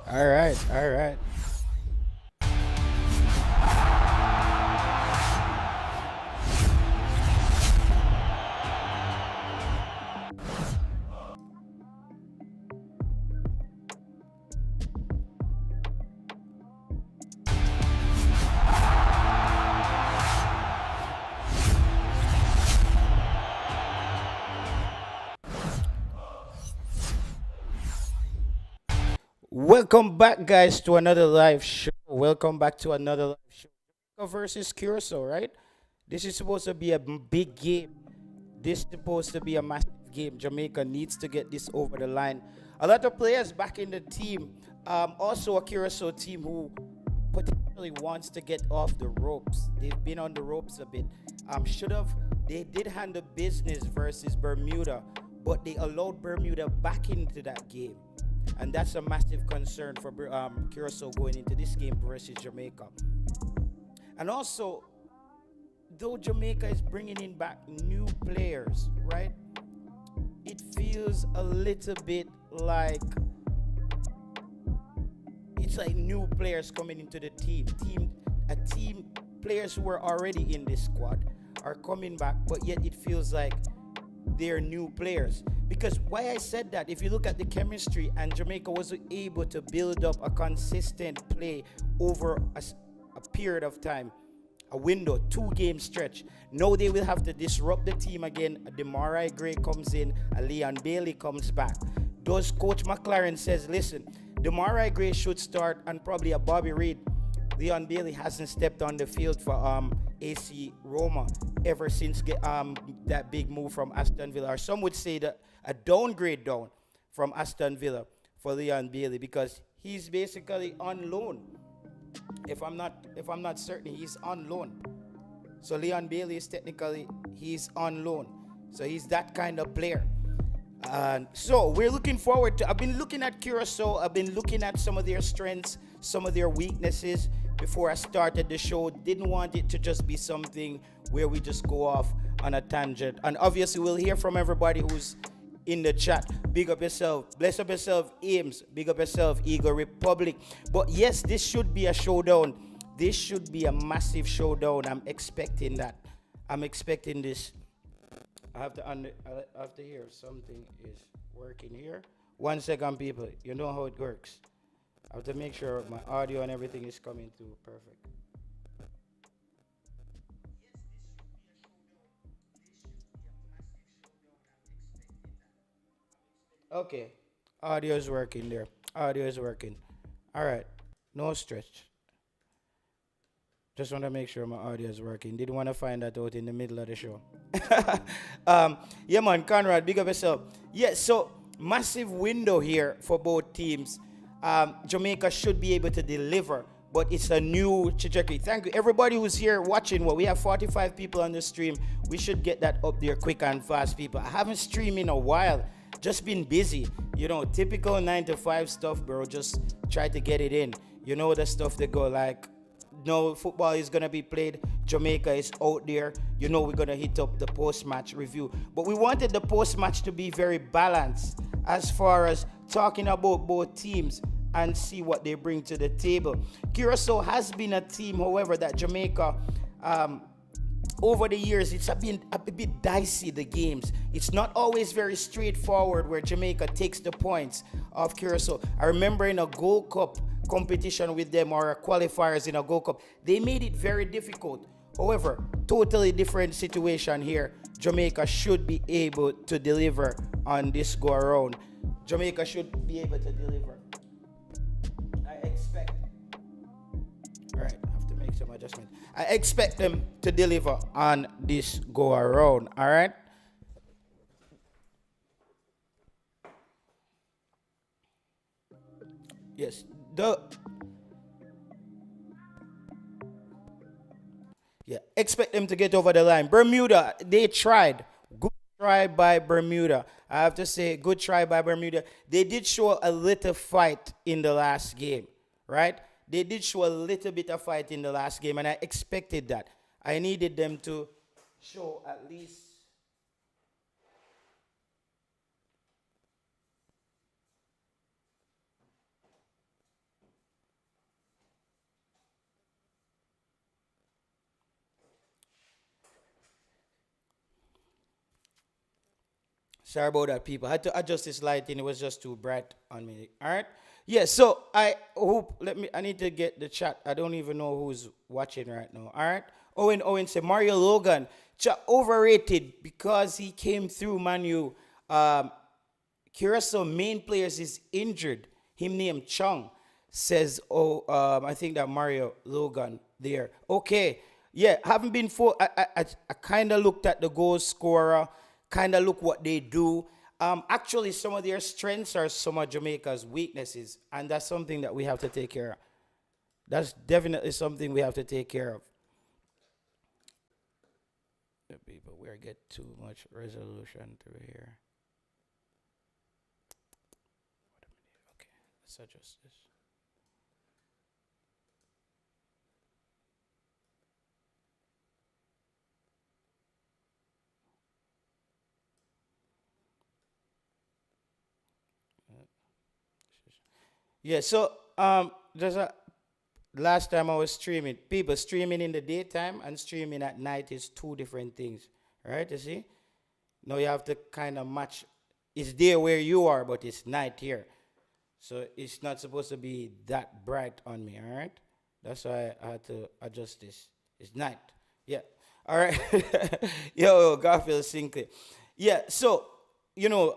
All right, all right. Welcome back, guys, to another live show. Welcome back to another live show. Jamaica versus Curacao, right? This is supposed to be a big game. This is supposed to be a massive game. Jamaica needs to get this over the line. A lot of players back in the team. Also, a Curacao team who potentially wants to get off the ropes. They've been on the ropes a bit. Should have. They did handle business versus Bermuda, but they allowed Bermuda back into that game, and that's a massive concern for Curacao going into this game versus Jamaica. And also, though Jamaica is bringing in back new players, right? It feels a little bit like it's like new players coming into the team, players who were already in this squad are coming back, but yet it feels like they're new players. Because why I said that, if you look at the chemistry, and Jamaica was able to build up a consistent play over a period of time, a window, 2 game stretch. Now they will have to disrupt the team again. Demarai Gray comes in, and Leon Bailey comes back. Does Coach McLaren says, listen, Demarai Gray should start, and probably a Bobby Reed. Leon Bailey hasn't stepped on the field for AC Roma ever since that big move from Aston Villa. Or some would say that a downgrade down from Aston Villa for Leon Bailey, because he's basically on loan. If I'm not certain, he's on loan. So Leon Bailey is technically he's on loan. So he's that kind of player. And so we're looking forward to. I've been looking at Curacao. I've been looking at some of their strengths, some of their weaknesses before I started the show. Didn't want it to just be something where we just go off on a tangent. And obviously, we'll hear from everybody who's in the chat. Big up yourself. Bless up yourself, Ames. Big up yourself, Eagle Republic. But yes, this should be a showdown. This should be a massive showdown. I'm expecting that. I'm expecting this. I have to hear if something is working here. 1 second, people. You know how it works. I have to make sure my audio and everything is coming through perfect. Okay. Audio is working there. Audio is working. All right. No stretch. Just want to make sure my audio is working. Didn't want to find that out in the middle of the show. Yeah, man, Conrad, big up yourself. Yeah, so massive window here for both teams. Jamaica should be able to deliver, but it's a new trajectory. Thank you, everybody who's here watching. Well, we have 45 people on the stream. We should get that up there quick and fast, people. I haven't streamed in a while. Just been busy. Typical 9 to 5 stuff, bro. Just try to get it in. You know the stuff that go like, no football is gonna be played. Jamaica is out there. We're gonna hit up the post-match review. But we wanted the post-match to be very balanced as far as talking about both teams and see what they bring to the table. Curacao has been a team, however, that Jamaica over the years, it's been a bit dicey, the games. It's not always very straightforward where Jamaica takes the points of Curacao. I remember in a Gold Cup competition with them, or qualifiers in a Gold Cup, they made it very difficult. However, totally different situation here. Jamaica should be able to deliver on this go around. Jamaica should be able to deliver. I expect. All right, I have to make some adjustment. I expect them to deliver on this go around. All right. Yes. Expect them to get over the line. Bermuda, they tried. Good try by Bermuda. I have to say, good try by Bermuda. They did show a little fight in the last game, right? They did show a little bit of fight in the last game, and I expected that. I needed them to show at least. Sorry about that, people. I had to adjust this lighting. It was just too bright on me. All right. Yeah. So I hope. Let me. I need to get the chat. I don't even know who's watching right now. All right. Owen said Mario Logan, overrated because he came through Manu. Curaçao main players is injured. Him named Chung says, I think that Mario Logan there. Okay, yeah, haven't been for. I kind of looked at the goal scorer, kind of look what they do. Actually, some of their strengths are some of Jamaica's weaknesses, and that's something that we have to take care of. That's definitely something we have to take care of. The people, we get too much resolution through here. Okay, let's adjust this. Yeah, so there's a last time I was streaming, people streaming in the daytime and streaming at night is two different things, right? You see? Now you have to kind of match. It's there where you are, but it's night here. So it's not supposed to be that bright on me, all right? That's why I had to adjust this. It's night. Yeah. All right. Yo, Garfield Sinclair. Yeah, so,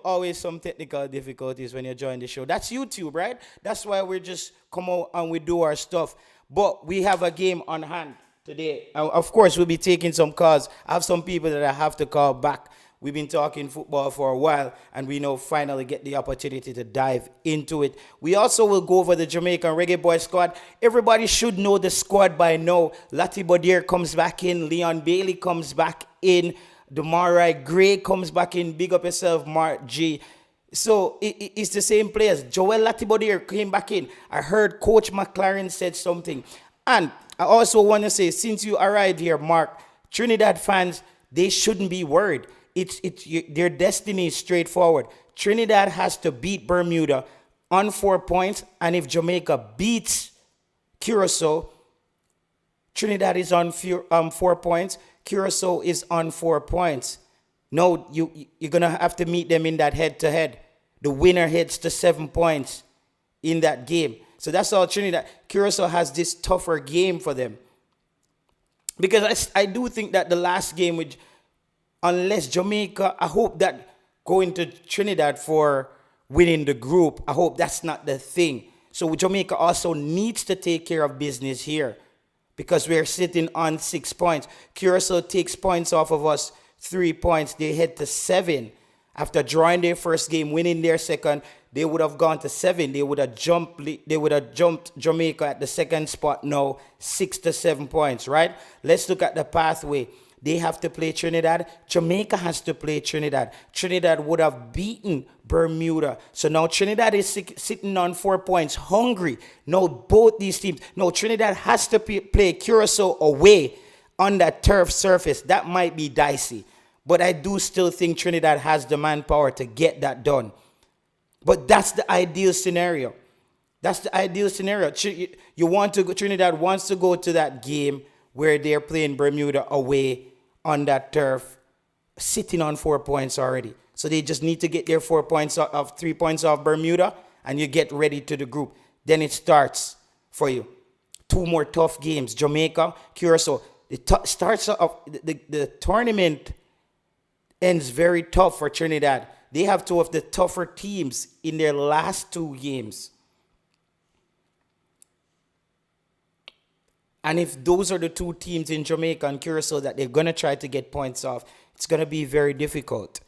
always some technical difficulties when you join the show. That's YouTube, right? That's why we just come out and we do our stuff. But we have a game on hand today. Of course, we'll be taking some calls. I have some people that I have to call back. We've been talking football for a while, and we now finally get the opportunity to dive into it. We also will go over the Jamaican Reggae Boyz squad. Everybody should know the squad by now. Lati Bodier comes back in. Leon Bailey comes back in. Demarai Gray comes back in. Big up yourself, Mark G. So it's the same players. Joel Latibodier came back in. I heard Coach McLaren said something. And I also want to say, since you arrived here, Mark, Trinidad fans, they shouldn't be worried. Their destiny is straightforward. Trinidad has to beat Bermuda on 4 points. And if Jamaica beats Curaçao, Trinidad is on 4 points. Curaçao is on 4 points. No, you're going to have to meet them in that head-to-head. The winner heads to 7 points in that game. So that's all Trinidad. Curaçao has this tougher game for them. Because I do think that the last game, unless Jamaica, I hope that going to Trinidad for winning the group, I hope that's not the thing. So Jamaica also needs to take care of business here because we're sitting on 6 points. Curaçao takes points off of us, 3 points. They head to 7. After drawing their first game, winning their second, they would have gone to 7. They would have jumped Jamaica at the second spot now, 6 to 7 points, right? Let's look at the pathway. They have to play Trinidad. Jamaica has to play Trinidad. Trinidad would have beaten Bermuda. So now Trinidad is sitting on 4 points, hungry. Now both these teams. No, Trinidad has to play Curaçao away on that turf surface. That might be dicey. But I do still think Trinidad has the manpower to get that done. But that's the ideal scenario. That's the ideal scenario. Trinidad wants to go to that game where they're playing Bermuda away on that turf, sitting on 4 points already. So they just need to get their 4 points of 3 points off Bermuda, and you get ready to the group. Then it starts for you. 2 more tough games. Jamaica, Curaçao. The tournament ends very tough for Trinidad. They have 2 of the tougher teams in their last 2 games. And if those are the 2 teams in Jamaica and Curaçao that they're going to try to get points off, it's going to be very difficult.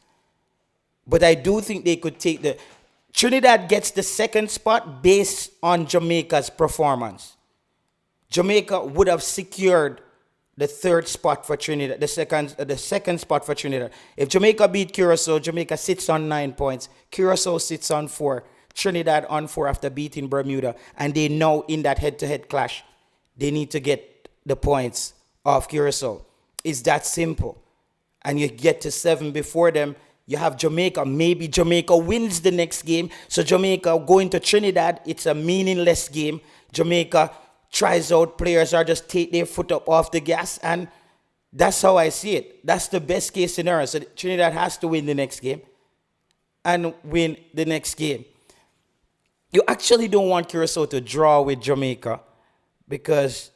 But I do think they could take Trinidad gets the second spot based on Jamaica's performance. Jamaica would have secured the third spot for Trinidad, the second spot for Trinidad. If Jamaica beat Curaçao, Jamaica sits on 9 points. Curaçao sits on 4. Trinidad on 4 after beating Bermuda. And they know in that head-to-head clash, they need to get the points off Curaçao. It's that simple. And you get to 7 before them. You have Jamaica. Maybe Jamaica wins the next game. So Jamaica going to Trinidad, it's a meaningless game. Jamaica tries out players or just take their foot up off the gas. And that's how I see it. That's the best case scenario. So Trinidad has to win the next game. and win the next game. You actually don't want Curaçao to draw with Jamaica because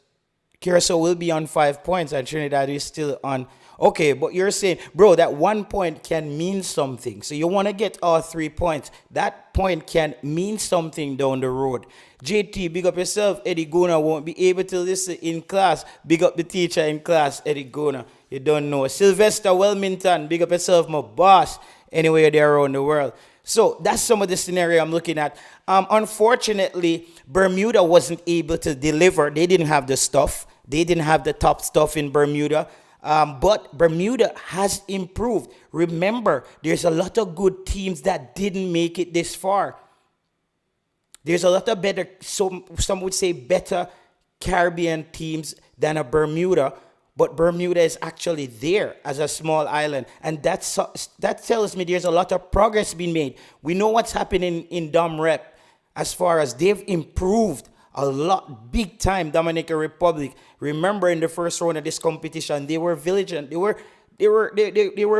Curacao will be on 5 points and Trinidad is still on. Okay, but you're saying, bro, that 1 point can mean something. So you want to get all 3 points. That point can mean something down the road. JT, big up yourself. Eddie Guna won't be able to listen in class. Big up the teacher in class, Eddie Guna. You don't know. Sylvester Wilmington, big up yourself, my boss. Anywhere there around the world. So that's some of the scenario I'm looking at. Unfortunately, Bermuda wasn't able to deliver. They didn't have the stuff. They didn't have the top stuff in Bermuda. But Bermuda has improved. Remember, there's a lot of good teams that didn't make it this far. There's a lot of better, some would say better Caribbean teams than a Bermuda. But Bermuda is actually there as a small island. And that tells me there's a lot of progress being made. We know what's happening in Dom Rep as far as they've improved a lot, big time. Dominican Republic. Remember in the first round of this competition, they were vigilant. They were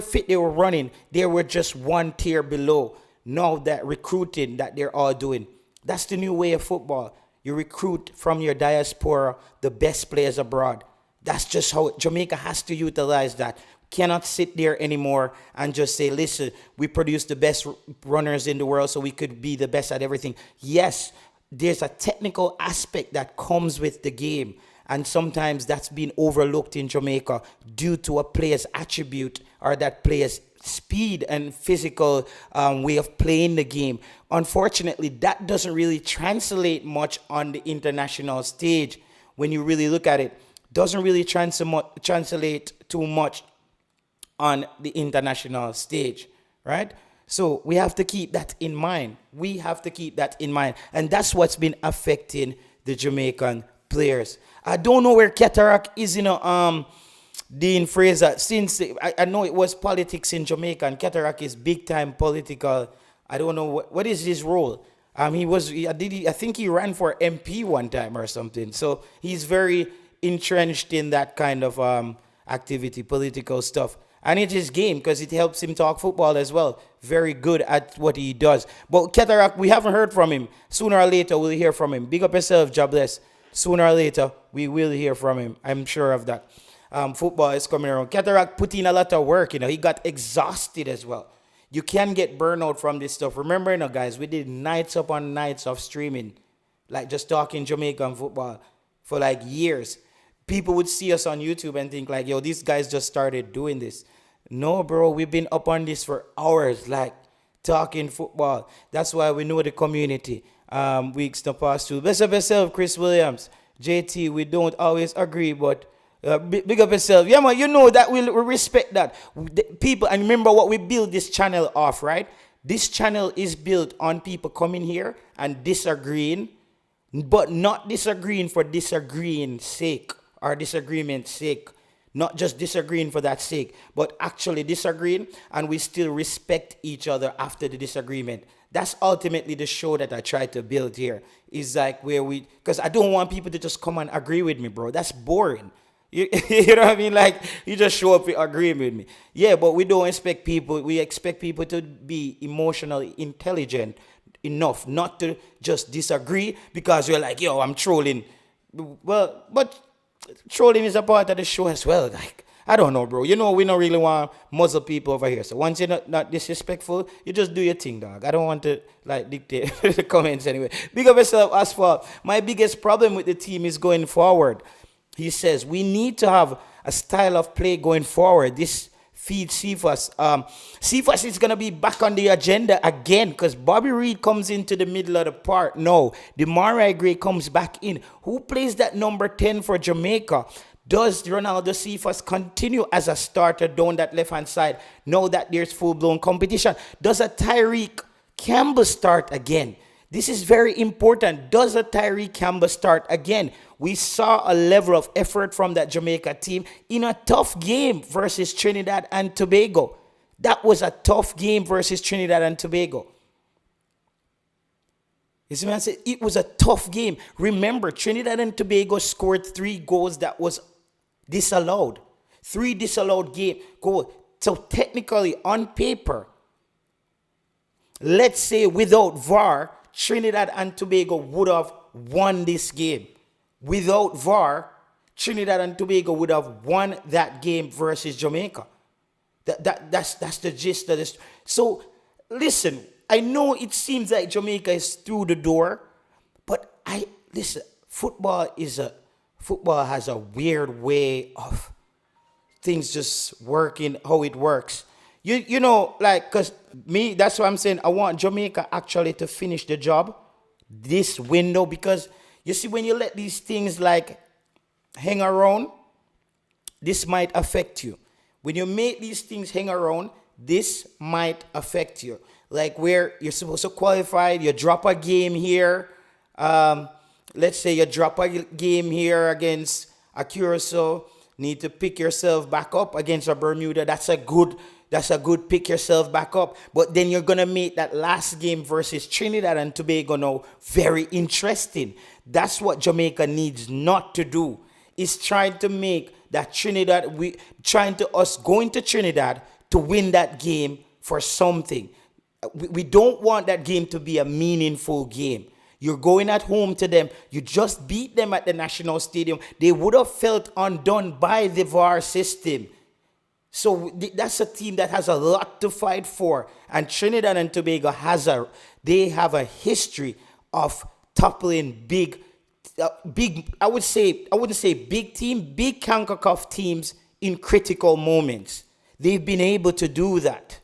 fit. They were running. They were just one tier below. Now that recruiting that they're all doing, that's the new way of football. You recruit from your diaspora the best players abroad. That's just how Jamaica has to utilize that. Cannot sit there anymore and just say, listen, we produce the best runners in the world so we could be the best at everything. Yes, there's a technical aspect that comes with the game. And sometimes that's been overlooked in Jamaica due to a player's attribute or that player's speed and physical way of playing the game. Unfortunately, that doesn't really translate much on the international stage when you really look at it. Doesn't really translate too much on the international stage, right? So we have to keep that in mind. We have to keep that in mind. And that's what's been affecting the Jamaican players. I don't know where Cataract is, Dean Fraser. Since I know it was politics in Jamaica, and Cataract is big time political. I don't know what is his role. I think he ran for MP one time or something. So he's very entrenched in that kind of activity, political stuff. And it's his game because it helps him talk football as well. Very good at what he does. But Cataract, we haven't heard from him. Sooner or later, we'll hear from him. Big up yourself, jobless. Sooner or later, we will hear from him. I'm sure of that. Football is coming around. Cataract put in a lot of work. He got exhausted as well. You can get burnout from this stuff. Remember, guys, we did nights upon nights of streaming, like just talking Jamaican football for like years. People would see us on YouTube and think like, yo, these guys just started doing this. No, bro, we've been up on this for hours, like talking football. That's why we know the community. Weeks to pass through. Best of yourself, Chris Williams. JT, we don't always agree, but big up yourself. Yeah, man, you know that we respect that. People, and remember what we build this channel off, right? This channel is built on people coming here and disagreeing, but not disagreeing for disagreeing sake or disagreement's sake. Not just disagreeing for that sake, but actually disagreeing, and we still respect each other after the disagreement. That's ultimately the show that I try to build here. Is like because I don't want people to just come and agree with me, bro. That's boring. You know what I mean? Like, you just show up agreeing with me. Yeah, but we don't expect people. We expect people to be emotionally intelligent enough not to just disagree because you're like, yo, I'm trolling. Well, but trolling is a part of the show as well. Like, I don't know, bro. We don't really want to muzzle people over here. So once you're not disrespectful, you just do your thing, dog. I don't want to, dictate the comments anyway. Big up yourself, Asphalt. My biggest problem with the team is going forward. He says, we need to have a style of play going forward. This feeds Cephas. Cephas is going to be back on the agenda again because Bobby Reed comes into the middle of the park. No, Demarai Gray comes back in. Who plays that number 10 for Jamaica? Does Ronaldo Cephas continue as a starter down that left-hand side now that there's full-blown competition? Does a Tyreek Campbell start again? This is very important. Does a Tyreek Campbell start again? We saw a level of effort from that Jamaica team in a tough game versus Trinidad and Tobago. That was a tough game versus Trinidad and Tobago. You see what I said? It was a tough game. Remember, Trinidad and Tobago scored 3 goals that was disallowed. 3 disallowed goals. So technically, on paper, let's say without VAR, Trinidad and Tobago would have won this game. Without VAR, Trinidad and Tobago would have won that game versus Jamaica. That's the gist of this. So listen, I know it seems like Jamaica is through the door, but listen, football has a weird way of things just working how it works. You know, like, cause me, that's what I'm saying. I want Jamaica actually to finish the job this window, because you see, when you let these things like hang around, this might affect you. When you make these things hang around, this might affect you. Like where you're supposed to qualify, you drop a game here. Let's say you drop a game here against a Curaçao, need to pick yourself back up against a Bermuda. That's a good pick yourself back up. But then you're gonna make that last game versus Trinidad and Tobago now very interesting. That's what Jamaica needs not to do. Is trying to make that us going to Trinidad to win that game for something. We don't want that game to be a meaningful game. You're going at home to them. You just beat them at the National Stadium. They would have felt undone by the VAR system. So that's a team that has a lot to fight for. And Trinidad and Tobago have a history of toppling big, I wouldn't say big team, big CONCACAF teams in critical moments. They've been able to do that.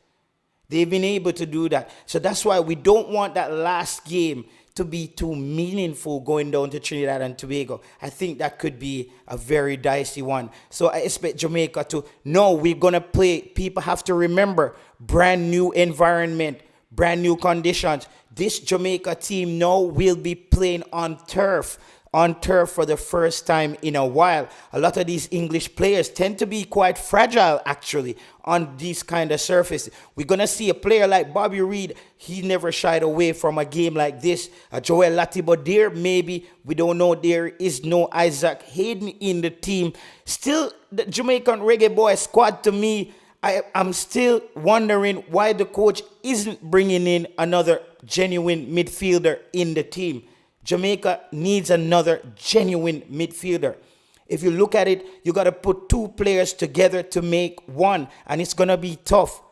So that's why we don't want that last game to be too meaningful going down to Trinidad and Tobago. I think that could be a very dicey one. So I expect Jamaica to, no, we're going to play. People have to remember, brand new environment, brand new conditions. This Jamaica team now will be playing on turf for the first time in a while. A lot of these English players tend to be quite fragile, actually, on these kind of surfaces. We're going to see a player like Bobby Reid. He never shied away from a game like this. Joel Latibeaudiere, maybe. We don't know. There is no Isaac Hayden in the team. Still, the Jamaican Reggae Boyz squad, to me, I'm still wondering why the coach isn't bringing in another genuine midfielder in the team. Jamaica needs another genuine midfielder. If you look at it, you got to put two players together to make one, and it's going to be tough.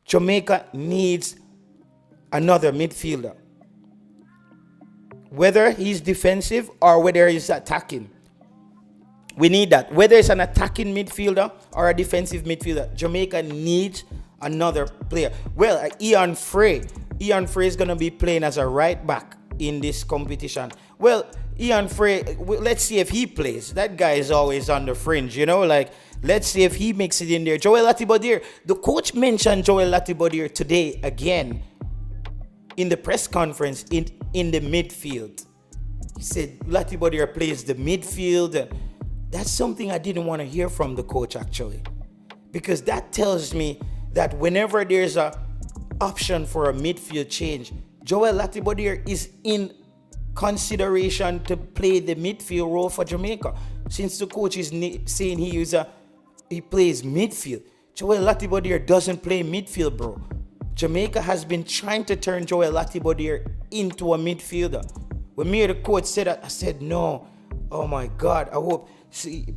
Jamaica needs another midfielder. Whether he's defensive or whether he's attacking. We need that. Whether it's an attacking midfielder or a defensive midfielder, Jamaica needs another player. Well, Ian Frey is going to be playing as a right back in this competition. Well, Ian Frey, let's see if he plays. That guy is always on the fringe, like, let's see if he makes it in there. Joel Latibeaudiere, the coach mentioned Joel Latibeaudiere today again in the press conference in the midfield. He said Latibeaudiere plays the midfield, and that's something I didn't want to hear from the coach, actually, because that tells me that whenever there's a option for a midfield change, Joel Latibeaudiere is in consideration to play the midfield role for Jamaica. Since the coach is saying he plays midfield, Joel Latibeaudiere doesn't play midfield, bro. Jamaica has been trying to turn Joel Latibeaudiere into a midfielder. When me or the coach said that, I said, no. Oh my God, I hope,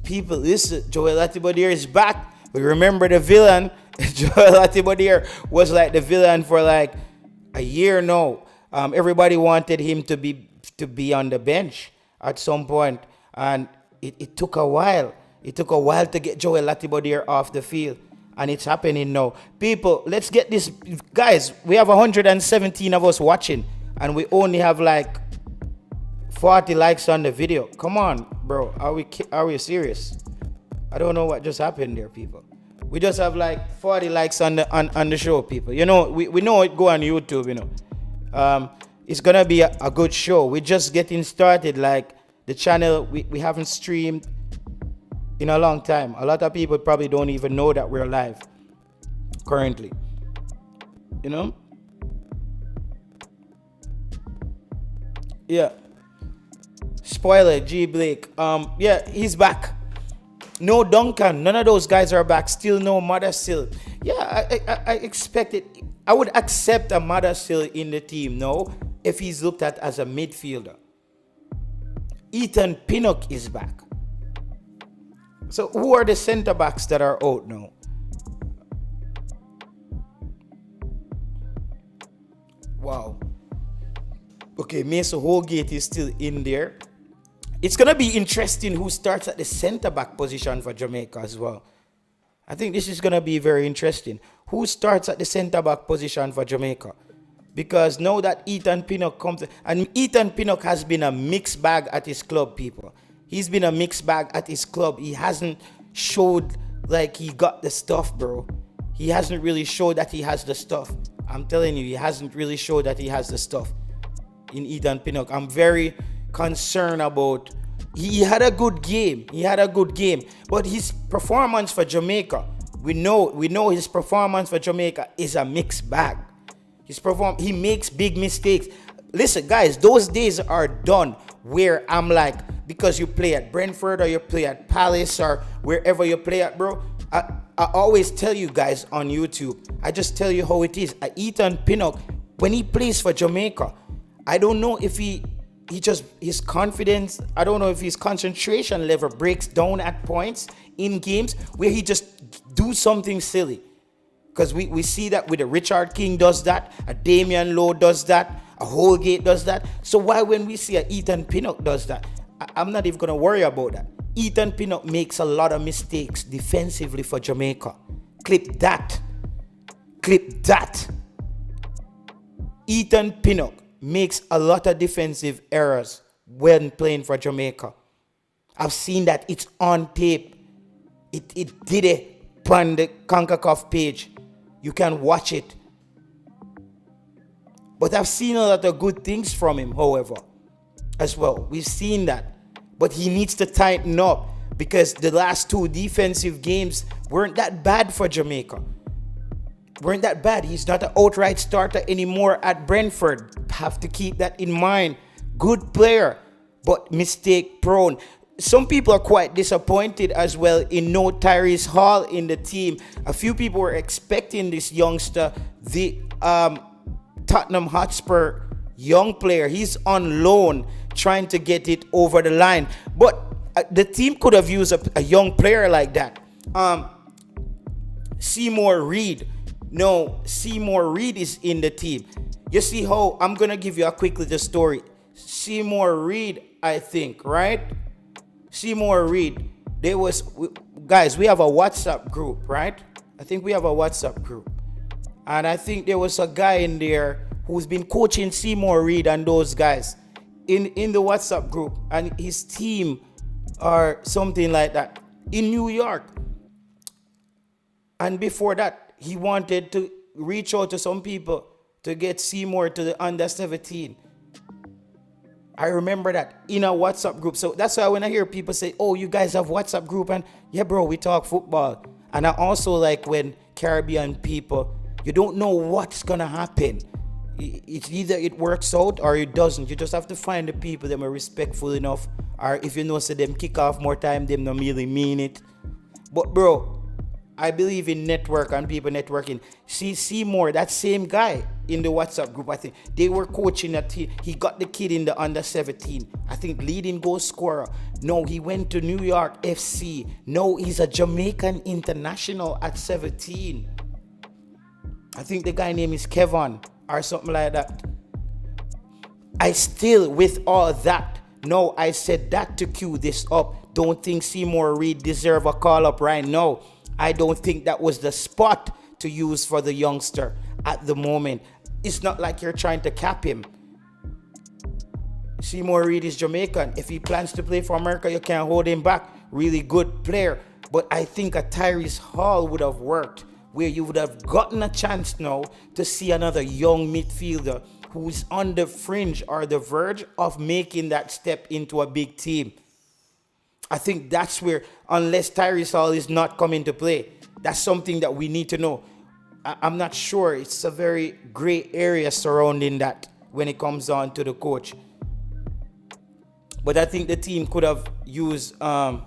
people listen, Joel Latibeaudiere is back. We remember the villain. Joel Latibeaudiere was like the villain for like a year now. Everybody wanted him to be on the bench at some point, and it took a while. It took a while to get Joel Latibeaudiere off the field, and it's happening now. People, let's get this. Guys, we have 117 of us watching, and we only have like 40 likes on the video. Come on, bro. Are we serious? I don't know what just happened there, people. We just have like 40 likes on the show, people. We know it go on YouTube, It's gonna be a good show. We're just getting started. Like the channel, we haven't streamed in a long time. A lot of people probably don't even know that we're live currently. Yeah. Spoiler, G Blake. Yeah, he's back. No Duncan. None of those guys are back. Still no Mother still. Yeah, I expect it. I would accept Amada still in the team, no, if he's looked at as a midfielder. Ethan Pinnock is back. So who are the centre backs that are out now? Wow. Okay, Mason Holgate is still in there. It's going to be interesting who starts at the centre back position for Jamaica as well. I think this is going to be very interesting. Who starts at the centre back position for Jamaica? Because now that Ethan Pinnock comes, and Ethan Pinnock has been a mixed bag at his club, people. He's been a mixed bag at his club. He hasn't showed like he got the stuff, bro. He hasn't really showed that he has the stuff. I'm telling you, he hasn't really showed that he has the stuff in Ethan Pinnock. I'm very concerned about. He had a good game. But his performance for Jamaica, we know his performance for Jamaica is a mixed bag. He makes big mistakes. Listen, guys, those days are done where I'm like, because you play at Brentford or you play at Palace or wherever you play at, bro. I always tell you guys on YouTube, I just tell you how it is. Ethan Pinnock, when he plays for Jamaica, I don't know if his confidence, I don't know if his concentration level breaks down at points in games where he just do something silly. Because we see that with a Richard King does that, a Damian Lowe does that, a Holgate does that. So why when we see a Ethan Pinnock does that, I'm not even going to worry about that. Ethan Pinnock makes a lot of mistakes defensively for Jamaica. Clip that. Ethan Pinnock makes a lot of defensive errors when playing for Jamaica. I've seen that. It's on tape. It did it on the CONCACAF page. You can watch it. But I've seen a lot of good things from him, however, as well. We've seen that. But he needs to tighten up because the last two defensive games weren't that bad for Jamaica. Weren't that bad. He's not an outright starter anymore at Brentford. Have to keep that in mind. Good player, but mistake prone. Some people are quite disappointed as well in no Tyrese Hall in the team. A few people were expecting this youngster, the Tottenham Hotspur young player. He's on loan, trying to get it over the line. But the team could have used a young player like that. Seymour Reid. No, Seymour Reid is in the team. You see how, I'm going to give you a quick little story. Seymour Reid, I think, right? Seymour Reid, guys, we have a WhatsApp group, right? I think we have a WhatsApp group. And I think there was a guy in there who's been coaching Seymour Reid and those guys in the WhatsApp group. And his team or something like that in New York. And before that, he wanted to reach out to some people to get Seymour to the under 17. I remember that in a WhatsApp group. So that's why when I hear people say, oh, you guys have WhatsApp group, and yeah, bro, we talk football. And I also like when Caribbean people, you don't know what's going to happen. It's either it works out or it doesn't. You just have to find the people that are respectful enough. Or if you know, say them kick off more time, them don't really mean it. But bro, I believe in network and people networking. See Seymour, that same guy in the WhatsApp group, I think they were coaching a team. He got the kid in the under 17. I think leading goal scorer. No, he went to New York FC. No, he's a Jamaican international at 17. I think the guy name is Kevin or something like that. I still, with all that, no, I said that to cue this up. Don't think Seymour Reid deserve a call up right now. I don't think that was the spot to use for the youngster at the moment. It's not like you're trying to cap him. Seymour Reid is Jamaican. If he plans to play for America, you can't hold him back. Really good player. But I think a Tyrese Hall would have worked, where you would have gotten a chance now to see another young midfielder who's on the fringe or the verge of making that step into a big team. I think that's where, unless Tyrese Hall is not coming to play, that's something that we need to know. I'm not sure. It's a very gray area surrounding that when it comes on to the coach. But I think the team could have used, I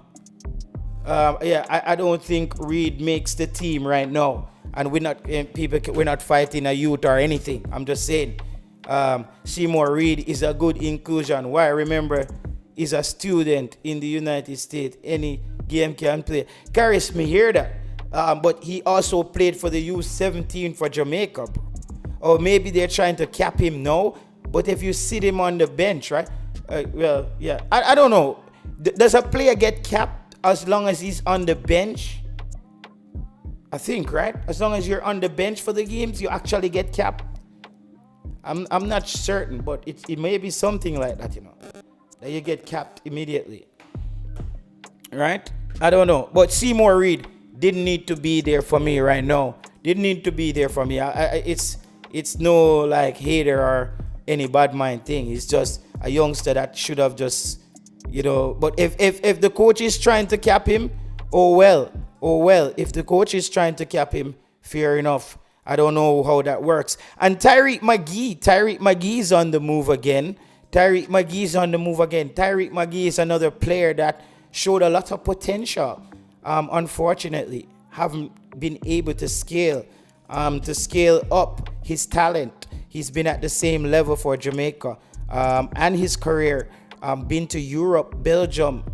don't think Reid makes the team right now. and we're not fighting a youth or anything. I'm just saying. Seymour Reed is a good inclusion. Why? Remember, he's a student in the United States. Any game can play. Caris, me hear that. But he also played for the U17 for Jamaica, bro. Or maybe they're trying to cap him now. But if you sit him on the bench, right? Well, yeah. I don't know. Does a player get capped as long as he's on the bench? I think, right? As long as you're on the bench for the games, you actually get capped. I'm not certain, but it may be something like that, that you get capped immediately, right? I don't know, but Seymour Reed didn't need to be there for me right now. Didn't need to be there for me. It's no like hater or any bad mind thing. It's just a youngster that should have just, But if the coach is trying to cap him, oh well. If the coach is trying to cap him, fair enough. I don't know how that works. And Tyreek McGee is on the move again. Tyreek McGee is another player that showed a lot of potential. Unfortunately, haven't been able to scale up his talent. He's been at the same level for Jamaica and his career. Been to Europe, Belgium,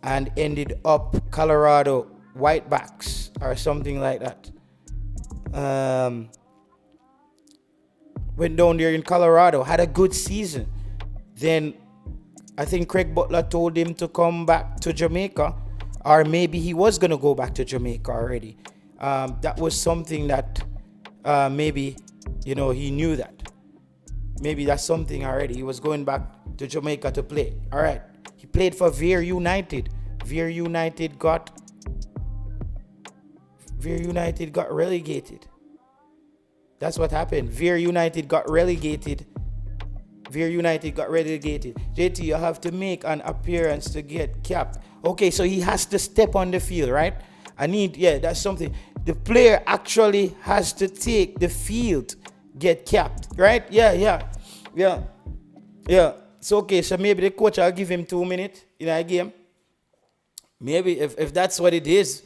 and ended up Colorado Whitebacks or something like that. Went down there in Colorado, had a good season. Then I think Craig Butler told him to come back to Jamaica, or maybe he was going to go back to Jamaica already. That was something that maybe, he knew that. Maybe that's something already. He was going back to Jamaica to play. All right. He played for Veer United. Veer United got relegated. That's what happened. Veer United got relegated. JT, you have to make an appearance to get capped. Okay, so he has to step on the field, right? That's something. The player actually has to take the field, get capped, right? Yeah. So, okay, so maybe the coach will give him 2 minutes in a game. Maybe if that's what it is.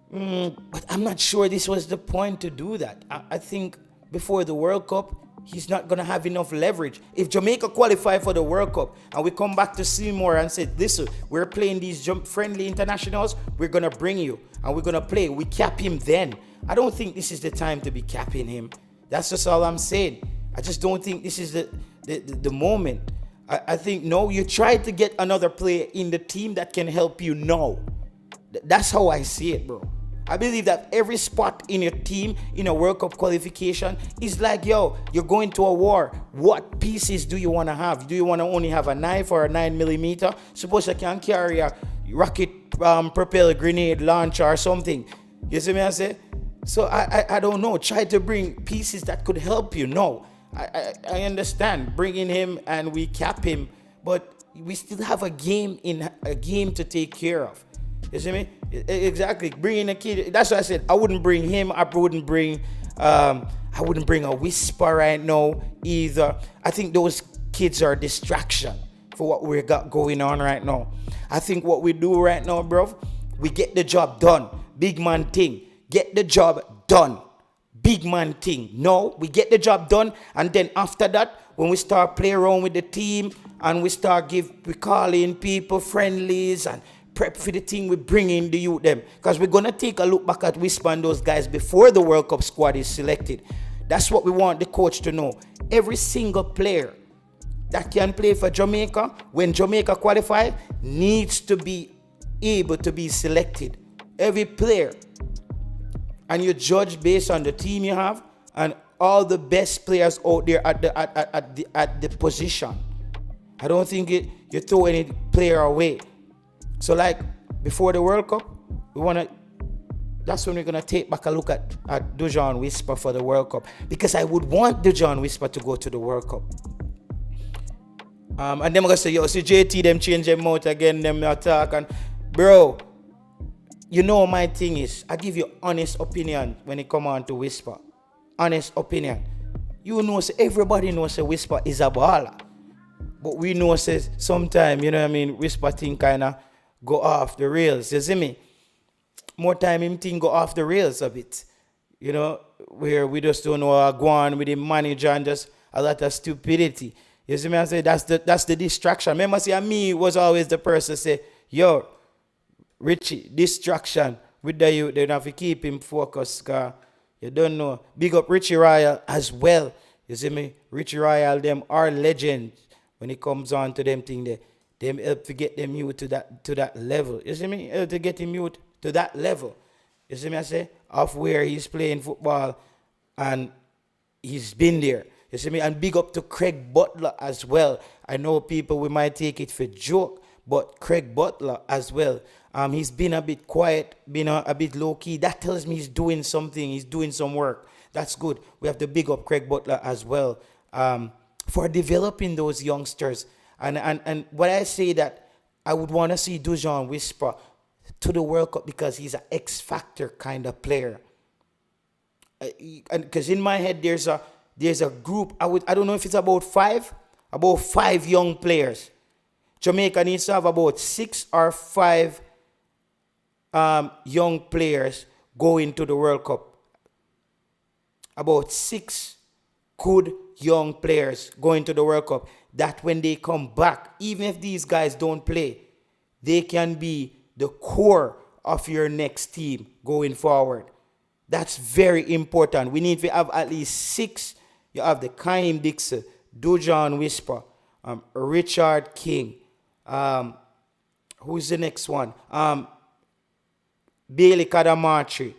But I'm not sure this was the point to do that. I think before the World Cup, he's not going to have enough leverage. If Jamaica qualify for the World Cup and we come back to Seymour and say, listen, we're playing these friendly internationals, we're going to bring you and we're going to play. We cap him then. I don't think this is the time to be capping him. That's just all I'm saying. I just don't think this is the moment. I think, no, you try to get another player in the team that can help you now. That's how I see it, bro. I believe that every spot in your team in a World Cup qualification is like, you're going to a war. What pieces do you want to have? Do you want to only have a knife or a 9mm? Suppose you can carry a rocket propelled grenade launcher or something. You see me I say? So I don't know. Try to bring pieces that could help you. No, I understand bringing him and we cap him, but we still have a game to take care of. You see me? Exactly. Bringing a kid. That's what I said. I wouldn't bring him. I wouldn't bring a Whisper right now either. I think those kids are a distraction for what we got going on right now. I think what we do right now, bro, we get the job done. Big man thing. Get the job done. Big man thing. No, we get the job done, and then after that, when we start playing around with the team and we call in people, friendlies, and prep for the thing, we bring in the youth them. Because we're going to take a look back at Whisper and those guys before the World Cup squad is selected. That's what we want the coach to know. Every single player that can play for Jamaica, when Jamaica qualify, needs to be able to be selected. Every player. And you judge based on the team you have and all the best players out there at the position. I don't think you throw any player away. So like before the World Cup, that's when we're gonna take back a look at Dujon Whisper for the World Cup, because I would want Dujon Whisper to go to the World Cup. And then I'm gonna say, see JT them change them out again, them attack, and bro, my thing is I give you honest opinion when it come on to Whisper. Honest opinion. Everybody knows a Whisper is a baller. But we know sometimes, Whisper thing kinda go off the rails, you see me? more time him thing go off the rails a bit. You know, where we just don't know how to go on with the manager and just a lot of stupidity. You see me? I say that's the distraction. Remember, see, me was always the person say, yo, Richie, distraction with the youth. They don't have to keep him focused, cause you don't know. Big up Richie Royal as well. You see me? Richie Royal, them are legends when it comes on to them thing there. Them help to get them youth to that level. You see me? Help to get him youth to that level. You see me? I say of where he's playing football and he's been there. You see me? And big up to Craig Butler as well. I know people, we might take it for joke, but Craig Butler as well. He's been a bit quiet, been a bit low key. That tells me he's doing something. He's doing some work. That's good. We have to big up Craig Butler as well for developing those youngsters. And what I say that I would want to see Dujon Whisper to the World Cup because he's an X Factor kind of player. And because in my head there's a group. I don't know if it's about five young players. Jamaica needs to have about 6 or 5 young players going to the World Cup. About 6 good young players going to the World Cup. That when they come back, even if these guys don't play, they can be the core of your next team going forward. That's very important. We need to have at least 6. You have the Kaim Dixon, Dujon Whisper, Richard King. Who's the next one? Bailey Kadamachi.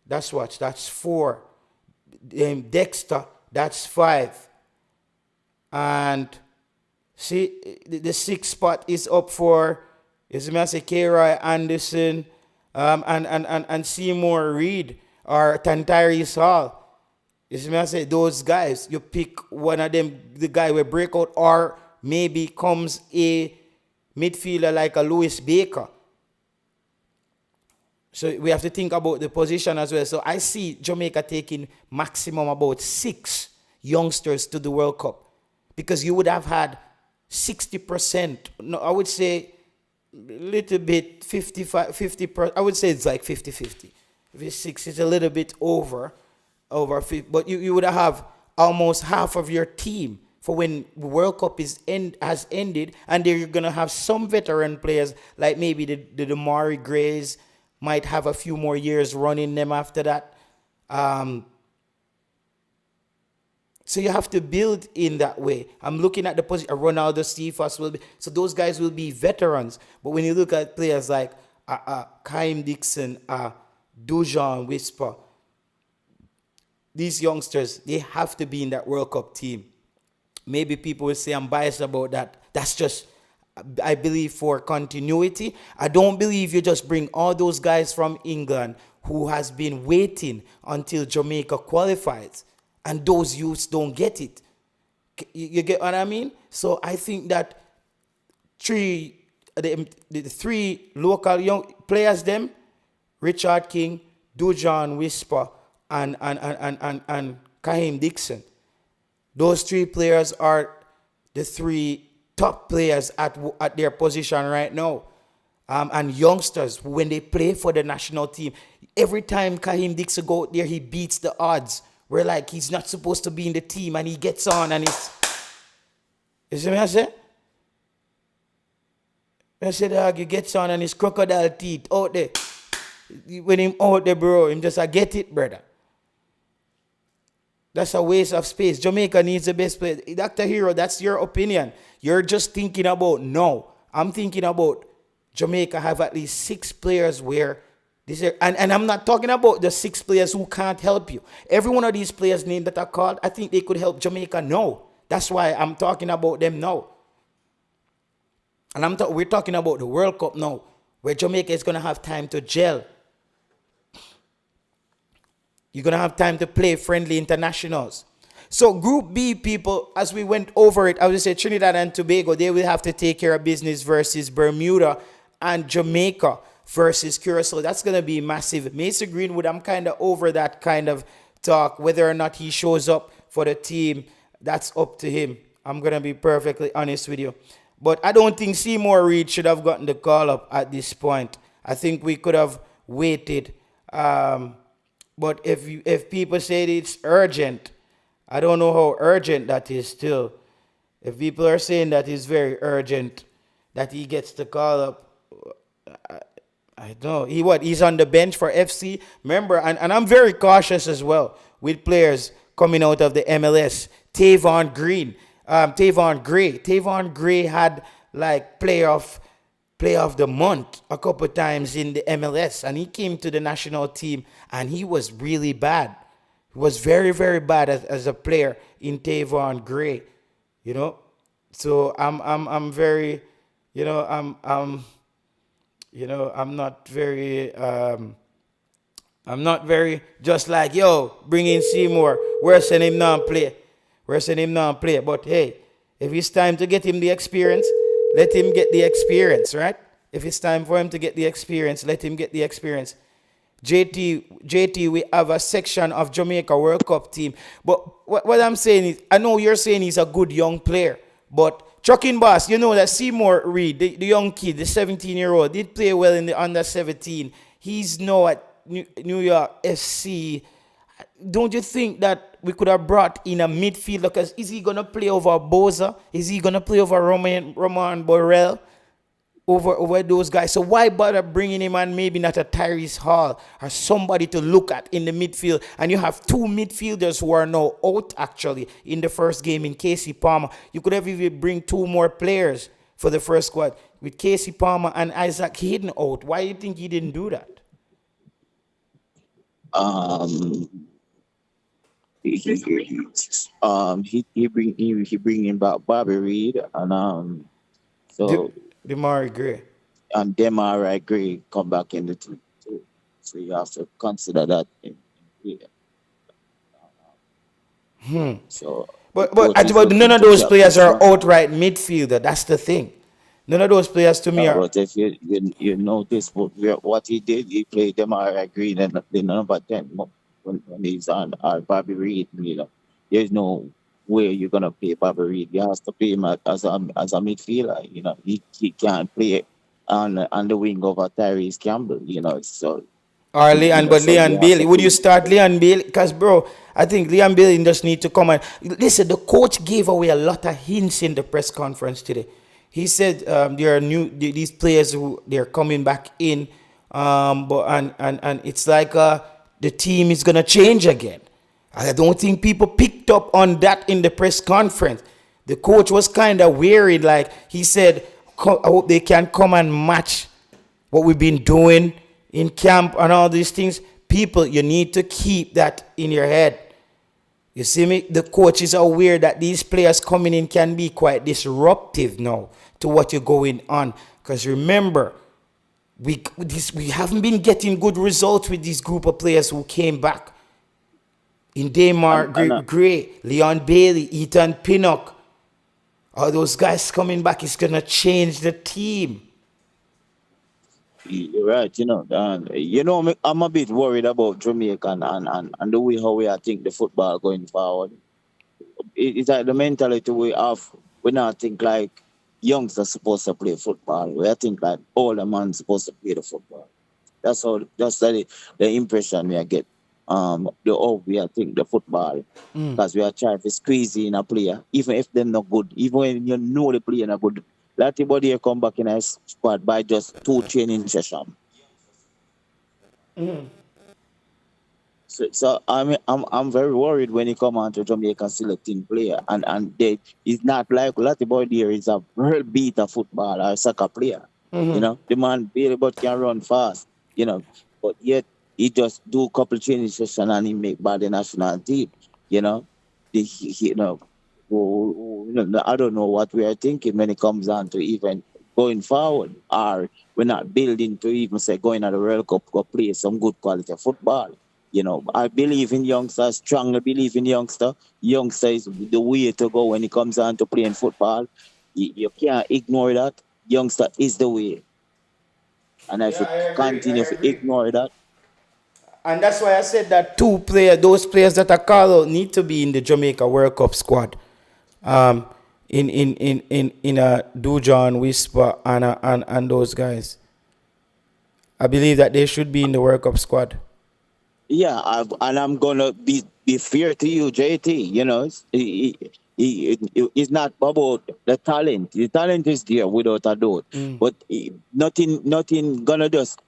That's 4. Dexter, that's 5. And see, the 6th spot is up for, is me I say, K-Roy Anderson, and Seymour Reed or Tantyrese Hall. You see me I say, those guys, you pick one of them, the guy will break out, or maybe comes a midfielder like a Lewis Baker. So we have to think about the position as well. So I see Jamaica taking maximum about 6 youngsters to the World Cup. Because you would have had 60%, no, I would say a little bit 50%. I would say it's like 50-50. If it's 6, it's a little bit over 50, but you would have almost half of your team for when the World Cup has ended, and there you're gonna have some veteran players like maybe the Damari Grays might have a few more years running them after that. So you have to build in that way. I'm looking at the position. Ronaldo, Cephas will be. So those guys will be veterans. But when you look at players like Kaim Dixon, Dujon Whisper, these youngsters, they have to be in that World Cup team. Maybe people will say I'm biased about that. That's just, I believe, for continuity. I don't believe you just bring all those guys from England who has been waiting until Jamaica qualifies. And those youths don't get it. You get what I mean? So I think that the 3 local young players, them, Richard King, Dujon Whisper, and Kaim Dixon. Those 3 players are the 3 top players at their position right now. And youngsters, when they play for the national team, every time Kaim Dixon go out there, he beats the odds. We're like, he's not supposed to be in the team, and he gets on, and he's... You see what I say? I said, dog, he gets on, and his crocodile teeth out there. When him out there, bro, him just, I get it, brother. That's a waste of space. Jamaica needs the best player. Dr. Hero, that's your opinion. You're just thinking about, no. I'm thinking about Jamaica have at least 6 players where... And I'm not talking about the 6 players who can't help you. Every one of these players named that are called, I think they could help Jamaica now. That's why I'm talking about them now. And we're talking about the World Cup now, where Jamaica is going to have time to gel. You're going to have time to play friendly internationals. So Group B, people, as we went over it, I would say Trinidad and Tobago, they will have to take care of business versus Bermuda, and Jamaica versus Curaçao. That's going to be massive. Mason Greenwood, I'm kind of over that kind of talk. Whether or not he shows up for the team, that's up to him. I'm going to be perfectly honest with you. But I don't think Seymour Reed should have gotten the call up at this point. I think we could have waited. But if people say it's urgent, I don't know how urgent that is still. If people are saying that it's very urgent, that he gets the call up, I don't know. He's on the bench for FC. Remember, and I'm very cautious as well with players coming out of the MLS. Tavon Gray had like player of the month a couple times in the MLS, and he came to the national team and he was really bad. He was very, very bad as a player in Tavon Gray, you know. So I'm very, you know, I'm not very I'm not very just like, yo, bring in Seymour. We're sending him now and play. We're sending him now and play. But hey, if it's time to get him the experience, let him get the experience, right? If it's time for him to get the experience, let him get the experience. JT, we have a section of Jamaica World Cup team. But what I'm saying is, I know you're saying he's a good young player, but Chucking Boss, you know that Seymour Reed, the young kid, the 17-year-old, did play well in the under 17. He's now at New York FC. Don't you think that we could have brought in a midfielder? Because is he going to play over Boza? Is he going to play over Roman Borrell? Over those guys. So why bother bringing him on maybe not a Tyrese Hall or somebody to look at in the midfield? And you have two midfielders who are now out actually in the first game in Casey Palmer. You could have even bring two more players for the first squad with Casey Palmer and Isaac Hayden out. Why do you think he didn't do that? He bring him back Bobby Reed and so Demari Gray. and Demari Gray come back in the team too. So you have to consider that yeah. So But coach is none looking of to those get players are strong. outright midfielder. That's the thing. None of those players to me are. But if you notice what he did, he played Demari Green and the number 10 when he's on Bobby Reed. There's no way you're gonna play Bobby Reed. You have to play him as a midfielder. He can't play on the wing over Tyrese Campbell. So Or Leon, but so you Leon have Bailey. to Would you play. start Leon Bailey? Because, bro, I think Leon Bailey just need to come and listen. The coach gave away a lot of hints in the press conference today. He said there are these players who they're coming back in, but and it's like the team is gonna change again. I don't think people picked up on that in the press conference. The coach was kind of weary, like he said, I hope they can come and match what we've been doing in camp and all these things. People, you need to keep that in your head. You see me? The coach is aware that these players coming in can be quite disruptive now to what you're going on. Because remember, we haven't been getting good results with this group of players who came back. In And, and Damar Gray, Leon Bailey, Ethan Pinnock. All those guys coming back is going to change the team. you're right. I'm a bit worried about Jamaica and the way how we are think the football going forward. It's like the mentality we have. We not think like youngsters supposed to play football. We think like older man supposed to play the football. That's the impression we are get. We are think the football because we are trying to squeeze in a player, even if they're not good, even when you know the player not good. Let everybody come back in a squad by just two training sessions. So I'm very worried when he come on to Jamaica selecting player and it's not like Latiboy there is a world beater football or soccer player. The man barely but can run fast, but yet he just do a couple training sessions and he make by the national team, you know. I don't know what we are thinking when it comes down to even going forward, or we're not building to even say going at the World Cup go play some good quality football. I believe in youngsters, strongly believe in youngster. Youngster is the way to go when it comes down to playing football. You can't ignore that. Youngster is the way. And if Yeah, you I agree. I continue to agree. ignore that, And that's why I said that those players that are called out need to be in the Jamaica World Cup squad. Um, in Dujon, Whisper, and those guys. I believe that they should be in the World Cup squad. Yeah, and I'm gonna be fair to you, JT. You know, it's not about the talent. The talent is there without a doubt, but nothing gonna just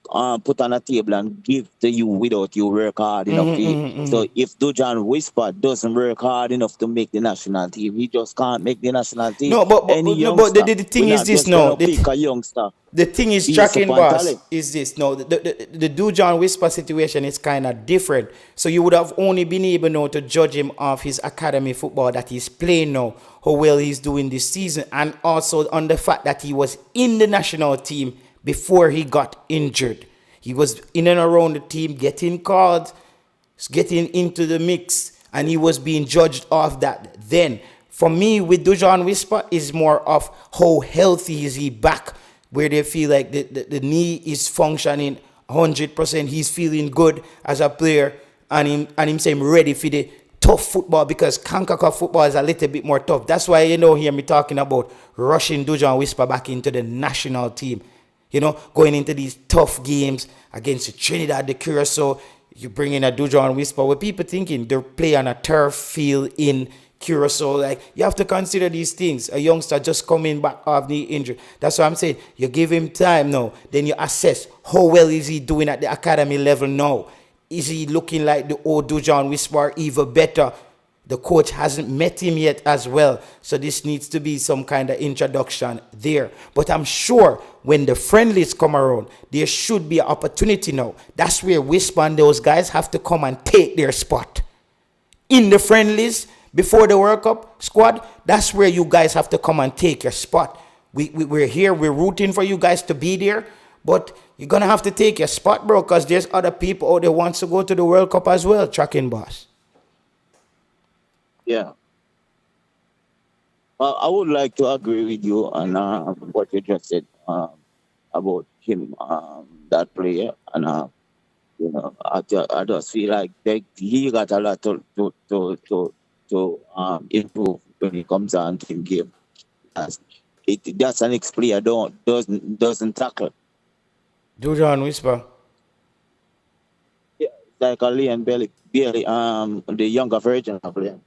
put on a table and give to you without you work hard enough to it. So if Dujan Whisper doesn't work hard enough to make the national team, he just can't make the national team. No, but Any no, but youngster, the thing we're is not this just gonna now. pick a youngster. The thing is, based tracking upon boss talent. is this. No, the Dujan Whisper situation is kind of different. So you would have only been able now to judge him off his academy football that he's playing now, how well he's doing this season, and also on the fact that he was in the national team before he got injured. He was in and around the team, getting called, getting into the mix, and he was being judged off that. Then, for me, with Dujan Whisper, is more of how healthy is he back, where they feel like the knee is functioning 100%. He's feeling good as a player, and him saying ready for the tough football, because CONCACAF football is a little bit more tough. That's why you know hear me talking about rushing Dujan Whisper back into the national team. You know, going into these tough games against the Trinidad, the Curaçao, you bring in a Dujan Whisper, where people thinking they're playing on a turf field in Curaçao. Like, you have to consider these things. A youngster just coming back off knee injury. That's what I'm saying. You give him time now, then you assess how well is he doing at the academy level now. Is he looking like the old Dujan Whisper, even better? The coach hasn't met him yet as well. So this needs to be some kind of introduction there. But I'm sure when the friendlies come around, there should be an opportunity now. That's where Whisper and those guys have to come and take their spot. In the friendlies, before the World Cup squad, that's where you guys have to come and take your spot. We're here, we're rooting for you guys to be there, but you're going to have to take your spot, bro, because there's other people out there wants to go to the World Cup as well, tracking boss. Yeah. I would like to agree with you on what you just said about him, that player, and you know, I just feel like he got a lot to improve when it comes down to game. That's an ex-player doesn't tackle. Dujan Whisper. Yeah, like a Leon Bailey, the younger version of Leon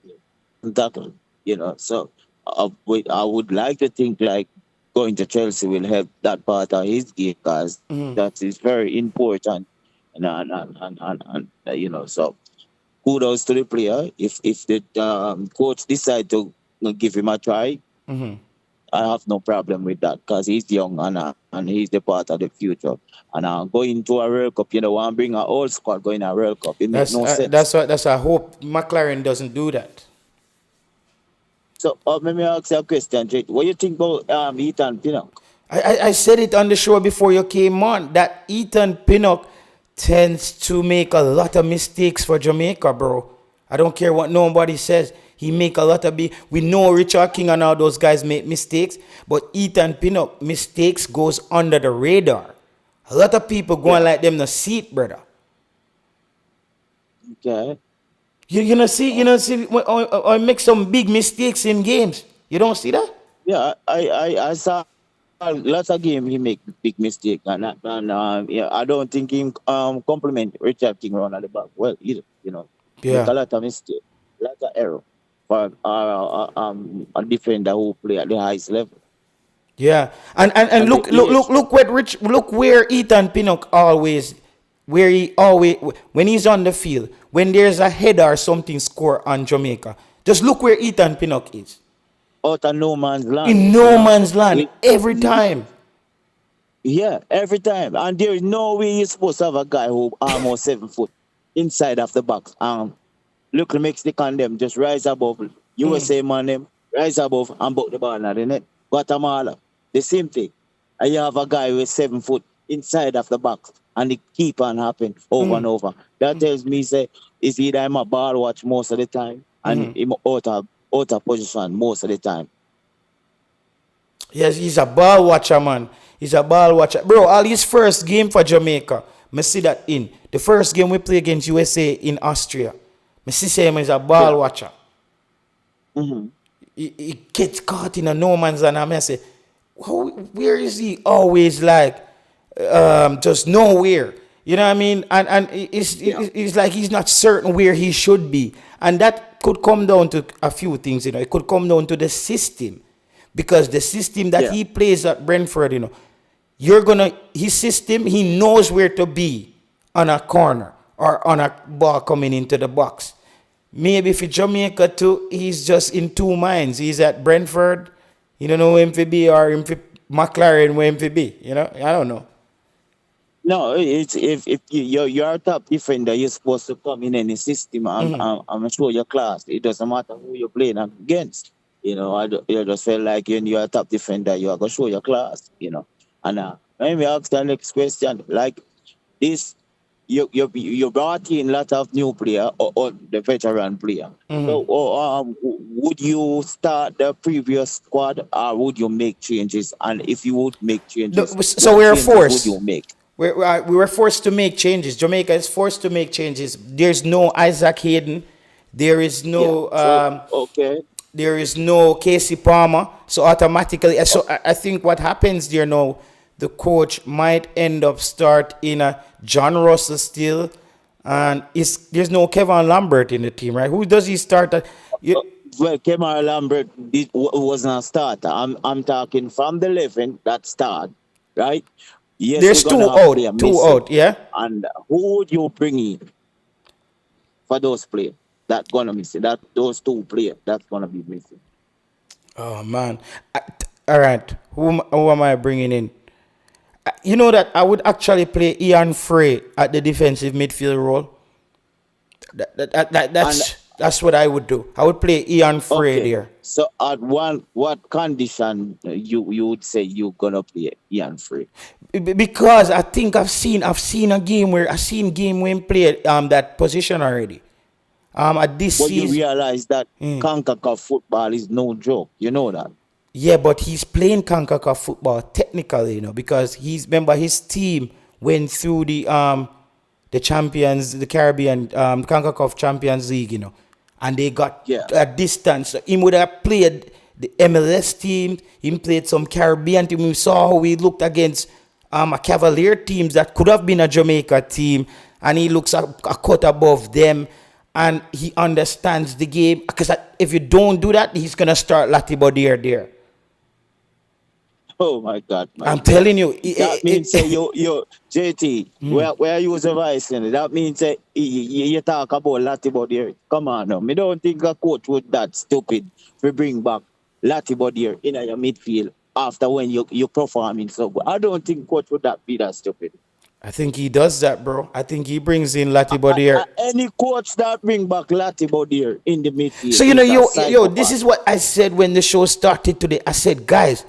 tackle. You know, so I would like to think like going to Chelsea will help that part of his game, because that is very important. And you know, so kudos to the player. If the coach decide to give him a try, I have no problem with that, because he's young and he's the part of the future. And going to a World Cup, you know, want to bring an old squad going to a World Cup. It makes no sense. That's I hope McLaren doesn't do that. So let me ask you a question, Jake. What do you think about Ethan Pinnock? I said it on the show before you came on, that Ethan Pinnock tends to make a lot of mistakes for Jamaica, bro. I don't care what nobody says. He make a lot of we know Richard King and all those guys make mistakes, but Ethan Pinnock mistakes goes under the radar. A lot of people going like them to see it, brother. Okay. You know see I make some big mistakes in games. You don't see that? Yeah, I saw lots of games he make big mistake, and yeah, I don't think he compliment Richard King around at the back well either. You know, make a lot of mistake, a lot of error for a defender who play at the highest level. Yeah, and look where Ethan Pinnock always, when he's on the field, when there's a header or something score on Jamaica, just look where Ethan Pinnock is. Out of no man's land. In no man's land, every time. Yeah, every time. And there is no way you're supposed to have a guy who almost 7 foot inside of the box. Look, the Mexican them just rise above. USA man them rise above and book the ball at the net. Guatemala, the same thing. And you have a guy with 7 foot inside of the box, and it keep on happening over and over. That tells me, say, is either I'm a ball watch most of the time and him out of position most of the time. Yes, he's a ball watcher, man. He's a ball watcher. Bro, all his first game for Jamaica, me see that in. The first game we play against USA in Austria, me see him as a ball watcher. He gets caught in a no man's land. I say, where is he always like just nowhere. You know what I mean? And it's like he's not certain where he should be. And that could come down to a few things, you know. It could come down to the system. Because the system that Yeah. he plays at Brentford, you know, his system, he knows where to be on a corner or on a ball coming into the box. Maybe for Jamaica too, he's just in two minds. He's at Brentford, you don't know where him to be, or him for McLaren where him to be. You know, I don't know. No, it's if you're a top defender, you're supposed to come in any system and show your class. It doesn't matter who you're playing against. You know, you just feel like when you're a top defender, you are gonna show your class. You know, and let me ask the next question. Like this, you brought in a lot of new player or the veteran player. So, would you start the previous squad or would you make changes? And if you would make changes, So what we're changes forced. would you make? We were forced to make changes. Jamaica is forced to make changes. There's no Isaac Hayden. There is no Okay. there is no Casey Palmer. So automatically, so I think what happens there now, the coach might end up start in a John Russell still, and there's no Kevin Lambert in the team, right? Who does he start at? Well, Kemar Lambert wasn't a starter. I'm talking from the 11 that start, right? Yes, There's we're two gonna have player out, two missing. out, yeah. And who would you bring in for those players that gonna miss it? That those two players that's gonna be missing. Oh man. All right. Who am I bringing in? You know that I would actually play Ian Frey at the defensive midfield role. That's what I would do. I would play Ian Frey Okay. there. So at what condition you would say you're gonna play Ian Free? Because I think I've seen game where he played that position already. At this But you season, realize that CONCACAF football is no joke. You know that. yeah, but he's playing CONCACAF football technically, you know, because remember his team went through the Caribbean CONCACAF Champions League, you know, and they got Yeah. a distance. So he would have played the MLS team. He played some Caribbean team. We saw how he looked against a Cavalier teams that could have been a Jamaica team, and he looks a cut above them, and he understands the game. Because if you don't do that, he's gonna start Latibodir there. Oh my God, man. I'm telling you. That means say you JT, where you was advising, that means say you talk about Latibodier. Come on now. Me don't think a coach would that stupid to bring back Latibodier in your midfield after when you performing so good. I don't think coach would that be that stupid. I think he does that, bro. I think he brings in Latibodir. Any coach that bring back Latibodier in the midfield. So you know, is a yo, this psychopath. is what I said when the show started today. I said, guys,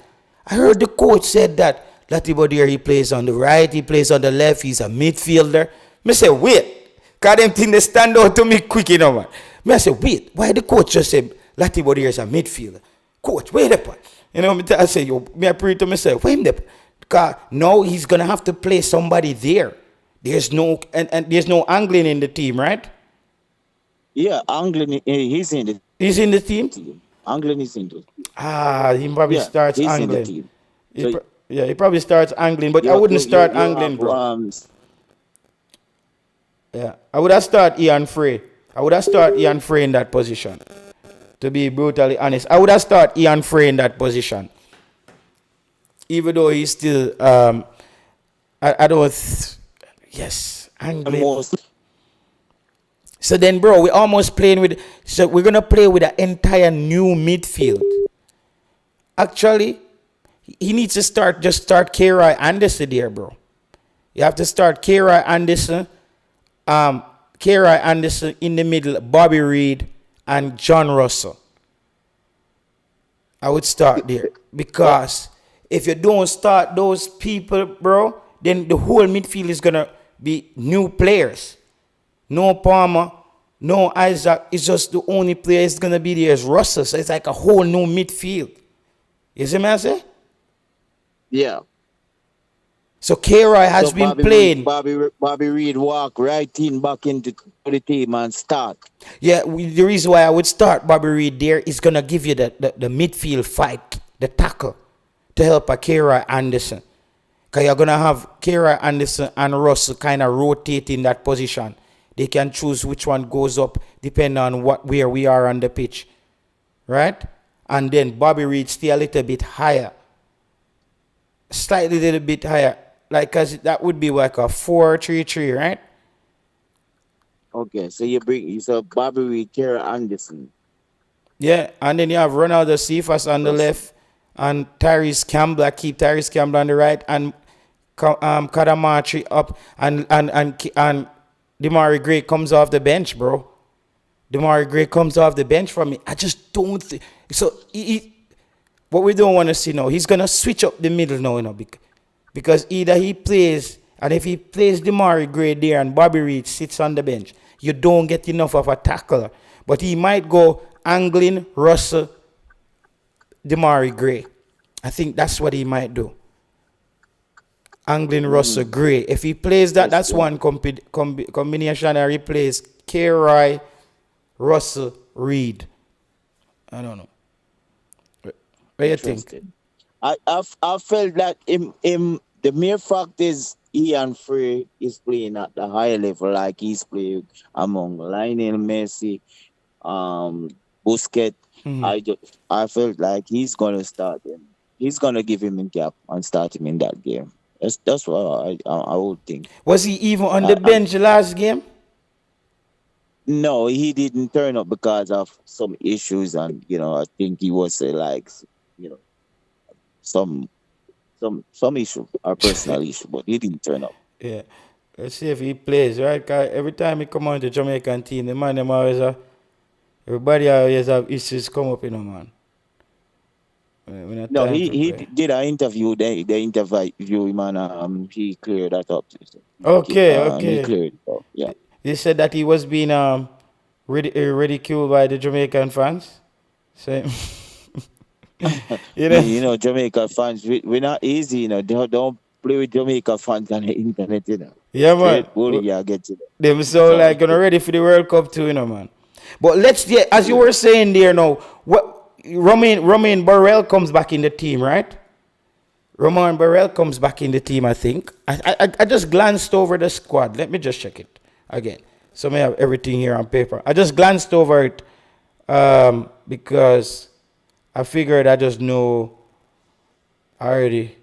I heard the coach said that Latibodir, he plays on the right, he plays on the left, he's a midfielder. Me say, wait, cause them thing they stand out to me quick, you know, man. Me I say, wait, why the coach just said Latibodir is a midfielder? Coach, wait a minute. You know, I say, yo, me I pray to myself, wait a minute. Because now he's gonna have to play somebody there. There's no and there's no angling in the team, right? Yeah, Anglin, he's in the He's in the team. team. Anglin is in the team. He probably Yeah, starts he's in the angling. team. He So he probably starts angling, but I wouldn't start angling, have, bro. Yeah, I would have start Ian Frey. I would have start Ian Frey in that position. To be brutally honest, I would have start Ian Frey in that position. Even though he's still, I don't. Yes, angling. most So then, bro, we're almost playing with. So we're gonna play with an entire new midfield. Actually, he needs to start. Just start K-Roy Anderson there, bro. You have to start K-Roy Anderson. K-Roy Anderson in the middle, Bobby Reed and John Russell. I would start there because if you don't start those people, bro, then the whole midfield is gonna be new players. No Palmer, no Isaac. It's just the only player is gonna be there is Russell. So it's like a whole new midfield. You see me I say? yeah. So K-Roy has So been Bobby playing. Bobby Reed walk right in back into the team and start. Yeah, the reason why I would start Bobby Reed there is gonna give you the midfield fight, the tackle, to help a K-Roy Anderson. Because you're going to have Kira Anderson and Russell kind of rotate in that position. They can choose which one goes up depending on where we are on the pitch. Right? And then Bobby Reed stay a little bit higher. Slightly little bit higher. Like, cause that would be like a 4-3-3, right? Okay, so you said Bobby Reed, Kara Anderson. Yeah, and then you have Ronaldo Cephas on the left, and Tyrese Campbell. I keep Tyrese Campbell on the right, and Kadamachi up, and Demari Gray comes off the bench, bro. Demari Gray comes off the bench for me. I just don't think so. What we don't want to see now, he's gonna switch up the middle now, because either he plays, and if he plays Demari Gray there and Bobby Reed sits on the bench, you don't get enough of a tackler. But he might go Anglin, Russell, Demari Gray. I think that's what he might do. Anglin, Russell, Gray. If he plays that, that's one combination. Or he plays K-Roy, Russell, Reed. I don't know. What do you think? I felt that the mere fact is Ian Frey is playing at the high level, like he's playing among Lionel Messi, Busquets. I felt like he's gonna start him. He's gonna give him a gap and start him in that game. That's what I would think. Was he even on the bench last game? No, he didn't turn up because of some issues, and I think he was some issue or personal issue, but he didn't turn up. Yeah, let's see if he plays, right? 'Cause every time he come on the Jamaican team, the man them always everybody always have issues come up, man. No, he did an interview. They interview him, and he cleared that up. Okay. He cleared it up. Yeah. They said that he was being ridiculed by the Jamaican fans. So, Jamaica fans, we're not easy. They don't play with Jamaica fans on the internet. Yeah, man. Get you. Them so ready for the World Cup too, man. But as you were saying there, what Romain Burrell comes back in the team, right? Romain Burrell comes back in the team, I think. I just glanced over the squad. Let me just check it again. So I have everything here on paper. I just glanced over it because I figured I just know I already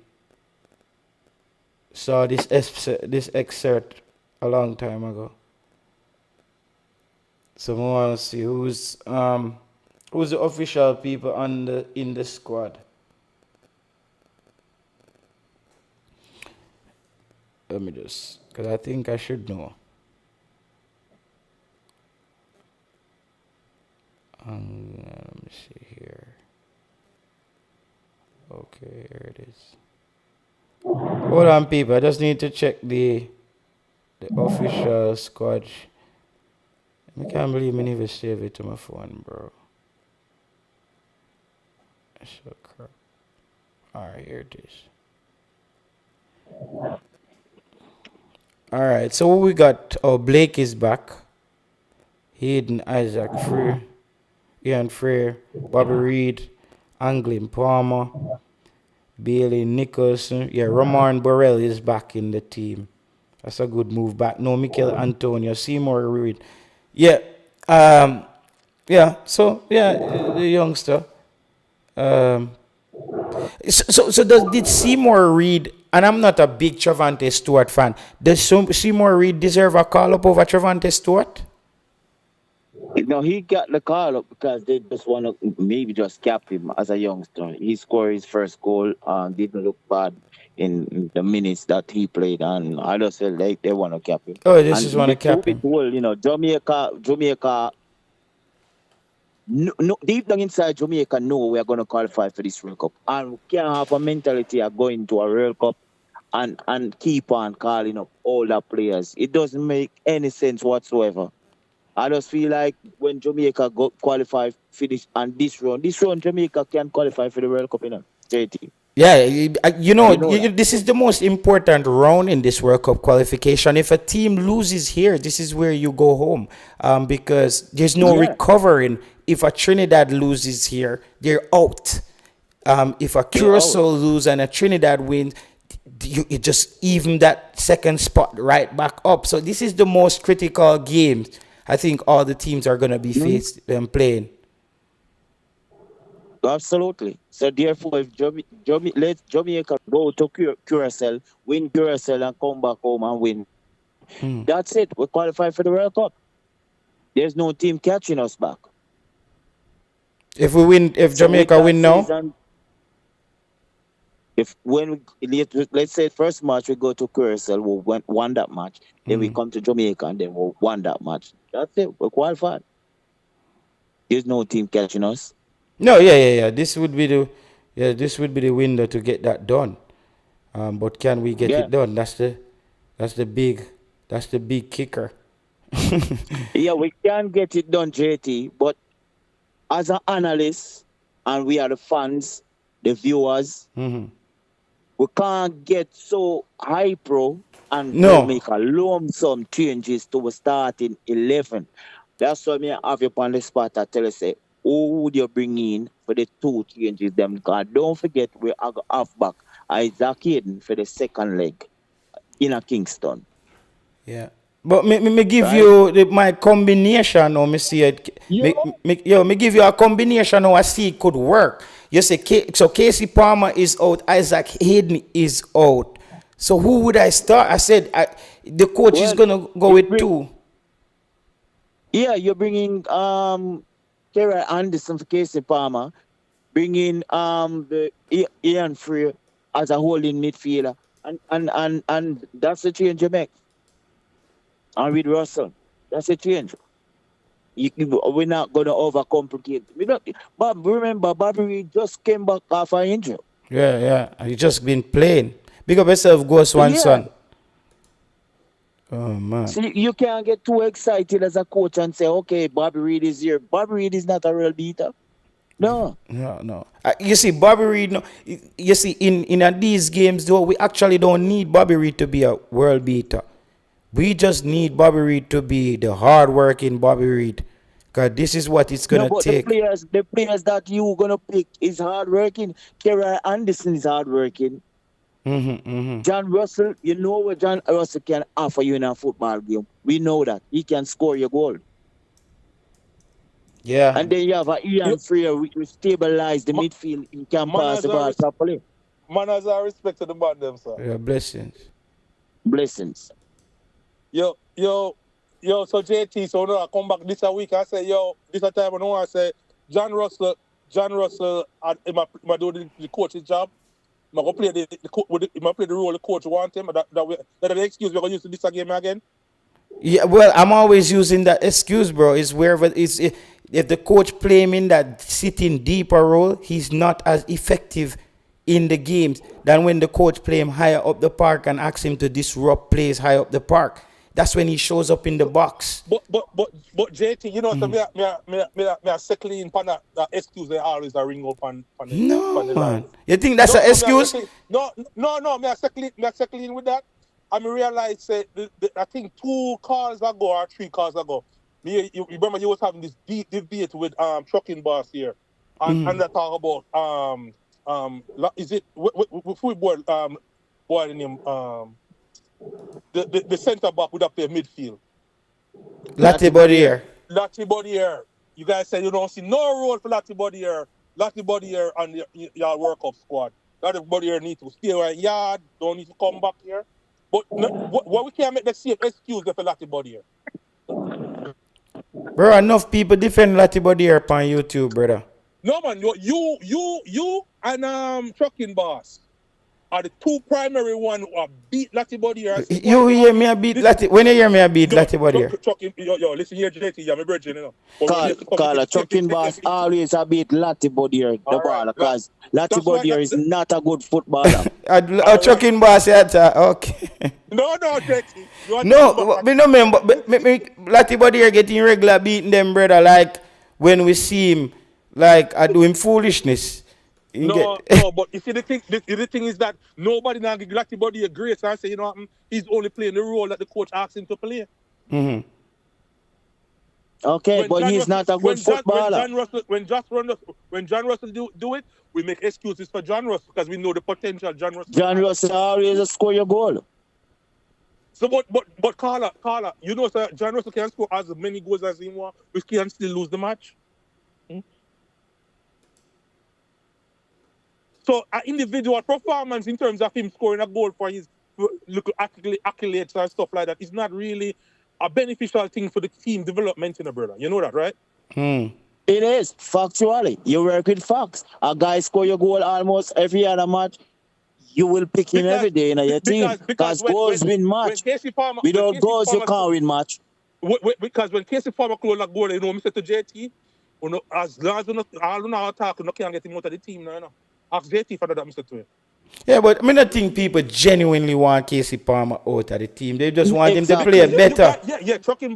saw this excerpt a long time ago. So I want to see who's the official people in the squad. Let me just, because I think I should know. Let me see here. Okay, here it is. Hold on, people. I just need to check the official squad. I can't believe I never save it to my phone, bro. That's so crap. Alright, here it is. Alright, so what we got? Oh, Blake is back. Hayden Isaac Frere, Ian Frere, Bobby Reed, Anglin Palmer, Bailey Nicholson. Yeah, Romain Burrell is back in the team. That's a good move back. No, Michail Antonio, Seymour Reed. Yeah, So the youngster. Did Seymour Reed? And I'm not a big Trevante Stewart fan. Does Seymour Reed deserve a call up over Trevante Stewart? No, he got the call up because they just want to maybe just cap him as a youngster. He scored his first goal and didn't look bad in the minutes that he played, and I just felt like they want to cap him. Oh, they just want to cap him. Well, Jamaica. No, deep down inside Jamaica, know we are going to qualify for this World Cup, and we can't have a mentality of going to a World Cup and keep on calling up older players. It doesn't make any sense whatsoever. I just feel like when Jamaica qualify, finish, and this run, Jamaica can qualify for the World Cup, JT. Yeah, this is the most important round in this World Cup qualification. If a team loses here, this is where you go home, because there's no recovering. If a Trinidad loses here, they're out. If a Curaçao loses and a Trinidad wins, you just even that second spot right back up. So this is the most critical game I think all the teams are gonna be faced and playing. Absolutely. So therefore, if let Jamaica go to Curaçao, win Curaçao, and come back home and win, that's it. We qualify for the World Cup. There's no team catching us back. If we win, if So Jamaica win now, if when let's say first match we go to Curaçao, we won that match. Then we come to Jamaica and then we won that match. That's it. We're qualified. There's no team catching us. no, yeah. This would be the window to get that done. But can we get it done? That's the big kicker. Yeah, we can get it done, JT. But as an analyst, and we are the fans, the viewers, we can't get so hyper and make a lump sum changes to a starting 11. That's why I have you on the spot. I tell you, say, who would you bring in for the 2 changes? Them, God, don't forget we have halfback Isaac Hayden for the second leg in a Kingston. Yeah. But me give you my combination, or me see it. Me give you a combination, or I see it could work. You say so. Casey Palmer is out. Isaac Hayden is out. So who would I start? I said the coach is gonna go with 2. Yeah, you're bringing Kerry Anderson for Casey Palmer, bringing the Ian Free as a holding midfielder, and that's the change you make. And with Russell, that's a change. We're not going to overcomplicate. Remember, Bobby Reid just came back after injury. Yeah. He just been playing. Big up yourself, Ghost One Son. Oh, man. So you can't get too excited as a coach and say, okay, Bobby Reid is here. Bobby Reid is not a real beater. No. You see, Bobby Reid, no. You see, in these games, though, we actually don't need Bobby Reid to be a world beater. We just need Bobby Reid to be the hard-working Bobby Reid. Because this is what it's going to take. The players that you're going to pick is hard-working. Kerry Anderson is hard-working. John Russell, you know what John Russell can offer you in a football game. We know that. He can score your goal. Yeah. And then you have Ian Freer, which will stabilize the midfield. He can pass the ball properly. Manners are respect to the band them, sir. Yeah, Blessings. Yo, so JT, so now I come back this week, I say, this time I know I say, John Russell, I do the coach's job. I'm going to play the role the coach wants him. That the excuse we're going to use this game again. Yeah, well, I'm always using that excuse, bro. Is wherever it's if the coach play him in that sitting deeper role, he's not as effective in the games than when the coach play him higher up the park and ask him to disrupt plays high up the park. That's when he shows up in the box. But JT, you know, so me secondly in that excuse they always are ring up on the man. line. You think that's an excuse? No, me secondly in with that. I realize I think 2 calls ago or 3 calls ago, you remember you was having this deep debate with trucking boss here, and they talk about is it football boy name the centre back would have played midfield. Lati Bodier. You guys said you don't see no role for Lati Bodier. Lati Bodier on your World Cup squad. Lati Bodier need to stay right yard. Don't need to come back here. But we can't make the same excuse for Lati Bodier. Bro, enough people defend Lati Bodier on YouTube, brother. No man, you and trucking boss are the 2 primary one who have beat Lati Bodier. You hear me a beat Lati? When you hear me a beat Lati Bodier? Yo, listen here, JT, you're my virgin, you know. Call a trucking boss always a beat Lati Bodier, the ball, because Lati Bodier is not a good footballer. A trucking boss, okay. No, JT. No, me no remember. Lati Bodier getting regular beating them, brother, like when we see him, like doing foolishness. No, but you see the thing is that nobody now give Lati Bodier grace and say, you know, he's only playing the role that the coach asked him to play. Okay, but he's not a good footballer. When John Russell do it, we make excuses for John Russell because we know the potential John Russell. John Russell always score your goal. So, but Carla, you know, sir, John Russell can score as many goals as he wants, we can still lose the match. So, an individual performance in terms of him scoring a goal for his little accolades and stuff like that is not really a beneficial thing for the team development, brother. You know that, right? It is, factually. You work with facts. A guy score your goal almost every other match. You will pick him every day in your team. Because goals win match. Without goals, you can't win match. Because when Casey Farmer close a goal, you know, Mr. JT, as long as you know attack, you can't get him out of the team now. Ask JT for that, Mr. Twain. Yeah, but I mean, I think people genuinely want Casey Palmer out of the team. They just want him to play better. Yeah. Trucking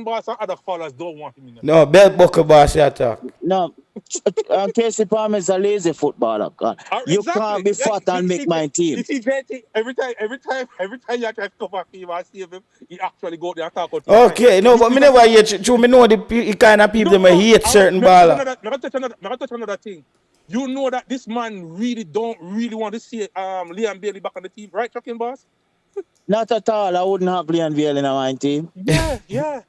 Boss and other fellas don't want him in there. No, Belt Bucker Boss attack. No, Casey Palmer is a lazy footballer. You can't be fat and make my team. You see, JT, every time you try to cover him and save him, he actually go there and talk about okay, no, but me never hear true. Me know the kind of people that hate certain ballers. Never touch another thing. You know that this man don't want to see Liam Bailey back on the team, right, Trucking Boss? Not at all. I wouldn't have Liam Bailey in my team. Yeah.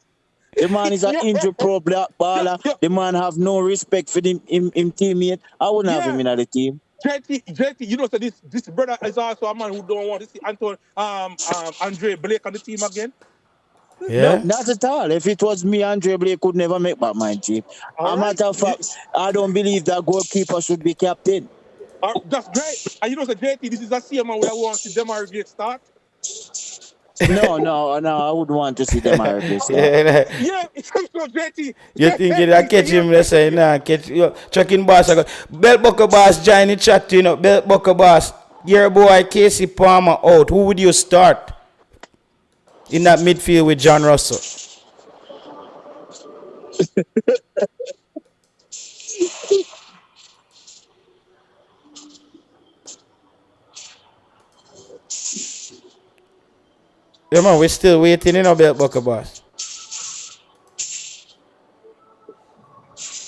The man is an injury-prone baller. The man have no respect for him teammate. I wouldn't have him in the team. JT, you know, so this brother is also a man who don't want to see Andre Blake on the team again. Yeah. No, not at all. If it was me, Andre Blake could never make back my team. As a matter of fact, I don't believe that goalkeeper should be captain. That's great. And you know, so JT, this is a same man where I want to see Demar Gray start. No, I wouldn't want to see Demar Gray start. Yeah, it's so JT. You think I catch him? Let's say, nah, catch you. Trucking Boss. Belt Bucker Boss join the chat, you know. Belt Bucker Boss. Your boy Casey Palmer out. Who would you start in that midfield with John Russell? Yeah, man, we're still waiting, you know, Belt Bucker Boss.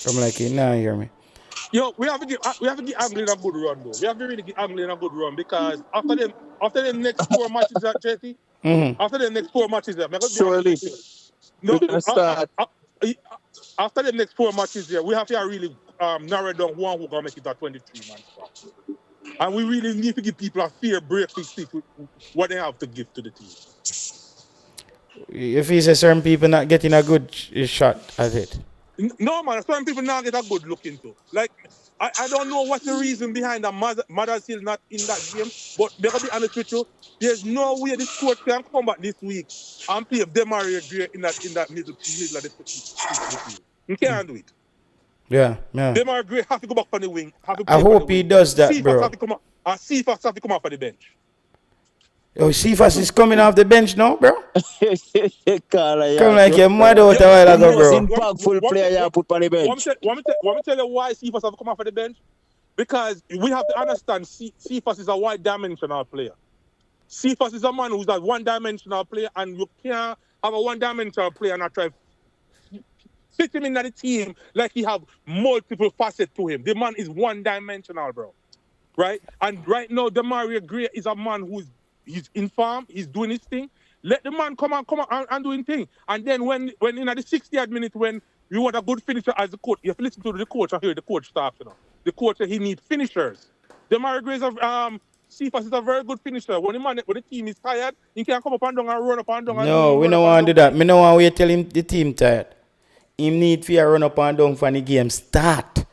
I'm like, you now hear me. Yo, we have to give Angling a good run, though. We have to really give Angling a good run because after the next 4 matches at JT, after the next 4 matches there, surely. After the next 4 matches there, we have to really narrow down who gonna make it at 23 man. And we really need to give people a fair break to stick with what they have to give to the team. If he says certain people not getting a good shot at it. No, man, certain people not get a good look into. Like, I don't know what's the reason behind that Mother's Hill not in that game, but they gotta be honest with you, there's no way this coach can come back this week and play Demario Gray in that middle of the field. You can't do it. Yeah. Demario Gray have to go back on the wing. I hope he does that, bro. Cephas have to come off of the bench. Oh, Cephas is coming off the bench now, bro? Come like you're mad out a while ago, bro. Impactful player you put on the bench. Want me tell you why Cephas have to come off of the bench? Because we have to understand Cephas is a one-dimensional player. Cephas is a man who's a one-dimensional player, and you can't have a one-dimensional player and not try to fit him in the team like he have multiple facets to him. The man is one-dimensional, bro. Right? And right now, Demario Gray is a man he's in form, he's doing his thing. Let the man come on and do his thing. And then when in the 60th minute, when you want a good finisher as the coach, you have to listen to the coach and hear the coach talk, you know. The coach said he needs finishers. Demario Gray Cephas is a very good finisher. When the team is tired, he can come up and down and run up and down. No, we don't want to do that. We don't want to tell him the team tired. He need to run up and down for the game start.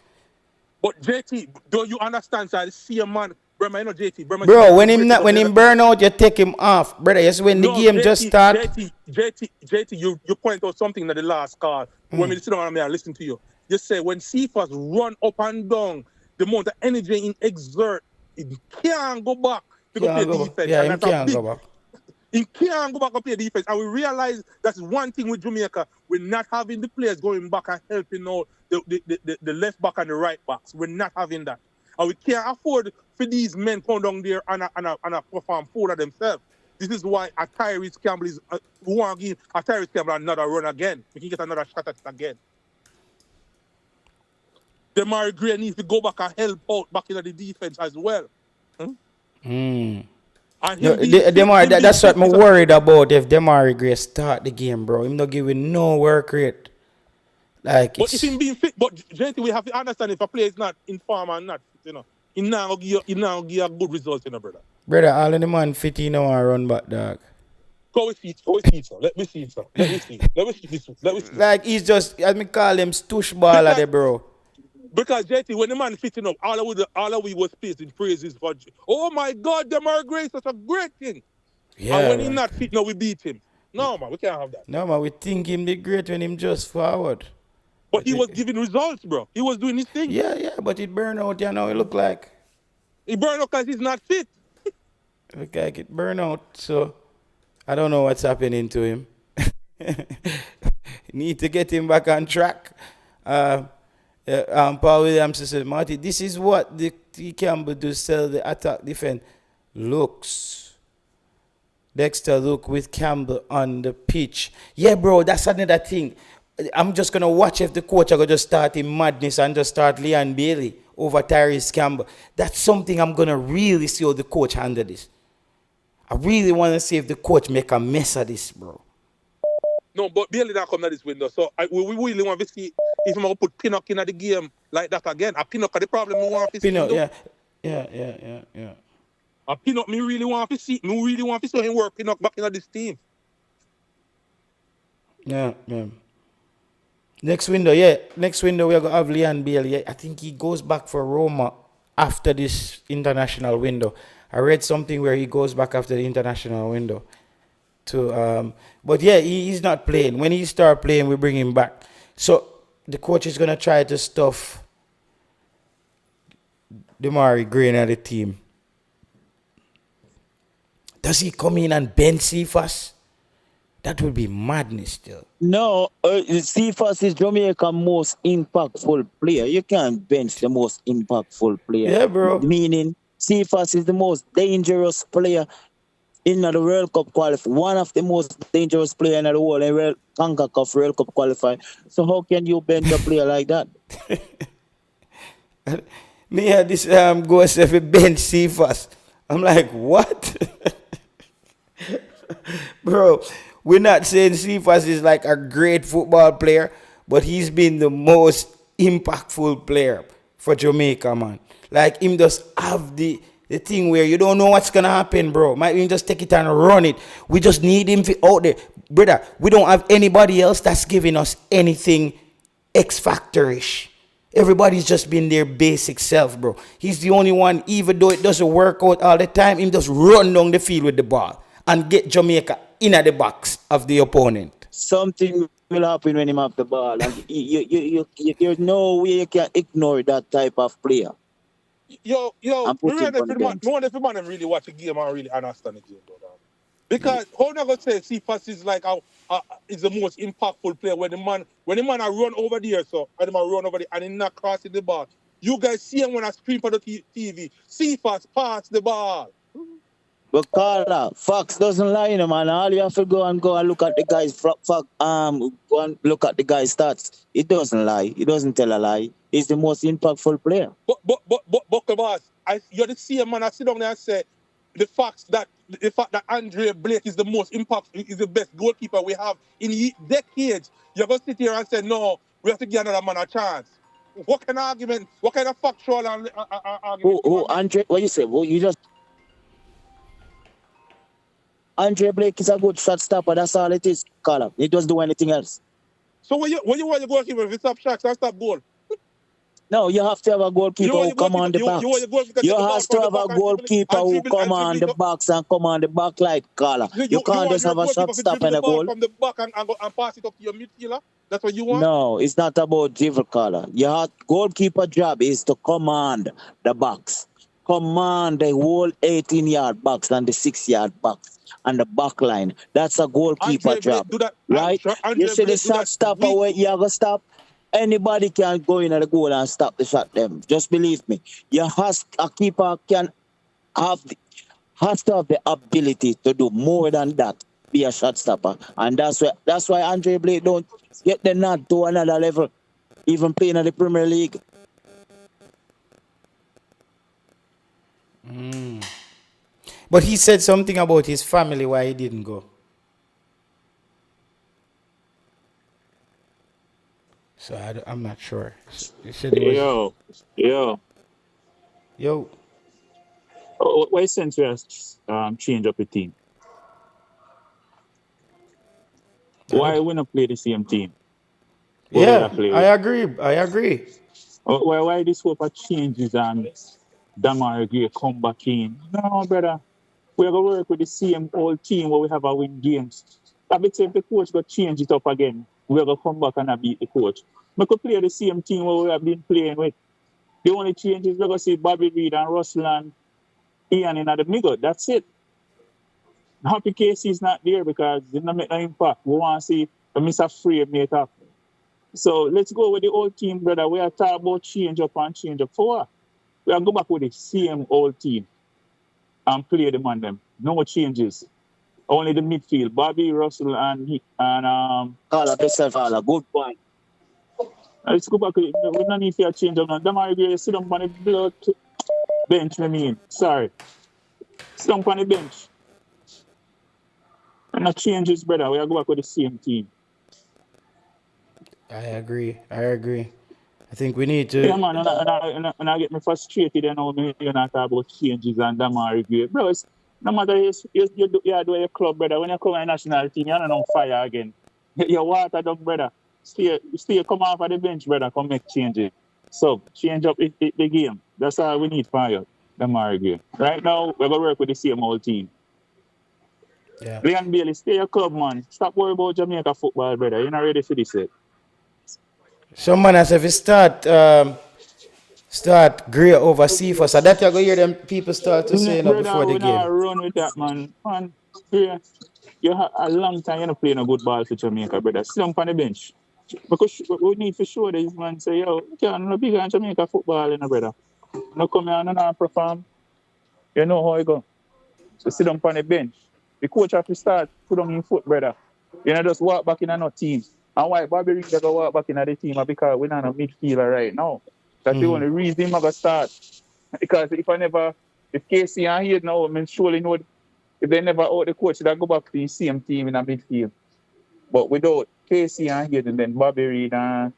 But JT, do you understand? So I see a man, bro, I know JT. Bro, when him burn out, you take him off. Brother, yes, when the game JT, just start. JT, you point out something in the last call. When we sit down and listen to you. You say when Cephas run up and down, the amount of energy he exert, he can't go back to go play defense. Yeah, he can't go back. He can't go back and play defense. And we realize that's one thing with Jamaica. We're not having the players going back and helping out the left back and the right backs. We're not having that. And we can't afford for these men come down there and perform for themselves. This is why a Tyrese Campbell is who want to give a Tyrese Campbell another run again. We can get another shot at it again. Demari Gray needs to go back and help out back into the defense as well. And No, that's what I'm worried about if Demari Gray start the game, bro. Him not giving no work rate. Like, but if him being fit, but JT, we have to understand if a player is not in form and not fit, you know, he now give you a good result, you know, brother. Brother, all of the man fit, you know, and run back, dog. Go with feet, sir. Let me see, sir. Let me see this. Like, he's just, as me call him, stush baller there, bro. Because JT, when the man fitting up, all of we was facing praises for. Oh my God, Demar Gray, such a great thing. Yeah. And when he's not fit, no, we beat him. No, man, we can't have that. No, man, we think him be great when him just forward. But he was giving results, bro. He was doing his thing. Yeah, but it burn out, you know, it look like. He burned out because he's not fit. Look like it burn out, so I don't know what's happening to him. Need to get him back on track. Paul Williams said, Marty, this is what the Campbell do sell the attack defense looks. Dexter look with Campbell on the pitch. Yeah, bro, that's another thing. I'm just going to watch if the coach are going to just start in madness and just start Leon Bailey over Tyrese Campbell. That's something I'm going to really see how the coach handle this. I really want to see if the coach make a mess of this, bro. No, but Bailey not come to this window. So we really want to see if I'm going to put Pinnock in the game like that again. A Pinnock, the problem we want to see. Pinnock, yeah. A Pinnock, me really want to see him work Pinnock back into this team. Yeah. Next window, we are going to have Leon Bailey. Yeah, I think he goes back for Roma after this international window. I read something where he goes back after the international window. But yeah, he's not playing. When he start playing, we bring him back. So the coach is going to try to stuff Demari Gray at the team. Does he come in and bend Cephas? That would be madness still. No, Cephas is Jamaica's most impactful player. You can't bench the most impactful player. Yeah, bro. Meaning, Cephas is the most dangerous player in the World Cup Qualifier. One of the most dangerous players in the world in World Cup Qualifier. So how can you bench a player like that? Me had this go say bench Cephas. I'm like, what? Bro, we're not saying Cephas is like a great football player, but he's been the most impactful player for Jamaica, man. Like, him just have the thing where you don't know what's going to happen, bro. Might even just take it and run it. We just need him out there. Brother, we don't have anybody else that's giving us anything X-Factor-ish. Everybody's just been their basic self, bro. He's the only one, even though it doesn't work out all the time, him just run down the field with the ball and get Jamaica in at the box of the opponent. Something will happen when him have the ball. And there's no way you can ignore that type of player. Yo, I wonder if man really watch the game and really understand the game, bro. Because how am I gonna say Cephas is like is the most impactful player when the man run over there, so and the man run over there and he not crossing the ball. You guys see him when I scream for the TV. Cephas pass the ball. But Carla, Fox doesn't lie, man. All you have to go and look at the guy's go and look at the guy's stats. It doesn't lie. He doesn't tell a lie. He's the most impactful player. But boss, you're the same man. I sit down there and say the fact that Andre Blake is the most impactful, is the best goalkeeper we have in decades. You're gonna sit here and say no, we have to give another man a chance. What kind of argument? What kind of factual argument? Who Andre? What you say? Well, you just. Andre Blake is a good shot stopper. That's all it is, Carla. He doesn't do anything else. So when you want your goalkeeper to stop shots and stop goal? No, you have to have a goalkeeper who come on the box. You have to have a goalkeeper who come on the box and come on the back like Carla. You can't just have a shot stop and a goal. From the back and pass it up to your midfielder? That's what you want? No, it's not about dribble, Carla. Your goalkeeper job is to command the box. Command the whole 18-yard box and the 6-yard box and the back line. That's a goalkeeper job. Right? You see the shot stopper where you have to stop? Anybody can go in at the goal and stop the shot them. Just believe me. A keeper can have has to have the ability to do more than that, be a shot stopper. And that's why Andre Blake don't get the nod to another level, even playing in the Premier League. But he said something about his family why he didn't go. So I'm not sure. He said it was, yo. Why since we have change up the team? Why we not play the same team? Yeah, I agree. Why this hope of changes and Damar Gray come back in? No, brother. We're going to work with the same old team where we have a win games. I bet if the coach got change it up again, we're going to come back and beat the coach. We could play the same team where we have been playing with. The only change is we're going to see Bobby Reed and Russell and Ian in the middle. That's it. Happy Casey is not there because they don't make no impact. We want to see Mr. Free make up. So let's go with the old team, brother. We are talking about change up and change up. For what? We are go back with the same old team and play them on them. No changes. Only the midfield. Bobby, Russell, and Call up yourself, Ala. Good point. let's go back. We don't need to change up now. Damari Gray, sit down on the blood bench, I mean. Sorry. Sit down on the bench. And no changes, brother. We are go back with the same team. I agree. I think we need to. Yeah, man, and I get me frustrated and now you're not talking about changes and Damari Gray. Bro, it's, no matter you do your club, brother. When you come to the national team, you're not on fire again. Your water dog, brother. Still come off of the bench, brother. Come make changes. So, change up the game. That's all we need for you, Damari Gray. Right now, we're going to work with the same old team. Yeah. Leon Bailey, stay your club, man. Stop worrying about Jamaica football, brother. You're not ready for this yet. Someone has if you start Gray over Cephas, so that you're going to hear them people start to say Brother, before the we not game. run with that, man. Man, Gray, you have a long time you're not playing a good ball for Jamaica, brother. Sit down on the bench. Because we need to show this man, say, yo, you can't no bigger in Jamaica football, you know, brother. No come here and not perform. You know how it go. So sit down on the bench. The coach have to start, put on your foot, brother. You know, just walk back in another team. And why Bobby Reed never walk back in the team because we're not a midfielder right now. That's the only reason I'm going to start. Because if Casey and here now, I mean, surely know if they never out the coach, they'll go back to the same team in a midfield. But without Casey and here, then Bobby Reed and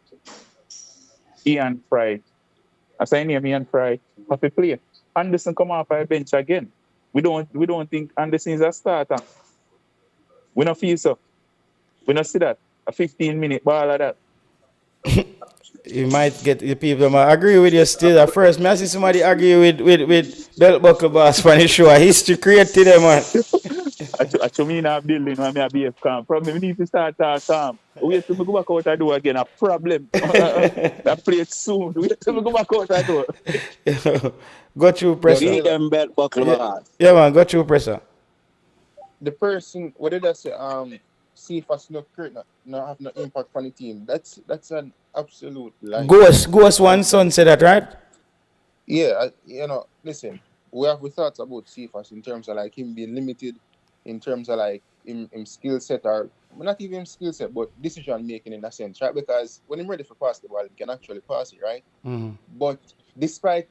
Ian Fry. I say name Ian Fry, have to play. Anderson come off our bench again. We don't think Anderson is a starter. We don't feel so. We don't see that. A 15-minute ball like that. You might get the people that agree with you still. At first, I see somebody argue with Belt Buckle Boss for the show. History created them, man. I mean, I'm building when I be calm. Problem, we need to start calm. Wait till we go back out and do again. A problem. That play it soon. Wait till we go back out and do it. Go through presser. Need them Belt Buckle Boss. Yeah, man, go through presser. The person, what did I say? Cephas no have no impact on the team. That's an absolute lie. Ghost one son said that, right? Yeah, listen, we thoughts about Cephas in terms of like him being limited, in terms of like him skill set, or not even him skill set, but decision making in a sense, right? Because when he's ready for pass the ball, he can actually pass it, right? Mm-hmm. But despite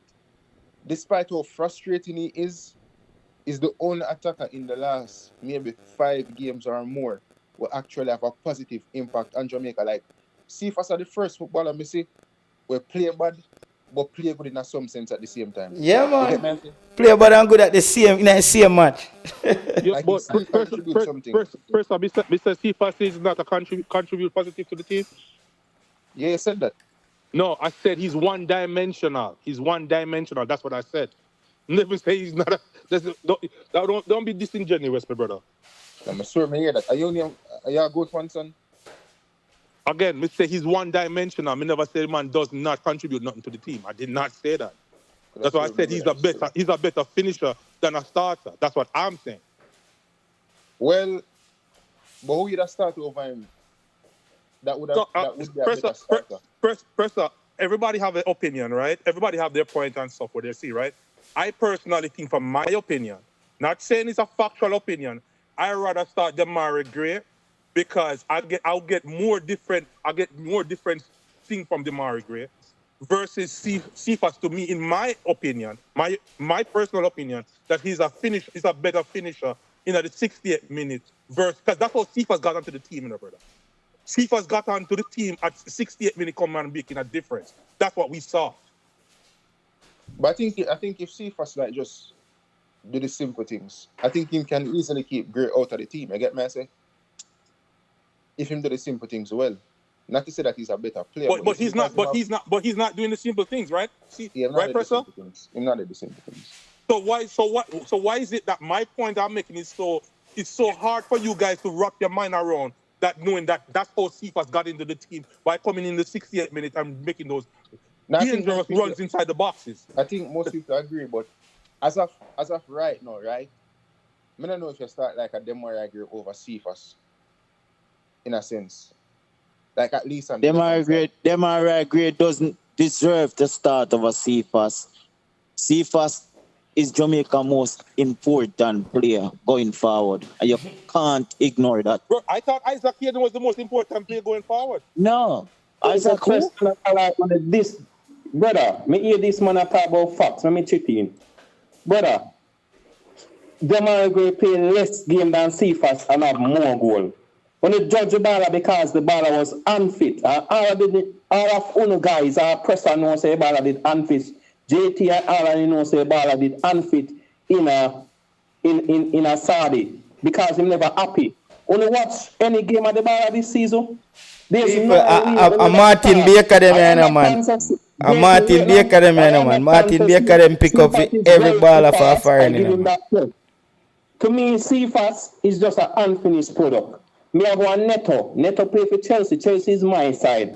how frustrating he is the only attacker in the last maybe 5 games or more will actually have a positive impact on Jamaica. Like, Cephas are the first footballer I see will play bad, but play good in some sense at the same time. Yeah, man. Play bad and good at the same match. Yeah, Like, but first of all, Mr. Cephas is not a contribute positive to the team. Yeah, you said that. No, I said he's one-dimensional. That's what I said. Never say he's not. Don't be disingenuous, my brother. I'm sure I hear that. Are you a good one, son? Again, me say he's one-dimensional. Me never said man does not contribute nothing to the team. I did not say that. That's why I said he's a better finisher than a starter. That's what I'm saying. Well, but who would have started over him? That would be a better starter. First, everybody have an opinion, right? Everybody have their point and stuff what they see, right? I personally think, from my opinion, Not saying it's a factual opinion. I rather start Demari Gray because I'll get more different thing from Demari Gray versus Cephas. To me, in my opinion, my personal opinion, that he's a better finisher in the 68th minute versus, because that's how Cephas got onto the team, brother. Cephas got onto the team at 68 minute, come and making a difference. That's what we saw. But I think if Cephas like just do the simple things, I think he can easily keep Gray out of the team. I get me, I say? If him do the simple things well. Not to say that he's a better player. But he's not doing the simple things, right? Right, Professor? He's not doing the simple things. So why is it that my point I'm making is so hard for you guys to wrap your mind around that, knowing that that's how Cephas got into the team by coming in the 68th minute and making those dangerous runs inside the boxes? I think most people agree, but as of right now, right? I don't know if you start like a Demari Gray over Cephas, in a sense. Like at least on Demari Gray doesn't deserve the start of a Cephas. Cephas is Jamaica's most important player going forward, and you can't ignore that. Bro, I thought Isaac Hayden was the most important player going forward. No, Isaac this brother, me hear this man talk about facts. Let me chip in, brother. Demari Gray play less game than Cephas and have more goal. When you judge the baller because the baller was unfit, all of Uno guys, Preston knows say the baller did unfit. JT and Alan knows say the baller did unfit in a Saudi because he never happy. Only watch any game of the baller this season. There's a Martin Baker them man. A Martin Baker them man. Martin Baker them pick up every baller for a foreign. To me, Cephas is just an unfinished product. Me have one Neto. Neto play for Chelsea. Chelsea is my side.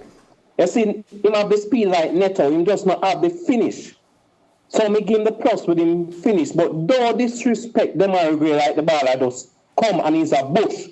You see, him have the speed like Neto. Him just not have the finish. So me give him the plus with him finish. But don't disrespect Demari Gray like the ball I just come and he's a bush.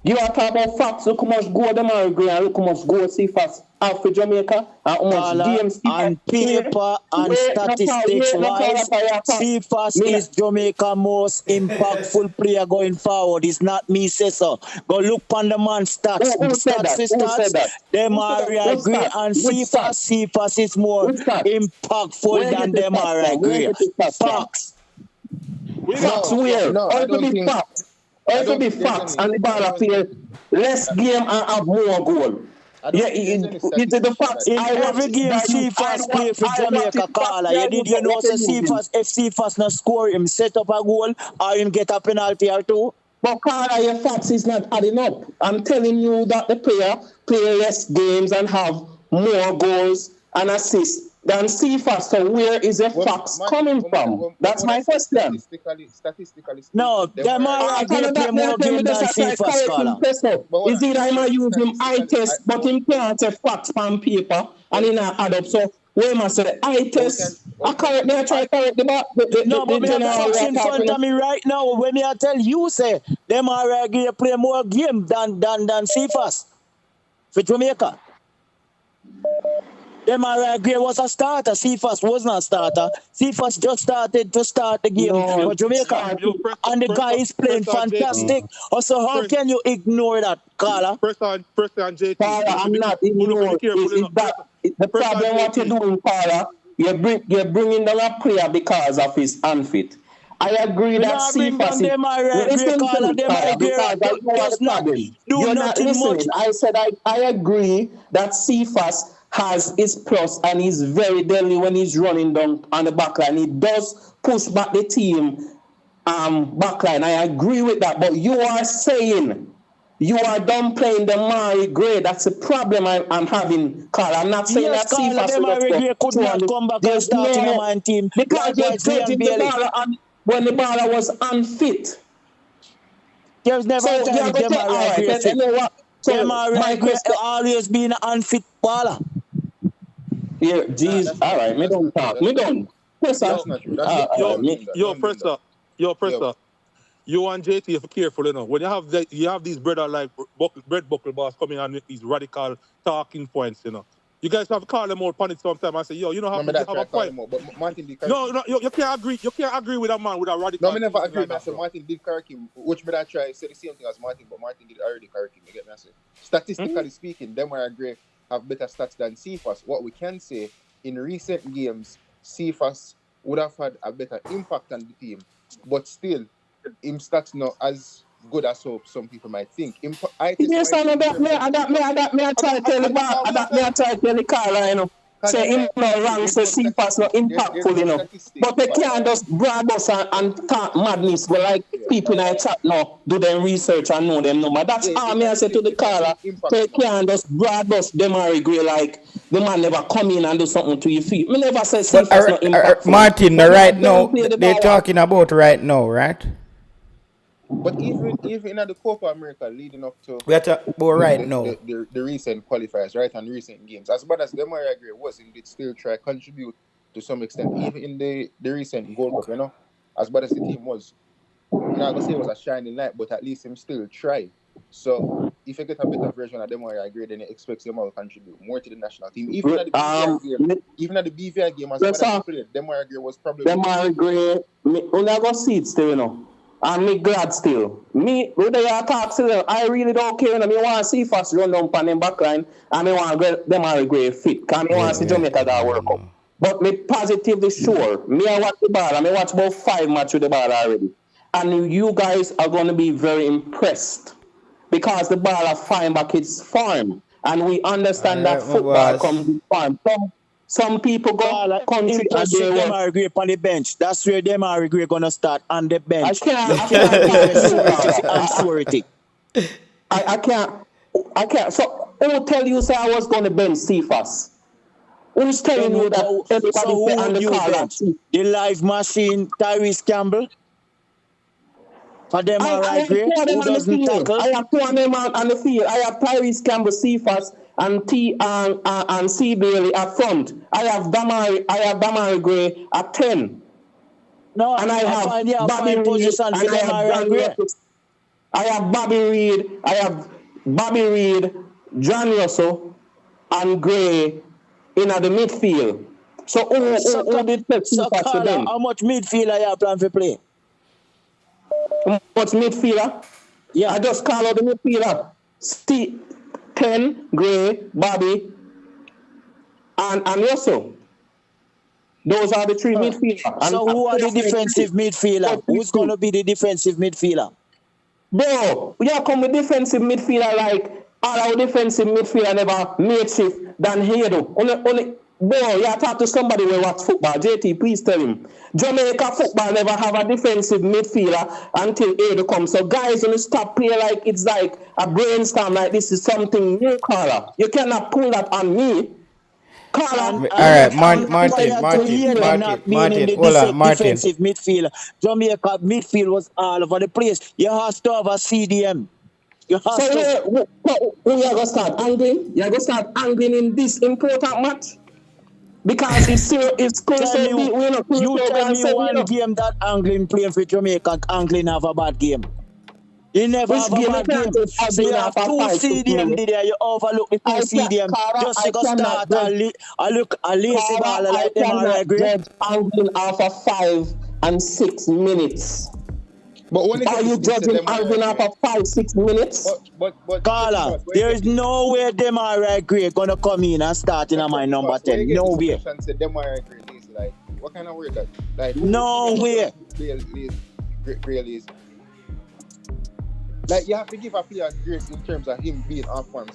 You are talking about facts. Look how much goal Demari Gray and look how much goal Cephas have for Jamaica and how much games on paper and statistics wise, Cephas is Jamaica's most impactful player going forward. It's not me say so. Go look on the man stats. Stats. Demari Gray and Cephas is more impactful than Demari Gray. Facts. Facts where? It could be facts and the ball play less game and have more goal. Yeah, it's the facts. In every game, Cephas play for Jamaica, caller. You know, Cephas, if Cephas not score, him set up a goal or him get a penalty or two. But caller, your facts is not adding up. I'm telling you that the player play less games and have more goals and assists than Cephas. So where is the facts coming from? That's my question. Statistically. No, Demari Gray play more games than Cephas, caller. Is it I might use him eye test, but him can't say facts on paper and in add up. So we must say eye test. I correct me, I try to correct the No, but me have facts in front of me right now. When me I tell you, say Demari Gray play more games than Cephas for Jamaica. Demari Gray was a starter. Cephas was not a starter. Cephas just started to start the game for Jamaica. And the guy is playing fantastic. So how can you ignore that, Carla? First on JT. Paula, I'm not ignoring the problem what you're doing, Paula. You're bringing down a player because of his unfit. I agree that Cephas is... You're not listening. I said I agree that Cephas has his plus and he's very deadly when he's running down on the back line. He does push back the team back line. I agree with that. But you are saying you are done playing Demari Gray. That's the problem I'm having, Carl. I'm not saying that Cephas Demari Gray could not come back and start in my team. Because you're judging the baller when the baller was unfit. There's never a time Demari Gray fit. Demari Gray always been an unfit baller. Yeah, geez. All right, me don't talk. Me don't. Presser. You and JT, if you're careful, you know, when you have these brother like Bread Buckle Boss coming on with these radical talking points, you know, You guys have to call them out on it sometime and say, yo, you know how Remember you that have try a call point. him out, but Martin did correct No, him. no, you can't agree. You can't agree with a man with a radical. No, I never thinking agree. like I that, said bro. Martin did correct him, which me that try say the same thing as Martin, but Martin did already correct him. You get me? I say statistically speaking, them where I agree have better stats than CFAS. What we can say in recent games, CFAS would have had a better impact on the team, but still, him stats not as good as some people might think. Yes, I know that. I try to tell you about that. Me, I try to tell the Carla, you know. Say him no wrong, say CFAS not impactful, you know. But they can't just brag us and talk madness. But like people in the chat now, do them research and know them number. That's all me I say to the Carla. They can't just brag us them are agree like the man never come in and do something to your feet. Me never say But CFAS not impactful. Martin, But right don't now, play the they're ball. talking about right now, right? But even in the Copa America leading up to We are talking about right now. the recent qualifiers, right, and recent games, as bad as Demar agree was, he did still try contribute to some extent, even in the recent Gold Cup, you know, as bad as the team was. I'm not gonna say it was a shining light, but at least him still try. So if you get a better version of Demar agree, then it expects him to contribute more to the national team. Even at the BVI game, as bad as he played, Demar agree was probably Demar agree. Me never see it still, you know. And me glad still. Me, when they are talk still, I really don't care. I want to see first run down on them backline. And I want to them are great fit. Because I want to see Jamaica that World Cup. But me positively sure. Me I watch the ball. I watch about 5 matches with the ball already. And you guys are going to be very impressed. Because the ball are fine back its farm. And we understand that football comes in farm. Some people go country and they them are agree on the bench. That's where them are agree gonna start on the bench. I can't. So who tell you say I was gonna bench CFAS? Who's telling you that everybody so say on the call bench? The live machine, Tyrese Campbell. For them I have 2 of them on the field. I have 2 of them on the field. I have Tyrese Campbell, CFAS, and C Bailey at front. I have Damari Gray at 10. No, and I have Bobby Reed, I have Bobby Reed, John Russell, and Gray in at the midfield. So who did play CFAS for them? How much midfield are you plan to play? What's midfielder? Yeah. I just call out the midfielder. 10, Gray, Bobby, and Russell. Those are the 3 midfielders. So who are the defensive midfielder? Who's going to be the defensive midfielder? Bro, we are come with defensive midfielder like all our defensive midfielder never made shift than Hedo. Bro, you talk to somebody who watch football. JT, please tell him. Jamaica football never have a defensive midfielder until Hedo comes. So guys, when you stop playing like it's like a brainstorm like this is something new, Carla. You cannot pull that on me. All right, Martin. Hold on, Martin. Defensive midfielder. Jamaica midfield was all over the place. You have to have a CDM. You have to. Who you going to start angling? You going to start angling in this important match? Because it's close to you tell me one game that angling playing for Jamaica, angling have a bad game. You never have a bad game. So you have 2 CDM there. You overlook the 2 CDM. Just to start a lazy ball like them are agree. Angling after 5 and 6 minutes. But when are you judging angling after 5-6 minutes? But Carla, there is no way them are agree gonna come in and start in my number 10. No way. Like, what kind of word that? Like, no way. Really is. Like, you have to give a player grace in terms of him being off form.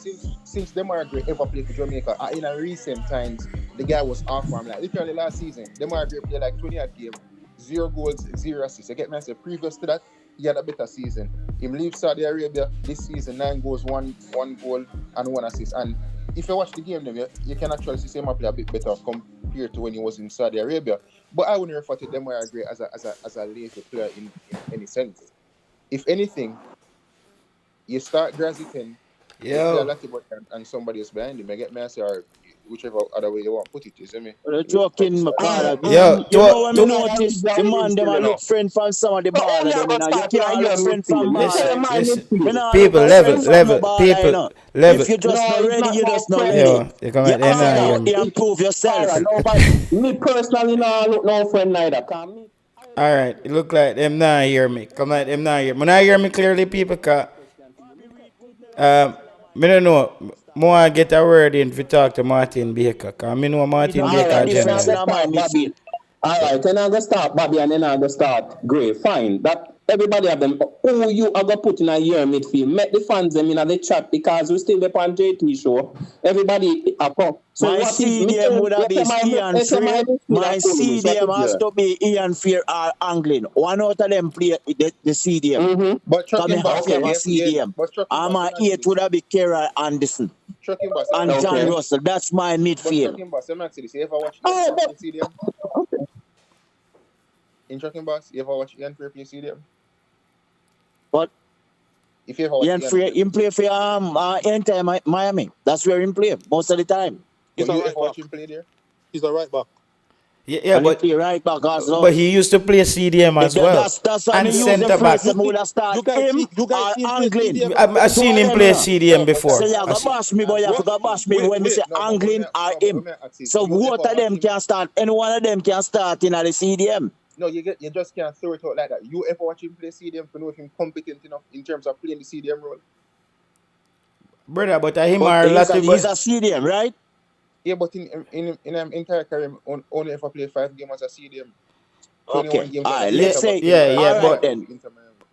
Since Demar Gray ever played for Jamaica, in a recent times, the guy was off form. Like, literally last season, Demar Gray played like 20-odd games, 0 goals, 0 assists. You get me? I say, previous to that, he had a better season. Him leave Saudi Arabia this season, 9 goals, 1 goal, and 1 assist. And if you watch the game, then you can actually see him play a bit better compared to when he was in Saudi Arabia. But I wouldn't refer to Demar Gray as a lazy player in any sense. If anything, you start Graziton, you play a lot and somebody is behind him. You get me? I say, or whichever other way you want to put it, you see me? You're joking, my brother. Yo, You know when to- me notice the man them a look friend from some of the baller them, you know. You can't look friend from listen, baller. listen. Me nah People, look level, friend from level, no baller, people, you know. level. If you just not ready, you just not ready. Yo, you come You at them have to now, go hear out me. there and prove yourself. Alright, nobody. Me personally, no look no friend neither. Cause me, All right, it look like them not hear me. Come at them not hear me. When I hear me clearly, people, cause me don't know. More get a word in if you talk to Martin Baker. Cause me know Martin All Baker right, a difference gentleman. in my Bobby. Alright, then I go start Bobby and then I go start Gray. Fine. That everybody have them. Who you are gonna put in a year midfield? Make the fans them in the chat because we still be on JT show. Everybody up. So my what is CDM would have been Ian Freer. My CDM has to be Ian Freer or Anglin. One out of them play the CDM. Mm-hmm. But Come trucking here, boss, have a CDM. but trucking And boss, my 8 would have been Kera Anderson trucking boss, and John Okay. Russell. That's my but midfield. trucking boss, I'm actually say, you ever watch Oh, Ian but- Free CDM? In trucking boss, you ever watch Ian Free play CDM? But If you ever watch Ian Freer, him play for entire Miami. That's where him play most of the time. He's but a you right ever watch back. him play there? He's a right back. Yeah, And he but play right back also. he used to play CDM as well. That's why And me use centre the back. first. I would have started You guys him see- you guys or see him play Anglin. CDM? I've seen him play CDM before. So you I go see- bash me, boy. You have to go bash me when me say Anglin or him. So both of them can start. Any one of them can start in the CDM. No, you just can't throw it out like that. You ever watch him play CDM to know if he's competent enough in terms of playing the CDM role? Brother, but him But are he's a Latin. CDM, right? Yeah, but in entire career, only ever play 5 games as a CDM. Okay. 21 games All as a right. CDM. Let's say. Yeah, all right but- then.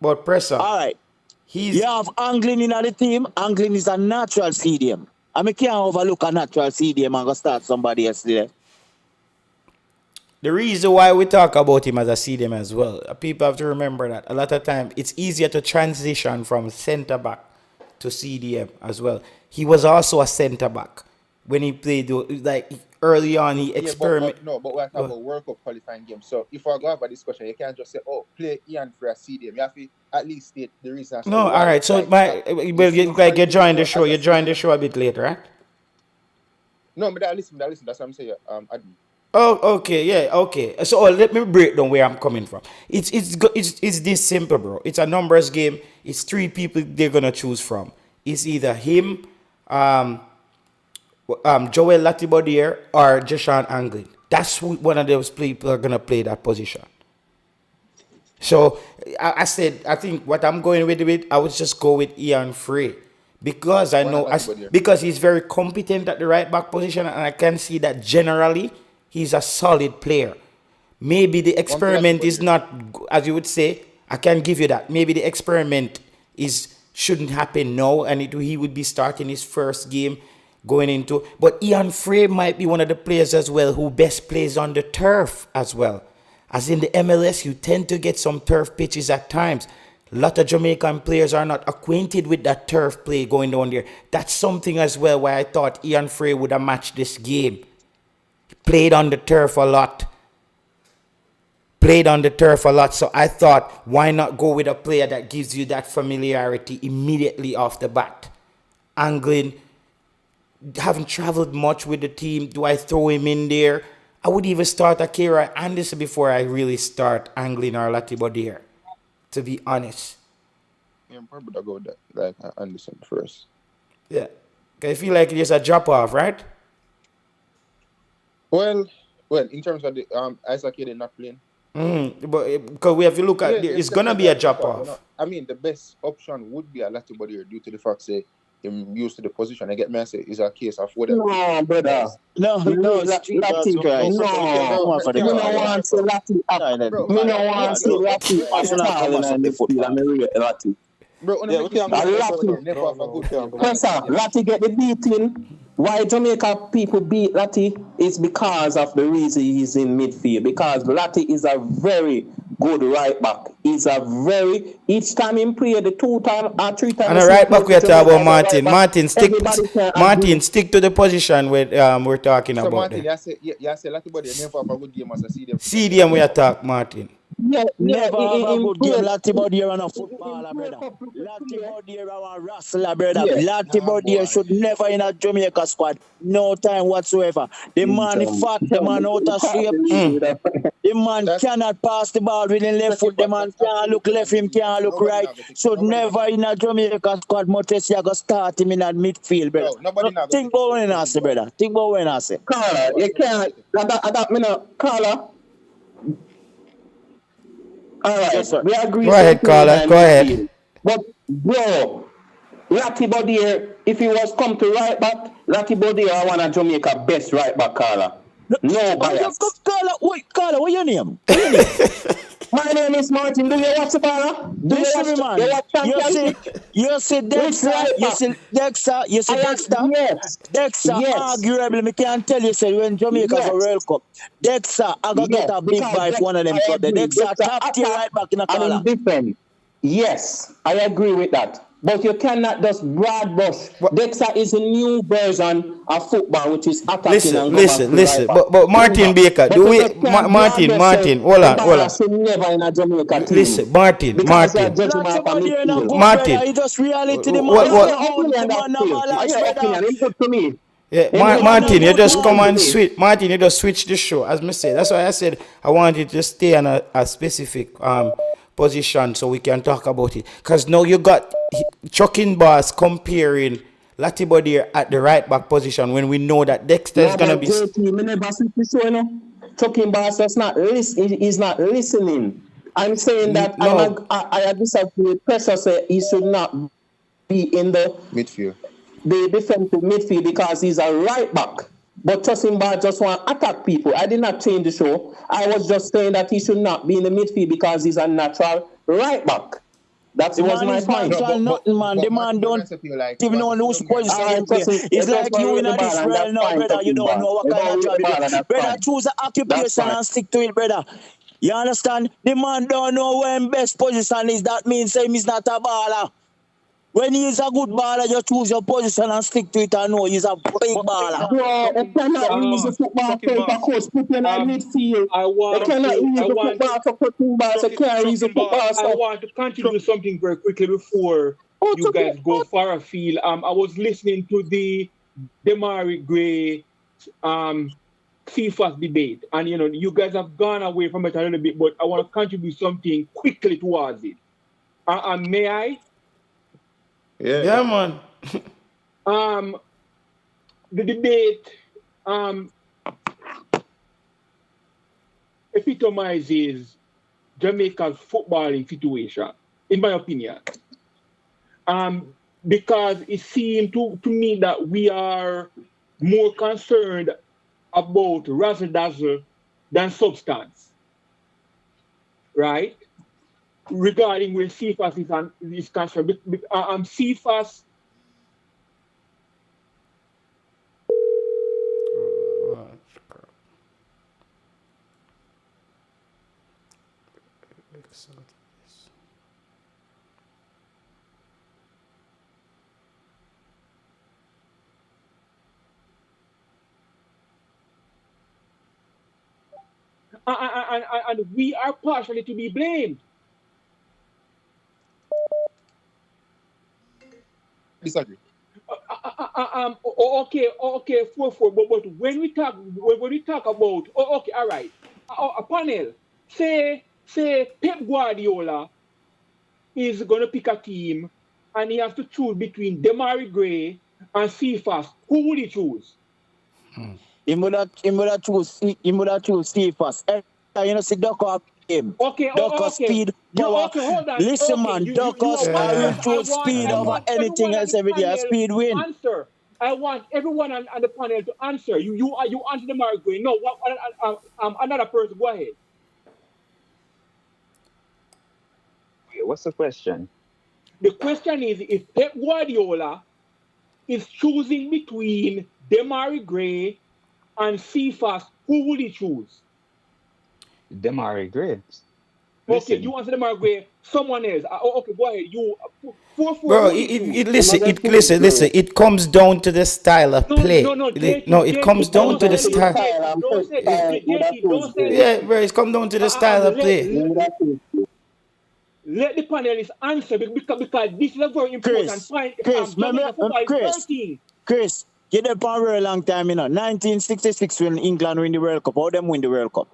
But pressure. All right. He's You have Anglin in the team. Anglin is a natural CDM. I mean, can't overlook a natural CDM and go start somebody else there. the reason why we talk about him as a CDM as well. People have to remember that a lot of time it's easier to transition from centre back to CDM as well. He was also a centre back when he played. Like early on, he Yeah, experimented. but we're talking about World Cup qualifying games. So if I go have a discussion, you can't just say, "Oh, play Ian for a CDM." You have to at least state the reason. No, all right. So you joined the show. You joined the show a bit later, right? No, but listen. That's what I'm saying. Admin. Oh, okay, yeah, okay. So let me break down where I'm coming from. It's this simple, bro. It's a numbers game. It's 3 people they're gonna choose from. It's either him, Joel Latibodier or Jashan Anglin. That's who, one of those people are gonna play that position. So I said I think what I'm going with I would just go with Ian Frey. Because I Why know, not Latibodier? because he's very competent at the right back position, and I can see that generally he's a solid player. Maybe the experiment is not, as you would say, I can give you that. Maybe the experiment shouldn't happen now, and he would be starting his first game going into. But Ian Frey might be one of the players as well who best plays on the turf as well. As in the MLS, you tend to get some turf pitches at times. A lot of Jamaican players are not acquainted with that turf play going on there. That's something as well why I thought Ian Frey would have matched this game. He played on the turf a lot. So I thought, why not go with a player that gives you that familiarity immediately off the bat? Anglin, haven't traveled much with the team. Do I throw him in there? I would even start Akira Anderson before I really start Anglin or Latibodier, to be honest. Yeah, I'm probably gonna go with that, like Anderson first. Yeah. I feel like there's a drop off, right? Well, in terms of the Isaac Hayden not playing. But because we have to look at it's gonna be a drop off. I mean, the best option would be a Latibodier due to the fact say him used to the position. I get me. I say is a case of whatever. No, brother. No, Lati, guys. no. for the Me no guy. want to say Lati. Me no want to say Lati at all in the midfield. I'm a real Lati. Bro, only Yeah, make we it can't easy, go Lati there. never have a good game. Yes, sir. Lati get the beating. Why Jamaica people beat Lati is because of the reason he's in midfield. Because Lati is a very good right back. Each time he play the 2 times or 3 times. And a right back we are talking about Martin. Martin, stick to the position we're talking So about. Martin, you say Latibodier never have a good game as a CDM. CDM we attack Martin. Yeah, Never have a good game. improved. Lottie Bodier and a footballer, brother. Lottie Bodier and a wrestler, brother. Lottie Bodier should never in a Jamaica squad. No time whatsoever. The man is fat, the man out of shape. The man cannot pass the ball with his left foot. The man can't look left, him can't look right. Should never in a Jamaica squad. Motes you go start him in that midfield, brother. Think about when I say, brother. Think about when I say. Carla, you can't. That me no Carla. All right, Yes, sir. we agree. Go ahead, Carla. Go ahead. But bro, Ratty Bodier, if he was come to right back, Ratty Bodier I want Jamaica best right back, Carla. No bias. Carla, what's your name? My name is Martin. Do you watch the Carla? Do you Listen, watch, man. you watch Champions? You see Dexter. You see Dexter. Yes. Dexter, arguably, me can't tell you, say, when Jamaica for World Cup, Dexter, I go get a big vibe for one of them. So the Dexter top tier right back in the collar. Different. Yes, I agree with that. But you cannot just broad brush. Dexter is a new version of football, which is attacking. Listen. But Martin Baker, do we, Martin, hold on. Never in a Jamaica team. Listen, Martin. You just reality the man. Yeah, Martin, you just come and switch. Martin, you just switch the show. As me said, that's why I said I wanted to stay on a specific position so we can talk about it. Because now you got Chucking Boss comparing Lottie Bodier at the right back position when we know that Dexter is going to be. Chucking Boss is not listening. I'm saying that I disagree with Pressure say he should not be in the midfield. The defensive midfield because he's a right back. But Chucking just want to attack people. I did not change the show. I was just saying that he should not be in the midfield because he's a natural right back. That was my point. The man don't even know whose position. It's like you in this world now, brother. You don't know what kind of job it is. Brother, choose an occupation and stick to it, brother. You understand? The man don't know where his best position is. That means he's not a baller. When he's a good baller, you choose your position and stick to it and know he's a big baller. Bro, you cannot use the football for coach, put in a midfield. You cannot use the football for putting balls, you can't use the football. I want to contribute something very quickly before you guys go far afield. I was listening to the Demari Gray CFAS debate, and you guys have gone away from it a little bit, but I want to contribute something quickly towards it. May I? Yeah, man. The debate epitomizes Jamaica's footballing situation, in my opinion. Because it seemed to me that we are more concerned about razzle-dazzle than substance, right? Regarding where CFAS is concerned. CFAS. And we are partially to be blamed. Disagree. Okay, 4-4. But when we talk about all right, a panel say Pep Guardiola is gonna pick a team and he has to choose between Demari Gray and CFAS. Who would he choose? He would have choose CFAS. See Duck up him. Duck speed, power. Hold on. Listen, man, Duck I will choose speed over anything else every day. Speed win. Answer. I want everyone on the panel to answer. You answer the Demari Gray. No, another person. Go ahead. What's the question? The question is, if Pep Guardiola is choosing between Demari Gray and CFAS, who would he choose? Demari Gray. Okay, you answer Demari Gray. someone else. Okay, go ahead. You 4-4. Bro, listen. It comes down to the style of play. It comes down to the style. Don't say that. JT, don't say that. Yeah, bro, it comes down to the style of play. Let the panelists answer because this is a very important point. Chris, you there for a very long time, 1966 when England win the World Cup. How them win the World Cup?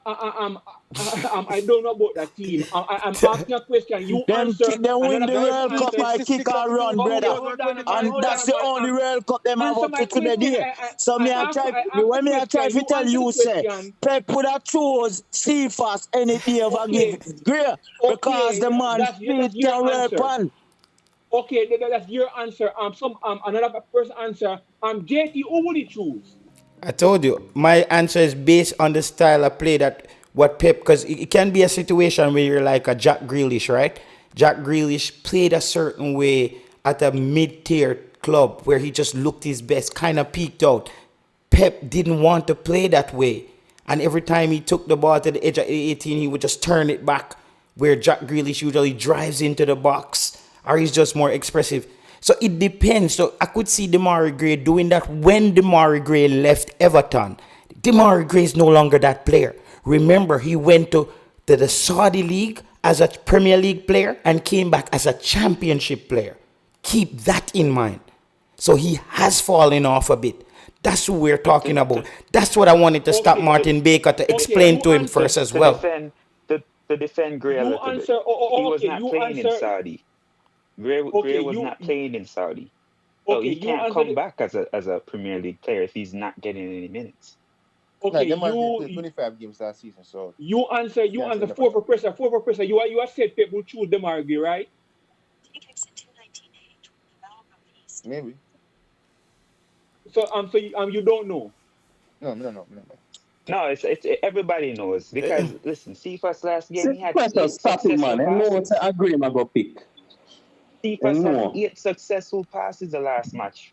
I don't know about that team. I'm asking a question. You answer. They win the World Cup by kick and run, brother. And that's the only World Cup them have up to today. So when I try to tell you, say, Pep would have chose Cephas any day of a game. Great. Because the man feet can weapon. Okay, that's your answer. Another person answer. JT, who would he choose? I told you, my answer is based on the style of play that what Pep, because it can be a situation where you're like a Jack Grealish, right? Jack Grealish played a certain way at a mid-tier club where he just looked his best, kind of peaked out. Pep didn't want to play that way. And every time he took the ball to the edge of 18, he would just turn it back, where Jack Grealish usually drives into the box, or he's just more expressive. So it depends. So I could see Demarai Gray doing that when Demarai Gray left Everton. Demarai Gray is no longer that player. Remember, he went to the Saudi League as a Premier League player and came back as a Championship player. Keep that in mind. So he has fallen off a bit. That's who we're talking about. That's what I wanted to stop Martin Baker to explain to him first as well. To defend Gray a little bit. He was not playing in Saudi. Gray was not playing in Saudi. So he can't come back as a Premier League player if he's not getting any minutes. Okay, you played 25 games last season, so you answer 4 for pressure. You have said Pep will choose Demarai Gray, right? Maybe. So you don't know. No, I don't know. No, it's everybody knows because listen, Cephas last game he had stop it, man. I know what I agree, I go pick. Cephas had 8 successful passes the last match.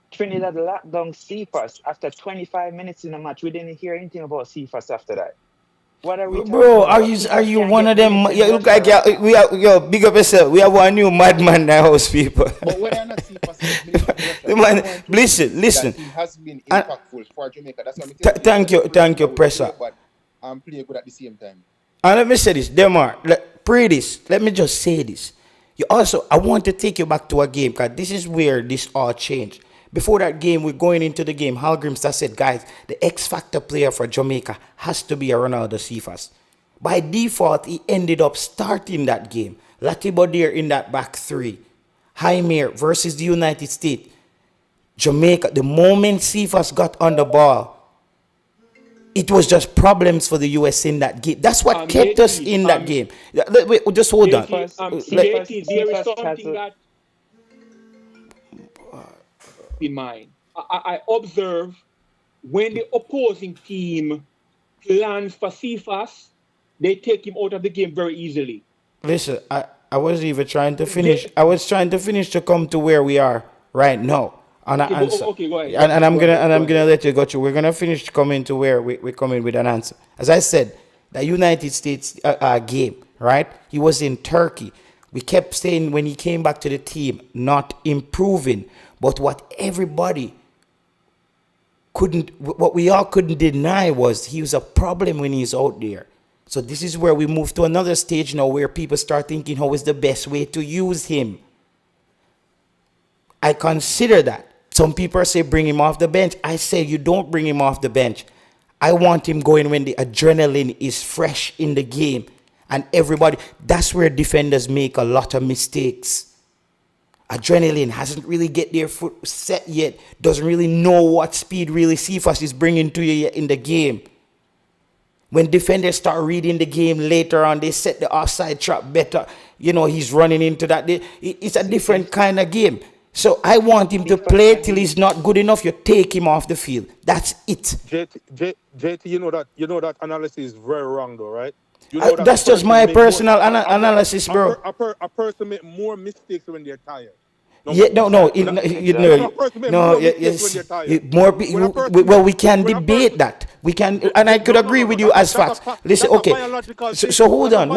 Trinidad locked down Cephas after 25 minutes in the match. We didn't hear anything about Cephas after that. What are we talking about? Are you one of them? You look like big up yourself. We have one new madman in the house, people. But whether or not Cephas listen. He has been impactful for Jamaica. That's what I'm thank you, Presser. But I'm playing good at the same time. And let me say this, Demar. Let me just say this. I want to take you back to a game because this is where this all changed. Before that game, we're going into the game. Hallgrímsson said, guys, the X-factor player for Jamaica has to be a Ronaldo Cephas. By default, he ended up starting that game. Latibodir in that back three. Heimir versus the United States. Jamaica, the moment Cephas got on the ball, it was just problems for the US in that game. That's what kept us in that game. Wait, just hold on. There is something that in mind. I observe when the opposing team plans for Cephas, they take him out of the game very easily. Listen, I wasn't even trying to finish. I was trying to finish to come to where we are right now. On an answer. Okay, go ahead. And I'm gonna let you go through. We're gonna finish coming to where we're coming with an answer. As I said, the United States game, right? He was in Turkey. We kept saying when he came back to the team, not improving. But what we all couldn't deny was he was a problem when he's out there. So this is where we move to another stage now where people start thinking how is the best way to use him. I consider that. Some people say bring him off the bench. I say you don't bring him off the bench. I want him going when the adrenaline is fresh in the game. And that's where defenders make a lot of mistakes. Adrenaline hasn't really get their foot set yet. Doesn't really know what speed really Cephas is bringing to you in the game. When defenders start reading the game later on, they set the offside trap better. He's running into that. It's a different kind of game. So I want him to play till he's not good enough. You take him off the field. That's it. JT, you know that analysis is very wrong, though, right? That's just my personal analysis, bro. A person make more mistakes when they're tired. Yeah, no, you know, no, yes, more. Well, we can debate that. We can, and I could agree with you as facts. Listen, okay. So hold on.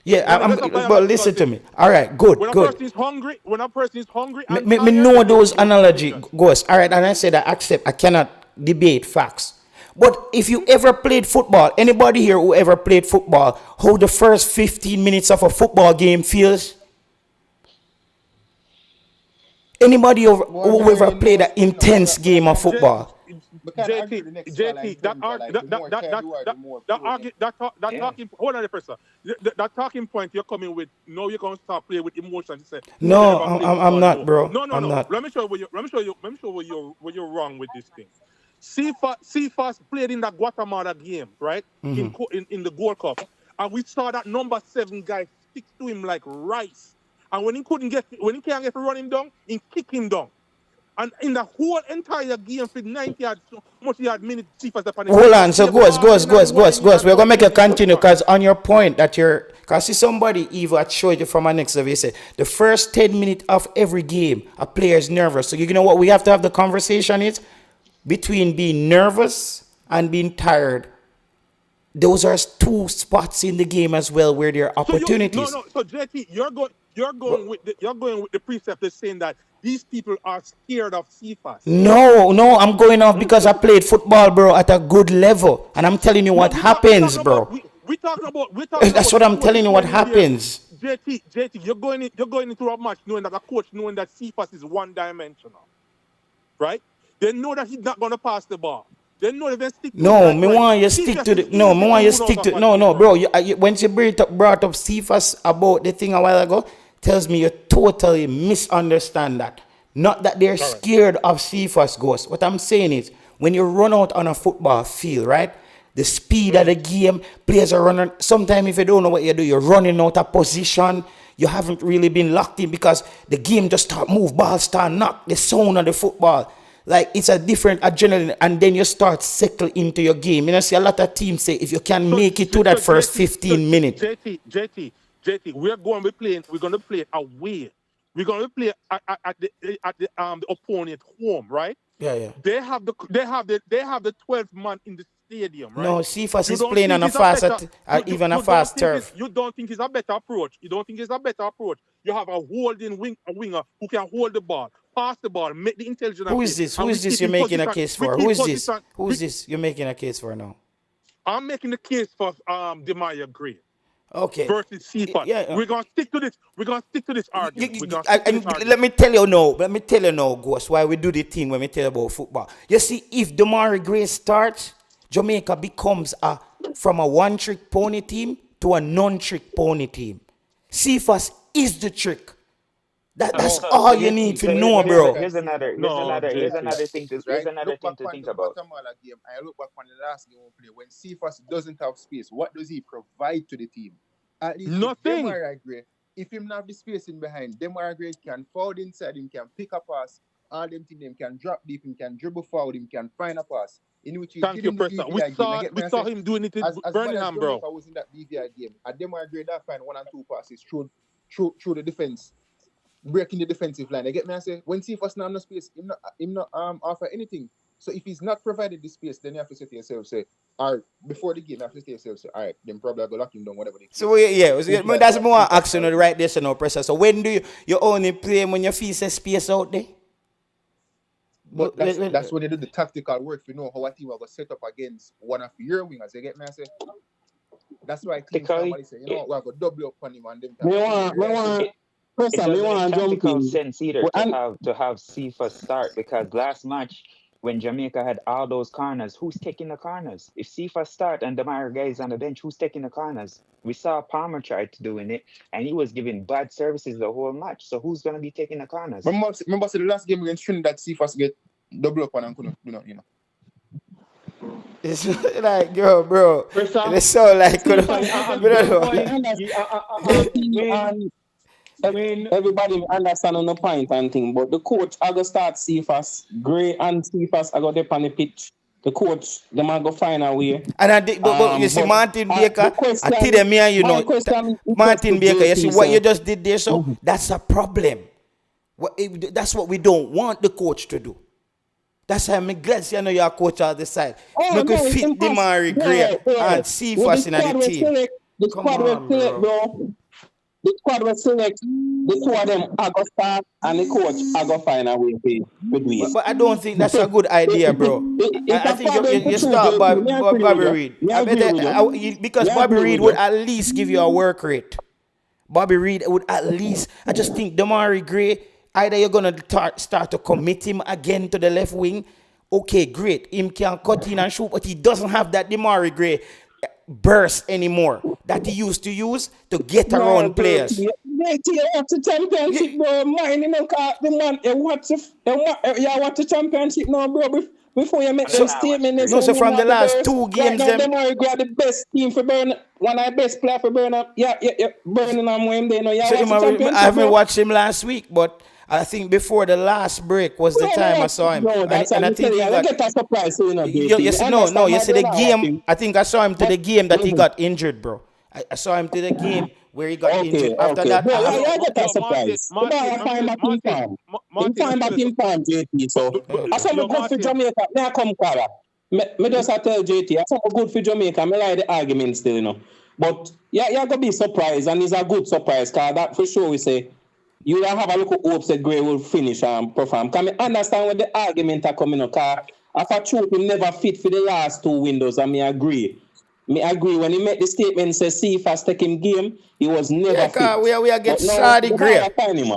Yeah, but listen to me. All right, good. When a person is hungry, Me know those analogy goes. All right, and I said I accept. I cannot debate facts. But if you ever played football, anybody here who ever played football, how the first 15 minutes of a football game feels? Anybody who ever played an intense game of football? JT, that talking point you're coming with. No, you're gonna start playing with emotions. No, I'm not, bro. No. Not. Let me show you where you're wrong with this thing. Cephas played in that Guatemala game, right? Mm-hmm. In the World Cup, and we saw that number 7 guy stick to him like rice. And when he can't get to run him down, he kick him down. And in the whole entire game for 90 minutes, Cephas upon him. Hold on, so goes. We're gonna make a continue because on your point that because see somebody even showed you from our next survey said the first 10 minutes of every game a player is nervous. So you know what we have to have the conversation is between being nervous and being tired. Those are 2 spots in the game as well where there are opportunities. So JT, you're going with the precept that's saying that these people are scared of Cephas. No, I'm going off because I played football, bro, at a good level, and I'm telling you what happens, bro. We're talking about. That's what I'm telling you. What happens? JT, you're going into a match knowing that a coach knowing that Cephas is one-dimensional, right? They know that he's not going to pass the ball. They know that they stick to No, me want you stick to the. No, me want you stick to. No, bro. Once you brought up Cephas about the thing a while ago, tells me you totally misunderstand that. Not that they're scared of Cephas Ghost. What I'm saying is, when you run out on a football field, right? The speed of the game, players are running. Sometimes if you don't know what you do, you're running out of position. You haven't really been locked in because the game just start move, ball start knock, the sound of the football. Like it's a different adrenaline, and then you start settle into your game. You know, see a lot of teams say if you can make it to that first 15 minutes. JT, we're going to play away. We're going to play at the opponent home, right? Yeah. They have the 12 man in the stadium, right? No, Cephas is playing on a fast turf. You don't think it's a better approach? You have a holding winger who can hold the ball, pass the ball, make the intelligent. Who is this you're making a case for? Who is this you're making a case for now? I'm making the case for Heimir Gray. Okay. Versus Cephas. Yeah. We're gonna stick to this. We're gonna stick to this argument. Let me tell you now, Ghost, why we do the thing when we tell you about football. You see, if Heimir Gray starts, Jamaica becomes from a one-trick pony team to a non-trick pony team. Cephas is the trick. That's all you need to know, bro. Here's another thing to think about. I look back on the last game we played. When Cephas doesn't have space, what does he provide to the team? At least nothing. If him not have the space in behind, Heimir Gray can forward inside, him can pick a pass, all them things, him can drop deep, him can dribble forward, him can find a pass. In which Thank you, Preston. We saw him doing it in Birmingham, bro. I was in that BVI game. At Heimir Gray, that find 1 and 2 passes through the defense, breaking the defensive line. I get me. I say when Cephas not no space, him not offer anything. So if he's not provided the space, then you have to say to yourself, say, all right, before the game, you have to say to yourself, say, all right, then probably I'll go lock him down, whatever. So that's more action right there, so no pressure. So when do you only play when you feel space out there? But that's when you do the tactical work. You know how a team will go set up against one of your wingers. You get me? I say that's why somebody say, you know, we'll go double up on him and them. It doesn't make tactical sense either to have Cephas start, because last match when Jamaica had all those corners, who's taking the corners? If Cephas start and the Heimir guy is on the bench, who's taking the corners? We saw Palmer tried to doing it, and he was giving bad services the whole match. So who's going to be taking the corners? Remember the last game against Trinidad, Cephas get double up and couldn't, you know. It's like, yo, bro. It's so like, everybody understand on the point and thing, but the coach I go start Cephas, Gray and Cephas I go dip on the pitch. The coach, them I go find a way. And you see Martin Baker, I tell them here, you know, Martin Baker, you see what you just did there, so that's a problem. That's what we don't want the coach to do. That's why I'm glad you know you're a coach on the side. Make we fit Demari Gray and Cephas in the team. The squad will select, bro. The squad will select. The two of them are going to start and the coach are going to find a way to do it. But I don't think that's a good idea, bro. I think you start Bobby Reid. Because Bobby Reid would at least give you a work rate. Bobby Reid would at least, I just think Demari Gray, either you're going to start to commit him again to the left wing. Okay, great. Him can cut in and shoot, but he doesn't have that Demari Gray burst anymore that he used to use to get around players. You watch the championship, bro. Mine, you know, the man, you watch the championship now, bro. Before you make some statement. So from the last 2 games, right now, them are the best team for Burn. One of the best player for Burn. Burning on him. They know. I haven't watched him last week, but I think before the last break was the time I saw him. No, that's and I think he got, get a surprise, you know. You see the game. I think I saw him to the game that he got injured, bro. I saw him to the game where he got injured. After that, I get a surprise. I find back in farm. He find back in farm, JT. So I saw me good for Jamaica. Now come, Kara. Me just tell JT. I saw me good for Jamaica. Me like the argument still, you know. But yeah, you're gonna be surprised, and it's a good surprise, cause that for sure we say. You don't have a look of hopes that Gray will finish and perform. Can I understand where the argument are coming up? If I truth he never fit for the last 2 windows, and me agree. When he made the statement say Cephas take him game, he was never fit. We are get Saudi Gray.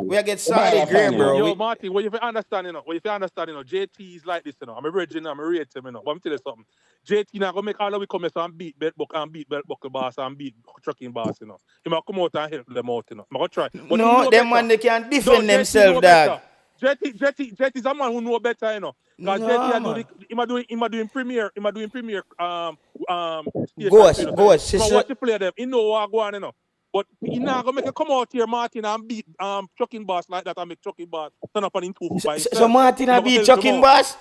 We are get Saudi Gray, bro. Yo, Marty, what you understand, you know? JT is like this, you know. I'm a virgin, I'm a rate him, you know. But I'm tell you something. JT now gonna make all of we come here and beat Buckle Boss and beat Trucking Boss, you know. He might come out and help them out, you know. I'm gonna try. But no, them man they can defend themselves, dog. JT is a man who know better, you know. Because JT is doing premier Ghost. But watch the play them. He know what going on, you know. But he not gonna make a come out here, Martin, and beat Trucking Boss like that and make Trucking Boss turn up on him 2 for So Martin a beat Trucking Boss?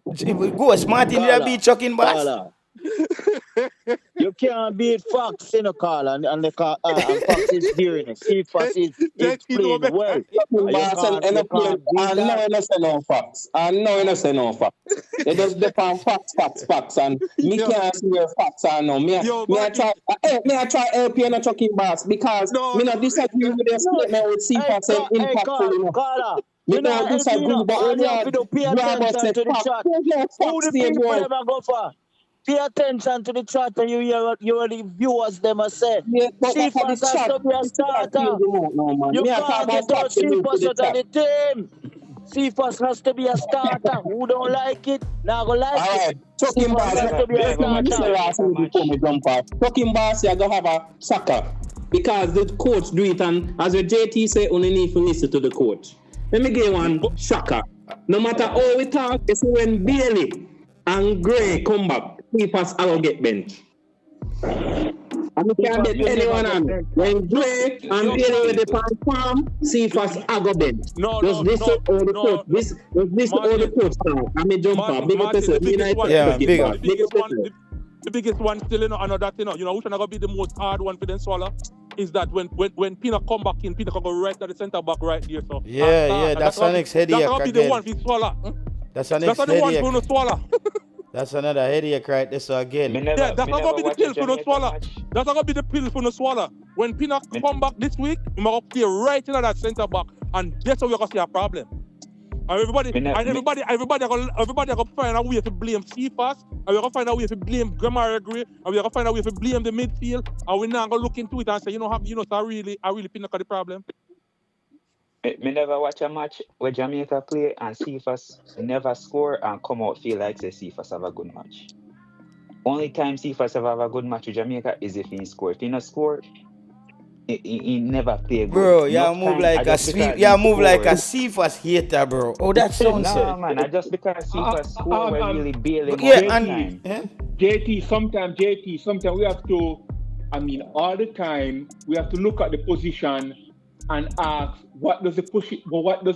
Ghost, Martin did a beat Trucking Boss? You can't beat Fox in a call and Fox is hearing it. Cephas is playing well. I know say no Fox. They just depend Fox, and me can't see where Fox are now. Me I try help you in a Trucking Boss because me not disagree with the statement with Cephas and impactful enough. We don't disagree, but when you have to pay attention to the chat. Who the people ever go for? Pay attention to the chat and you hear the viewers them are saying. Cephas has to be a starter. You can't get out Cephas out of the team. Cephas has to be a starter. Who don't like it, now go like it. Trucking Boss has to be a starter. Trucking Boss, you're going to have a sucker. Because the coach do it, and as the JT say, only need to listen to the coach. Let me give you one shocker. No matter how we talk, you see when Bailey and Gray come back, Cephas will get bench. And you can't bet anyone on it. When Gray and Bailey with the farm, Cephas will go bench. This is all the coach now. I'm a jumper. Big up yourself. The biggest one still, you know, I know that, you know, which one going to be the most hard one for them swallow is that when Pina come back in, Pina can go right at the centre back right there. So that's the next headache. That's going to be the one for swallow. That's the next headache. That's the one for swallow. That's another headache right there. So again, that's not going to be the pill for the swallow. That's not going to be the pill for the swallow. When Pina come back this week, we're going to play right in that centre back, and that's how we're going to see a problem. And everybody are going to find a way to blame Cephas, and we're going to find a way to blame Demari Gray, and we're going to find a way to blame the midfield, and we're not going to look into it and say, I really pinnacle the problem. Me never watch a match where Jamaica play and Cephas never score and come out feel like say Cephas have a good match. Only time Cephas have a good match with Jamaica is if he score. If he not score, he never play good. Bro, you move like a sweep. You move like a Cephas hater, bro. Oh, that sounds no, man. I just because Cephas score, we're really bailing. JT, sometimes we have to, all the time, we have to look at the position and ask, what does the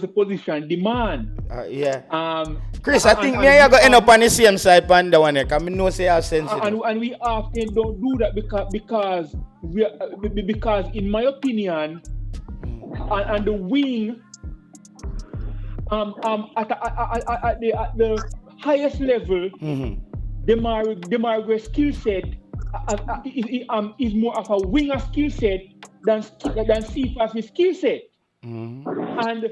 position demand? Chris, I think me and you go end up on the same side on the one here. Because I know say I'm sensitive. And we often don't do that because in my opinion, and the wing at the highest level, Demare's skill set is more of a winger skill set than Cephas' skill set. And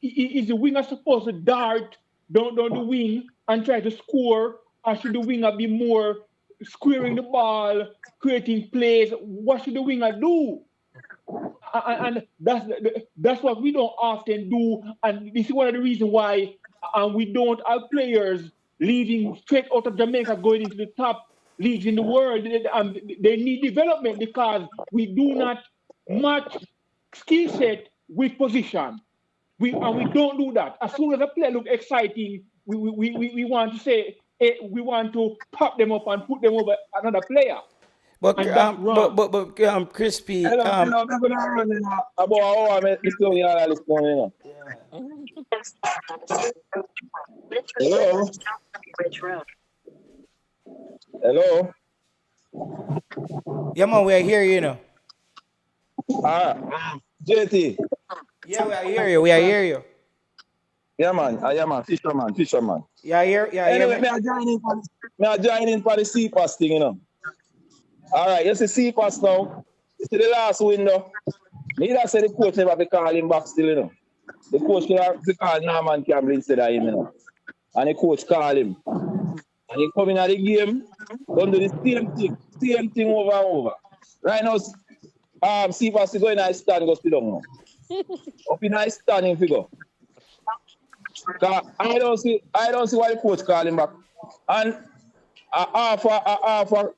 is the winger supposed to dart down the wing and try to score, or should the winger be more squaring the ball, creating plays? What should the winger do? And that's what we don't often do, and this is one of the reasons why we don't have players leaving straight out of Jamaica going into the top leagues in the world. They need development because we do not match skill set with position. We don't do that. As soon as a player looks exciting, we want to say we want to pop them up and put them over another player. But Crispy. Hello. Hello. Yeah, man, we are here, you know. JT. Yeah, we are hear you. Yeah, man. Fisherman. Yeah, here. Anyway, me I join in for the CPAS thing, you know. All right, you see CPAS now. You see the last window. Me that say the coach never be call him back still, you know. The coach be call Norman Campbell instead of him, you know. And the coach call him. And he come in at the game, don't do the same thing over and over. Right now, CPAS is going to stand, go sit down now. Up in a standing figure. I don't see why the coach call him back. And half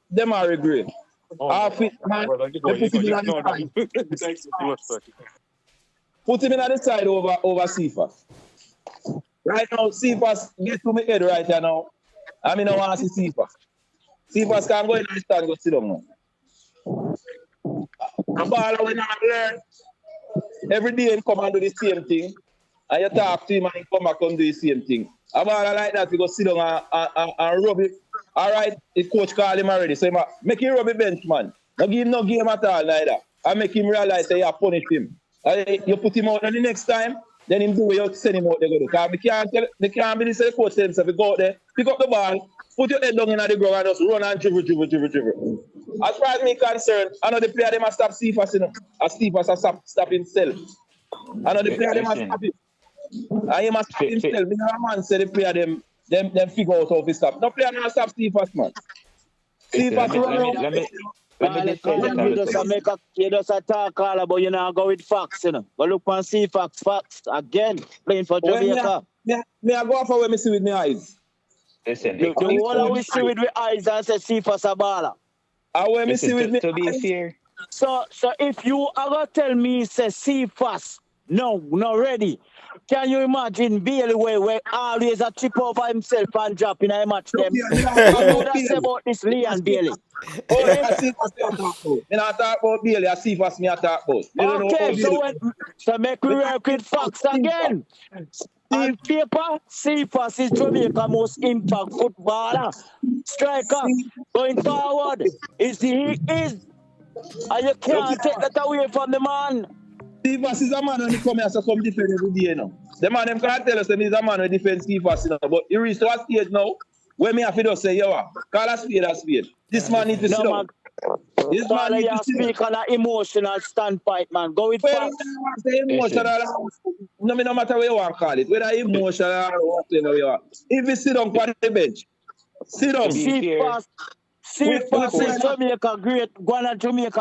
them are regret. Half it, man. Put him in on the side. Put him in on the side over CPAS. Right now, CPAS get to my head right here now. I mean, I want to see CPAS. CPAS can go in and stand, go sit down now. A baller when I learn every day and come and do the same thing. And you talk to him and he come back and do the same thing. A baller like that, he go sit down and rub it. All right, the coach call him already. So he make him rub the bench, man. Don't give him no game at all like that. And make him realize that you have punished him. And you put him out and the next time, then him do what you send him out there. Because they can't be the coach tell himself, go out there, pick up the ball, put your head down in the ground and just run and dribble. As far as me concerned, I know the player they must stop Cephas, you know. As Cephas has stop himself. I know the player they must stop him. And he must stop himself. Me know a man say the player them figure out how to stop. No player not stop Cephas, man. Cephas run out. You just talk all about, you know, go with facts, you know. Go look and see facts again, playing for Jamaica. Me I go off where me see with my eyes. Listen, The one we see with my eyes and say Cephas a baller. I where me see with me to be fair. So if you are gonna tell me say Cephas, no, not ready. Can you imagine Bailey where always a trip over himself and drop in a match them? I know that's about this Lee and Bailey. I talk about Bailey, I see first me I talk about. Okay, so make we work with facts again. On paper, Cephas is Jamaica's most impact footballer. Striker going forward. He is. And you can't take that away from the man. Cephas is a man when he come here, so come defend every day, you know. The man them can't tell us that he's a man who defends Cephas, you know. But he reached to a stage now where me have to just say, yo, call a spade. This man needs to sit down. This man needs to speak on an emotional standpoint, man. Go with facts. No matter what you want to call it, whether emotional or whatever you want. If you sit down on the bench, sit down. Cephas is Jamaica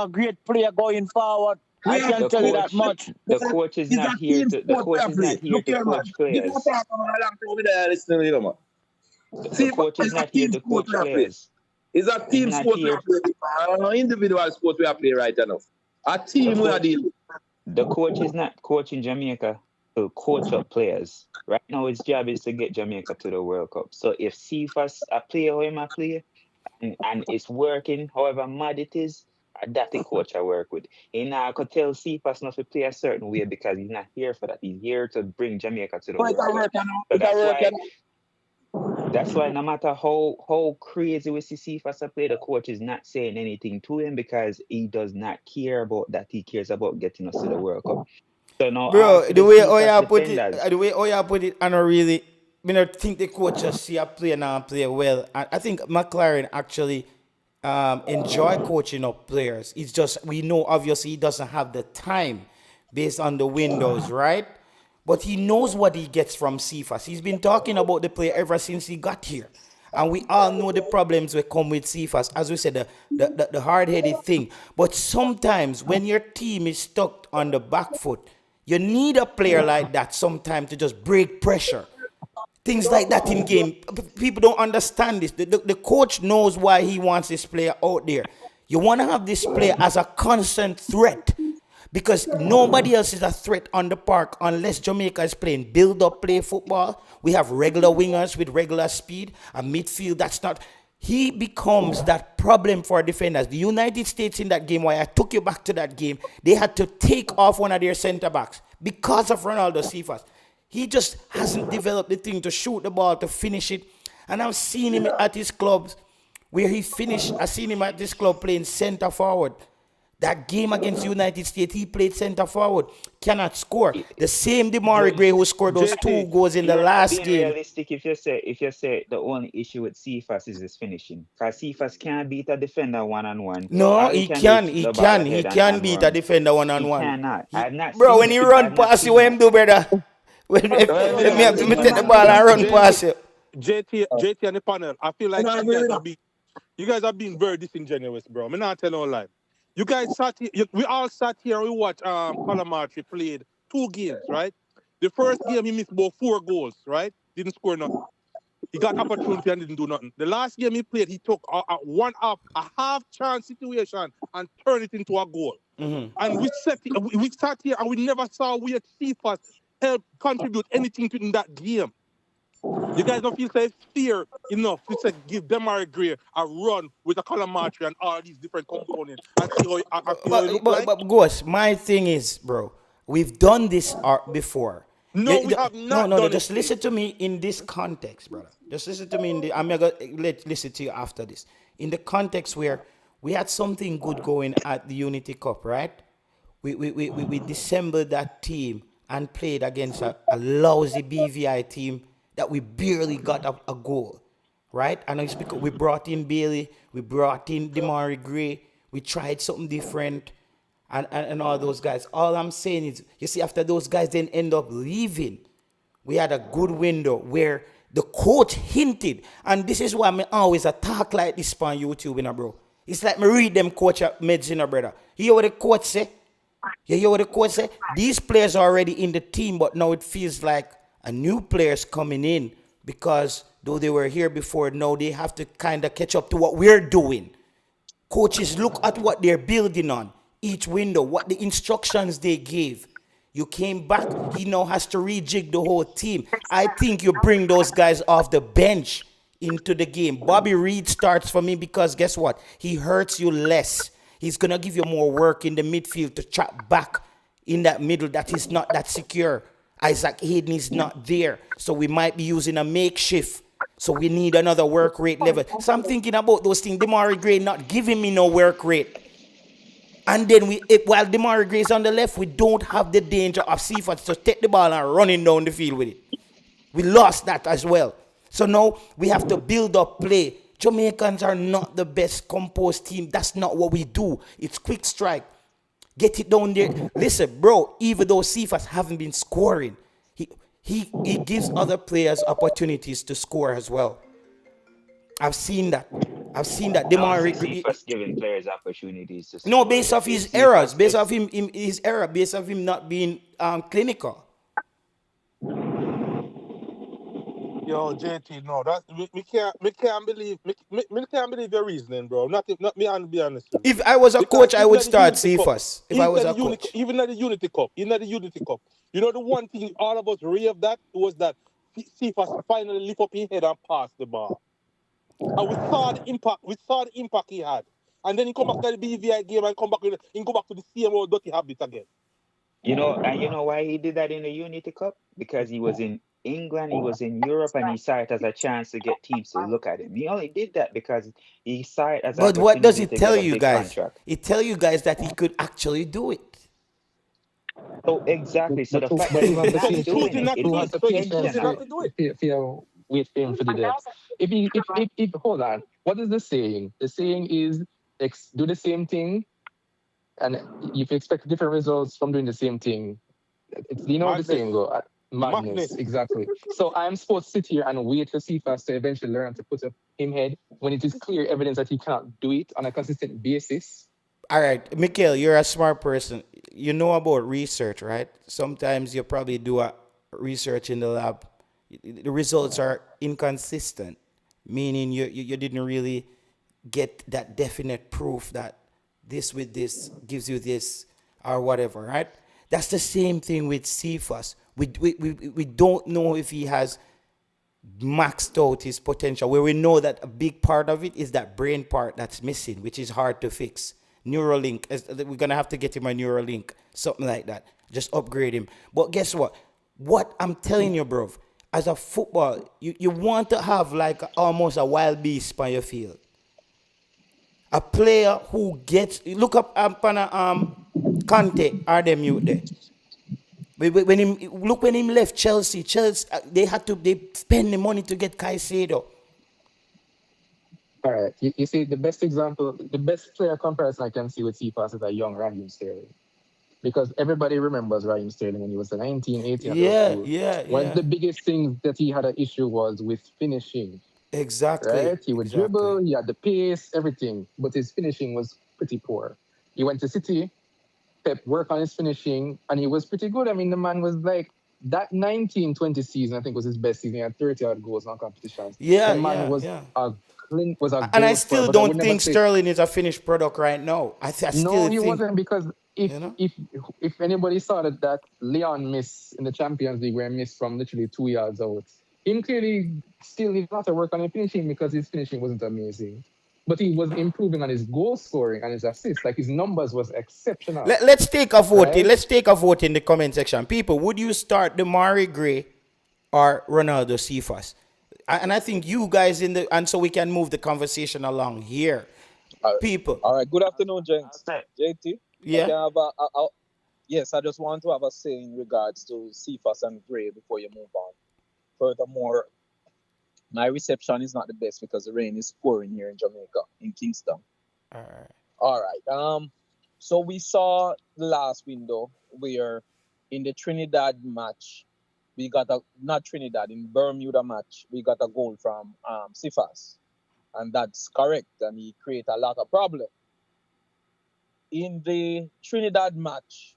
great player going forward. I can tell you that much. The coach is not here to coach players. The coach is not here to coach players. It's a team sport we are playing. An individual sport we are playing right now. A team we are dealing. The coach is not coaching Jamaica to coach up players. Right now, his job is to get Jamaica to the World Cup. So if Cephas a player or him a player, and it's working, however mad it is, that's the coach I work with. And I could tell Cephas not to play a certain way because he's not here for that. He's here to bring Jamaica to the World Cup. So That's why no matter how crazy we see Cephas play, the coach is not saying anything to him because he does not care about that. He cares about getting us to the World Cup. So now Bro, after the the way Cephas Oya put it, defenders, the way Oya put it, I don't really, I don't think the coach just see a player now play well. I think McLaren actually enjoy coaching up players. It's just we know obviously he doesn't have the time based on the windows, right? But he knows what he gets from Cephas. He's been talking about the player ever since he got here. And we all know the problems that come with Cephas. As we said, the hard-headed thing. But sometimes when your team is stuck on the back foot, you need a player like that sometimes to just break pressure. Things like that in game. People don't understand this. The coach knows why he wants this player out there. You want to have this player as a constant threat because nobody else is a threat on the park unless Jamaica is playing build-up play football. We have regular wingers with regular speed. A midfield that's not. He becomes that problem for defenders. The United States in that game, why I took you back to that game, they had to take off one of their center-backs because of Ronaldo Cephas. He just hasn't developed the thing to shoot the ball, to finish it. And I've seen him at his clubs where he finished. I've seen him at this club playing center forward. That game against United States, he played center forward. Cannot score. The same Demari Gray who scored those 2 goals in the last being game. realistic, if you say the only issue with Cephas is his finishing, because Cephas can't beat a defender one-on-one. No, he can beat a defender one-on-one. He cannot. I've not Bro, seen when he it. run I've not past you, seen what that. him do, brother? When me take the ball and run past you. JT and the panel, I feel like you guys are being very disingenuous, bro. I'm not telling no lie. You guys sat here, we all sat here and we watched Calamarchi played 2 games, right? The first game he missed about 4 goals, right? Didn't score nothing. He got opportunity and didn't do nothing. The last game he played, he took a half chance situation and turned it into a goal. Mm-hmm. And we sat here and we never saw where Cephas help contribute anything to in that game. You guys don't feel fear enough to give Demari Gray a run with a Calamarchi and all these different components and see how it look like? But Ghost, my thing is, bro, we've done this before. No, we have not. No. Just listen to me in this context, brother. Just listen to me I'm gonna listen to you after this. In the context where we had something good going at the Unity Cup, right? We dissembled that team and played against a lousy BVI team that we barely got a goal, right? And it's because we brought in Bailey, we brought in Demari Gray, we tried something different, and all those guys. All I'm saying is, you see, after those guys then end up leaving, we had a good window where the coach hinted, and this is why I always talk like this on YouTube, you know, bro. It's like me read them coach meds, you know, brother. You hear what the coach say? You hear what the coach say? These players are already in the team, but now it feels like a new players coming in because though they were here before, now they have to kind of catch up to what we're doing. Coaches look at what they're building on each window, what the instructions they gave. You came back, he now has to rejig the whole team. I think you bring those guys off the bench into the game. Bobby Reed starts for me because guess what? He hurts you less. He's going to give you more work in the midfield to trap back in that middle that is not that secure. Isaac Hayden is not there, so we might be using a makeshift. So we need another work rate level. So I'm thinking about those things. Demari Gray not giving me no work rate. And then while Demari Gray is on the left, we don't have the danger of Cephas to take the ball and running down the field with it. We lost that as well. So now we have to build up play. Jamaicans are not the best composed team. That's not what we do. It's quick strike. Get it down there. Listen, bro, even though Cephas haven't been scoring, he gives other players opportunities to score as well. I've seen that. Demari Cephas giving players opportunities to score. No, based off his errors, based off him not being clinical. Yo, JT, no, that we can't believe your reasoning, bro. Not me, and be honest with you. If I was a coach, I would start Cephas. If I was a coach, even at the Unity Cup, you know the one thing all of us raved that was that Cephas finally lift up his head and pass the ball, and we saw the impact he had, and then he come back to the BVI game and go back to the same old dirty habit again. You know why he did that in the Unity Cup? Because he was in England, he was in Europe, and he saw it as a chance to get teams to look at him. He only did that because he saw it as an But what does opportunity it to tell get a you big guys? contract. It tell you guys that he could actually do it. So exactly. So But the who, fact but that who he's have the So not he patience? choosing doing it, not to it Who do has it. is the So he patience choosing not to to do it. wait for him for the depth? If hold on, what is the saying? The saying is do the same thing, and if you expect different results from doing the same thing, it's the Madness. saying go madness Madness. exactly. So I'm supposed to sit here and wait for Cephas to eventually learn to put up him head when it is clear evidence that he cannot do it on a consistent basis. All right, Michail, you're a smart person. You know about research, right? Sometimes you probably do a research in the lab. The results are inconsistent, meaning you didn't really get that definite proof that this with this gives you this or whatever, right? That's the same thing with Cephas. We don't know if he has maxed out his potential, where we know that a big part of it is that brain part that's missing, which is hard to fix. Neuralink, we're gonna have to get him a Neuralink, something like that. Just upgrade him. But guess what? What I'm telling you, bro, as a football, you want to have like almost a wild beast by your field. A player who gets look up Conte or them youth there. When him left Chelsea, they spend the money to get Caicedo. All right, you see the best example, the best player comparison I can see with Cephas is a young Raheem Sterling. Because everybody remembers Raheem Sterling when he was 19, 18 at those Yeah, schools. yeah, One of yeah. the biggest things that he had an issue was with finishing, Exactly, right? He would exactly. dribble, he had the pace, everything, but his finishing was pretty poor. He went to City, Pep worked on his finishing, and he was pretty good. I mean, the man was like, that 1920 season, I think, was his best season. He had 30 odd goals in competitions. Yeah, The man yeah, was yeah. a And I goal scorer, still but I would don't never think say Sterling is a finished product right now. I no, still he think, wasn't, because if you know. if if anybody saw that Leon miss in the Champions League, where he missed from literally 2 yards out, him clearly still needs a lot to work on his finishing, because his finishing wasn't amazing. But he was improving on his goal scoring and his assists. Like, his numbers was exceptional, Let's take a vote. right? Let's take a vote in the comment section. People, would you start Damari Gray or Ronaldo Cephas? And I think you guys and so we can move the conversation along here. People, All right. Good afternoon, gents. Okay. JT, I yeah. can have yes, I just want to have a say in regards to Cephas and Gray before you move on. Furthermore, my reception is not the best because the rain is pouring here in Jamaica, in Kingston. All right. All right. So we saw the last window where in the Trinidad match, we got not Trinidad, in Bermuda match, we got a goal from Cephas. And that's correct. And he created a lot of problem. In the Trinidad match,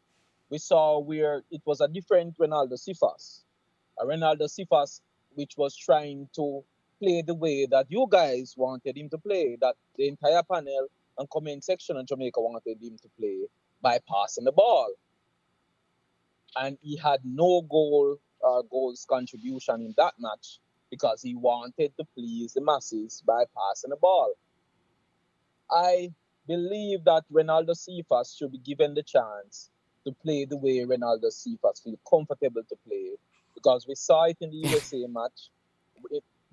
we saw where it was a different Ronaldo Cephas. A Ronaldo Cephas which was trying to play the way that you guys wanted him to play, that the entire panel and comment section in Jamaica wanted him to play, by passing the ball. And he had no goals contribution in that match because he wanted to please the masses by passing the ball. I believe that Ronaldo Cephas should be given the chance to play the way Ronaldo Cephas feel comfortable to play, because we saw it in the USA match,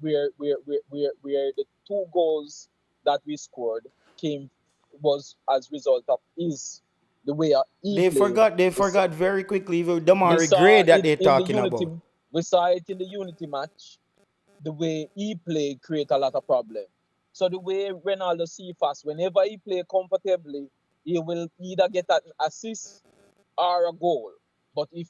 where the 2 goals that we scored was as a result of the way he They played. forgot very quickly the We Damari Gray saw that it they're in the talking unity. about. We saw it in the unity match. The way he played create a lot of problem. So the way Ronaldo Cephas, whenever he play comfortably, he will either get an assist or a goal. But if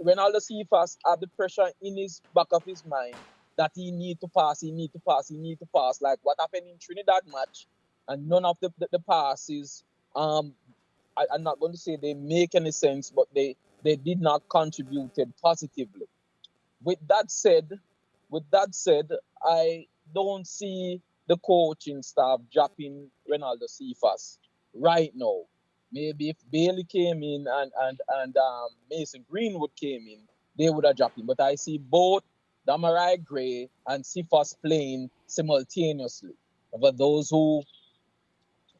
Ronaldo Cephas have the pressure in his back of his mind that he need to pass, like what happened in Trinidad match, and none of the passes, I'm not going to say they make any sense, but they did not contribute positively. With that said, I don't see the coaching staff dropping Ronaldo Cephas right now. Maybe if Bailey came in and Mason Greenwood came in, they would have dropped him. But I see both Damarai Gray and Cephas playing simultaneously. For those who,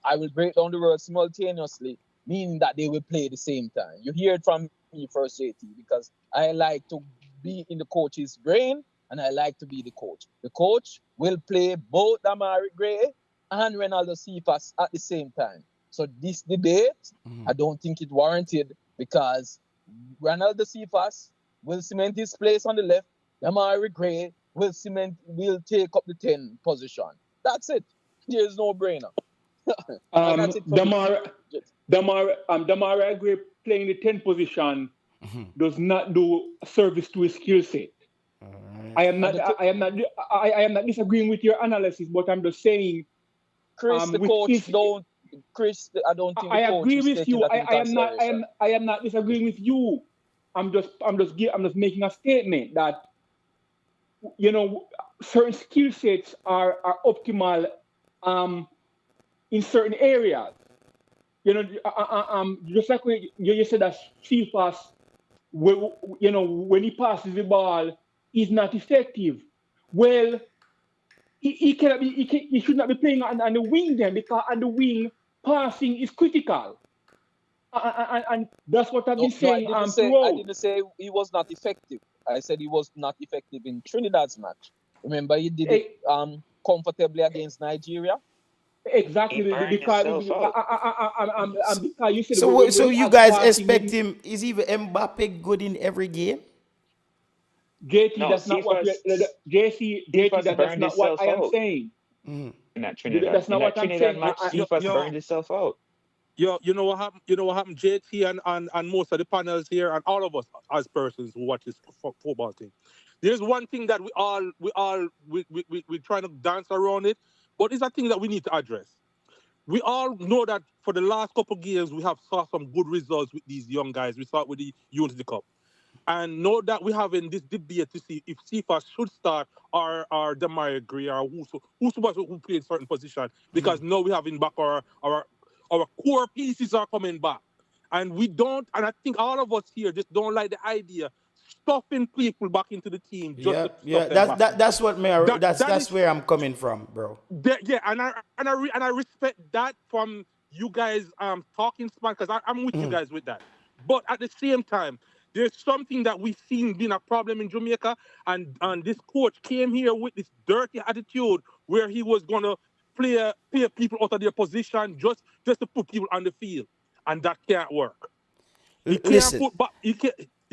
I will break down the word simultaneously, meaning that they will play at the same time. You hear it from me first, JT, because I like to be in the coach's brain, and I like to be the coach. The coach will play both Damari Gray and Ronaldo Cephas at the same time. So this debate, I don't think it warranted, because Ronaldo Cephas will cement his place on the left. Damari Gray will take up the 10 position. That's it. There's no brainer. That's it for Damari Gray playing the 10 position does not do service to his skill set. I am not disagreeing with your analysis, but I'm just saying, Chris, the coach don't. Chris, I don't think. I agree with you. I am not disagreeing with you. I'm just making a statement that, you know, certain skill sets are optimal in certain areas. You know, just like you said that Cephas, you know, when he passes the ball, is not effective. Well, he should not be playing on the wing then, because on the wing, passing is critical. And that's what I've been saying. I didn't say he was not effective. I said he was not effective in Trinidad's match. Remember, he did it comfortably against Nigeria. Exactly, because you said. So you guys expect him? Is even Mbappe good in every game? JT, that's not what I am saying. In that Trinidad, that's not what I'm saying. Match, Cephas burned himself out. You know what happened? You know what happened? JT and most of the panels here, and all of us as persons who watch this football thing. There's one thing that we're trying to dance around it, but it's a thing that we need to address. We all know that for the last couple of games we have saw some good results with these young guys. We saw it with the Unity Cup. And know that we're having this debate to see if Cephas should start or Damari Gray or who play in certain position, because now we have in back our core pieces are coming back. And we don't, and I think all of us here just don't like the idea stuffing people back into the team. That's what that's where I'm coming from, bro. And I respect that from you guys talking span, because I'm with you guys with that. But at the same time, there's something that we've seen being a problem in Jamaica, and this coach came here with this dirty attitude where he was gonna play people out of their position just to put people on the field, and that can't work. You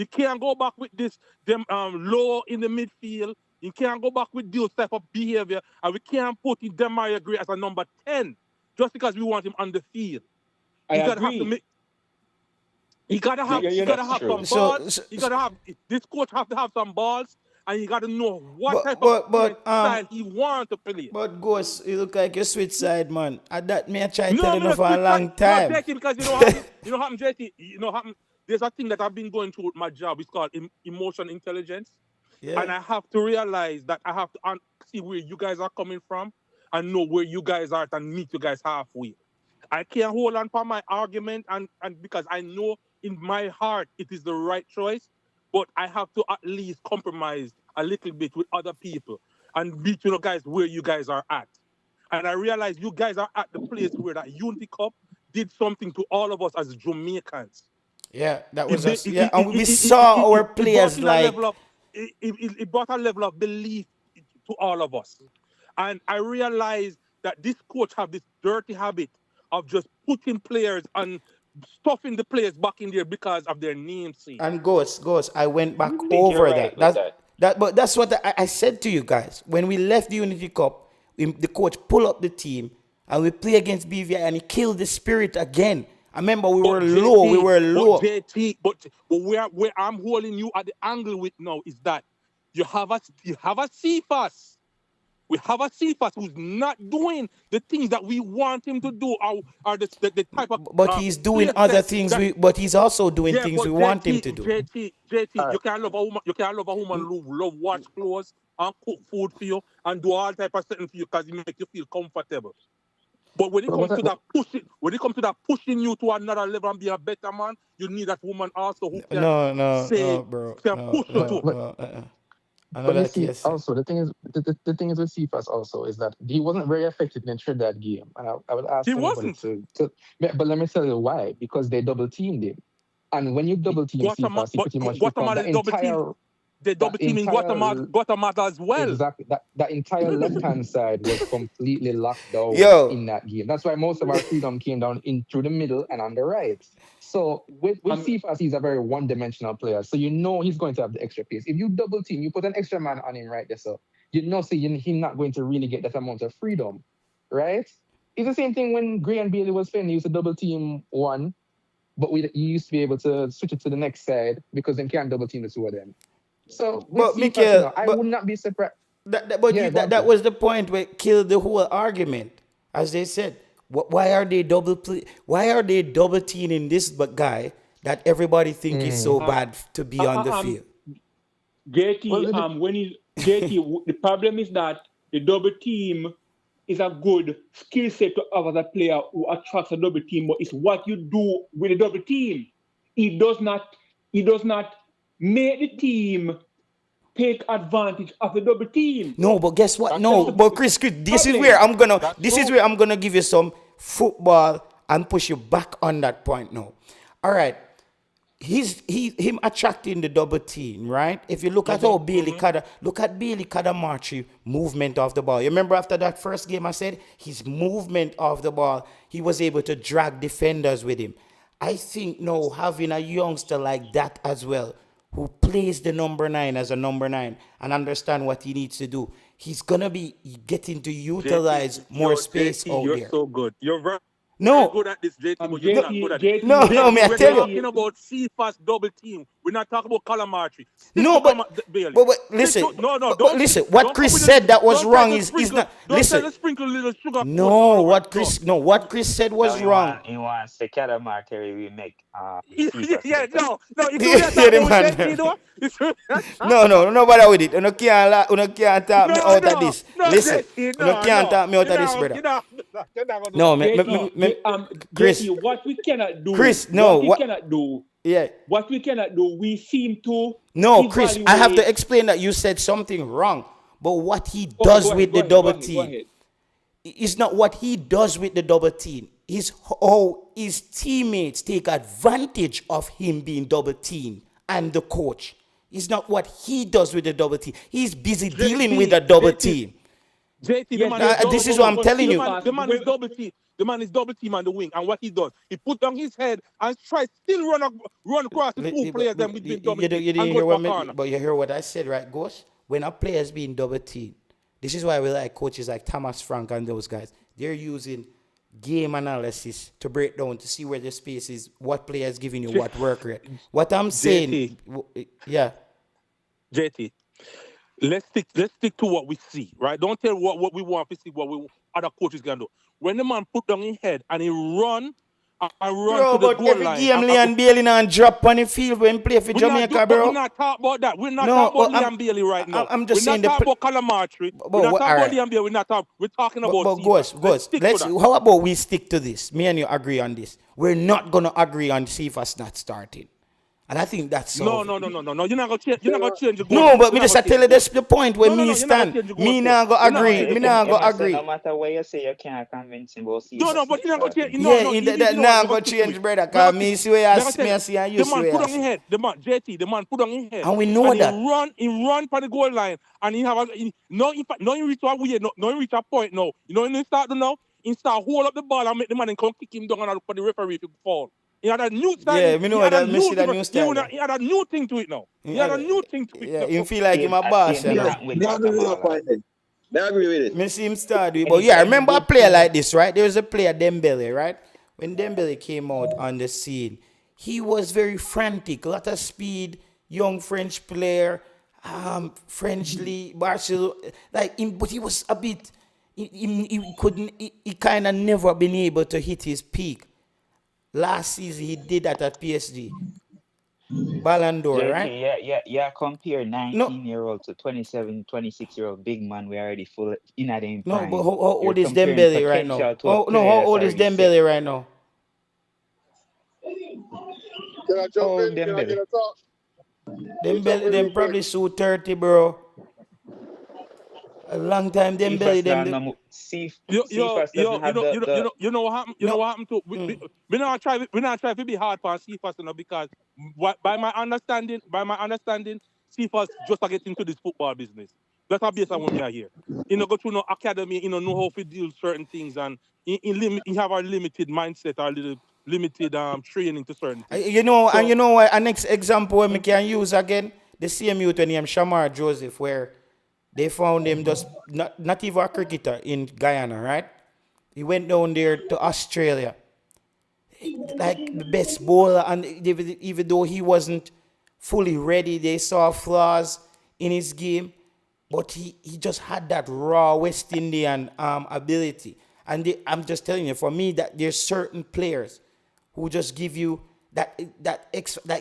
can't go back with this low in the midfield. You can't go back with those type of behavior, and we can't put in Damari Gray as a number 10 just because we want him on the field. I agree. You gotta have some balls. This coach have to have some balls, and you gotta know what type of style he wants to play. But Ghost, you look like you switch side, man. And that me I try telling you for a long time. No, because you know how JT, there's a thing that I've been going through with my job. It's called emotion intelligence. Yeah. And I have to realize that I have to see where you guys are coming from and know where you guys are and meet you guys halfway. I can't hold on for my argument and because I know in my heart it is the right choice, but I have to at least compromise a little bit with other people and meet guys where you guys are at. And I realize you guys are at the place where that Unity Cup did something to all of us as Jamaicans. Yeah, that was us. Yeah, and we saw our players like... It brought a level of belief to all of us. And I realized that this coach have this dirty habit of just putting players and stuffing the players back in there because of their namesake. And Ghost, I went back over that. But that's what I said to you guys. When we left the Unity Cup, the coach pulled up the team and we play against BVI and he killed the spirit again. I remember we were low. But where I'm holding you at the angle with now is that you have a Cephas. We have a Cephas who's not doing the things that we want him to do, or the type of. But he's doing other things. But he's also doing things we want him to do. JT, you can't love a woman. You can't love a woman who love wash clothes and cook food for you and do all type of things for you because it make you feel comfortable. But when it comes to that pushing you to another level and be a better man, you need that woman also who can push you to. But you see, also the thing is with Cephas also is that he wasn't very effective in the Trinidad game, and I would ask everybody to. But let me tell you why. Because they double teamed him, and when you double team Cephas, you pretty much become the entire. they double team in Guatemala as well. Exactly. That entire left-hand side was completely locked down Yo. in that game. That's why most of our freedom came down in through the middle and on the right. So with Cephas, he's a very one-dimensional player. So you know he's going to have the extra pace. If you double team, you put an extra man on him right there, so you know, he's not going to really get that amount of freedom, right? It's the same thing when Gray and Bailey was playing. He used to double team one, but you used to be able to switch it to the next side because they can't double team the two of them. So, But Cephas, Michail, I would not be surprised. That was the point where it killed the whole argument. As they said, why are they double teaming this guy that everybody think is so bad to be on the field? JT, JT, the problem is that the double team is a good skill set to have as a player who attracts a double team, but it's what you do with a double team. It does not make the team take advantage of the double team. No, but guess what? No, but Chris, this is where I'm gonna give you some football and push you back on that point now. All right. Him attracting the double team, right? If you look at how Bailey Kadamarchi movement of the ball. You remember after that first game I said his movement of the ball, he was able to drag defenders with him. I think now having a youngster like that as well, who plays the number 9 as a number 9 and understand what he needs to do, he's gonna be getting to utilize more space out there. You're so good. You're very good at this, JT, but you're not good at it. No, man, I tell you. We're talking about Cephas double team. We're not talking about Calamarchi. No, but listen. Listen. What Chris said that was wrong is not. Listen. Don't sprinkle a little sugar. No, what Chris said was wrong. He wants the Calamarchi remake. Yeah, no. You do that. No, bother with it. You can't talk me out of this. Listen, you can't talk me out of this, brother. No, Chris. What we cannot do. Chris, no. What we cannot do. Yeah. What we cannot do, we seem to. No, Chris, I have to explain that you said something wrong. But what he does with the double team is not what he does with the double team. It's how his teammates take advantage of him being double teamed and the coach. It's not what he does with the double team. He's busy dealing with the double team. JT, this is what I'm telling you. The man is double team. The man is double team on the wing, and what he does, he put down his head and tries still run across the two players. Then with double team. You didn't hear but you hear what I said, right, Ghost? When a player is being double teamed, this is why we like coaches like Thomas Frank and those guys. They're using game analysis to break down to see where the space is, what player is giving you what work rate. What I'm saying, JT, let's stick to what we see, right? Don't tell what we want to see, what other coaches can do. When the man put down his head and he run to the goal line. But every game Leon Bailey and drop on the field when play for Jamaica, bro. We're not talking about that. We're not talking about Leon Bailey right now. I'm just saying we're not talking about Calamarchi. We're not talking about Leon Bailey. We're talking about Ghost. How about we stick to this? Me and you agree on this. We're not gonna agree on Cephas not starting. And I think that's so. No. You're not gonna change. You're not gonna change the goal. No, but me just tell you that's the point where me stand. Me not gonna agree. Me not gonna agree. No matter what you say, you can't convince him about Cephas. No, but you're not gonna change. Not gonna change, brother. Cause me see where I see and you see where I see. The man put on his head. The man put on his head. And we know that. He run for the goal line, and he reach a way. No, he reach a point. No, you know when he start to now, he start hold up the ball and make the man and come kick him down and look for the referee to fall. He had a new style. Yeah, me know that. Me see that new style. He had a new thing to it now. Yeah, he feel like him a boss. I agree with it. Me see him start with. But yeah, I remember a player like this, right? There was a player, Dembele, right? When Dembele came out on the scene, he was very frantic, a lot of speed, young French player, French league, Barcelona, but he was a bit, he kind of never been able to hit his peak. Last season, he did that at PSG. Ballon d'Or, right? Yeah, compare 19-year-old to 27, 26-year-old big man. We're already full in at him. No, but how old is Dembele right now? How old is Dembele right now? Can I jump in? Can I get a talk? Dembele, them probably suit 30, bro. A long time Dembele. You know what happened? You know what happened to we not try to be hard for Cephas, because by my understanding, CFAs just to get into this football business. That's how based on when we are here. You know, go to no academy, you know how to deal with certain things, and you have a limited mindset, or little limited training to certain things. You know, so, and you know what? An example we can use again, the same youth named Shamar Joseph, where they found him just not even a cricketer in Guyana, right? He went down there to Australia, like the best bowler, and even though he wasn't fully ready, they saw flaws in his game, but he just had that raw West Indian ability. And I'm just telling you, for me, that there's certain players who just give you like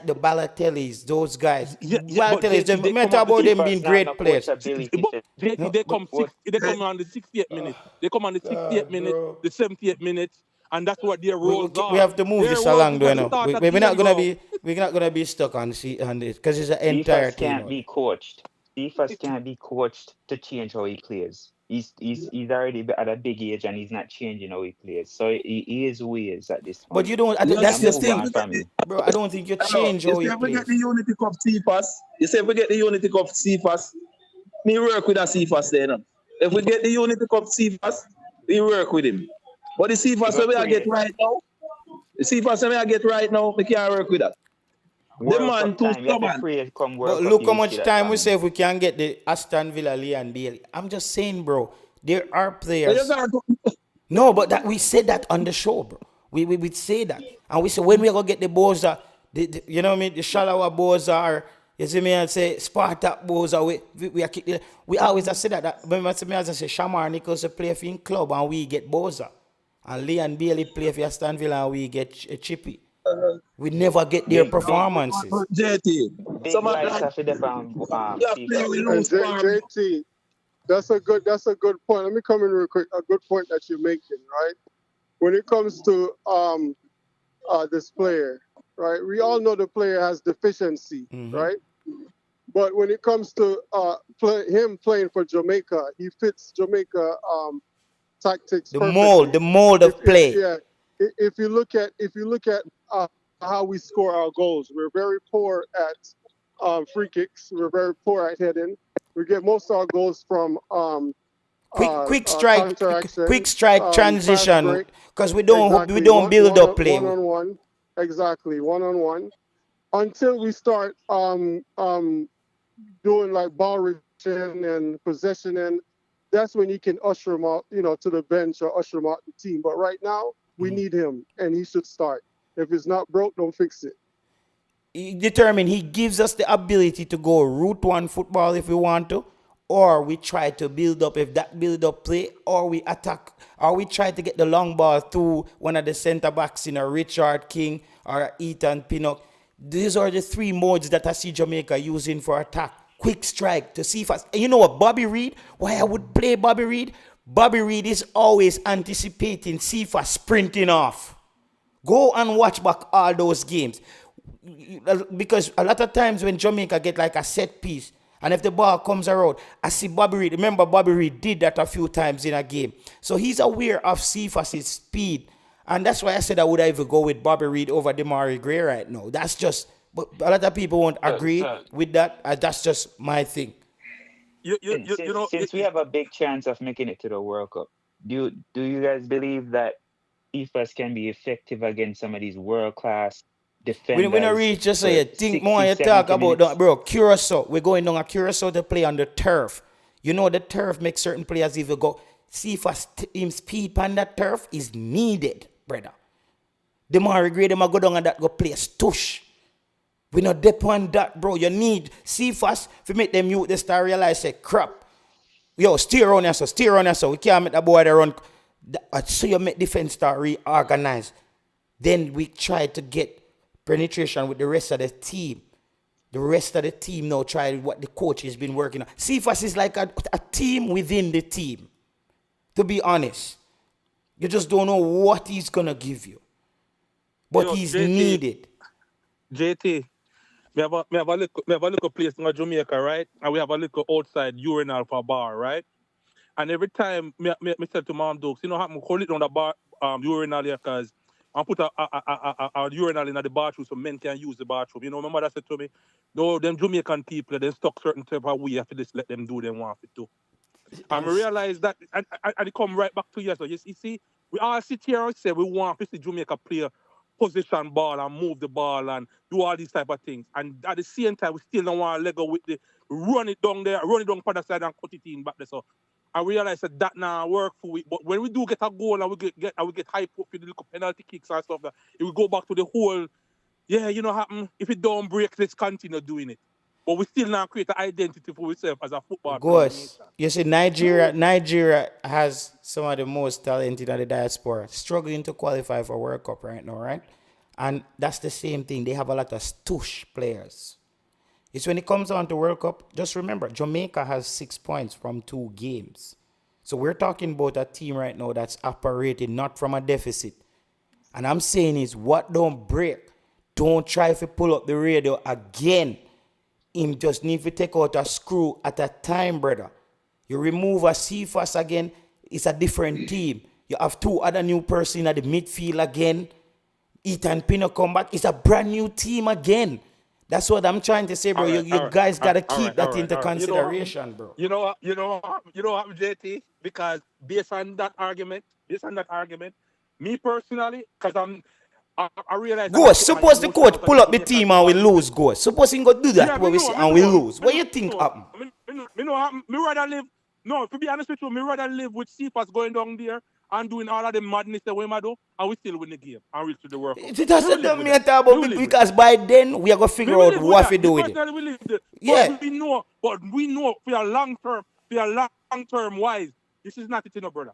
the Balotellis, those guys. Yeah, Balotellis, they matter about them being great players. They come on the 68th minute. They come on the 68th minute, the 78th minute, and that's what their roles are. We have to move this along, though. We're not gonna be stuck on this because it's an entire team. Can't be coached. CFAs can't be coached to change how he plays. He's already at a big age and he's not changing how he plays. So he is who he is at this point. But you don't. That's the thing, bro. I don't think you change how he plays. If we get the Unity Cup CFAs, you say if we get the Unity Cup CFAs, me work with a CFAs there. If we get the Unity Cup CFAs, we work with him. But the CFAs we get right now, we can't work with that. The man too stubborn. But look how much time we say if we can get the Aston Villa, Leon Bailey. I'm just saying, bro, there are players. No, but that we said that on the show, bro. We say that. And we say when we are going to get the Boza, you know what I mean, the Shalawa Boza, or you see me and say Spartak Boza, we always say that. Remember me as I say Shamar Nichols play for in club and we get Boza. And Leon Bailey play for Aston Villa and we get Chippy. We never get their performances. JT, that's a good point. Let me come in real quick. A good point that you're making, right? When it comes to this player, right? We all know the player has deficiency, right? But when it comes to him playing for Jamaica, he fits Jamaica tactics. The mold of play. If you look at how we score our goals, we're very poor at free kicks. We're very poor at heading. We get most of our goals from quick strike transition, because we don't build up play. One-on-one, exactly, one-on-one. Until we start doing like ball retention and possession, and that's when you can usher him out, to the bench or usher him out the team. But right now, we need him, and he should start. If it's not broke, don't fix it. He gives us the ability to go route one football if we want to, or we try to build up if that build up play, or we attack, or we try to get the long ball through one of the center backs in a Richard King or Ethan Pinnock. These are the three modes that I see Jamaica using for attack. Quick strike to see fast. And you know what, Bobby Reid? Why I would play Bobby Reid? Bobby Reid is always anticipating Sifa sprinting off. Go and watch back all those games. Because a lot of times when Jamaica get like a set piece, and if the ball comes around, I see Bobby Reid. Remember, Bobby Reid did that a few times in a game. So he's aware of Sifa's speed. And that's why I said I would even go with Bobby Reid over Demarai Gray right now. That's just, but a lot of people won't agree with that. That's just my thing. Since we have a big chance of making it to the World Cup, do you guys believe that CFAs can be effective against some of these world-class defenders? When I reach, just say you think more, you talk about that, bro. Curaçao, we're going down a Curaçao to play on the turf. You know the turf makes certain players even go. CFA's team speed on that turf is needed, brother. The more grade them go down and that go play a stush. We not depend on that, bro. You need CFAS to make them youth they start realize say crap. Yo, steer on yourself. We can't make the boy they run. So you make defense start reorganize. Then we try to get penetration with the rest of the team. The rest of the team now try what the coach has been working on. CFAS is like a team within the team. To be honest, you just don't know what he's gonna give you, but he's needed. JT, we have a little place in Jamaica, right? And we have a little outside urinal for a bar, right? And every time me said to Mom Dukes, how I'm call it on the bar urinal here, because and put a urinal in the bathroom so men can use the bathroom. You know, my mother said to me, no, them Jamaican people, they stuck certain type of way, you have to just let them do them want to do. And I realize that, and it come right back to you. So you see, we all sit here and say we want to see Jamaica play position ball and move the ball and do all these type of things. And at the same time, we still don't want to let go with the run it down there, run it down for the side and cut it in back there. So I realize that now work for we. But when we do get a goal and we get hype up with the little penalty kicks and stuff, it will go back to the whole, yeah, you know, happen. If it don't break, let's continue doing it. But we still now create an identity for ourselves as a football player. You see, Nigeria has some of the most talented in the diaspora, struggling to qualify for World Cup right now, right? And that's the same thing. They have a lot of stush players. It's when it comes on to World Cup, just remember, Jamaica has 6 points from 2 games. So we're talking about a team right now that's operating not from a deficit. And I'm saying is, what don't break, don't try to pull up the radio again. Him just need to take out a screw at a time, brother. You remove a Cephas again, it's a different team. You have 2 other new person at the midfield again. Ethan Pino come back, it's a brand new team again. That's what I'm trying to say, bro. You guys got to keep that into consideration, bro. You know what, JT? Because based on that argument, me personally, because I realize... Ghost, suppose the coach pull up the team and we lose, Ghost. Suppose he go do that and we lose. What do you think happen? Me rather live... No, to be honest with you, me rather live with Cephas going down there and doing all of the madness that we do, and we still win the game and reach to the World Cup. It doesn't tell me about it because by then we are going to figure out what we do with it. Yeah. But we know for a long term wise, this is not it, brother.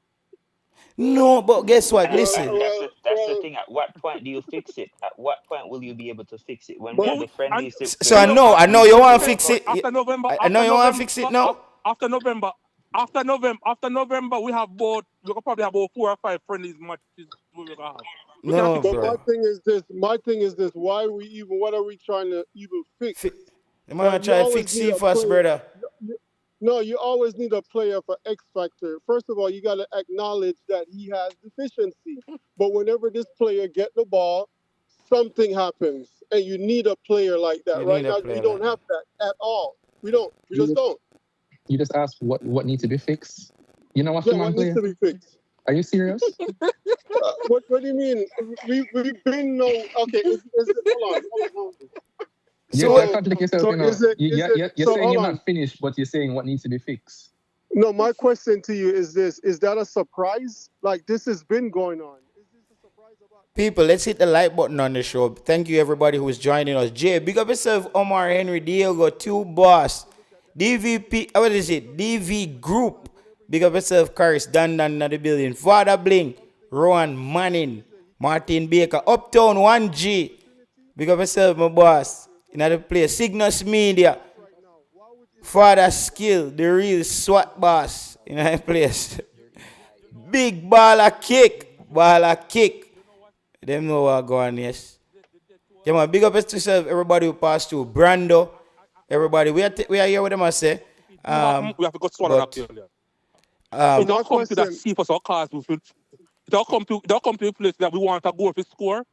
No, but guess what? Listen. That's the thing. At what point do you fix it? At what point will you be able to fix it? When we have the friendly... So I know you want to fix it. After November, I know you want to fix it now. After November, we will probably have about 4 or 5 friendlies matches. No, but bro. my thing is this. What are we trying to even fix? I'm going to try to fix Cephas, brother. No, you always need a player for X factor. First of all, you got to acknowledge that he has deficiency. But whenever this player get the ball, something happens. And you need a player like that. Right now, we don't have that at all. We don't. We just don't. You just asked what needs to be fixed? You know what? Yeah, what needs to be fixed? Are you serious? What do you mean? We've been no... Okay, hold on. You're contradicting yourself. You're saying you're not finished, but you're saying what needs to be fixed. No, my question to you is this. Is that a surprise? Like, this has been going on. Is this a surprise about... People, let's hit the like button on the show. Thank you, everybody who's joining us. Jay, big up yourself, Omar, Henry, Diego, 2 Boss, DVP, what is it? DV Group. Big up yourself, Karis, Dan in the building. Father Bling, Rowan Manning, Martin Baker, Uptown 1G. Big up yourself, my boss. In the place, Cygnus Media, Father Skill, the real SWAT boss in the place. Big baller kick. Them know what going on, yes. Yeah, man, big up yourself, everybody who passed through. Brando, everybody. We are here with them, I say. We have to go swallow that here. It don't come to that Cephas or cause. It don't come to the place that we want to go to score.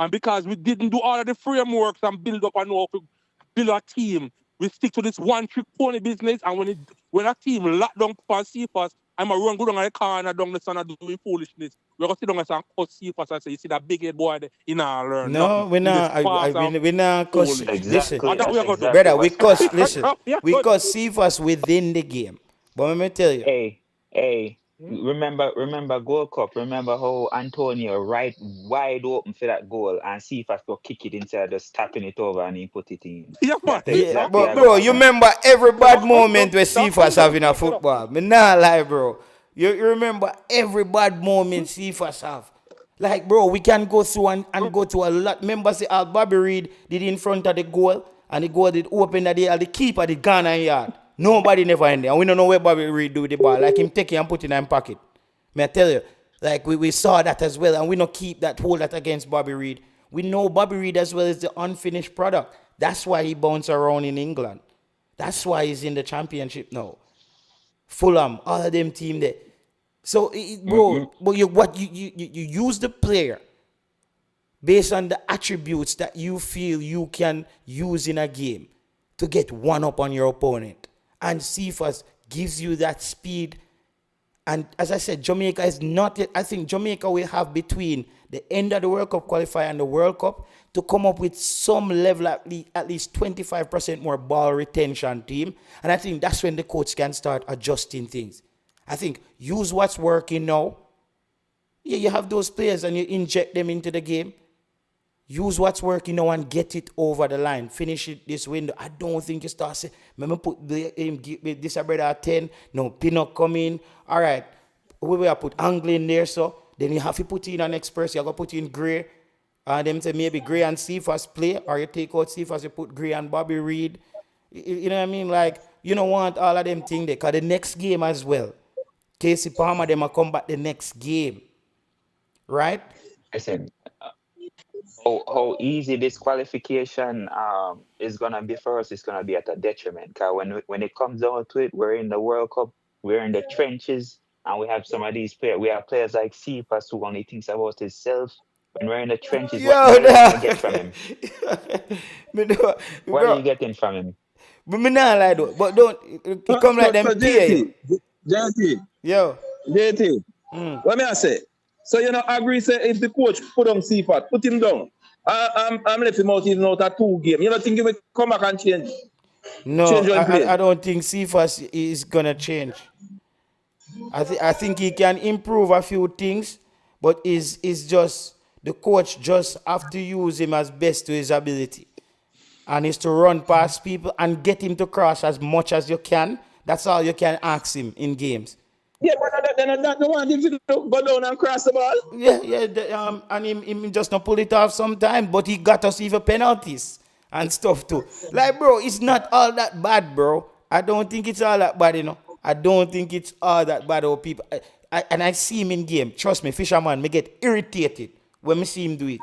And because we didn't do all of the frameworks and build up and know how to build a team, we stick to this one-trick pony business. And when a team lock down for Cephas, I'm a run go down the corner down the sun and doing foolishness. We're going to sit down and cut Cephas and say, you see that big head boy there, he not learn. No, we're not cuss. Listen, Exactly. brother, we cuss Cephas within the game. But let me tell you. Hey. Remember Gold Cup. Remember how Antonio right wide open for that goal and see if I could kick it inside, just tapping it over and he put it in. But bro, you remember every bad moment where Cephas having a football. Me nah lie, bro. You remember every bad moment Cephas have. Like, bro, we can go through and go to a lot. Remember, say, Bobby Reed did in front of the goal and the goal did open the keeper did Ghana yard. Nobody never in there. And we don't know where Bobby Reed do the ball. Like him take it and put it in his pocket. May I tell you, like we saw that as well. And we don't hold that against Bobby Reed. We know Bobby Reed as well as the unfinished product. That's why he bounced around in England. That's why he's in the championship now. Fulham, all of them team there. So, bro, but you use the player based on the attributes that you feel you can use in a game to get one up on your opponent. And Cephas gives you that speed. And as I said, Jamaica is not yet. I think Jamaica will have between the end of the World Cup qualifier and the World Cup to come up with some level, at least 25% more ball retention team. And I think that's when the coach can start adjusting things. I think use what's working now. Yeah, you have those players and you inject them into the game. Use what's working now and get it over the line. Finish it this window. I don't think you start saying, let me put this brother at 10. No, Pinnock come in. All right. We will put Angle in there. So then you have to put in an next person. You have to put in Gray. And them say maybe Gray and Cephas play. Or you take out Cephas, you put Gray and Bobby Reed. You know what I mean? Like, you don't want all of them things there. Because the next game as well, Casey Palmer, them will come back the next game. Right? I said, how easy this qualification is gonna be for us is gonna be at a detriment. Cause when it comes down to it, we're in the World Cup, we're in the trenches, and we have some of these players. We have players like Cephas who only thinks about himself. When we're in the trenches, what are you gonna get from him? What are you getting from him? But me not like that. But don't it come like them JT. Yo. JT. What may I say? So you know, agree say if the coach put on Cephas, put him down. I'm left him out even out of 2 games. You don't think he will come back and change? No, I don't think Cephas is gonna change. I think he can improve a few things, but is just the coach just have to use him as best to his ability. And is to run past people and get him to cross as much as you can. That's all you can ask him in games. Yeah, but that don't want him to go down and cross the ball. Yeah, and him just not pull it off sometimes, but he got us even penalties and stuff too. Like, bro, it's not all that bad, bro. I don't think it's all that bad, you know. I don't think it's all that bad, oh, people. And I see him in game. Trust me, Fisherman, me get irritated when me see him do it.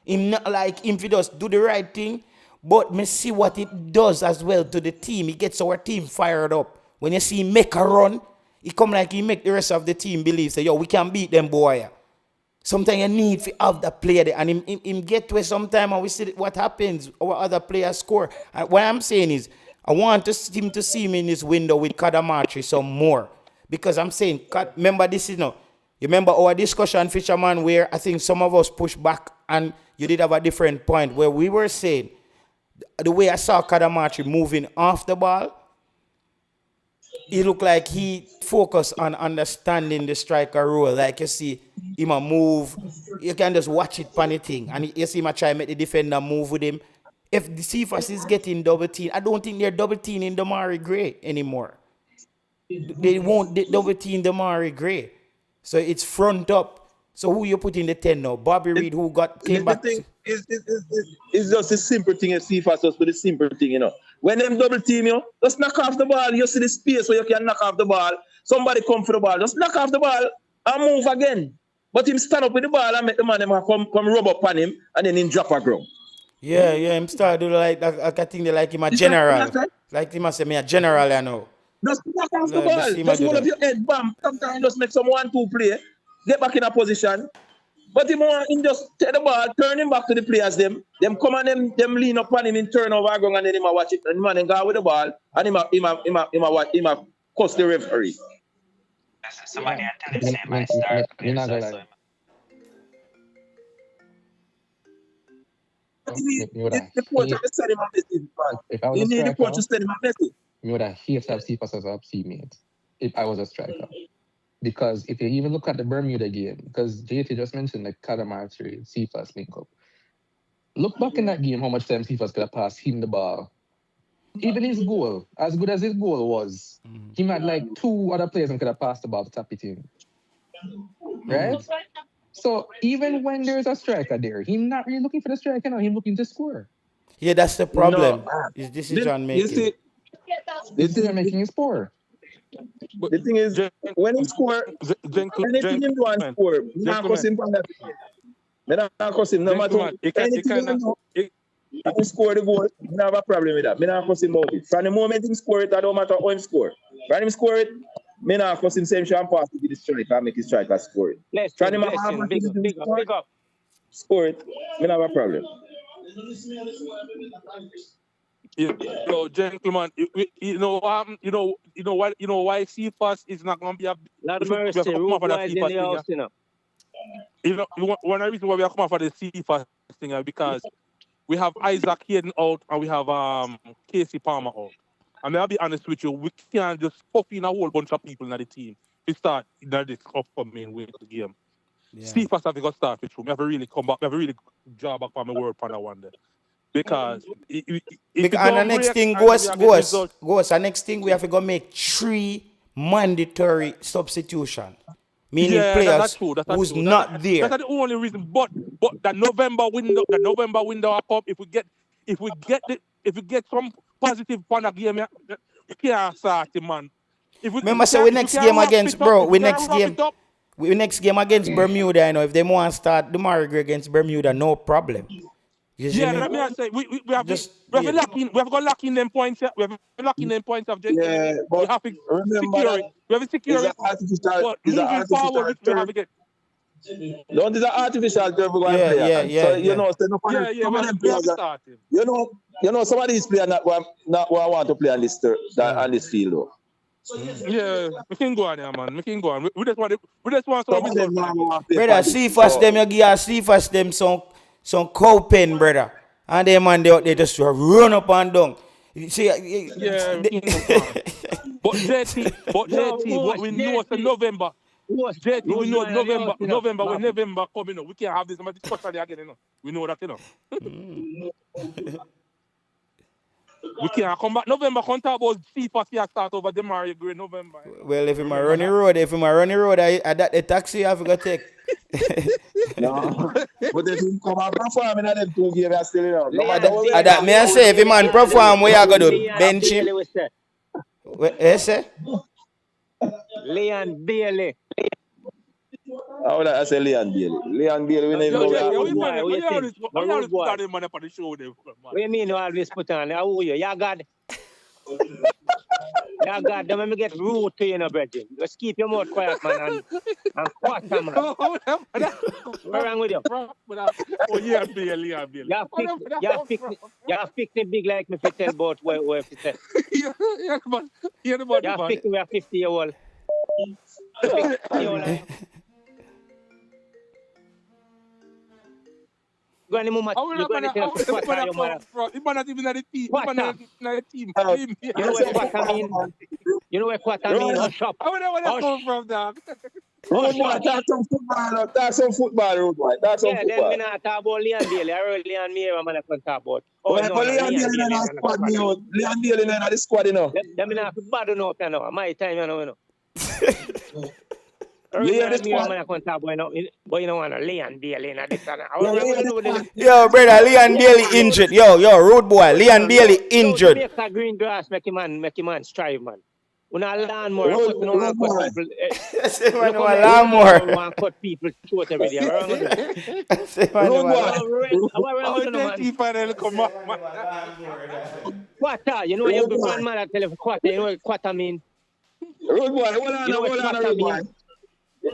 Him not like him, if he does do the right thing, but me see what it does as well to the team. He gets our team fired up. When you see him make a run, he come like he make the rest of the team believe, say, yo, we can beat them, boy. Sometimes you need to have that player there. And him get to it sometime and we see what happens. Our other players score. And what I'm saying is, I want him to see me in this window with Cadamartri some more. Because I'm saying, remember this, you know, you remember our discussion, Fisherman, where I think some of us pushed back and you did have a different point where we were saying, the way I saw Cadamartri moving off the ball, he looked like he focused on understanding the striker role. Like you see him a move, you can just watch it pan the thing. And you see him try to make the defender move with him. If the Cephas is getting double team, I don't think they're double teaming Damari Gray anymore. They won't double team Damari Gray. So it's front up. So who you put in the 10 now? Bobby Reed, who came back. The thing is just a simple thing. If Cephas just with a simple thing, you know. When them double team you, just knock off the ball. You see the space where you can knock off the ball. Somebody come for the ball. Just knock off the ball and move again. But him stand up with the ball and make the man come rub up on him and then him drop a ground. Yeah, him start do like I think they like him a general. Like him say me a general, I know. Just knock off the ball. Just hold up your head, bam. Sometimes just make some 1-2 play. Get back in a position. But him just take the ball, turn him back to the players, them come and them lean up on him in turnover ground and then him a watch it. And the man then go with the ball and him a cost the referee. Somebody tell him say start. You're not gonna lie. The coach has sent him a message, man. If I was you a need the striker, coach to send him a message. you would have hated to have Cephas as a teammate if I was a striker. Because if you even look at the Bermuda game, because JT just mentioned the Cadamartri, Cephas link up. Look back in that game, how much time Cephas could have passed him the ball. Even his goal, as good as his goal was, he had like 2 other players and could have passed the ball to tap it in. Right? So even when there's a striker there, he's not really looking for the striker now, he's looking to score. Yeah, that's the problem. No. Is decision making. You see, Decision making is poor. But the thing is, when he score, anything him do and score, me not cuss him from that. Me not cuss him, no matter what. Anything him do, if he score the goal, me not have a problem with that. Me not cuss him about it. From the moment he score it, I don't matter how him score. When him score it, me not cuss him, same shot and pass to the striker and make his striker score it. Big up. Score it. We don't have a problem. Yo, gentlemen, you know why CFAS is not gonna be a. Lord We have mercy, to come Rude up for that Boys in CFAS the thing. house, you know. One of the reasons why we are coming up for the CFAS thing is because we have Isaac Hayden out and we have Casey Palmer out. And I'll be honest with you, we can't just pop in a whole bunch of people in the team to start in this upcoming week the game. Yeah. CFAS have to go start with you. We have to really come back. We have to really job back for my word for that one day. Because and the next thing goes. The next thing we have to go make 3 mandatory substitution. Meaning players who's not there. That's the only reason. But the November window will come. If we get some positive fun at game, you can't start it, man. Remember, so we next game against Bermuda. You know, if they want to start the Margaret against Bermuda, no problem. Yeah, let me say we have got lock in them points. We have lock in them points of just. Yeah, but we have to secure it. We have to secure it. But moving forward, we have to get. Don't is an artificial turf we're going to play. Yeah. So you know, some of them players. You know, some of these players not want to play on this field though. Yeah, we can go on here, man. We can go on. We just want some brother, CFAS them, you give CFAS them some cow pen, brother. And them man they just run up and down. You see, but JT, what we know is November. JT, we know November when November coming up. We can't have this much discussion again, you know. We know that, you know. We can't come back November. Can't talk about CFAS here start over the Mario Green November. Well, if I'm running road, I that the taxi I have to take. No, but if you come and perform in them 2 games, I still know. That me I say, if a man perform, where you go to bench him? What say? Leon Bailey. How would I say Leon Bailey? Leon Bailey, we never know. What do you mean you always put on? How are you? Yeah, God. Yeah, God, don't let me get rude to you, no, brethren. Just keep your mouth quiet, man, and quarter, man. What's wrong with you? Oh, yeah, Bailey. You have picked it big like me to tell about where to tell. Yeah, come on. Hear the body, man. We are 50-year-old. 50-year-old. Go on, Mama. You go on the not even at the team. You know what I mean? You know what I mean? Hush up. I wonder where that come from, dog. That's some football, Road Boy. That's some football. Then we not talk about Leon Bailey. I heard Leon Bailey, man, I can talk about. Leon Bailey in the squad, Leon Bailey in the squad, you know. Them not bad enough, you know. My time, you know. Leon But you know what? Leon Bailey in this. Yo, brother, Leon Bailey injured. Yo, Road Boy, Leon Bailey injured. Make a green grass, make him man strive, man. We not learn more. We don't cut people. We want cut people short every day. Quarter, you know your grandmother tell you quarter. You know what quarter mean? Road Boy, hold on, Road Boy.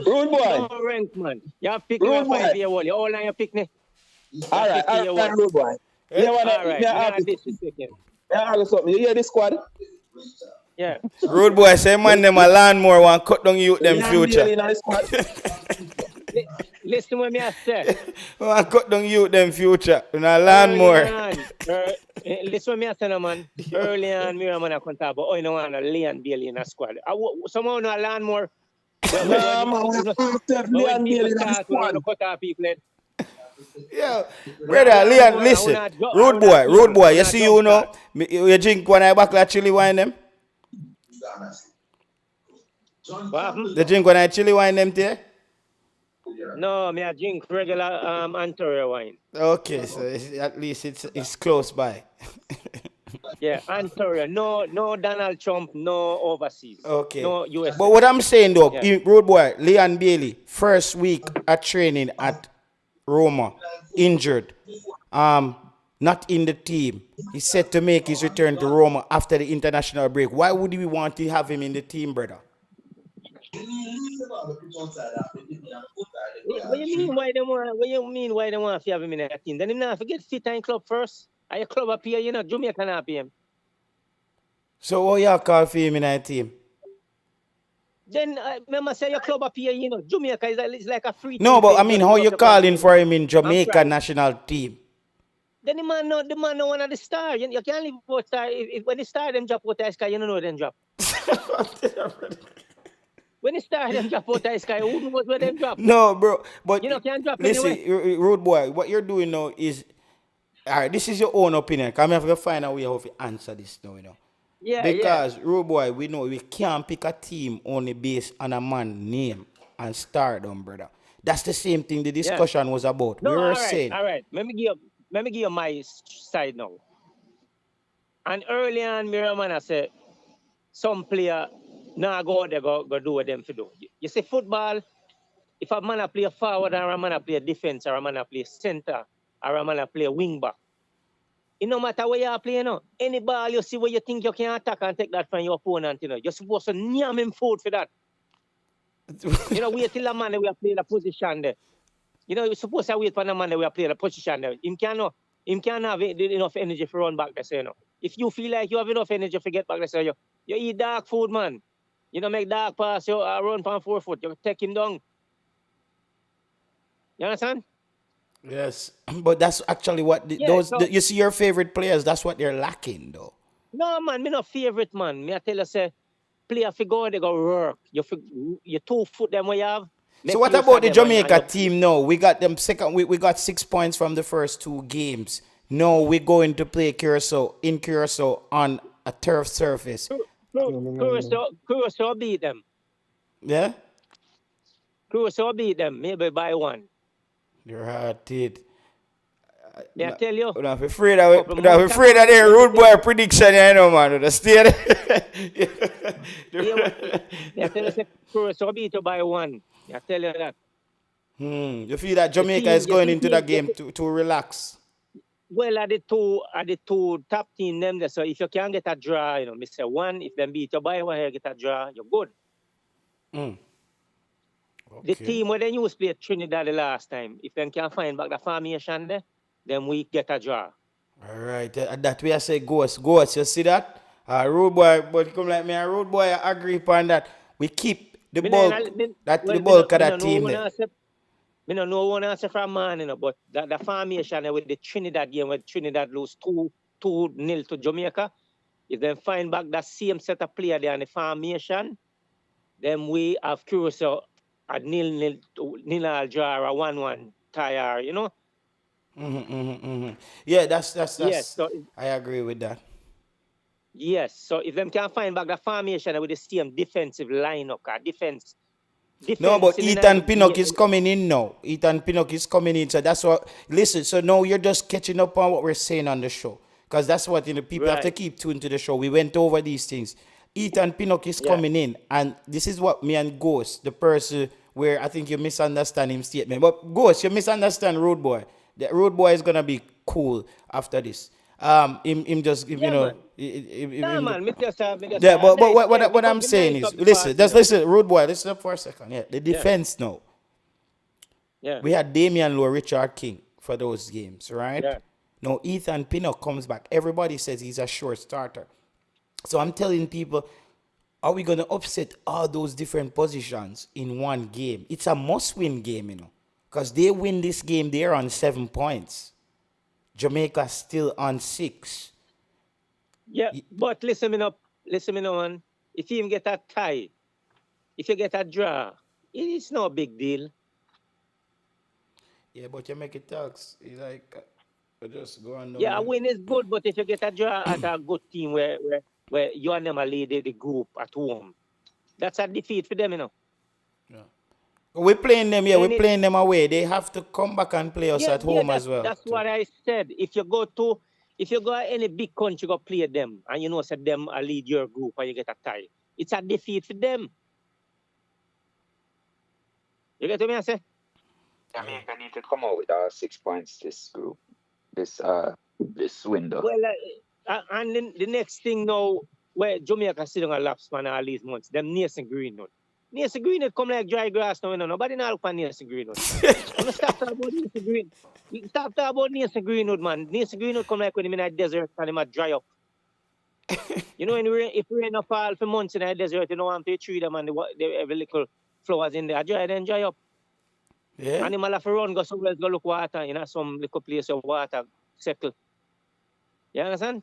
Road Boy. No rank, man. You have picked me 5-year-old. You all on your pick me. All right, Road Boy. You hear this squad? Yeah. Road Boy say man them a lawnmower want cut down you them future. Listen what me I say. Want cut down you them future. Na lawnmower. Listen what me I say, no, man. Early on, me man I can talk about. Oh, you know what? Leon Bailey in a squad. Somehow no lawnmower. Leon Bailey in a squad. Yeah, brother, Leon, listen. Road boy, you see you know, you drink when I back like chili wine them? The drink when I chili wine them there? No, me I drink regular Ontario wine. Okay, so at least it's close by. Yeah, Ontario. No Donald Trump, no overseas. Okay. No US. But what I'm saying though, Road boy, Leon Bailey, first week at training at Roma, injured, not in the team. He's set to make his return to Roma after the international break. Why would we want to have him in the team, brother? What you mean why they want? What you mean why they want to have him in that team? Then him not forget fit in club first. Are your club up here? You know, Jamaica not pay him. So what you call for him in that team? Then remember say your club up here. You know, Jamaica is like a free. No, team but I thing, mean, just how go up you your calling country. for him in I'm Jamaica trying. national team? Then the man no one of the star. You can't leave out star. If when the star them drop out the sky, you don't know them drop. When the star them drop out the sky, who knows where them drop? No, bro. But You know, can't drop listen, anywhere. Road Boy, what you're doing now is, all right, this is your own opinion. Because I have to find a way how to answer this now, you know. Yeah, Because, Road Boy, we know we can't pick a team only based on a man's name and stardom, brother. That's the same thing the discussion was about. No, We all were right, saying. all right. Let me give you my side now. And early on, man, I said, some player now go out there go do what them to do. You see, football, if a man a play forward or a man a play defense or a man a play center or a man a play wing back, it no matter where you play, any ball you see where you think you can attack and take that from your opponent, you're supposed to yam him food for that. Wait till a man that we play the position there. You're supposed to wait for a man that we play the position there. Him can't have enough energy to run back there, so, If you feel like you have enough energy to get back there, so you eat dark food, man. Make dark pass, you run from 4 foot, you take him down. You understand? Yes. But that's actually what you see your favorite players, that's what they're lacking, though. No, man, me not favorite, man. Me I tell you, say, player figure they go work. You 2 foot them where you have. So what about the Jamaica team now? We got them second. We got 6 points from the first 2 games. No, we're going to play Curaçao on a turf surface. Curaçao beat them. Yeah? Curaçao beat them, maybe by 1. You're hearted. I tell you. I'm not afraid of their Road Boy prediction, man. The state. I tell you, Curaçao beat you by 1. I tell you that. You feel that Jamaica is going into the game to relax? Well, at the two top team them there. So if you can get a draw, Mr. 1, if them beat you by 1, you get a draw, you're good. Okay. The team where they used to play Trinidad the last time, if they can find back the formation there, then we get a draw. All right. That way I say Ghost. You see that? Road Boy, but come like me, a Road Boy, I agree upon that. We keep the bulk of that team there. I don't know one answer from man, but the formation with the Trinidad game, where Trinidad lose 2-0 to Jamaica, if they find back that same set of player there in the formation, then we have Curaçao at 0-0 draw or 1-1 tie, Yeah, that's yes, so I agree with that. Yes, so if them can find back the formation with the same defensive lineup, defense. No, but Ethan Pinnock is coming in now. Ethan Pinnock is coming in. So that's what, listen, so now you're just catching up on what we're saying on the show. Because that's what people have to keep tuned to the show. We went over these things. Ethan Pinnock is coming in. And this is what me and Ghost, the person where I think you misunderstand his statement. But Ghost, you misunderstand Road Boy. The Road Boy is going to be cool after this. Him just, man. But what I'm saying is, listen, Road Boy, listen up for a second. Yeah, the defense now. Yeah. We had Damian Lowe, Richard King for those games, right? Yeah. Now Ethan Pinnock comes back. Everybody says he's a short starter. So I'm telling people, are we going to upset all those different positions in one game? It's a must-win game, because they win this game, they're on 7 points. Jamaica still on 6. Yeah, but listen me now, man. If you even get a tie, if you get a draw, it's no big deal. Yeah, but you make it tax. It's like, just go on. Yeah, a win is good, but if you get a draw at a good team where you and them are lead the group at home, that's a defeat for them, Yeah. We're playing them, we're playing them away. They have to come back and play us at home as well. That's what I said. If you go any big country, go play them, and say them lead your group and you get a tie, it's a defeat for them. You get what I say? Jamaica need to come out with 6 points this group, this window. Well, and the next thing now, where Jamaica still on a lapse man all these months, them Mason Greenwood. Mason Greenwood come like dry grass now, you know. Nobody now look for Mason Greenwood. I'm stop talking about Mason Greenwood. Stop talking about Mason Greenwood, man. Mason Greenwood come like when him in a desert and him a dry up. You know, if rain not fall for months in a desert, you know, I'm to treat them and every little flowers in there, dry up. Yeah. Animal have to run, go somewhere else, go look water, you know, some little place of water, settle. You understand?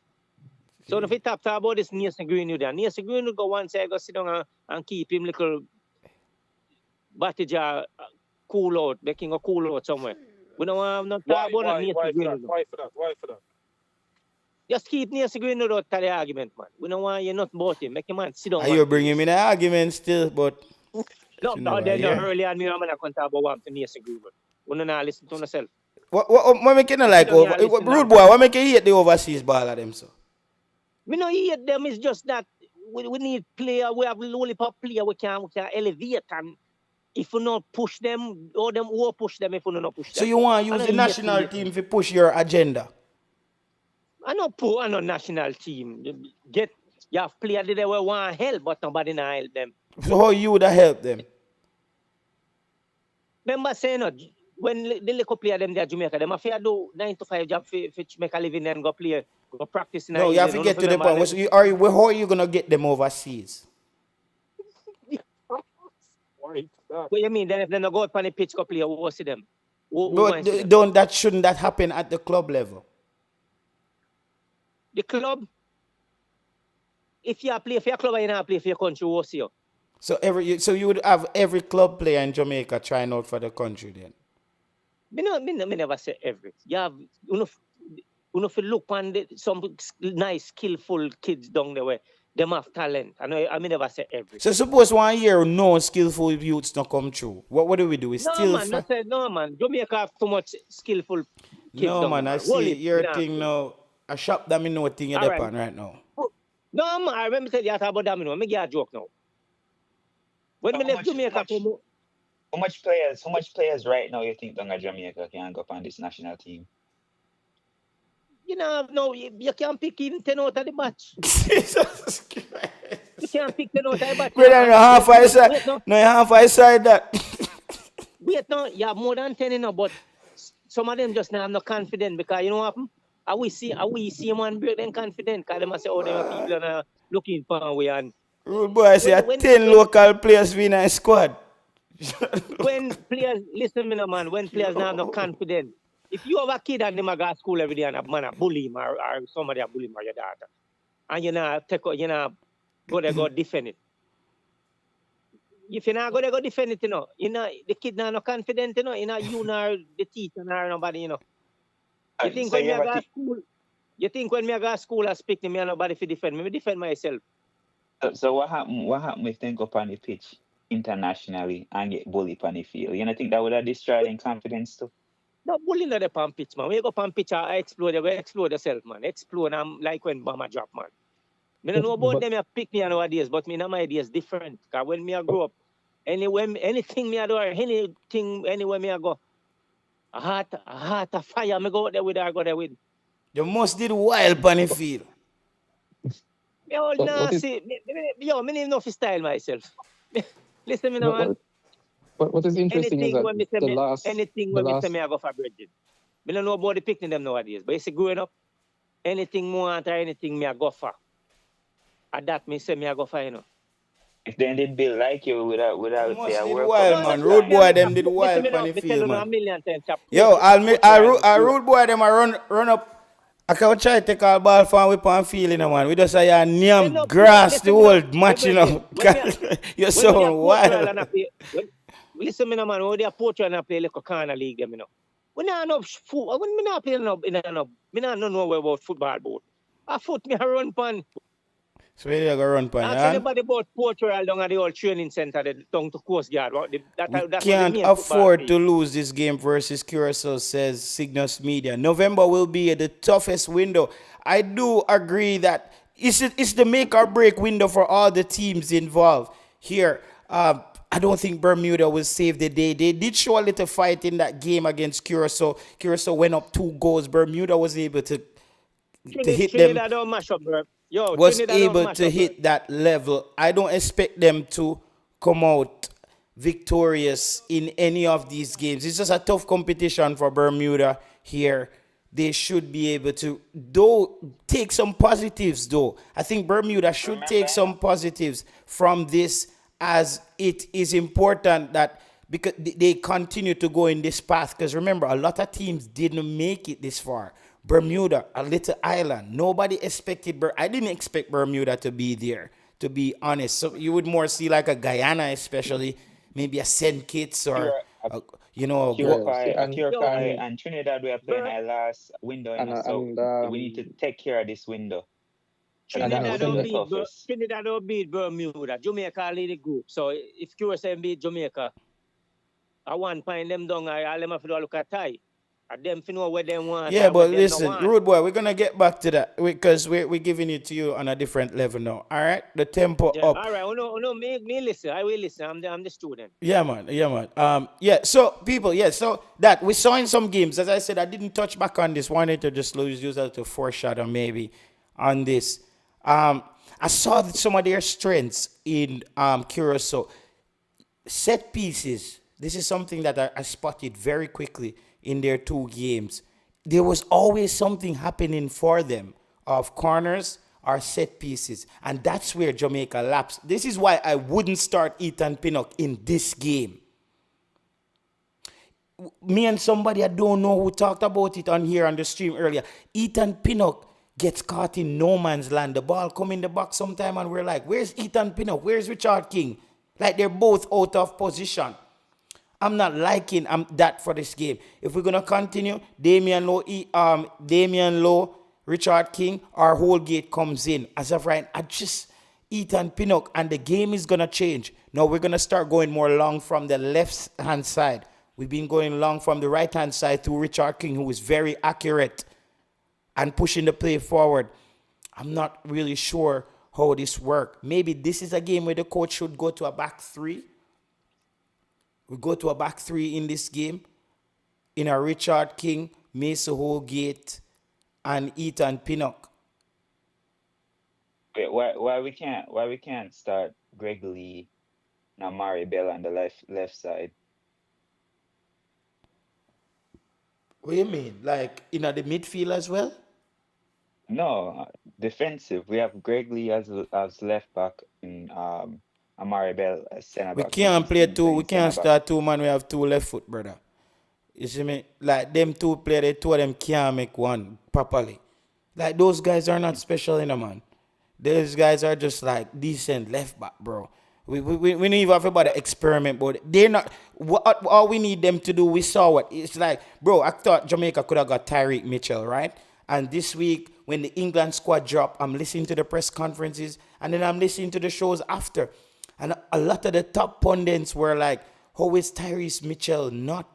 So if we talk about this Mason Greenwood, Mason Greenwood go one side, go sit down and keep him little batty jar cool out, making a cool out somewhere. We don't want to talk about Mason Greenwood. Why for that? Just keep Mason Greenwood out of the argument, man. We don't want you not about him. Make him man sit down. And you bring him in the argument still, but no, early on, me and I can't talk about what Mason Greenwood. We don't know listen to yourself. What make you not like over? Rude boy, what make you hate the overseas ball of them so? Me no hate them. It's just that we need player. We have lollipop player. We can elevate, and if we not push them, or them will push them if we not push them. So you want to use the national team to push your agenda? I know national team. You have players that will want help, but nobody not help them. So how you would have helped them? Remember saying when the little player them there Jamaica, them have to do 9 to 5 job for make a living and go play, go practice. No, you have to get to the point. So how are you gonna get them overseas? What you mean? Then if they don't go up on the pitch, go play, who will see them? Shouldn't that happen at the club level? The club, if you play for your club and you not play for your country, who will see you? So you would have every club player in Jamaica trying out for the country then? Me never say every. You have if you look on some nice, skillful kids down the way, them have talent. I never say every. So suppose 1 year no skillful youths not come through. What do we do? No man. Jamaica have too much skillful kids. No man, I see your thing now. A shop that me know thing you're depend right now. No man, I remember tell you about that. I make you a joke now. When we left Jamaica, how much players right now you think down Jamaica can go up on this national team? You know, no, you can't pick even 10 out of the batch. Jesus Christ. You can't pick 10 out of the batch. Brother, no half I side. No half I side that. Wait, no, you have more than 10 but some of them just now have no confidence because you know what happened? Are we see man break them confidence because they must say, oh, there are people looking for a way and Rude boy, I say 10 local players win a squad. When players, listen me now, man, when players now have no confidence, if you have a kid and them go to school every day and a man bully him or somebody bully him or your daughter, and go there go defend it. If you not go there go defend it, the kid now no confident, you nor the teacher nor nobody, You think when me go to school I speak to me and nobody to defend me, I defend myself. So what happened if they go up on the pitch internationally and get bullied on the field? You don't think that would have destroyed their confidence too? No, bullying not the on pitch, man. When you go on pitch, I explode yourself, man. Explode, I'm like when bomber drop, man. I don't know about them, you pick me nowadays, but me, my idea is different. Because when me I grow up, anything me I do, anywhere me I go, a heart, a fire, me go out there with her, go there with. You must did wild on the field. Yo, me don't even know if style myself. Listen me now, man. What is interesting is that anything when me say me I go for Bridget. Me don't know about the picking them nowadays. But you see, growing up, anything more or anything me I go for. And that me say me I go for, If they did build like you without say a World Cup, man. Rude boy them did wild on the field, man. Yo, I'll rude boy them I run up. I can try to take our ball from whip and feeling, man. We just say name grass the whole match, You're so wild. Listen, me, man, when they are Portugal and play like a corner league, them, we not enough football. When me not play enough, me not know about football board. I foot me a run pan. So where you go run pan? Ask anybody about Portugal down at the old training center, down to Coast Guard. We can't afford to lose this game versus Curaçao, says Cygnus Media. November will be the toughest window. I do agree that it's the make or break window for all the teams involved here. I don't think Bermuda will save the day. They did show a little fight in that game against Curaçao. Curaçao went up 2 goals. Bermuda was able to hit them. Was able to hit that level. I don't expect them to come out victorious in any of these games. It's just a tough competition for Bermuda here. They should be able to, though, take some positives, though. I think Bermuda should take some positives from this, as it is important that because they continue to go in this path. Because remember, a lot of teams didn't make it this far. Bermuda, a little island. Nobody expected, I didn't expect Bermuda to be there, to be honest. So you would more see like a Guyana, especially, maybe a St. Kitts or, Curaçao and Trinidad we are playing our last window, so we need to take care of this window. Trinidad will beat Bermuda. Jamaica lead the group. So if Curaçao beat Jamaica, at one point them down, all them have to look at tie. And them know where they want. Yeah, but listen, Rude Boy, we're going to get back to that because we're giving it to you on a different level now. All right? The tempo up. All right. No, me listen. I will listen. I'm the student. Yeah, man. So people, so that we saw in some games, as I said, I didn't touch back on this. Wanted to just use that to foreshadow maybe on this. I saw some of their strengths in Curaçao. Set pieces. This is something that I spotted very quickly in their 2 games. There was always something happening for them of corners or set pieces. And that's where Jamaica lapsed. This is why I wouldn't start Ethan Pinnock in this game. Me and somebody I don't know who talked about it on here on the stream earlier. Ethan Pinnock gets caught in no man's land. The ball come in the box sometime and we're like, where's Ethan Pinnock? Where's Richard King? Like they're both out of position. I'm not liking that for this game. If we're going to continue, Damian Lowe, Richard King, our Holgate comes in. As of right, Ethan Pinnock, and the game is going to change. Now we're going to start going more long from the left-hand side. We've been going long from the right-hand side through Richard King, who is very accurate and pushing the play forward. I'm not really sure how this works. Maybe this is a game where the coach should go to a back 3. We go to a back 3 in this game. In a Richard King, Mason Holgate, and Ethan Pinnock. Okay, why we can't start Greg Lee and Amari Bell on the left side? What do you mean? Like in the midfield as well? No, defensive. We have Greg Lee as left back and Amari Bell as center back. We can't play 2. We can't start 2 man. We have 2 left foot, brother. You see me? Like them 2 play, the 2 of them can't make one properly. Like those guys are not special in a man. Those guys are just like decent left back, bro. We don't even have about the experiment, but they're not. All we need them to do, we saw what it's like, bro. I thought Jamaica could have got Tyreek Mitchell, right? And this week, when the England squad dropped, I'm listening to the press conferences, and then I'm listening to the shows after. And a lot of the top pundits were like, how is Tyrese Mitchell not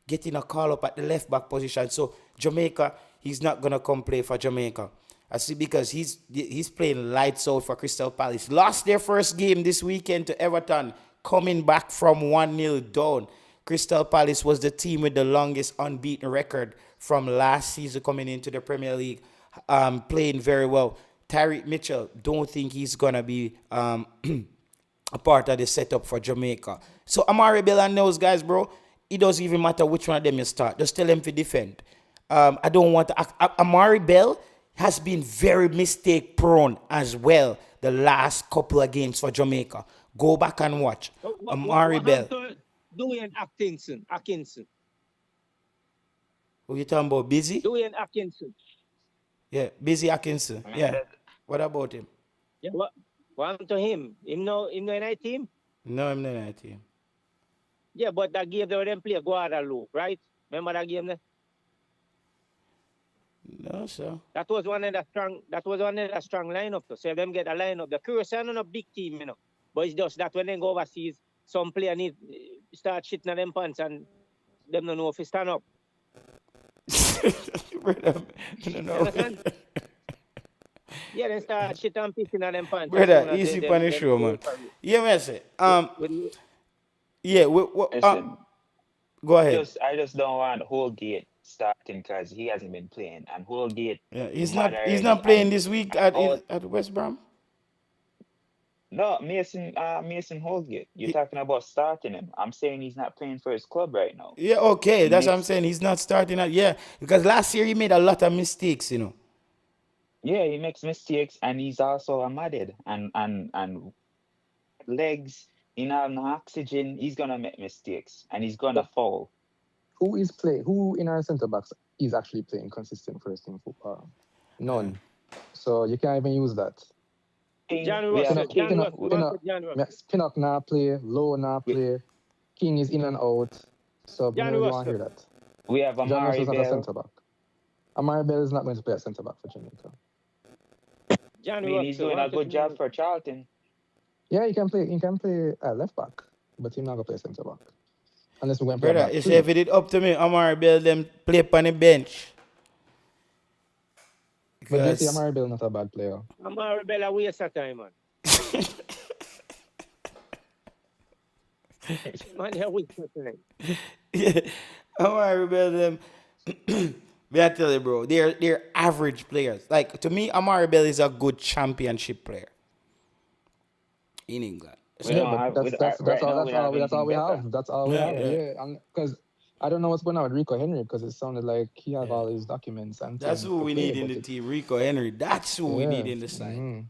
getting a call up at the left back position? So Jamaica, he's not going to come play for Jamaica. I see, because he's playing lights out for Crystal Palace. Lost their first game this weekend to Everton, coming back from 1-0 down. Crystal Palace was the team with the longest unbeaten record from last season coming into the Premier League, playing very well. Tyreek Mitchell, don't think he's going to be a part of the setup for Jamaica. So Amari Bell and those guys, bro, it doesn't even matter which one of them you start. Just tell them to defend. I don't want to... Amari Bell has been very mistake prone as well the last couple of games for Jamaica. Go back and watch. Amari Bell. Dwayne Atkinson. Who you talking about? Busy? Dwayne Atkinson. Yeah, Busy Atkinson. Yeah. What about him? Yeah. What happened to him? Him no in our team? No, him not in our team. Yeah, but that game they were them play Guadalupe, right? Remember that game there? No, sir. That was one of the strong lineup. So if them get a lineup, the Curaçao not a big team, you know. But it's just that when they go overseas, some player need start shitting at them pants and them don't know if they stand up. Yeah, they start shit and pissing at them pants. Brother, easy punish show, man. Yeah, man, say. Yeah, go ahead. I just don't want Holgate starting because he hasn't been playing, and Holgate. Yeah, he's not playing this week at West Brom. No, Mason Holgate. You're talking about starting him. I'm saying he's not playing for his club right now. Yeah, okay, He that's what I'm makes saying. He's not starting out. Yeah, because last year he made a lot of mistakes, you know. yeah, he makes mistakes and he's also a mudded and legs, he not have no oxygen, he's gonna make mistakes and he's gonna fall. Who in our centre backs is actually playing consistent first team football? None. So you can't even use that. Johnny We have Russell. King. Johnny Russell. Johnny Russell. Pinnock now play, Low now play, King is in and out. So Johnny you want to hear Russell. that. We have John Amari Russell's not a Bell. centre back. Amari Bell is not going to play a centre back for Jamaica. I Johnny mean, he's Russell. doing a good job for Charlton. Yeah, he can play left back, but he's not going to play centre back. Unless we're going to play Brother, back you three. say if it is up to me, Amari Bell them play on the bench. But you see Because Amari Bell not a bad player. Amari Bell a waste of time, man. Man, they're waste of time. yeah, Amari Bell them. Me I tell you, bro, they're average players. Like to me, Amari Bell is a good championship player in England. We Yeah, don't but have that's right now. all we anything better. have. That's all we Yeah, have. yeah. Yeah, and because I don't know what's going on with Rico Henry because it sounded like he have all his documents and That's things who to we play, need in but the it, team, Rico Henry. That's who we need yeah. in the side.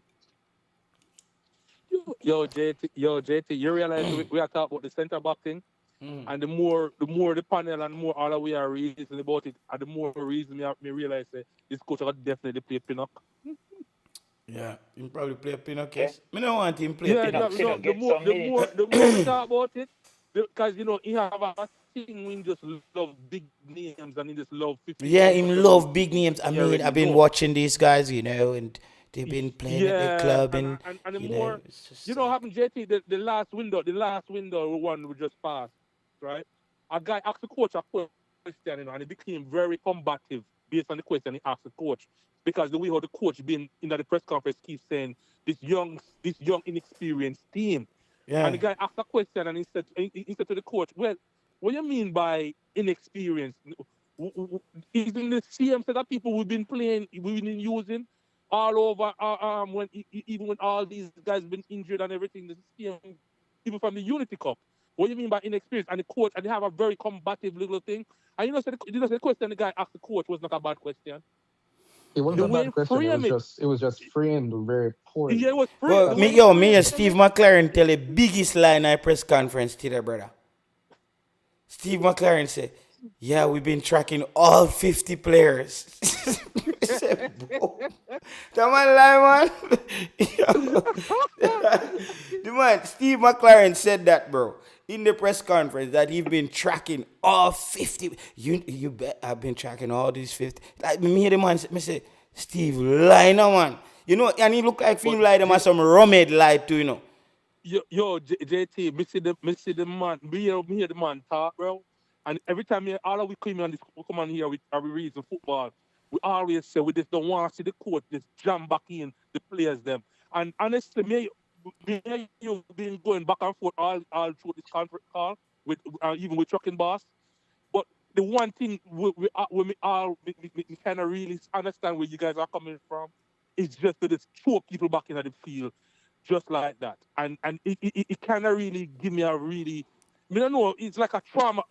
Yo, JT, you realize we are talking about the centre back thing, and the more the panel and more all that we are reasoning about it, and the more reason me realize that this coach will definitely play Pinnock. Yeah, he probably play Pinnock. Yeah. Yes, me don't want him play Yeah, Pinnock. Pinnock the get more some the minutes. more the more we talk about it, because he have a thing when he just love big names and he just love 50. Yeah, him love big names. I You mean, already I've been know. watching these guys, you know, and they've been playing at the club, and and the you more know, it's just you know what happened, JT, the last window one we just passed, right? A guy asked the coach a question, and he became very combative based on the question he asked the coach. Because the way how the coach been in the press conference keeps saying this young inexperienced team. yeah. And the guy asked a question and he said to the coach, well, what do you mean by inexperienced? Is in the same set of people we've been using all over even when all these guys been injured and everything, the same people from the Unity Cup. What do you mean by inexperienced? And the coach, and they have a very combative little thing. And the question the guy asked the coach was not a bad question. It wasn't The a way bad question. It was just framed very poorly. Yeah, it was But me and Steve McLaren tell the biggest lie in our press conference today, brother. Steve McLaren said, yeah, we've been tracking all 50 players. That man lie, man. The man, Steve McLaren said that, bro, in the press conference that he's been tracking all 50. You bet I've been tracking all these 50. Like me hear the man say, Steve, lie now, man. You know, and he look like him like them as some rummed lie too, you know. Yo, JT, me see the man, me hear the man talk, bro. And every time all of we come on here with our reason football, we always say we just don't want to see the coach just jam back in the players them. And honestly, me and you been going back and forth all through this conference call with even with trucking boss. But the one thing we kind of really understand where you guys are coming from is just to just throw people back into the field just like that. And it kind of really give me a really, I don't know, it's like a trauma,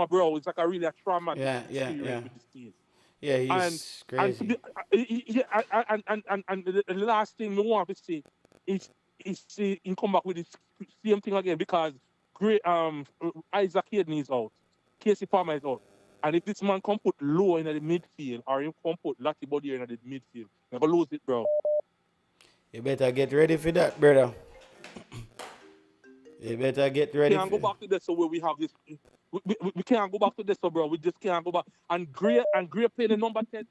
bro. It's like a really trauma experience with this team. Yeah, he's crazy. And the last thing we want to see is see him come back with the same thing again because great Isaac Hayden is out, Casey Palmer is out, and if this man come put Low in the midfield or him come put Lottie Body in the midfield, they're gonna lose it, bro. You better get ready for that, brother. You better get ready. We can't go back to this so where we have this. We can't go back to this, so bro. We just can't go back. And Gray playing the number 10.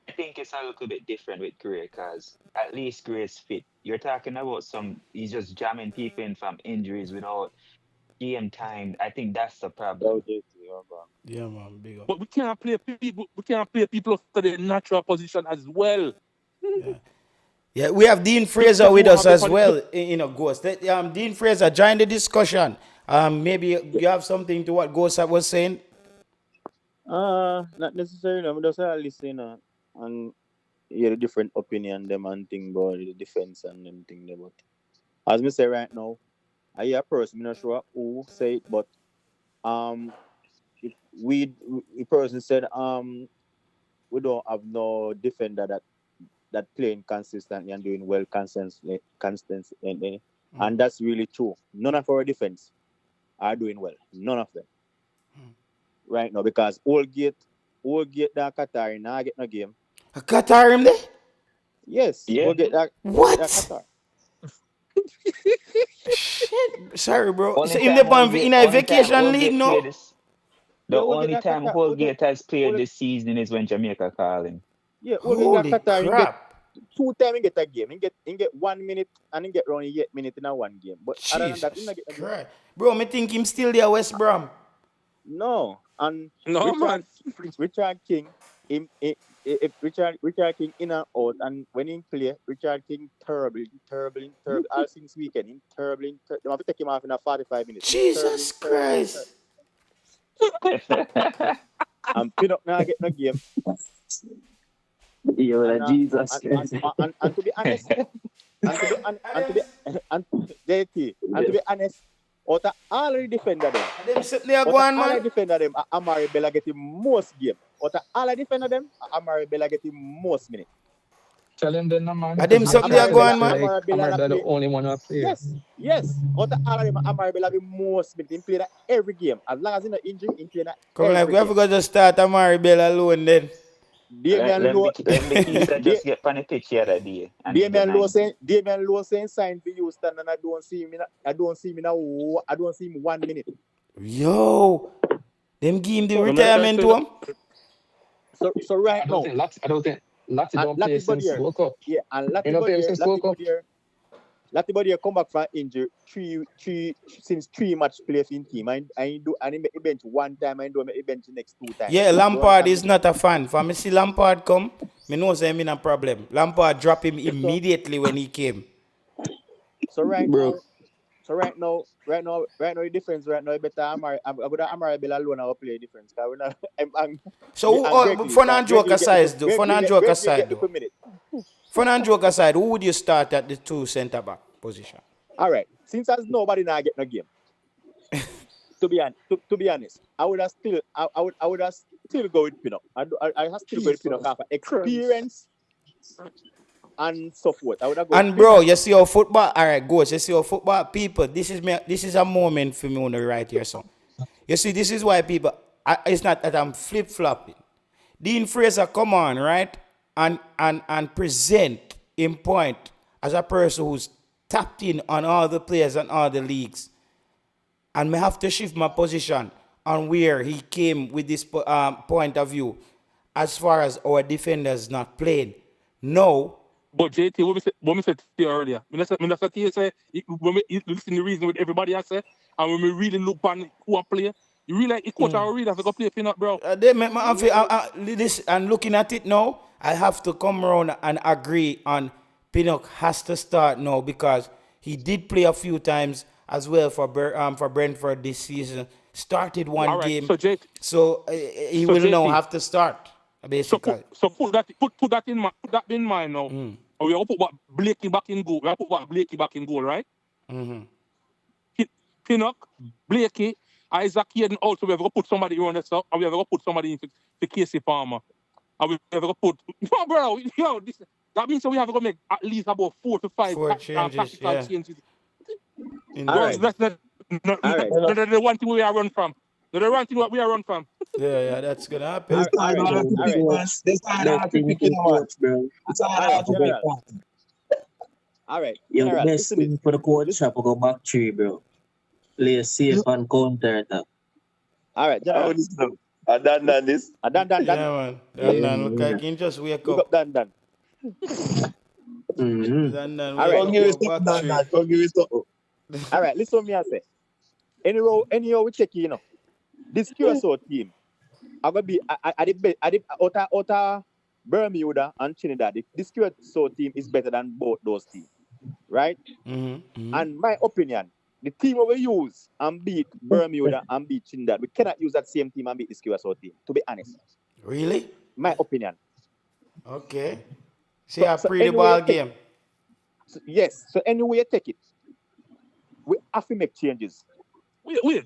I think it's a little bit different with Gray because at least Gray's fit. You're talking about he's just jamming people in from injuries without game time. I think that's the problem. Yeah, man, big up. But we can't play people to their natural position as well. Yeah, we have Dean Fraser with us as well, Ghost. Dean Fraser, join the discussion. Maybe you have something to what Ghost was saying? Not necessarily. I'm just listening and hear the different opinion them and thing about the defense and them thing there. But as me say right now, I hear a person, I'm not sure who say it, but if the person said we don't have no defender that playing consistently and doing well consistently, and that's really true. None of our defense are doing well. None of them right now because Oldgate that Qatar now get no game. A Qatar him there? Yes, Yeah. Oldgate that What? Qatar. Shit. Sorry, bro. Only So in time the Holgate, in a only time vacation league, Holgate no? played this. The Yeah, Oldgate only that time Qatar. Holgate has played Oldgate- this season is when Jamaica call him. Yeah, Oldgate Holy that Qatar. He get crap. 2 times he get a game. He get 1 minute and he get around 8 minutes in a one game. But other than that, he not Jesus get a game. Christ. Bro, me think him still there, West Brom. No, and No, man. Richard King, if Richard King in and out, and when he play, Richard King terrible. All since weekend, terrible. They have to take him off in a 45 minutes. Jesus Christ. And Pinnock now get no game. Yo, And, Jesus Christ. and to be honest, JT, and to be honest, out of all the defender them, Them sit there go on, man. defender them, Amari Bella get the most game. Out of all the defender them, Amari Bella get the most minutes. Tell him then, man. And them something they go on, man. Amara the only one who play. Yes. Out of all of them, Amari Bella the most minutes. He play that every game. As long as he's not injured, he play that Come every like we have game. to go just start Amari Bell alone then. Damian Lowe just get on the pitch the other day. Damian Lowe saying sign for Houston and I don't see him in 1 minute. Yo. Them give him the retirement to him. So right now, I don't think Lati don't play since World Cup. Yeah, and Lati Bodier come back from injury since 3 match play in team. I make a bench 1 time, I do make a bench the next 2 times. Yeah, Lampard is not a fan. For me see Lampard come, me know say him in a problem. Lampard drop him immediately when he came. So right now, the difference right now, better Amari Bell alone will play difference. We're not, So fun and joke aside, who would you start at the 2 centre back position? All right, since as nobody now get no game. to be honest, I would have still go with Pinnock. I have still go with Pinnock after experience and so forth. I would have go. And bro, you see how football. All right, goes. You see how football people. This is a moment for me on the right here, so. You see, this is why people. It's not that I'm flip flopping. Dean Fraser come on, right, and present in point as a person who's tapped in on all the players and all the leagues, and may have to shift my position on where he came with this point of view, as far as our defenders not playing. No. But JT, what we said to you earlier, when I said to you, say, when we listen to the reason with everybody I say, and when we really look on who I play, you really like coach our readers to go play Pinnock, bro. And looking at it now, I have to come around and agree on Pinnock has to start now because he did play a few times as well for Brentford this season. Started one game, so he will now have to start. Basically. So put that in mind now. We will put Blakey back in goal. Right? Mm-hmm. Pinnock, Blakey, Isaac Hayden also. We have to put somebody on the side, and we have to put somebody in for Casey Palmer. And we have to put that means we have to make at least about 4 to 5 tactical changes. That's the one thing we are run from. The one thing we are run from. Yeah, that's gonna happen. All right. Yo, the best thing for the coach shop will go back 3, bro. Play safe and counter attack. All right, I done this. I done. Yeah, man. Look like you just wake up. Done. Done. All right, give it up. All right, listen to me. I say. Anyhow, we check this Curaçao team. I'm gonna be outer Bermuda and Trinidad. This Curaçao team is better than both those teams, right? Mm-hmm. And my opinion, the team we use and beat Bermuda and beat Trinidad, we cannot use that same team and beat this Curaçao team. To be honest. Really? My opinion. Okay. See a pretty ball game. Yes. So anyway you take it, we have to make changes. Wait.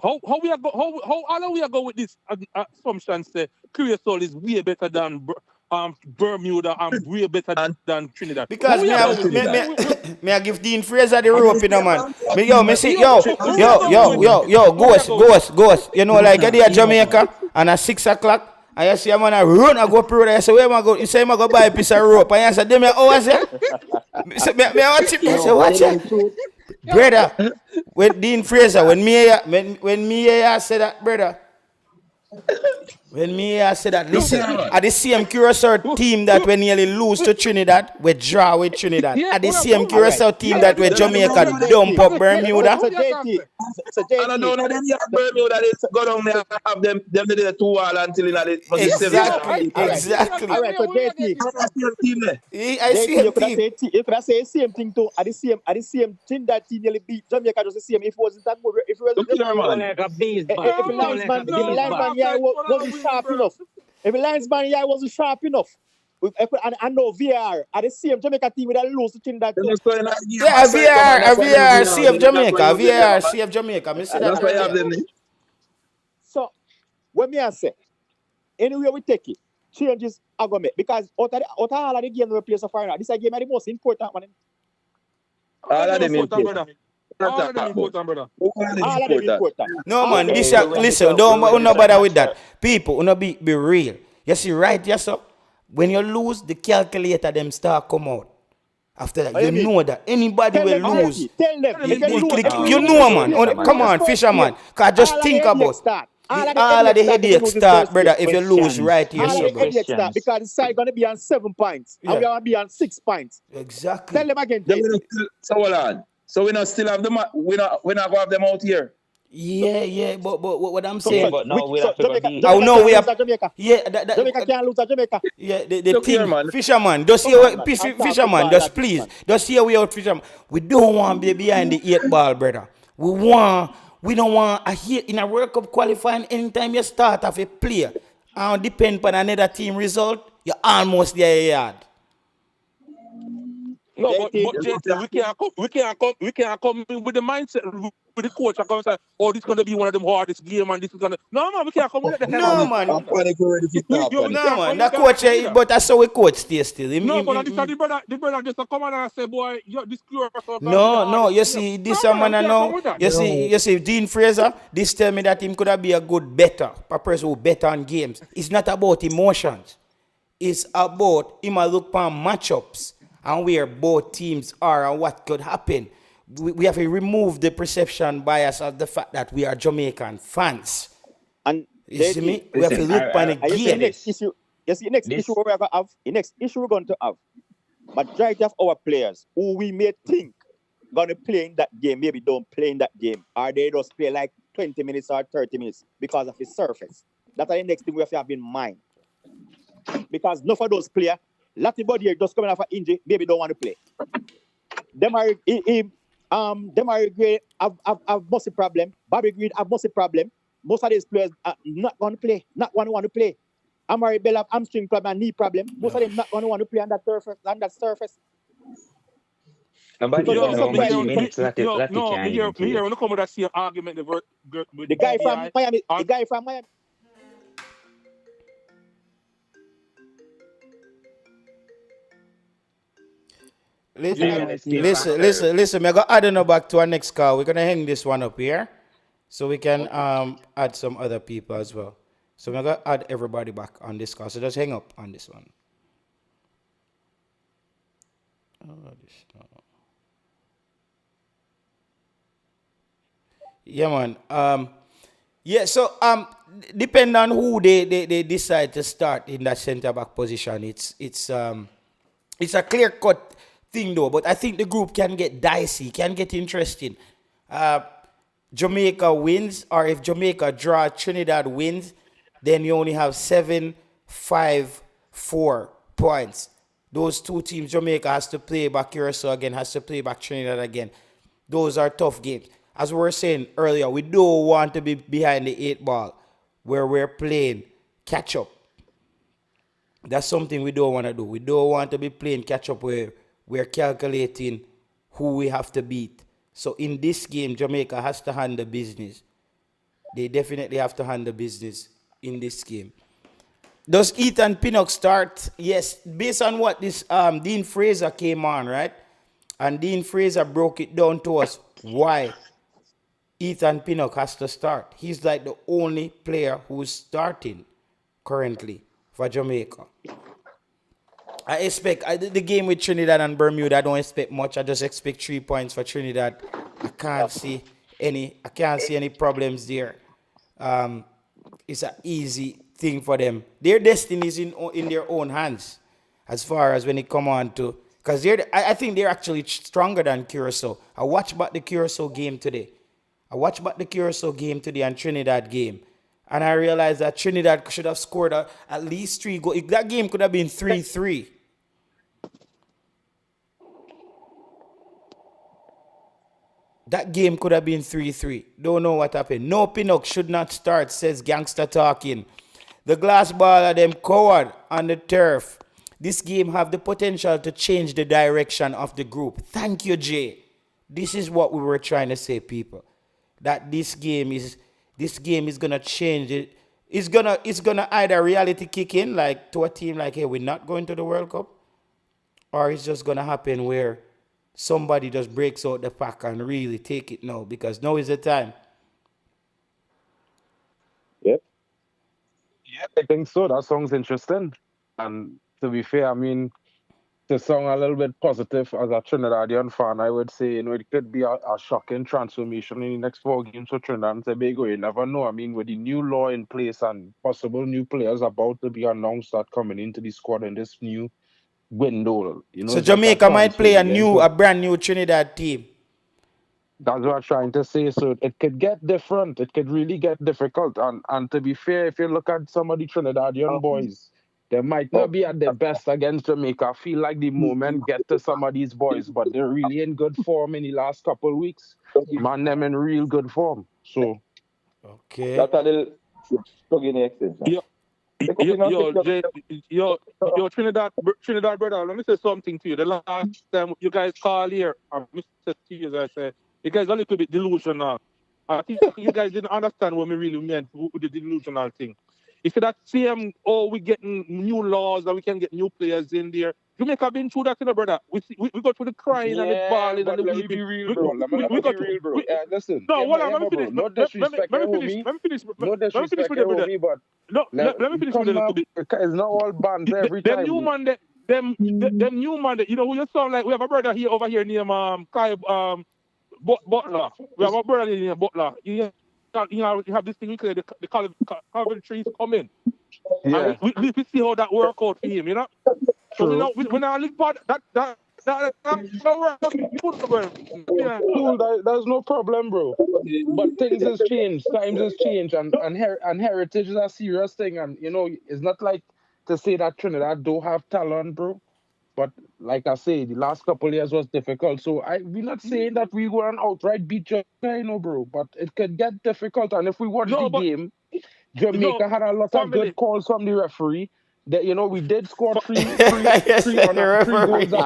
How we are how we are go with this assumption? Say Curaçao is way better than Bermuda and way better than Trinidad. Because me I give Dean Fraser the rope, you know, man. Me see, ghost. You know, like I did at Jamaica and at 6 o'clock. And you see a man a run and go up the road. I say, where am I go? He say, I'm go buy a piece of rope. And I say, them oh, I say, me watch it. I say, watch it. Brother, with Dean Fraser, when me said that, brother. When me said that, listen, at the same Curaçao team that we nearly lose to Trinidad, we draw with Trinidad. At the same Curaçao team that we Jamaica dump up Bermuda. So JT, I don't know them Bermuda, they go down there and have them did the 2 wall until in Exactly. All right, so JT, I see him team. You could say the same thing too. At the same team that team nearly beat Jamaica just the same. If it wasn't that good, if it wasn't if the linesman wasn't sharp enough. If the linesman wasn't sharp enough. I know VAR at the same Jamaica team with a lose to Trinidad. Yeah, VAR, save Jamaica. VAR, save Jamaica. Me see that. So, when me I say, anyway we take it, changes are going to make. Because out of all of the games we play so far now, this is a game the most important one. All of them important. All of them important, brother. All of them important. No, man, this listen, don't bother with that. People, be real. You see, right, yes, sir? When you lose, the calculator them start come out. After that, you know that anybody will lose. Tell them. You know, man. Come on, fisherman. Cause just think about all of the headaches start, brother, if you lose right here. All of the headaches start because the side going to be on 7 points. And we are going to be on 6 points. Exactly. Tell them again. So hold on. So we not still have them. We not going to have them out here. Yeah, but what I'm saying. But now we have to go beat. Oh no, we have. Yeah, Jamaica can't lose at Jamaica. Yeah, the team, fisherman. Just hear, fisherman. Just please, just hear we out, fisherman. We don't want to be behind the 8 ball, brother. We don't want a hit in a World Cup qualifying. Anytime you start off a player, and depend on another team result, you're almost there yard. No, but JT, we can't come with the mindset with the coach and come and say, oh, this is gonna be one of them hardest games and this is gonna. No, man, we can't come with that. No, man. No, man. That coach, but that's how we coach stay still. No, but the brother just come on and say, boy, this Curaçao. No. You see, this man now. You see, Dean Fraser. This tell me that him could have be a good better, a person who better on games. It's not about emotions. It's about him look for matchups and where both teams are and what could happen. We have to remove the perception bias of the fact that we are Jamaican fans. And you see me? We have to look for the game. Next issue we're going to have. Majority of our players who we may think going to play in that game, maybe don't play in that game. Or they just play like 20 minutes or 30 minutes because of the surface. That's the next thing we have to have in mind. Because none of those players, Latin here just coming off an injury, maybe don't want to play. Them are great. I've muscle problem. Bobby Green have muscle problem. Most of these players are not going to play. Not want to play. Amari Bell have hamstring problem and knee problem. Most of them not going to want to play on that surface. And by Here minutes, when you come with that same argument, the guy from Miami. Listen, we're going to add on back to our next call. We're going to hang this one up here so we can add some other people as well. So we're going to add everybody back on this call. So just hang up on this one. Yeah, man. So depending on who they decide to start in that center back position, it's a clear cut thing though, but I think the group can get dicey, can get interesting. Jamaica wins, or if Jamaica draw, Trinidad wins, then you only have 7-5-4 points. Those two teams, Jamaica has to play back Curaçao again, has to play back Trinidad again. Those are tough games. As we were saying earlier, we don't want to be behind the 8 ball where we're playing catch up. That's something we don't want to do. We don't want to be playing catch up where we're calculating who we have to beat. So in this game, Jamaica has to handle business. They definitely have to handle business in this game. Does Ethan Pinnock start? Yes, based on what this Dean Fraser came on, right? And Dean Fraser broke it down to us why Ethan Pinnock has to start. He's like the only player who's starting currently for Jamaica. I expect the game with Trinidad and Bermuda. I don't expect much. I just expect 3 points for Trinidad. I can't see any problems there. It's an easy thing for them. Their destiny is in their own hands, as far as when it come on to, because I think they're actually stronger than Curaçao. I watched back the Curaçao game today. And Trinidad game. And I realized that Trinidad should have scored at least 3 goals. That game could have been 3-3. That game could have been 3-3. Don't know what happened. No, Pinnock should not start, says Gangster Talking. The glass ball of them coward on the turf. This game have the potential to change the direction of the group. Thank you, Jay. This is what we were trying to say, people. That this game is gonna change it. It's gonna either reality kick in, like to a team like, hey, we're not going to the World Cup, or it's just gonna happen where somebody just breaks out the pack and really take it now, because now is the time. Yep. Yeah, I think so. That sounds interesting. And to be fair, I mean, to sound a little bit positive as a Trinidadian fan, I would say, it could be a shocking transformation in the next 4 games for Trinidad and Tobago. You never know. I mean, with the new law in place and possible new players about to be announced that coming into the squad in this new window. So Jamaica might play a brand new Trinidad team. That's what I'm trying to say. So it could get different. It could really get difficult. And to be fair, if you look at some of the Trinidadian boys, they might not be at their best against Jamaica. I feel like the moment get to some of these boys, but they're really in good form in the last couple of weeks. Man, them in real good form. So, okay. That's a little struggling extension. Yo, Trinidad brother, let me say something to you. The last time you guys called here, I said to you, I said, you guys are a little bit delusional. I think you guys didn't understand what we really meant with the delusional thing. If that same, we getting new laws and we can get new players in there. Jamaica been through that, brother. We go through the crying and the bawling and the weeping. Be real, bro. Let me be real, bro. Listen. No, let me finish. No disrespect, let me finish. No disrespect, homie, but let me finish with a little bit. It's not all bands every time. Them new man, you know who you sound like? We have a brother over here named Kai Butler. We have a brother named Butler. You have this thing we call the Coventry is coming. Yeah. And we see how that work out for him, you know? So we now look part that Cool, there's no problem, bro. But things has changed, times has changed, and heritage is a serious thing. And it's not like to say that Trinidad don't have talent, bro. But like I say, the last couple of years was difficult. So we're not saying that we go and outright beat Jamaica, bro. But it could get difficult. And if we watch the game, Jamaica had a lot of good calls from the referee. That we did score three goals that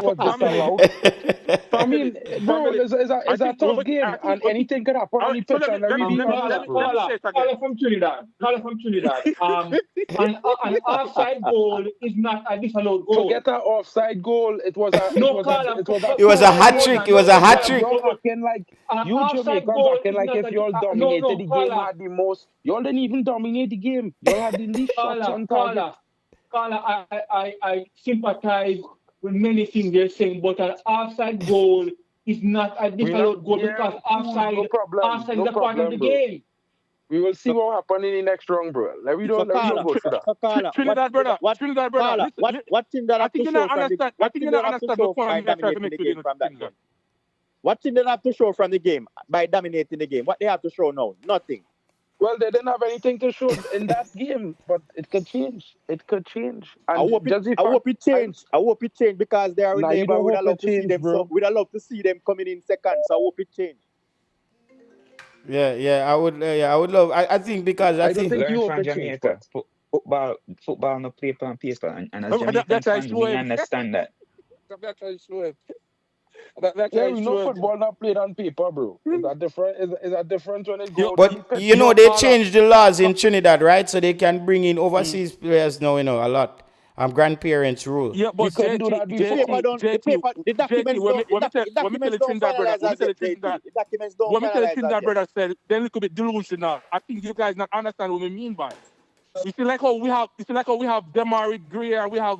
was disallowed. I mean, bro, it's a tough game, and anything could happen on the pitch. And Caller from Trinidad. An offside goal is not a disallowed goal. Forget an offside goal. It was a hat trick. It was a hat trick. You're acting like Jamaicans acting like if y'all dominated the game at the most. Y'all didn't even dominate the game. Y'all had the least shots on target. Carla, I sympathize with many things you're saying, but an offside goal is not a disallowed goal because offside is a part of the game. We will see what happens in the next round, bro. Let me go through that. Trinidad brother. What thing that I think you don't understand? What thing that have to show by dominating the game from that game? What thing they have to show from the game by dominating the game? What they have to show now? Nothing. Well, they didn't have anything to show in that game, but it could change. It could change. And I hope it change. I hope it change because they are in neighbor. We'd love to see them. So we'd love to see them coming in second. So I hope it change. Yeah, I would love. I think because I think learn from Jamaica. football no paper and paper, and as That- Jamaican That's how I fans, show we him. understand that. That's how I show him. That's Yeah, how I we show know him. football not played on paper, bro. Is that different? Is that different when it go But to the pitch? you know they changed the laws in Trinidad, right? So they can bring in overseas players now, a lot. Grandparents rule. Yeah, You but couldn't do that The before. paper don't. The paper. The documents when don't. me tell The documents the don't Trinidad brother, finalize when me as tell yet. the Trinidad, The documents don't when me tell the finalize as Trinidad yet. brother said, then a little bit delusional. I think you guys not understand what we mean by it. You see like how we have Demari Greer, we have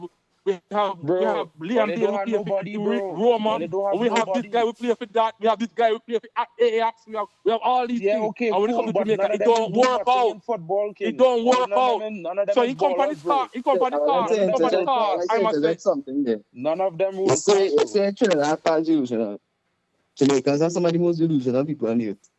Bro, but Liam they Dale don't who have play nobody, for bro. But Roman, they don't have we have this guy nobody. who play for that, we have this guy who play for Ajax, we have all these Yeah, things. okay, And when it cool, comes to but Jamaica, none of it them don't do work nothing out. in football, It King. don't work out. None of them So is he company ballers, bro. cars, None of them company rule cars, I cars. must say. Something there. None of them You rule say, cars, you bro. say Trinidad fans delusional. Jamaicans are some of the most delusional people on the earth.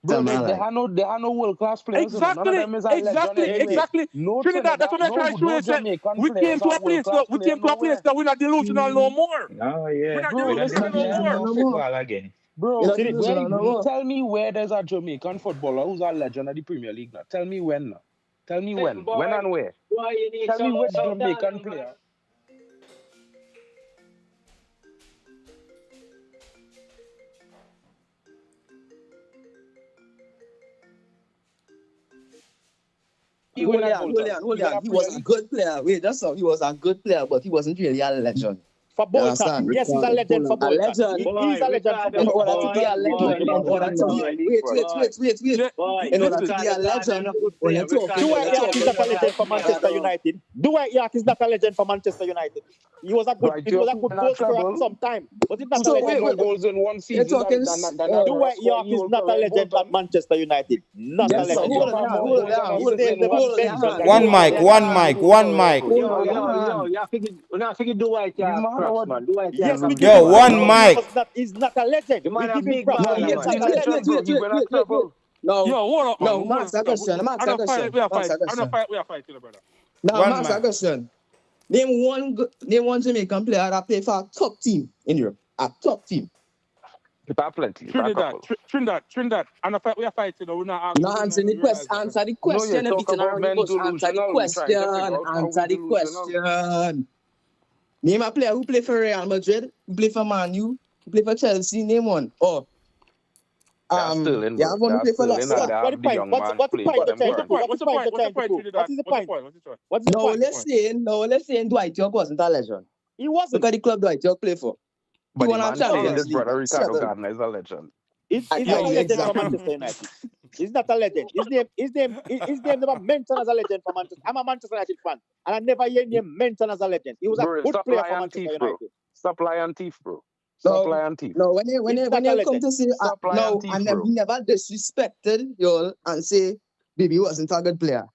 Bro, Tell me they like. have no world class players. None of Exactly, them is a legend anyway. exactly. No Trinidad, that's Trinidad, what I try to show no you. Say, Jamaican we came players to are a world place class we player came to a place nowhere. that we're not delusional no more. Oh We're yeah, not Bro, we're not delusional listen, no delusional more. no football again. bro. You're not See, delusional no more. Tell me where there's a Jamaican footballer who's a legend of the Premier League now. Tell me when now. Tell me when. When and where. Boy, you need Tell me some which Showdown, Jamaican man. player. He Hold win a on, Gold hold Cup. on, hold He win on. a He was Premier a League. good player. Wait, that's all. He was a good player, but he wasn't really a legend. For You Bolton, understand? yes, he's a legend for A Bolton. legend. He's a legend for In Bolton. order to be a legend, in order to be in order to be a legend, only talking, Dwight only York is talking. not a legend for Manchester United. Dwight York is not a legend for Manchester United. He was a good goal scorer at some time, but he's not a So legend. wait, More goals in one you're season talking. Dwight York is not a legend at Manchester United. Not a Yes, sir. legend. Hold on, hold on, His name never hold mentioned. on. One mic. Yo, you figure Dwight York props, man. Dwight Yes, we York give Yo, him one props. mic. He's not a legend. The We man a give him big props. baller, He's man. not a legend. No, Yo, hold on. no, Max, a question. Max, a question. We are Max, a question. fighting, brother. Now, One Max, a mic. question. Name one Jamaican player that play for a top team in Europe. A top team. If I plenty. Trinidad. And we are fighting. We're not No, answer the question. Answer the question. No, you talk Everything about around men the bush. Answer the delusional. We're trying to figure question. out how Answer we the delusional. question. Name a player who play for Real Madrid, who play for Man U, who play for Chelsea. Name one. Oh, Still in, you have one who play for Leicester. What's the point? What's the point you're trying to prove? What's the point you're trying to prove? What is the point? What's the point? No, let's say Dwight York wasn't a legend. He wasn't. Look at the club Dwight York play for. But He the won a man saying Champions this League. brother Ricardo Settle. Gardner is a legend. He's not a legend for Exactly. Manchester United. He's not a legend. His name never mentioned as a legend for Manchester. I'm a Manchester United fan, and I never hear him mentioned as a legend. He was a Bro, good stop player for lying Manchester thief, bro. United. Stop lying thief, bro. Stop lying thief. No, when you He's not a come legend. to say Stop lying no, thief, and bro. then we never disrespected y'all and say baby wasn't a good player,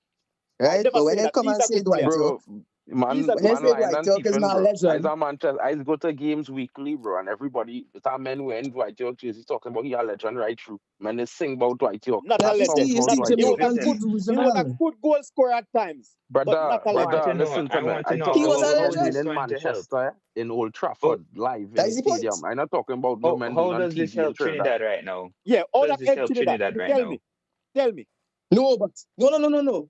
right? never But when say you that. come He's and a say good Dwight player. York, Man, He's a when you man say lying Dwight and York is thieving, not a bro. legend, As a Manchester, I go to games weekly, bro, and everybody, it's our men wearing Dwight York jerseys talking about he a legend right through. Man, they sing about Dwight York. Not a you legend. see He was a Jamaican good. He was a good goal scorer at times, but Brother, not a legend. listen to I me. want to I know talking He was about a how legend. being in going to help. Manchester, in Old Trafford, live in That the is the point. stadium. I'm not talking about no men doing How on does this TV in help Trinidad. Trinidad right now? Yeah, all Does that this help help Trinidad. Trinidad right Tell now? me. Tell me. No, but no.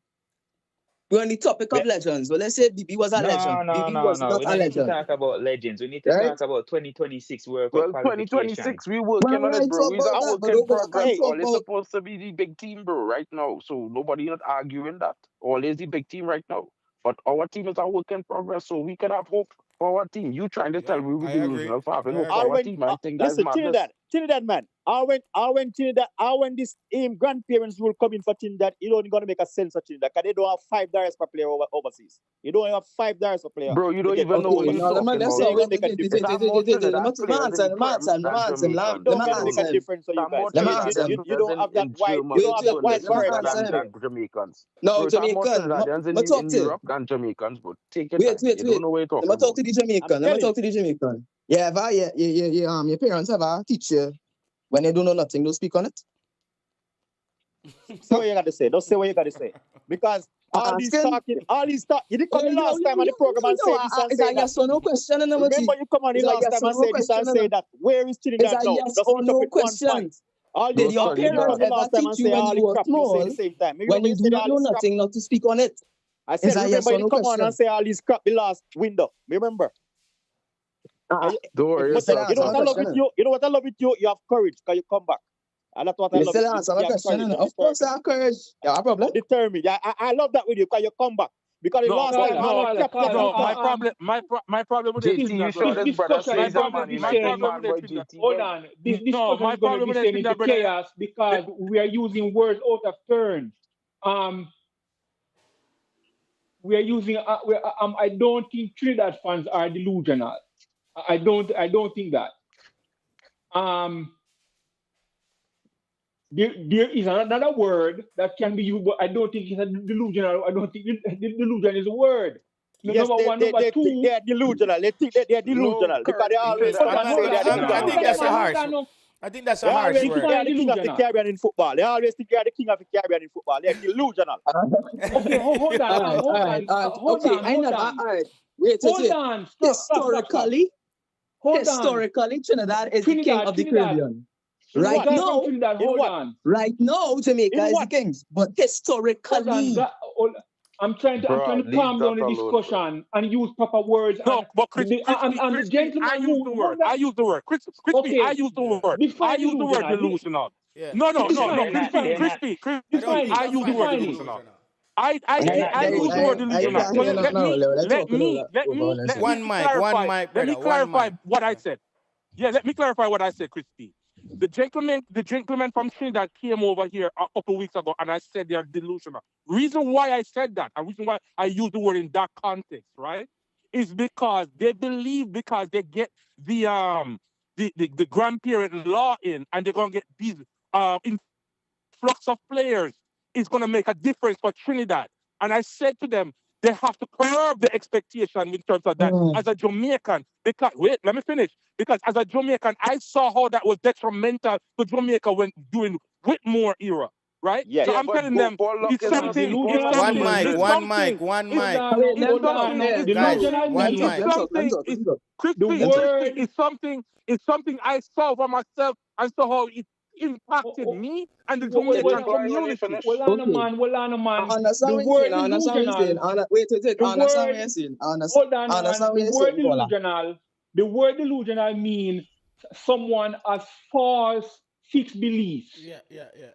We're on the topic of legends. Well, let's say BB was a legend. BB was not We a don't need to legend, talk about legends. We need to right? talk about 2026 World Cup Well, qualification. 2026, we working Well, on it, right, bro. talk We's about a that, work but in nobody progress. can talk All is about. supposed to be the big team, bro, right now. So nobody not arguing that. All is the big team right now. But our team is a work in progress, so we can have hope for our team. You trying to tell me we delusional for having hope for our team? I think that's Listen, madness. Trinidad man. When this grandparents will come in for Trinidad, it only gonna make a sense for Trinidad because they don't have $5 per player overseas. You don't have $5 per player. Bro, you don't even know what Okay, you're now let talking me about. They gonna make a difference. There are more Trinidad players in the Prem than Jamaicans. It don't gonna make a difference for you guys. You don't have that white. You don't have that white variety. than Jamaicans. No, Bro, there are more Jamaican. Trinidadians Let me talk in to you. Europe than Jamaicans, but take your time. Wait. You don't know what you're talking Let me talk about. to the Jamaican. Let me talk to the Jamaican. Yeah, your parents ever teach you when they don't know nothing, don't speak on it? Say what you gotta say. Don't say what you gotta say. Because all these talk. You didn't come in last time on the program and say this and It's say a that. yes or no question. Remember you come on the last time and say this and say that. Where is Trinidad It's a now? yes Just or meet up no with one question. point. All Did these your you come parents the ever last time and teach you say when all you the were crap you say small, at the same time. when you do not know nothing, not to speak on it? I said, Is that yes remember or you no come on question? and say all these crap the last window. Remember? Don't worry But Still yourself, you know answer what my I man. love question. with you? You know what I love with you? You have courage because you come back. And that's what I You love still with you. answer You my have question. courage. Of course, I have courage. You have a problem? Determined. Yeah, I love that with you because you come back. Because the No, last time all the captain Carla, and talk. my problem with it JT, is you that, sure brother. this brother My say he's a problem, man, he my like big problem man, with boy, it is that, JT, Hold boy. on. This no, discussion my is going to problem with it descend is into that, brother. chaos because we are using words out of turn. We are using. I don't think Trinidad fans are delusional. I don't think that. There is another word that can be used, but I don't think it's a delusional. I don't think delusion is a word. Yes, Number one. Number they think two. they are delusional. They think that they are No, delusional because they currently always Trinidad come and fans say they are the king I of the think that's a Caribbean. harsh. I think that's a They harsh always think word. they are the king of the Caribbean in football. They always think they are the king of the Caribbean in football. They are delusional. Okay, hold on. Okay, I know. All right. Wait. Hold on. Stop. Hold on. Historically, Trinidad is the king of the Caribbean. In Right what? now, From Trinidad, hold on. Right now, Jamaica In is the what? kings. But historically, I'm trying to leave calm that down the alone, discussion and use proper words. No, And but the gentleman I use the word. I use the word. Crispy, Okay. I use the word. Define I use the word delusional. delusional. No, Define Crispy. Define I use the word it. delusional. I use the word I delusional. can't So hear let me One mic, clarify. Let me clarify what I said. Yeah, let me clarify what I said, Crispy. The gentleman from Trinidad came over here a couple weeks ago, and I said they are delusional. Reason why I said that, and reason why I use the word in that context, right, is because they believe because they get the grandparent law in, and they're gonna get these influx of players. It's gonna make a difference for Trinidad. And I said to them, they have to curb the expectation in terms of that. As a Jamaican, because wait, let me finish. Because as a Jamaican, I saw how that was detrimental to Jamaica when during Whitmore era, right? Yeah. So I'm telling them it's something. One mic. It's something I saw for myself and saw how it impacted me and the Jamaican community. Hold on, man. I understand what you're saying. I understand what you're saying. I understand what you're saying. Hold on, man. The word delusional means someone has false fixed beliefs. Yeah.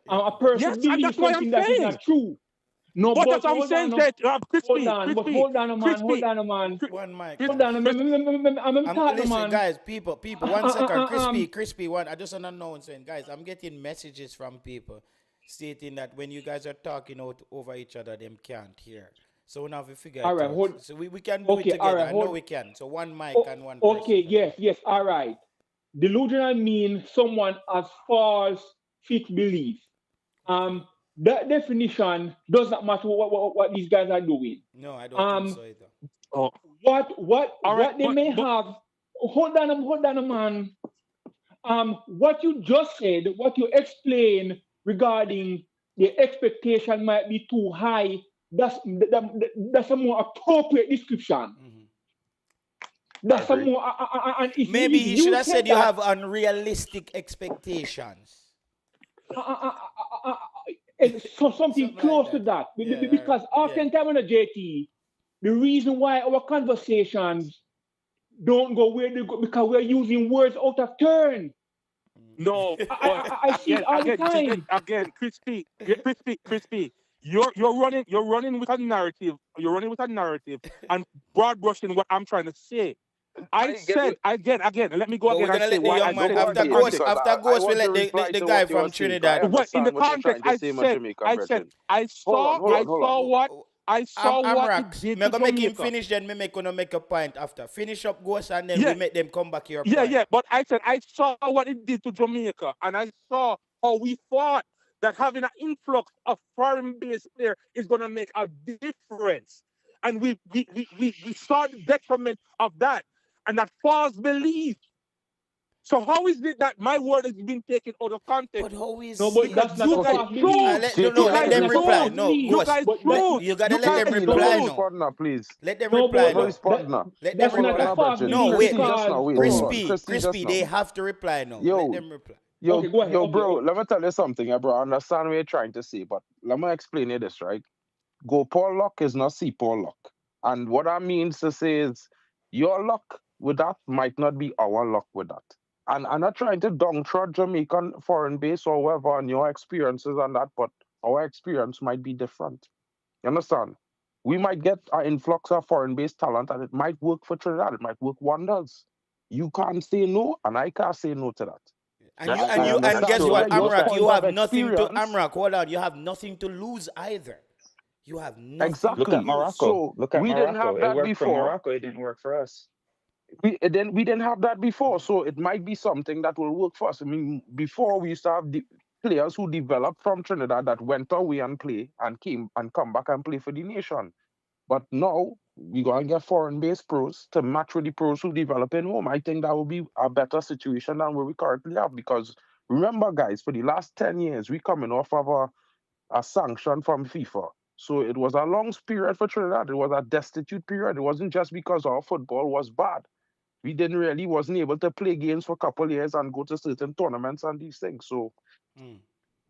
A person believes something that is not true. No, but that's what I'm saying, Crispy. Hold on, man. One mic. Hold on, listen, guys, people, 1 second. Crispy, one. I just want to know saying, guys, I'm getting messages from people stating that when you guys are talking out over each other, them can't hear. So we now have to figure it out. So we can do it together. I know we can. So one mic and one person. Okay, yes, all right. Delusional means someone has false fixed beliefs. That definition does not matter what these guys are doing. No, I don't think so either. What they may have. Hold on, man. What you just said, what you explained regarding the expectation might be too high. That's a more appropriate description. That's a more. Maybe he should have said you have unrealistic expectations. So something close to that. Because oftentimes on the JT, the reason why our conversations don't go where they go because we're using words out of turn. No, I see it all the time. Again, Crispy. You're running with a narrative. You're running with a narrative and broad brushing what I'm trying to say. I said again. Let me go again. We're gonna let the young man after Ghost, we let the guy from Trinidad. In the context, I saw what it did to gonna make him Jamaica. finish, then me make a point after. Finish up Ghost, and then we make them come back here. Yeah. But I said I saw what it did to Jamaica, and I saw how we fought that having an influx of foreign-based players is gonna make a difference, and we saw the detriment of that. And that false belief. So how is it that my word is being taken out of context? But how is that's not you guys let them reply. No, you guys you gotta let them reply now. Partner, please. Let them reply now. Let them reply. No, wait. Crispy, they have to reply now. Let them reply. Bro, let me tell you something, bro. I understand what you're trying to say, but let me explain you this, right? go poor luck is not see poor luck. And what I mean to say is your luck with that might not be our luck with that. And I'm not trying to downtrod Jamaican foreign base or whatever on your experiences on that, but our experience might be different. You understand? We might get an influx of foreign-based talent and it might work for Trinidad. It might work wonders. You can't say no, and I can't say no to that. And guess So what, your Amrak, point you of have nothing to experience- Amrak. Hold on, you have nothing to lose either. You have nothing. Exactly. Look at Morocco. So Look at we Morocco. didn't have It that worked for before. Morocco. It didn't work for us. We didn't have that before, so it might be something that will work for us. I mean, before we used to have the players who developed from Trinidad that went away and play and came and come back and play for the nation. But now we're going to get foreign-based pros to match with the pros who develop in home. I think that will be a better situation than where we currently have. Because remember, guys, for the last 10 years, we coming off of a sanction from FIFA. So it was a long period for Trinidad. It was a destitute period. It wasn't just because our football was bad. We wasn't able to play games for a couple of years and go to certain tournaments and these things. So you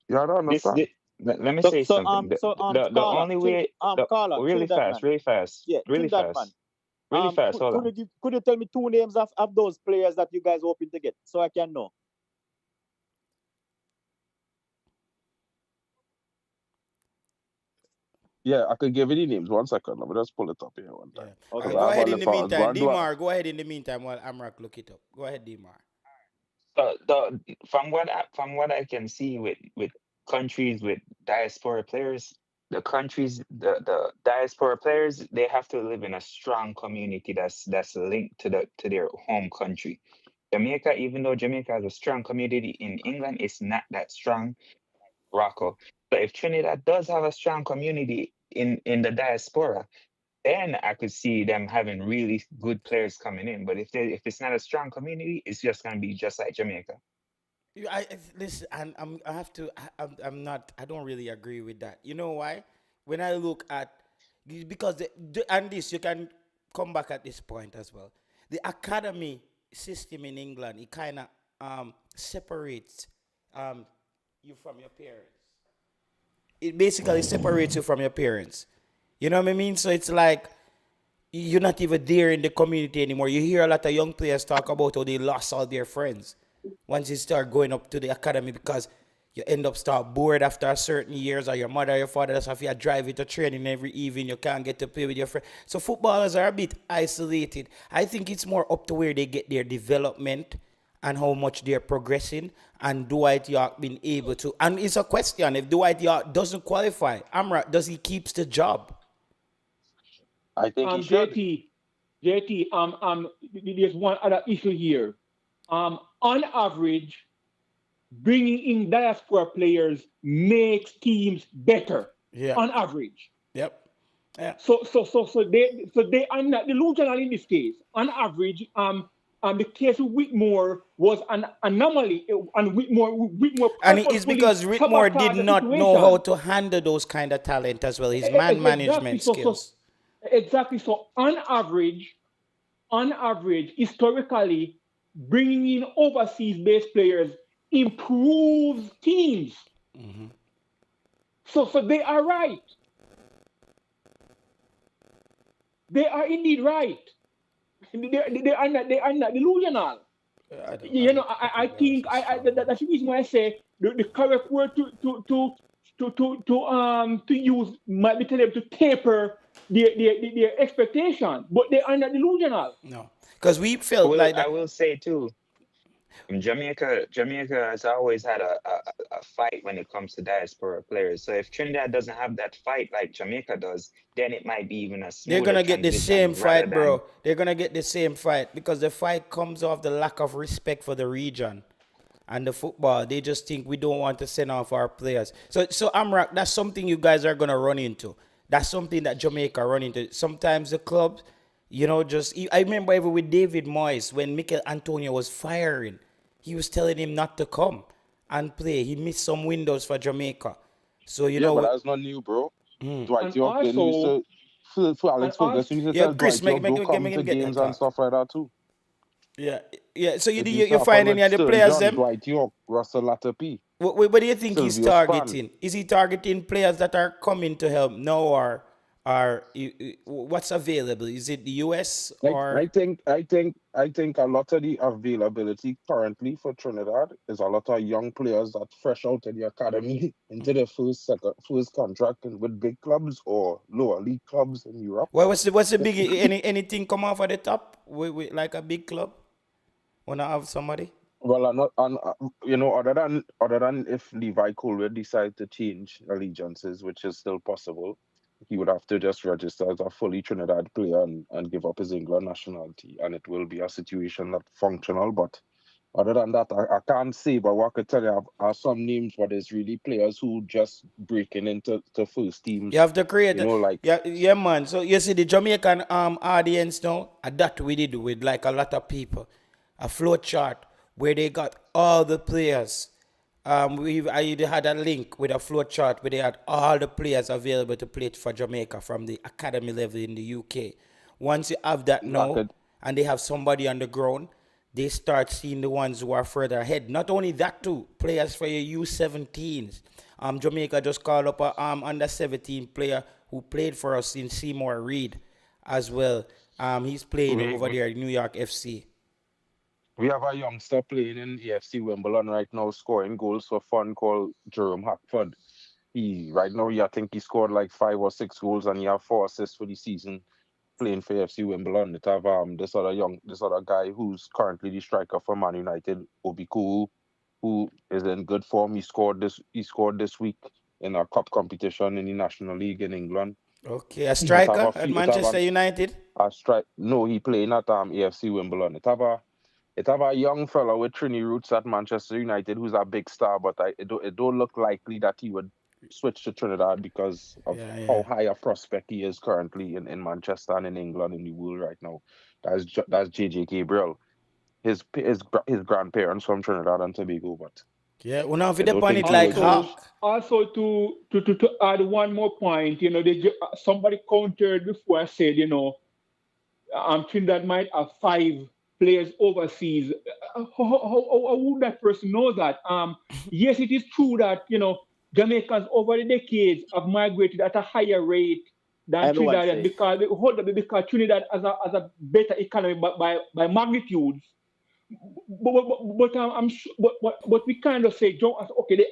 gotta understand. Let me say something. The Carla, only way, Carla, really Trinidad, fast, man. really fast, Yeah, really Trinidad, fast, man. really fast. Hold on. Could you tell me 2 names of those players that you guys hoping to get so I can know? Yeah, I could give you the names. 1 second. Let me just pull it up here one time. Okay. Go ahead in the meantime, Dimar. Go ahead in the meantime while Amrak look it up. Go ahead, Dimar. From what I can see with countries with diaspora players, the diaspora players, they have to live in a strong community that's linked to their home country. Jamaica, even though Jamaica has a strong community in England, it's not that strong. Morocco. So if Trinidad does have a strong community in the diaspora, then I could see them having really good players coming in. But if it's not a strong community, it's just gonna be just like Jamaica. Listen, and I don't really agree with that. You know why? When I look at, because and this, you can come back at this point as well. The academy system in England, it kind of separates you from your parents. It basically separates you from your parents. You know what I mean? So it's like you're not even there in the community anymore. You hear a lot of young players talk about how they lost all their friends once you start going up to the academy, because you end up start bored after a certain years, or your mother or your father doesn't have to drive you to training every evening. You can't get to play with your friends. So footballers are a bit isolated. I think it's more up to where they get their development and how much they're progressing, and Dwight York been able to. And it's a question, if Dwight York doesn't qualify, Amra, does he keeps the job? I think he should. JT, there's one other issue here. On average, bringing in diaspora players makes teams better. Yeah. On average. Yep. Yeah. So they are not delusional in this case. On average, the case with Whitmore was an anomaly, and Whitmore and it's because Whitmore did not know how to handle those kind of talent as well. His man management skills. Exactly. So on average, historically, bringing in overseas-based players improves teams. Mm-hmm. So they are right. They are indeed right. They are not delusional. I think that's the reason why I say the correct word to use might be tell them to taper their expectation, but they are not delusional. No, because we felt like that. I will say too, Jamaica has always had a fight when it comes to diaspora players. So if Trinidad doesn't have that fight like Jamaica does, then it might be even a smoother They're gonna get the same fight, bro. than- They're gonna get the same fight because the fight comes off the lack of respect for the region and the football. They just think we don't want to send off our players. So Amrak, that's something you guys are gonna run into. That's something that Jamaica run into. Sometimes the clubs, I remember even with David Moyes when Michail Antonio was firing. He was telling him not to come and play. He missed some windows for Jamaica. So, but that's not new, bro. Dwight York used to, for Alex Ferguson, used to tell Chris, Dwight York don't come to games and stuff like that too. Yeah. So you find any of the players them? Dwight York, Russell Latapy. What do you think he's Sylvia Span. targeting? Is he targeting players that are coming to help now, or what's available? Is it the US or? I think a lot of the availability currently for Trinidad is a lot of young players that fresh out of the academy into their first contract with big clubs or lower league clubs in Europe. Well, what's the big anything come off at the top with like a big club? Wanna have somebody? Well, other than if Levi Colwell decide to change allegiances, which is still possible, he would have to just register as a fully Trinidad player and give up his England nationality, and it will be a situation that's functional. But other than that, I can't say. But what I could tell you are some names, but it's really players who just breaking into first teams. You have to create, like yeah, man. So you see the Jamaican audience now, that we did with like a lot of people, a flow chart where they got all the players. I had a link with a flow chart where they had all the players available to play for Jamaica from the academy level in the UK. Once you have that now, and they have somebody on the ground, they start seeing the ones who are further ahead. Not only that, too, players for your U17s. Jamaica just called up a under 17 player who played for us in Seymour Reed as well. He's playing over there at New York FC. We have a youngster playing in AFC Wimbledon right now, scoring goals for fun, called Jerome Hackford. I think he scored like 5 or 6 goals, and he have 4 assists for the season playing for AFC Wimbledon. It have this other guy who's currently the striker for Man United, Obiku, who is in good form. He scored this week in a cup competition in the National League in England. Okay, a striker at Manchester United? No, he playing at AFC Wimbledon. It have a young fella with Trini roots at Manchester United who's a big star, but it don't look likely that he would switch to Trinidad because of how high a prospect he is currently in Manchester and in England in the world right now. That's JJ Gabriel. His grandparents from Trinidad and Tobago, but yeah, well now if it upon it like also to add one more point, somebody countered before I said, Trinidad might have 5 players overseas. How would that person know that? Yes, it is true that Jamaicans over the decades have migrated at a higher rate than Trinidad because Trinidad has a better economy by magnitudes. But I'm sure, but we kind of say, okay, they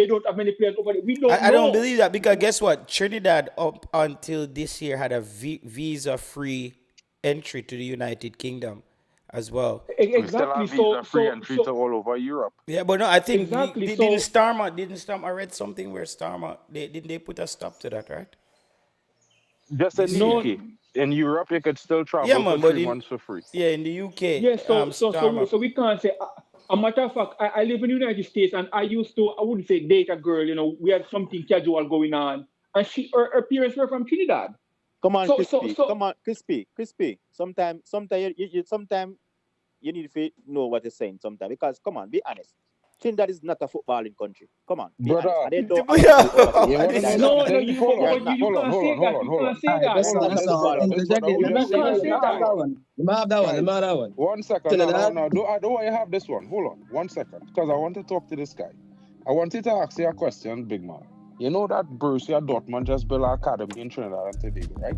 don't have many players over there. We don't. I don't believe that because guess what? Trinidad up until this year had a visa-free entry to the United Kingdom as well. Exactly. So free entry to all over Europe. Yeah, but no, I think exactly. Didn't Starmer? I read something where Starmer they put a stop to that, right? Just in the UK. In Europe, you could still travel for 3 months for free. Yeah, in the UK. Yes, so we can't say. A matter of fact, I live in the United States, and I wouldn't say date a girl. We had something casual going on, and her parents were from Trinidad. Come on, Crispy. Sometimes you need to know what you're saying. Sometimes because come on, be honest. Trinidad is not a footballing country. Come on, brother. You can't say that. 1 second. No. I don't want to have this one. Hold on 1 second, because I want to talk to this guy. I wanted to ask you a question, big man. You know that Borussia Dortmund just built an academy in Trinidad and Tobago, right?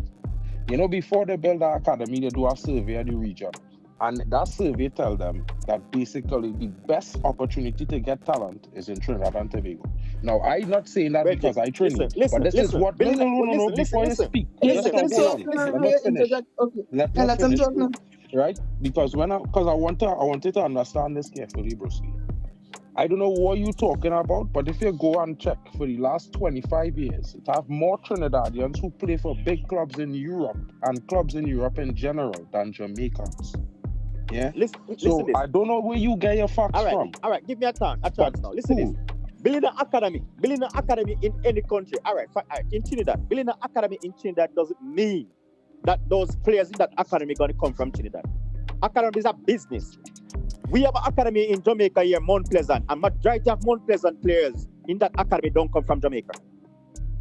Before they build that academy, they do a survey of the region. And that survey tells them that basically the best opportunity to get talent is in Trinidad and Tobago. Now, I'm not saying that because I train you, but this is what... No, before you speak. Let me finish. Right? Because I wanted to understand this carefully, broski. I don't know what you're talking about, but if you go and check for the last 25 years, it have more Trinidadians who play for big clubs in Europe and clubs in Europe in general than Jamaicans. Yeah? So I don't know where you get your facts from. All right, give me a chance now. Listen to this. Building an academy in any country. All right, in Trinidad. Building an academy in Trinidad doesn't mean that those players in that academy are going to come from Trinidad. Academy is a business. We have an academy in Jamaica here, Mount Pleasant, and majority of Mount Pleasant players in that academy don't come from Jamaica.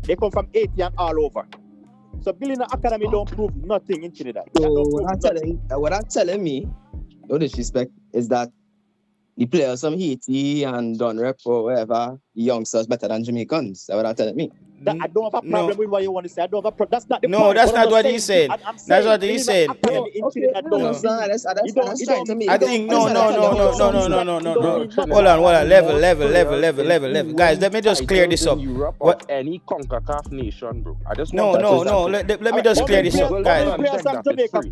They come from Haiti and all over. So building an academy don't prove nothing in Trinidad. So what I'm telling me, no disrespect, is that the players from Haiti and Dunrep or whatever, the youngsters better than Jamaicans. That's what I'm telling me. I don't have a problem with what you want to say. I don't have a problem. That's not the point. No, that's But not I'm what just he's saying, saying. I'm That's saying, what he's saying. academy in Trinidad No, don't that's not. That's trying to me. I think no. Hold on. Level. Guys, let me just clear this up. What? Any CONCACAF nation, bro. I just No. Let me just clear this up, guys. How many players from Jamaica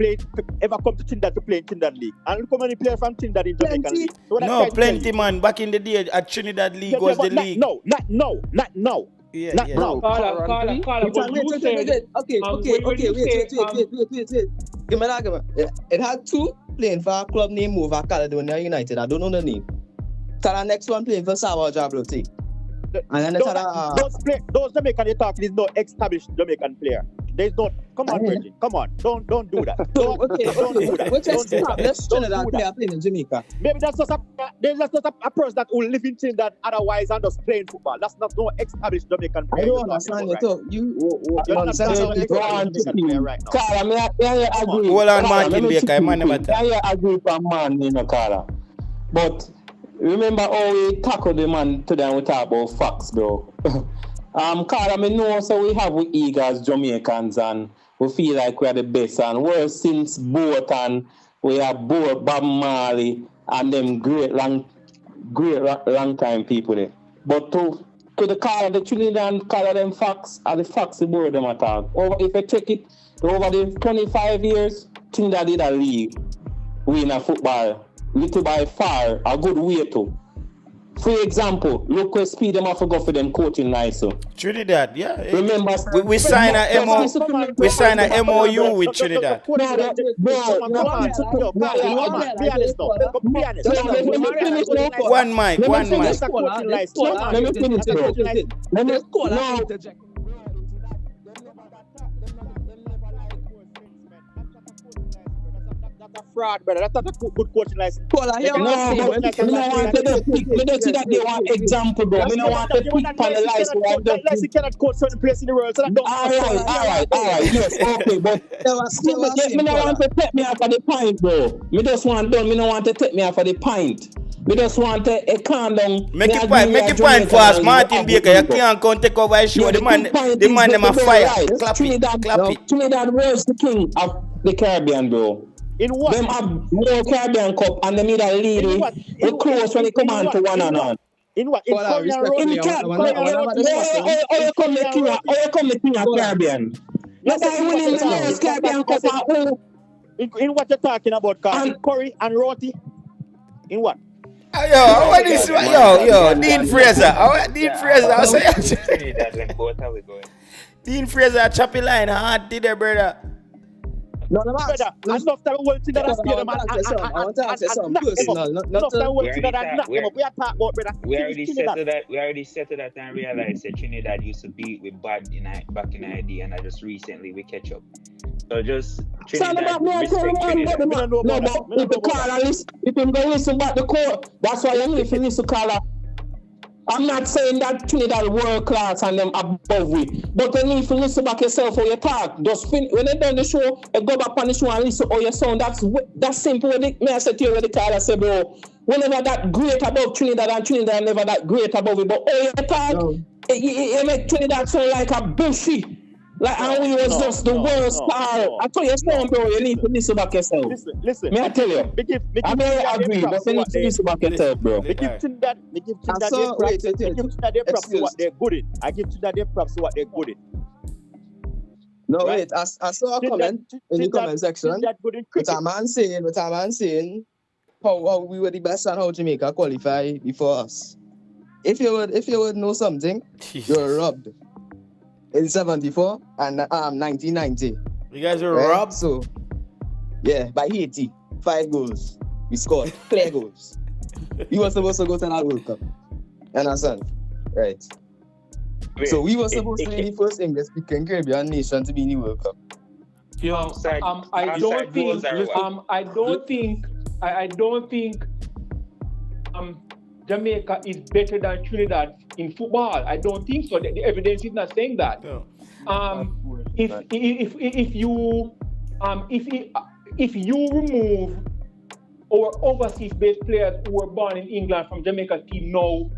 ever come to Trinidad to play in Trinidad League? And look how many players from Trinidad in Jamaican League. So what I'm No, trying to tell plenty, you- man. Back in the day, at Trinidad League Yeah, was but the not- league. No, not now. Yeah, Not yeah. now. Wait. Give me that. It had two playing for a club named Mova Caledonia United. I don't know the name. So the next one playing for Sawa Jabloti. And then Those Jamaican you're talking is no established Jamaican player. There's no. Come on, Virgin. Come on. Don't do that. Don't do that. Which Don't do that. established Don't do Trinidad that. player playing in Jamaica? Maybe that's just a person that will live in Trinidad otherwise and just playing football. That's not no established Jamaican I player. don't understand it. So you nonsense. Carl, I agree. Hold on, man, Let me Baker, see man, quick. matter. I agree with a man, Carla. But remember how we tackle the man today and we talk about facts, bro. Carla, I know so we have with eagles, Jamaicans, and we feel like we are the best. And we're since both, and we have both Bob Marley and them great long time people there. But to the Carla, the Trinidad Carla, them facts are the facts the board them attack. If you check it, over the 25 years, Trinidad did a league win a football. Little by far, a good way to. For example, look where speed them have to go for them coaching license. Trinidad, yeah. Remember, we sign a MOU with Trinidad. Be honest. One mic. Let me finish, bro. Fraud, brother. That's not a good coaching license. Me don't see that they want example, bro. Me don't want to pick on the license. License cannot coach certain place in the world. So that don't. All right. Yes, okay, but still, me don't want to take me off of the pint, bro. Me just want done. Me don't want to take me off of the pint. Me just want to calm down. Make it point fast, Martin Baker. You can't come take over his show. The man them a fire. Clap it. Trinidad was the king of the Caribbean, bro. In what? Them have more Caribbean Cup and they made a lead. They close when they come on to one and one. In what? In Korean Road. In you come the king of Caribbean. You guys winning the last Caribbean Cup. In what you're talking about, Carl? Curry and Roti? In what? What is Dean Fraser? Dean Fraser. Dean Fraser, choppy line, hard to the brother. No, brother. Enough time we'll see that I want to ask you something personal. Enough time we'll see that I knock them up. We are talking about, brother. We already settled that and realized that Trinidad used to beat with bad back in ID, and just recently we catch up. So just Trinidad, respect Trinidad. No, but if the caller if him go listen back the call, that's why you need to listen to caller. I'm not saying that Trinidad world class and them above we, but you need to listen back yourself how you talk. Just when they done the show, you go back on the show and listen how you sound. That's simple. May I say to you what the caller say, bro? Whenever that great above Trinidad and Trinidad never that great above it, but how you talk, you make Trinidad sound like a bullshit. Like how he was just the worst star. I tell you, bro, you need to listen back yourself. Listen. May I tell you? I may agree, but you need to listen back yourself, bro. They give Trinidad their props to what they're good in. I give Trinidad their props to what they're good in. No, wait. I saw a comment in the comment section. With a man saying how we were the best and how Jamaica qualified before us. If you would know something, you're robbed. In 74 and 1990. You guys were robbed? So, yeah, by Haiti. 5 goals. We scored. Clear goals. We were supposed to go to that World Cup. You understand? Right. So we were supposed to be the first English-speaking Caribbean nation to be in the World Cup. I don't think Jamaica is better than Trinidad in football. I don't think so. The evidence is not saying that. No. If you remove our overseas-based players who were born in England from Jamaica team now,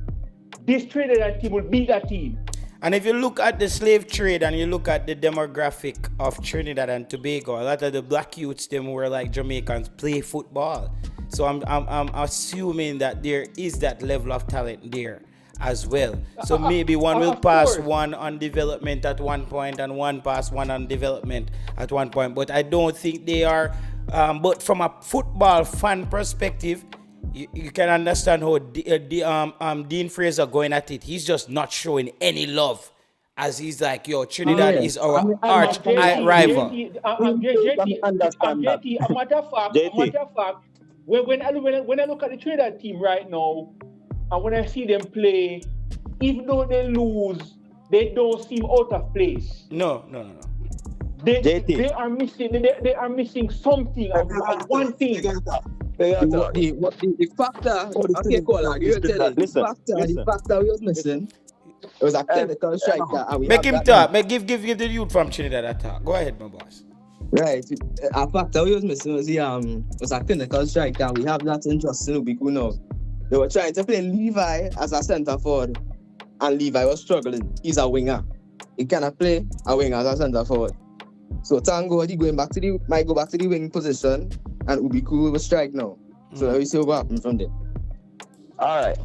this Trinidad team will beat that team. And if you look at the slave trade and you look at the demographic of Trinidad and Tobago, a lot of the black youths, them who are like Jamaicans, play football. So I'm assuming that there is that level of talent there as well. So maybe one will pass one on development at one point and one pass one on development at one point. But I don't think they are. But from a football fan perspective, you can understand how Dean Fraser going at it. He's just not showing any love, as he's like, yo, Trinidad is our arch rival. JT, a matter of fact, when I look at the Trinidad team right now, and when I see them play, even though they lose, they don't seem out of place. No. They are missing something, one thing. The factor, okay, caller, the factor we was missing, it was a technical striker. Make him talk. Give the youth from Trinidad a talk. Go ahead, my boss. Right. A factor we was missing was a clinical striker, and we have that in Justin Ubiku now. They were trying to play Levi as a centre forward, and Levi was struggling. He's a winger. He cannot play a winger as a centre forward. So Tango, he might go back to the wing position, and Ubiku will strike now. So we see what happens from there. All right.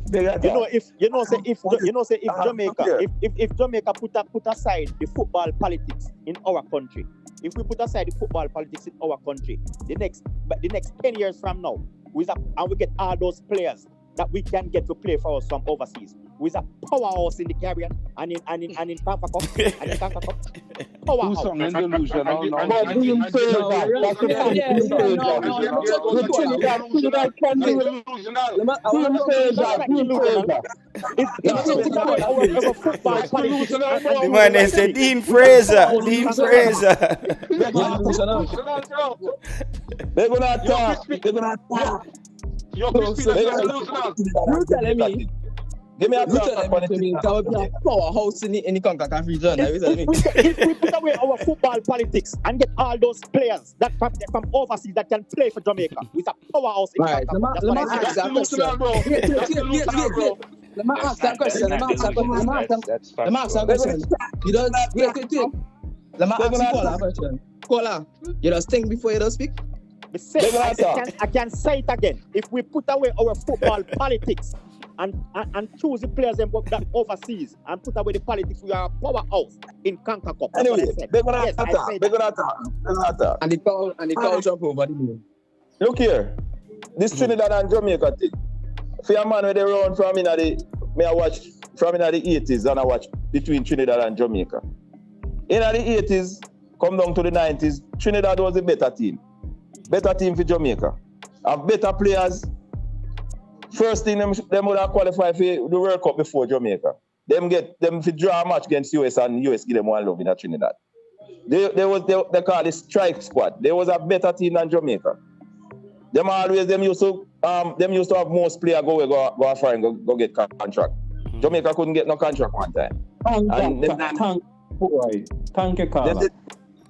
If Jamaica put aside the football politics in our country, if we put aside the football politics in our country, the next 10 years from now, we get all those players that we can get to play for us from overseas. With a powerhouse in the Caribbean and in Kanka Cup. Powerhouse. The man is Dean Fraser. They're gonna talk. You're telling me. Give me a powerhouse in the CONCACAF region. If we put away our football politics and get all those players that from overseas that can play for Jamaica with a powerhouse in CONCACAF. Let me ask that question. Let me ask that question. Caller, you just think before you don't speak? I can say it again. If we put away our football politics and choose the players that overseas and put away the politics, we are a powerhouse in Kanka Cup. Anyway, they're gonna attack. And the culture of over the moon. Look here, this Trinidad and Jamaica thing. For a man where they run from I watch from in the 80s and I watch between Trinidad and Jamaica. In the 80s, come down to the 90s, Trinidad was a better team for Jamaica. Have better players. First thing, them would have qualified for the World Cup before Jamaica. Them to draw a match against US and US give them one love in Trinidad. They call it strike squad. There was a better team than Jamaica. Them used to have most players go foreign go get contract. Jamaica couldn't get no contract one time. Thank you, Carla.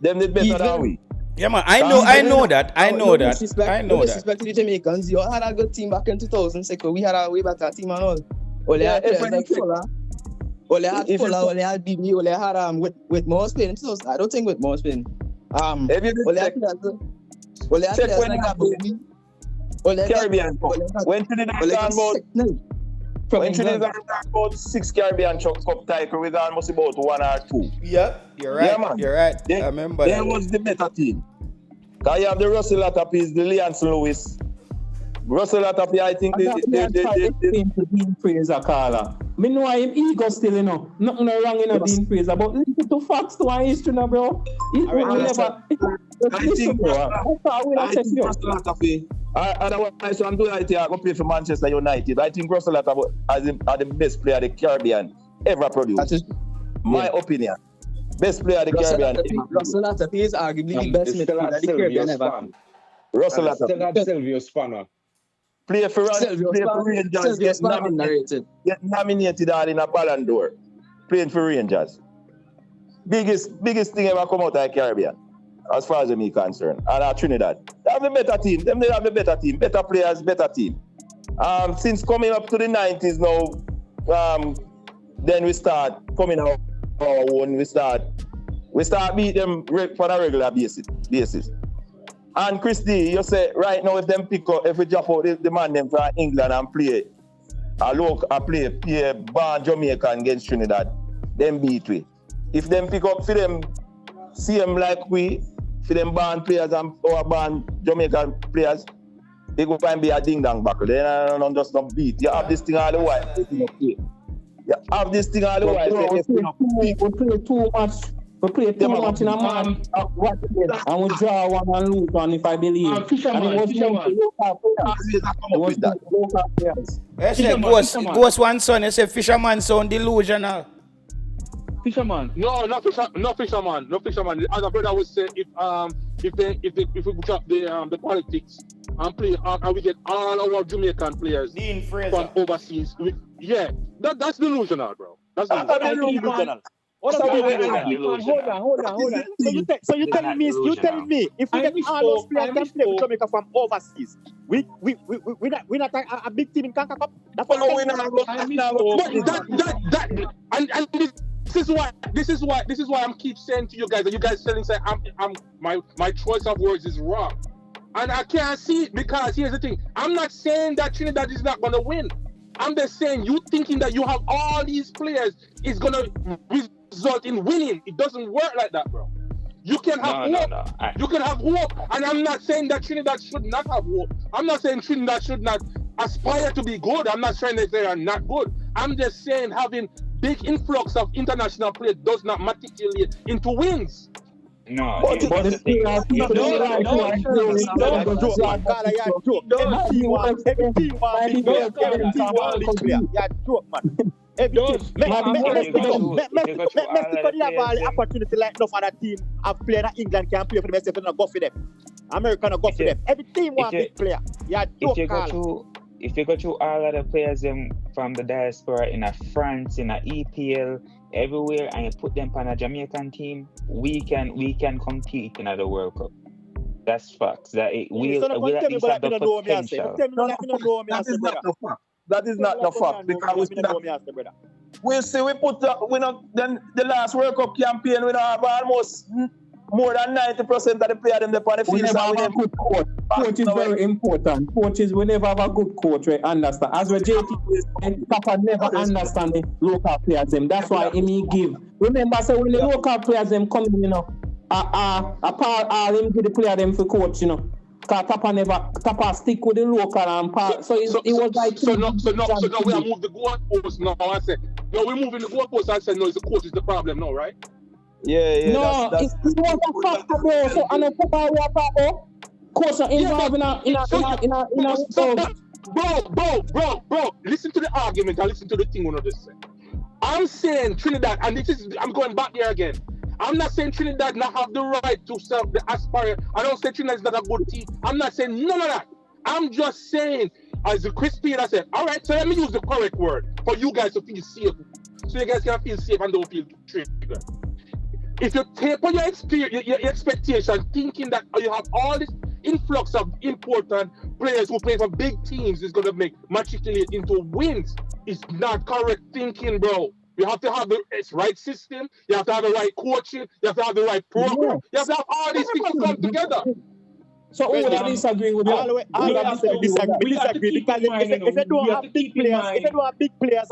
Them did better than we. Yeah, man, I know that. No disrespect to the Jamaicans. You had a good team back in 2006, but we had a way better team and all. Only had players like Fuller. Only had BB, only had with more Spain in 2000. I don't think with more Spain. Only had players like Abu. Caribbean Cup. When Trinidad got about 6 Caribbean Cup title with almost about 1 or 2. Yeah, you're right. Yeah, man. You're right. I remember that. Was the better team. Because you have the Russell Latapis, the Leanson Lewis. Russell Latapi, I think the Dean Fraser caller. Me know him ego still, you know. Nothing wrong in a Dean Fraser, but listen to facts to our history now, bro. I think Russell Latapi. Otherwise, I'm doing it here. I go play for Manchester United. I think Russell Latapi are the best player the Caribbean ever produced. My opinion. Best player the Caribbean. Russell Latapi is arguably the best midfielder the Caribbean ever. Russell Latapi. Still had Silvio Spanner. Play for Rangers. Get nominated in a Ballon d'Or. Playing for Rangers. Biggest thing ever come out of the Caribbean. as far as me concerned. And Trinidad. They have a better team. They have a better team. Better players, better team. Since coming up to the 90s now, then we start coming out our own. We start beat them for a regular basis. And Christy, you say right now if them pick up, if we drop out the man them from England and play born Jamaican against Trinidad, them beat we. If them pick up for them same like we, for them born players and our born Jamaican players, they go find be a ding dong buckle. They don't just not beat. You have this thing all the while. You have this thing all the while. We play too much in a match. And we draw one and lose one, if I believe. Fisherman. I say Ghost one son, you say Fisherman sound delusional. Fisherman. No, not fisherman. As a brother would say, if we drop the politics and play and we get all our Jamaican players from overseas, that's delusional, bro. That's delusional. Hold on. So you telling me if we get all those players can play for Jamaica from overseas, we're not a big team in Kanka Cup. That's what This is why I'm keep saying to you guys that you guys saying my choice of words is wrong, and I can't see it because here's the thing: I'm not saying that Trinidad is not gonna win. I'm just saying you thinking that you have all these players is gonna result in winning. It doesn't work like that, bro. You can have hope. You can have hope, and I'm not saying that Trinidad should not have hope. I'm not saying Trinidad should not aspire to be good. I'm not saying that they are not good. I'm just saying having big influx of international players does not matriculate into wins. No, but the thing opportunity like no other team have played that England can play for themselves and not go for them. America not go for them. Every team want big player. If you go through all of the players from the diaspora in a France, in a EPL, everywhere, and you put them on a Jamaican team, we can compete in the World Cup. That's facts. That it will at least have the potential. That is not the fact because we'll see. Then the last World Cup campaign we have almost more than 90% of the players in the field. We never have a good coach. Coach is very important. Coaches, we never have a good coach, we understand. As we JT Papa never understand the local players them. That's why he give. Remember, so when the local players them come in, him give the player them for coach, Because Papa stick with the local and part. So it was like. So now we have moved the goalpost now. I said, no, we're moving the goalpost. I said, no, it's the coach is the problem now, right? Yeah. No, it was a factor, bro. So and the Papa was coach involved Bro. Listen to the argument and listen to the thing one of this say. I'm saying Trinidad, and I'm going back here again. I'm not saying Trinidad not have the right to serve the aspire. I don't say Trinidad is not a good team. I'm not saying none of that. I'm just saying, as Chris Peter said, all right, so let me use the correct word for you guys to feel safe. So you guys can feel safe and don't feel triggered. If you taper your expectation, thinking that you have all this influx of important players who play for big teams is going to matriculate into wins, it's not correct thinking, bro. You have to have the right system. You have to have the right coaching. You have to have the right program. You have to have all these things come together. So who would disagree with that? We disagree because if you don't have big players,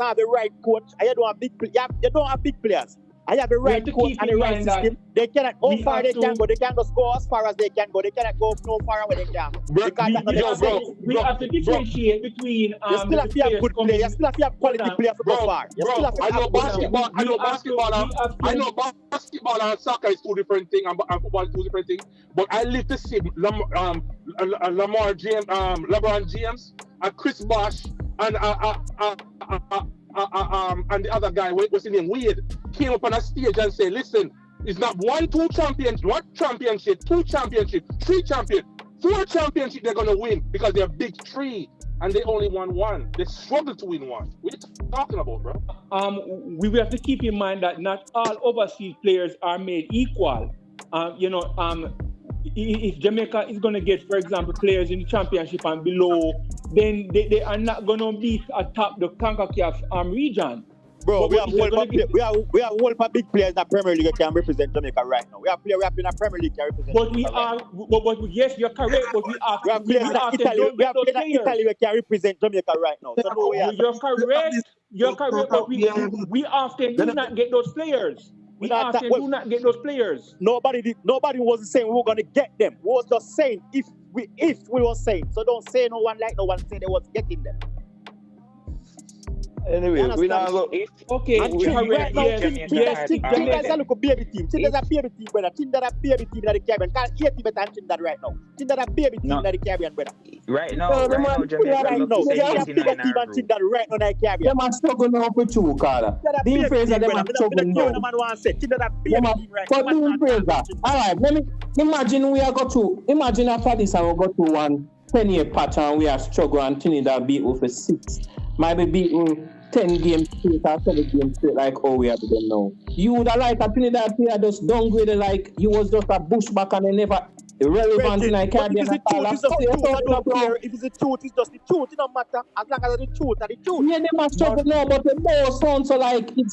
and have the right coach, and you don't have big players. I have the right coach and the right system. They cannot go far they can go. They can't go score as far as they can go. They cannot go no far where they can. We have to differentiate between. You still have to have good players. You still have to have quality players to go far. I know basketball and soccer is two different things, and football is two different things. But I live to see LeBron James, and Chris Bosh, and the other guy, what's his name, Wade, came up on a stage and said, listen, it's not 2 championship, 2 championship, 3 championship, 4 championship they're going to win because they're big 3 and they only won 1. They struggled to win 1. What are you talking about, bro? We have to keep in mind that not all overseas players are made equal. if Jamaica is going to get, for example, players in the championship and below, then they are not going to be atop the CONCACAF region. Bro, we have a whole big players in the Premier League that can represent Jamaica right now. We have players in the Premier League can represent But we Jamaica are, but yes, you're correct. But we are, we have players in Italy. We have players in Italy that can represent Jamaica right now. So no way. You're correct. You're correct. But we often do not get those players. We often do not get those players. Nobody wasn't saying we were gonna get them. We was just saying if we were saying. So don't say no one said they was getting them. Anyway, we now go. Okay, right now, Trinidad is a little baby team. Trinidad is a baby team, brother. Trinidad is a baby team in the Caribbean. Can't 80 better than Trinidad right now. Trinidad is a baby team in the Caribbean, brother. Right now, Jamaica right now. They are a bigger team than Trinidad right now in the Caribbean. Them are struggling now for two, Carla. Dean Fraser, them are struggling now. But Dean Fraser, all right, let me imagine we are got to, imagine after this and we got to one 10-year pattern we are struggling and Trinidad beat over 6. Maybe beating 10 games straight or 7 games straight like how we have them now. You would have like a Trinidad player just downgraded like he was just a bushback and they never irrelevant in the Caribbean. If it's the truth, it's just the truth. It don't matter as long as the truth and the truth. Yeah, they must struggle now, but the more sounds so like it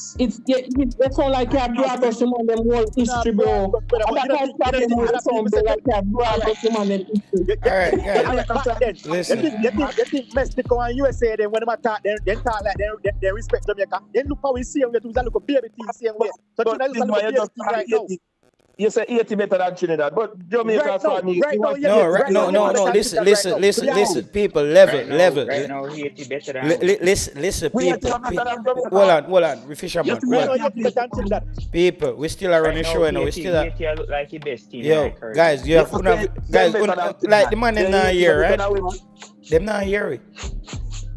sound like you have brought us them whole history, bro. And that's why the more sound like you have brought us them history. Alright, listen. You think Mexico and USA then when they talk, then talk like they respect Jamaica. Then look how we see them. We look a baby team same way. So Trinidad is a baby team right now. You say 80 better than Trinidad, but Jamaica No. Listen, people, level. Right now, 80 better than. Listen, people. Hold on, Fisherman. People, we still are running show, and we still are. Look like the best team. Yo, guys, you have like the man them not here, right? Them not here.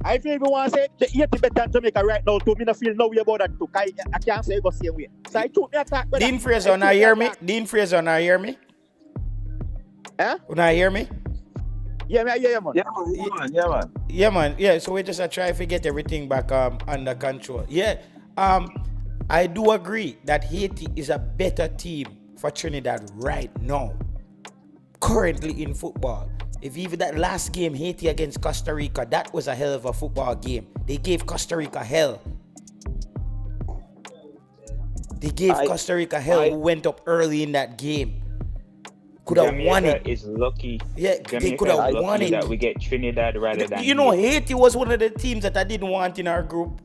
I feel even want to say the 80 better than Jamaica right now too. Me not feel no way about that too. I can't say it go same way. So I took me attack. Dean Fraser, not hear me? Dean Fraser, not hear me? Huh? You not hear me? Yeah, man. Yeah, man. Yeah, so we just try to get everything back under control. Yeah, I do agree that Haiti is a better team for Trinidad right now, currently in football. If even that last game, Haiti against Costa Rica, that was a hell of a football game. They gave Costa Rica hell. Costa Rica hell who went up early in that game. Could have won it. Jamaica is lucky. Yeah, they could have won it. That we get Trinidad rather than. You know, Haiti was one of the teams that I didn't want in our group.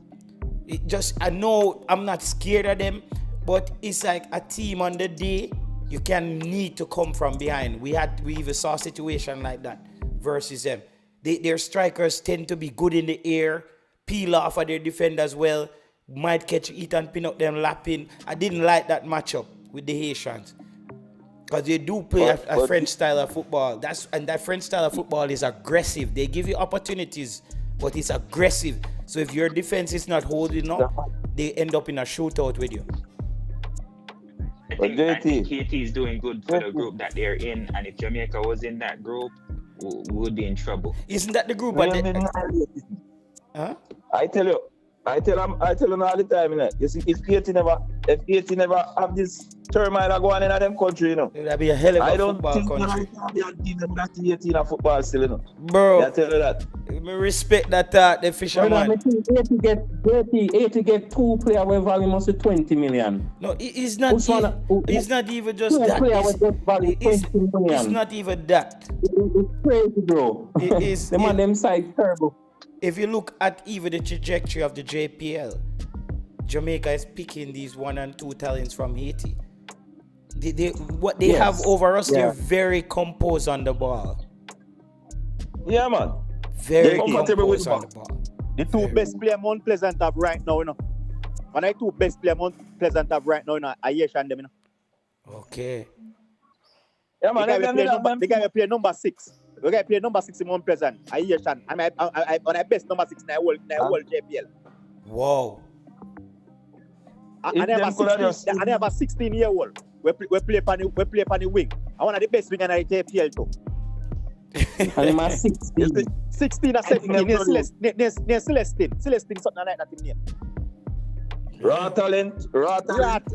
I know I'm not scared of them, but it's like a team on the day. You can need to come from behind. We even saw a situation like that versus them. Their strikers tend to be good in the air, peel off of their defenders well, might catch it and pin up them lapping. I didn't like that matchup with the Haitians. Because they do play a French style of football. That French style of football is aggressive. They give you opportunities, but it's aggressive. So if your defense is not holding up, they end up in a shootout with you. I think Haiti is doing good for the group that they're in, and if Jamaica was in that group, we would be in trouble. Isn't that the group? Huh? I tell you all the time, you know, you see, if Haiti never have this turmoil going in them country, you know. That'd be a hell of a football country. I don't think that Haiti in a football still, you know. Bro, I tell you that. Me respect that the fisherman. 80 get 2 players with value must be 20 million. No, it's not even just that. It's not even that. It's crazy, bro. Them side terrible. If you look at even the trajectory of the JPL, Jamaica is picking these 1 and 2 talents from Haiti. What they have over us, they're very composed on the ball. Yeah, man. Very comfortable on the ball. The two best players Mount Pleasant have right now, you know. When I two best players Mount Pleasant have right now, you know, I hear them, you know. Okay. Yeah, man. The guy play number 6. The guy play number 6 in Mount Pleasant. I hear Shan. I'm I best number 6 in the whole JPL. Wow. I have a 16-year-old. We play upon the wing. I want the best wing in the JPL too. And I'm 16. 16 or 17. Celestine. Celestine, something like that in name. Raw talent.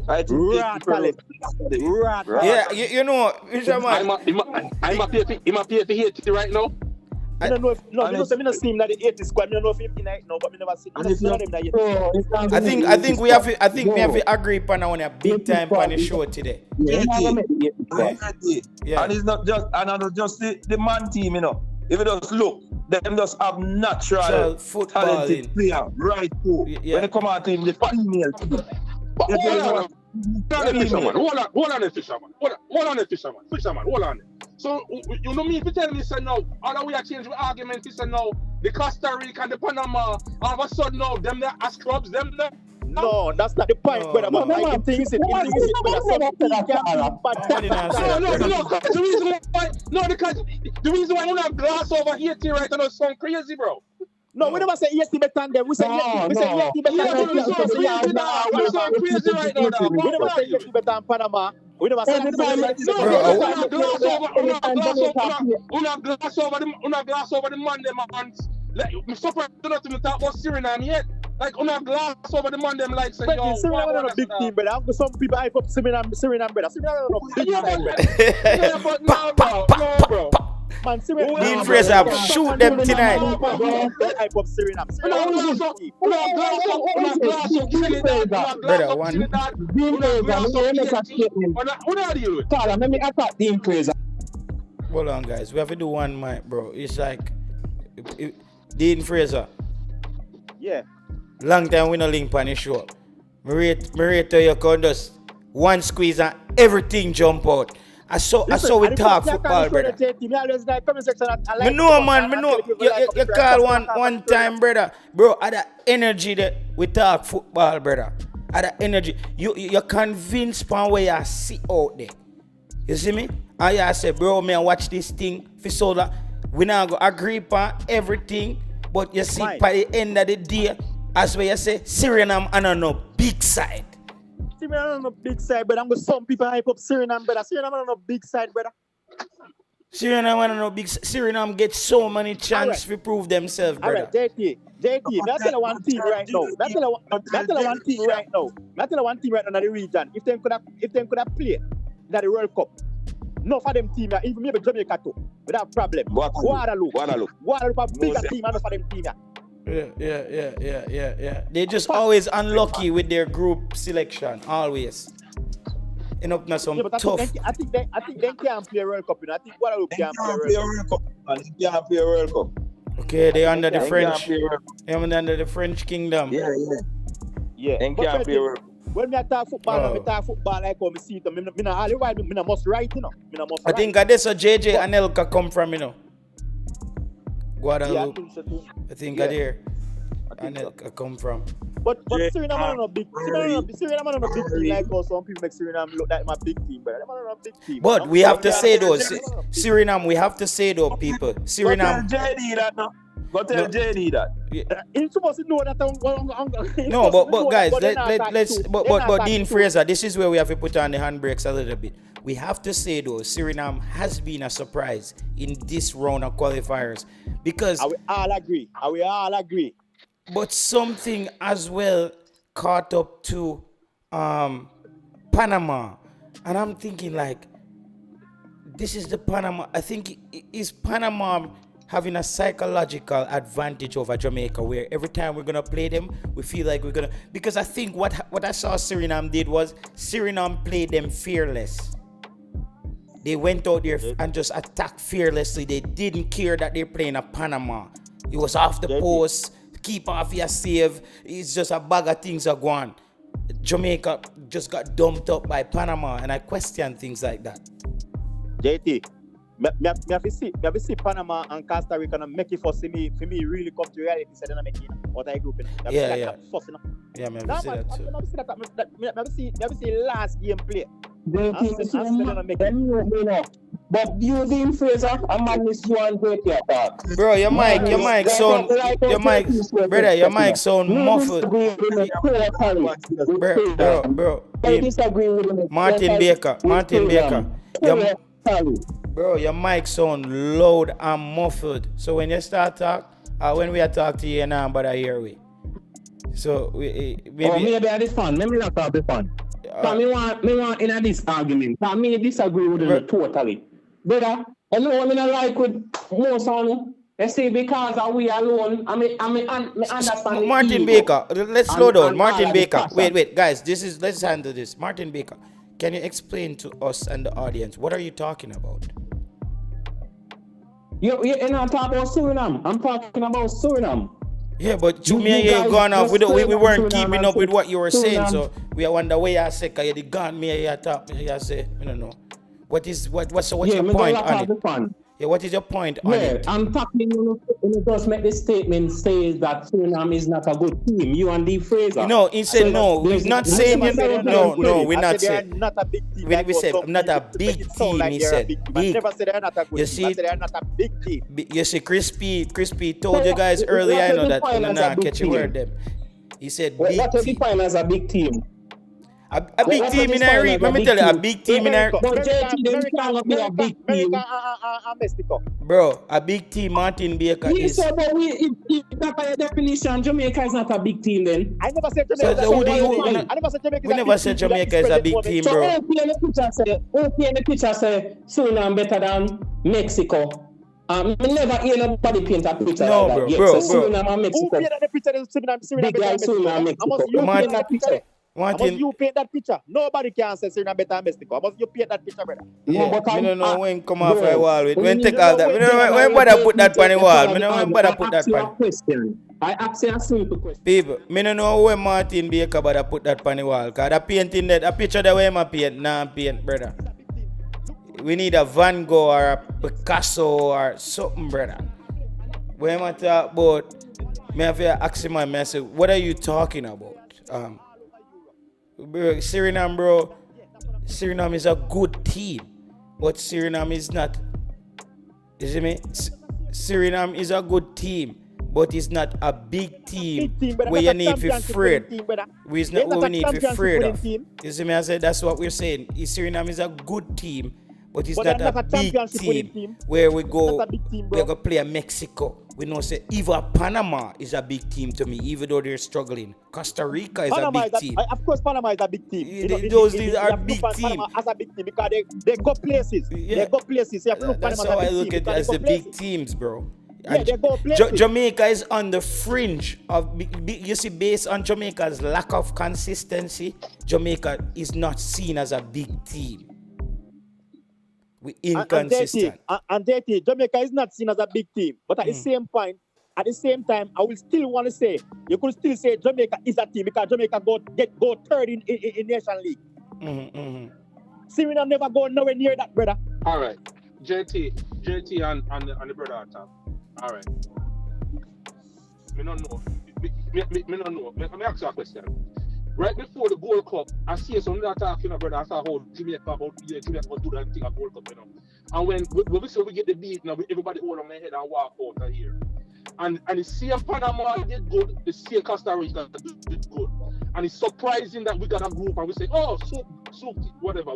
I think Raw talent. Raw talent. Yeah, you know, Fisherman. I'm a pay for hate right now. I don't know if I don't see him that the 80 squad. I don't know if him in it now, but I never see him. I think we have to agree upon a big time on the show today. Yeah. And it's not just the man team, you know. If you just look, them just have natural talented player right through. When they come out to him, the female team. Hold on, Fisherman. Hold on. So, you know me, if you tell me, say now, all the way I change the argument, is now, the Costa Rica and the Panama, all of a sudden now, them there as clubs, them there. No, that's not the point, brother. But I think it's brother. The reason why we have glass over here right now is so crazy, bro. No, we never say yes to better than them. We say yes to better than them. We're so crazy right now. We never say yes to better than Panama. We never say glass over the man them hands. I'm surprised to not even talk about Suriname yet. Like, glass over the man them like say, yo. Suriname not a big team, brother. Some people hype up Suriname, brother. Suriname not a big team, brother. Yeah, but no, bro. Man, Suriname. Dean Fraser, shoot them tonight. Hype up Suriname. Brother, one. Let me attack Dean Fraser. Hold on, guys. We have to do one mic, bro. It's like Dean Fraser. Yeah. Long time we no link on the show. Me rate you can just one squeeze and everything jump out. I saw we talk football, brother. Me know, man. Me know. You call one time, brother. Bro, at the energy that we talk football, brother. At the energy. You convinced upon where you see out there. You see me? And you say, bro, me watch this thing. So that we not go agree upon everything. But you see, by the end of the day, as where you say, Suriname on no big side. Suriname on a big side, but I'm going some people hype up Suriname, brother. Suriname on a big side, brother. Suriname on a big side. Suriname get so many chances to prove themselves, brother. Alright, JT, that's the one team right now. That's the one team right now. That's the one team right now in the region. If they could have played in the World Cup, no for them team, even maybe Jamaica too, without problem. Guadeloupe a bigger team, and for them team. Yeah. They just always unlucky with their group selection, always. End up not some tough. I think they can't play World Cup. I think Guadeloupe can't play World Cup. They can't play World Cup. Okay, they under the French. They're under the French kingdom. Yeah. They can't play World Cup. When I talk football, like how I see it. I must write, you know. I think that's where JJ and Elka come from, you know. Guadeloupe. I think there. And Elka come from. But Suriname not a big team like how some people make Suriname look like my big team, but they're not a big team. But we have to say though, Suriname, we have to say though, people. Suriname. Go tell JD that. He's supposed to know that. No, but guys, but Dean Fraser, this is where we have to put on the handbrakes a little bit. We have to say though, Suriname has been a surprise in this round of qualifiers because we all agree. But something as well caught up to Panama, and I'm thinking like, this is the Panama. I think is Panama having a psychological advantage over Jamaica, where every time we're gonna play them, we feel like we're gonna. Because I think what I saw Suriname did was Suriname played them fearless. They went out there and just attacked fearlessly. They didn't care that they're playing a Panama. It was off the post, keep off your save. It's just a bag of things are going. Jamaica just got dumped up by Panama, and I question things like that. JT. Me have to see Panama and Costa Rica and make it for me really come to reality. So then I make it what I group. Yeah, me have to see that too. Me have to see last game play. But you Dean Fraser, a man is one great attack. Bro, your mic sound muffled. Bro. I disagree with him. Martin Baker. Bro, your mic sound loud and muffled. So when you start talk, when we are talking to you now, but I hear we. So maybe that is fun. Maybe not have the fun. Me want in this argument. Me disagree with them totally. Brother, I know I'm not like with most on. Let's say because we alone. I understand. Martin Baker, let's slow down. Martin Baker. Wait, guys. Let's handle this. Martin Baker, can you explain to us and the audience what are you talking about? You're not talking about Suriname. I'm talking about Suriname. Yeah, but you gone off. We weren't keeping up with what you were saying, so we wonder where you say you gone. Me you talk. You say I don't know. What's your point on it? Yeah, what is your point on it? I'm talking, you just make the statement says that Suriname is not a good team. You and the Fraser. No, he said no. We're not saying no, we're not saying. Not a big team. We said not a big team, he said. I never said they're not a good team. I said they're not a big team. You see, Crispy told you guys earlier, I know that I'm not catch your word them. He said big team. What do you define as a big team? A big team in our region. Let me tell you, a big team in our. But JT, them can't be a big team. Bro, a big team, Martin Baker is. So, but if that by your definition, Jamaica is not a big team then. I never said Jamaica. I never said Jamaica. We never said Jamaica is a big team, bro. So, who in the picture say Suriname better than Mexico? We never hear nobody paint a picture no, like bro, that. Bro, so Suriname and Mexico. Who painted the picture of Suriname? Big like Suriname and Mexico. You paint that picture? Martin, you paint that picture. Nobody can say Suriname better than Mexico. Must you paint that picture, brother? Yeah, but I don't know when come off the wall. When take all that. When bother put that on the wall. When bother put that on. I ask you a simple question. People, I don't know when Martin Baker bother put that on the wall. Because that painting that, a picture that way I paint, nah paint, brother. We need a Van Gogh or a Picasso or something, brother. When I talk about, I have to ask him, I say, what are you talking about? Bro, Suriname is a good team, but Suriname is not. You see me? Suriname is a good team, but it's not a big team where you need to be afraid. We need to be afraid of. You see me? I said that's what we're saying. Suriname is a good team, but it's not a big team where we go play Mexico. We know say even Panama is a big team to me, even though they're struggling. Costa Rica is a big team. Of course, Panama is a big team. These are big teams. Panama as a big team because they go places. Yeah. They go places. So that's how I look at it as the big teams, bro. Yeah, they go places. Jamaica is on the fringe of, you see, based on Jamaica's lack of consistency, Jamaica is not seen as a big team. We inconsistent. And Jamaica is not seen as a big team. But at the same point, at the same time, I will still want to say, you could still say Jamaica is a team because Jamaica go third in Nation League. Suriname never go nowhere near that, brother. All right. JT and the brother on top. All right. Me don't know. Me don't know. Let me ask you a question. Right before the World Cup, I see some that talking about brother. I saw how Jamaica will do that thing at World Cup, you know. And when we get the beat, now everybody hold on their head and walk out of here. And the same Panama did good, the same Costa Rica did good. And it's surprising that we got a group and we say, oh, so whatever.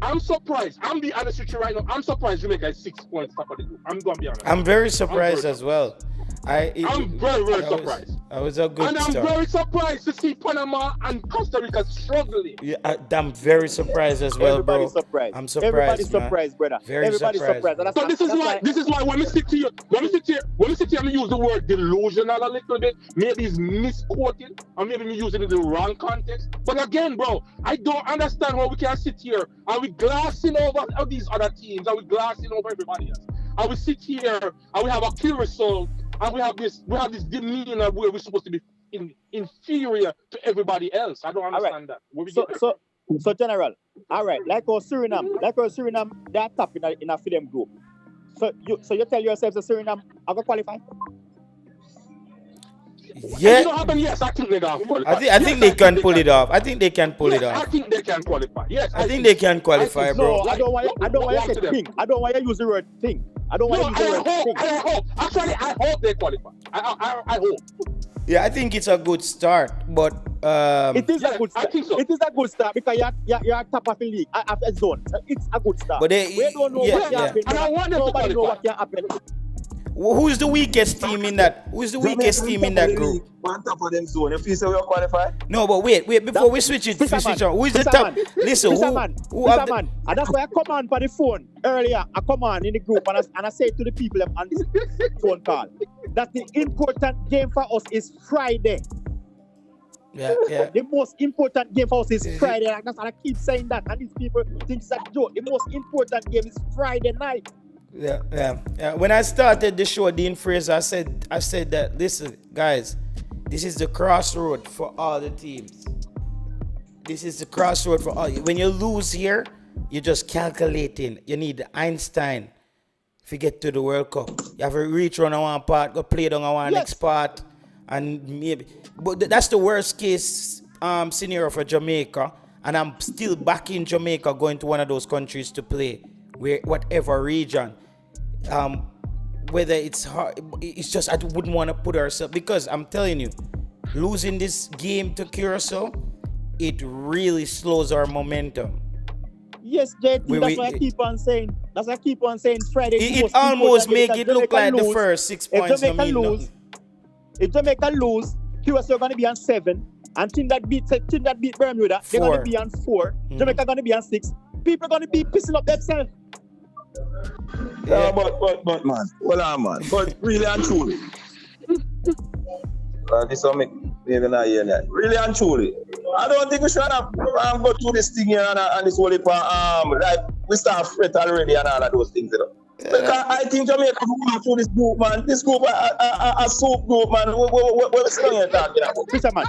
I'm surprised. I'm being honest with you right now. I'm surprised Jamaica is 6 points top of the group. I'm gonna be honest. I'm very surprised as well. I'm very surprised. I was a good start. And I'm very surprised to see Panama and Costa Rica struggling. Yeah, I'm very surprised as well, bro. Surprised. I'm surprised. Everybody's surprised, brother. Everybody's surprised. So this is why when we sit here, and use the word delusional a little bit, maybe it's misquoted, or maybe we're using it in the wrong context. But again, bro, I don't understand how we can sit here and we glassing over these other teams, and we glassing over everybody else. And we sit here and we have a Curaçao, and we have this demeanor where we're supposed to be inferior to everybody else. I don't understand that. So General, all right, like our Suriname, they're top in a freedom group. So you tell yourself that Suriname are going to qualify? Yeah. Yes, I think they can qualify. I think they can pull it off. I think they can pull it off. I think they can qualify. Yes, I think they can qualify, bro. I don't want you to say think. I don't want you to use the word think. I hope. Actually, I hope they qualify. I hope. Yeah, I think it's a good start, but it is a good start. I think so. It is a good start because you're top of the league after zone. So it's a good start. But we don't know what can happen. And I want them to Nobody know what can happen. Who's the weakest team in that? Who's the weakest team in that group? On top of them zone. If you say we are qualified. No, but wait. Before we switch it, who is the top? Listen, Mr. Man, and that's why I come on for the phone earlier. I come on in the group and I say to the people on this phone call that the important game for us is Friday. Yeah. The most important game for us is Friday. And I keep saying that, and these people think it's a joke. The most important game is Friday night. Yeah. When I started the show, Dean Fraser, I said that, listen, guys, this is the crossroad for all the teams. This is the crossroad for all. When you lose here, you're just calculating. You need Einstein if you get to the World Cup. You have to reach on one part, go play down one next part, and maybe. But that's the worst case scenario for Jamaica, and I'm still back in Jamaica, going to one of those countries to play, whatever region. Whether it's hard, it's just I wouldn't want to put ourselves, because I'm telling you, losing this game to Curaçao, it really slows our momentum. Yes, JT, that's why I keep on saying. That's why I keep on saying Friday. It almost make it look like the first 6 points. If Jamaica lose, Curaçao going to be on 7, and Trinidad beat Bermuda, they're going to be on 4. Jamaica going to be on 6. People are going to be pissing up themselves. Yeah, but man, well, man, but really and truly, this one make maybe not hear that. Really and truly, I don't think we should have go through this thing here and this whole like we start fret already and all of those things, you know. Because I think Jamaica going through this group, man. This group, a soup group, man. What we still here talking about? Fisherman,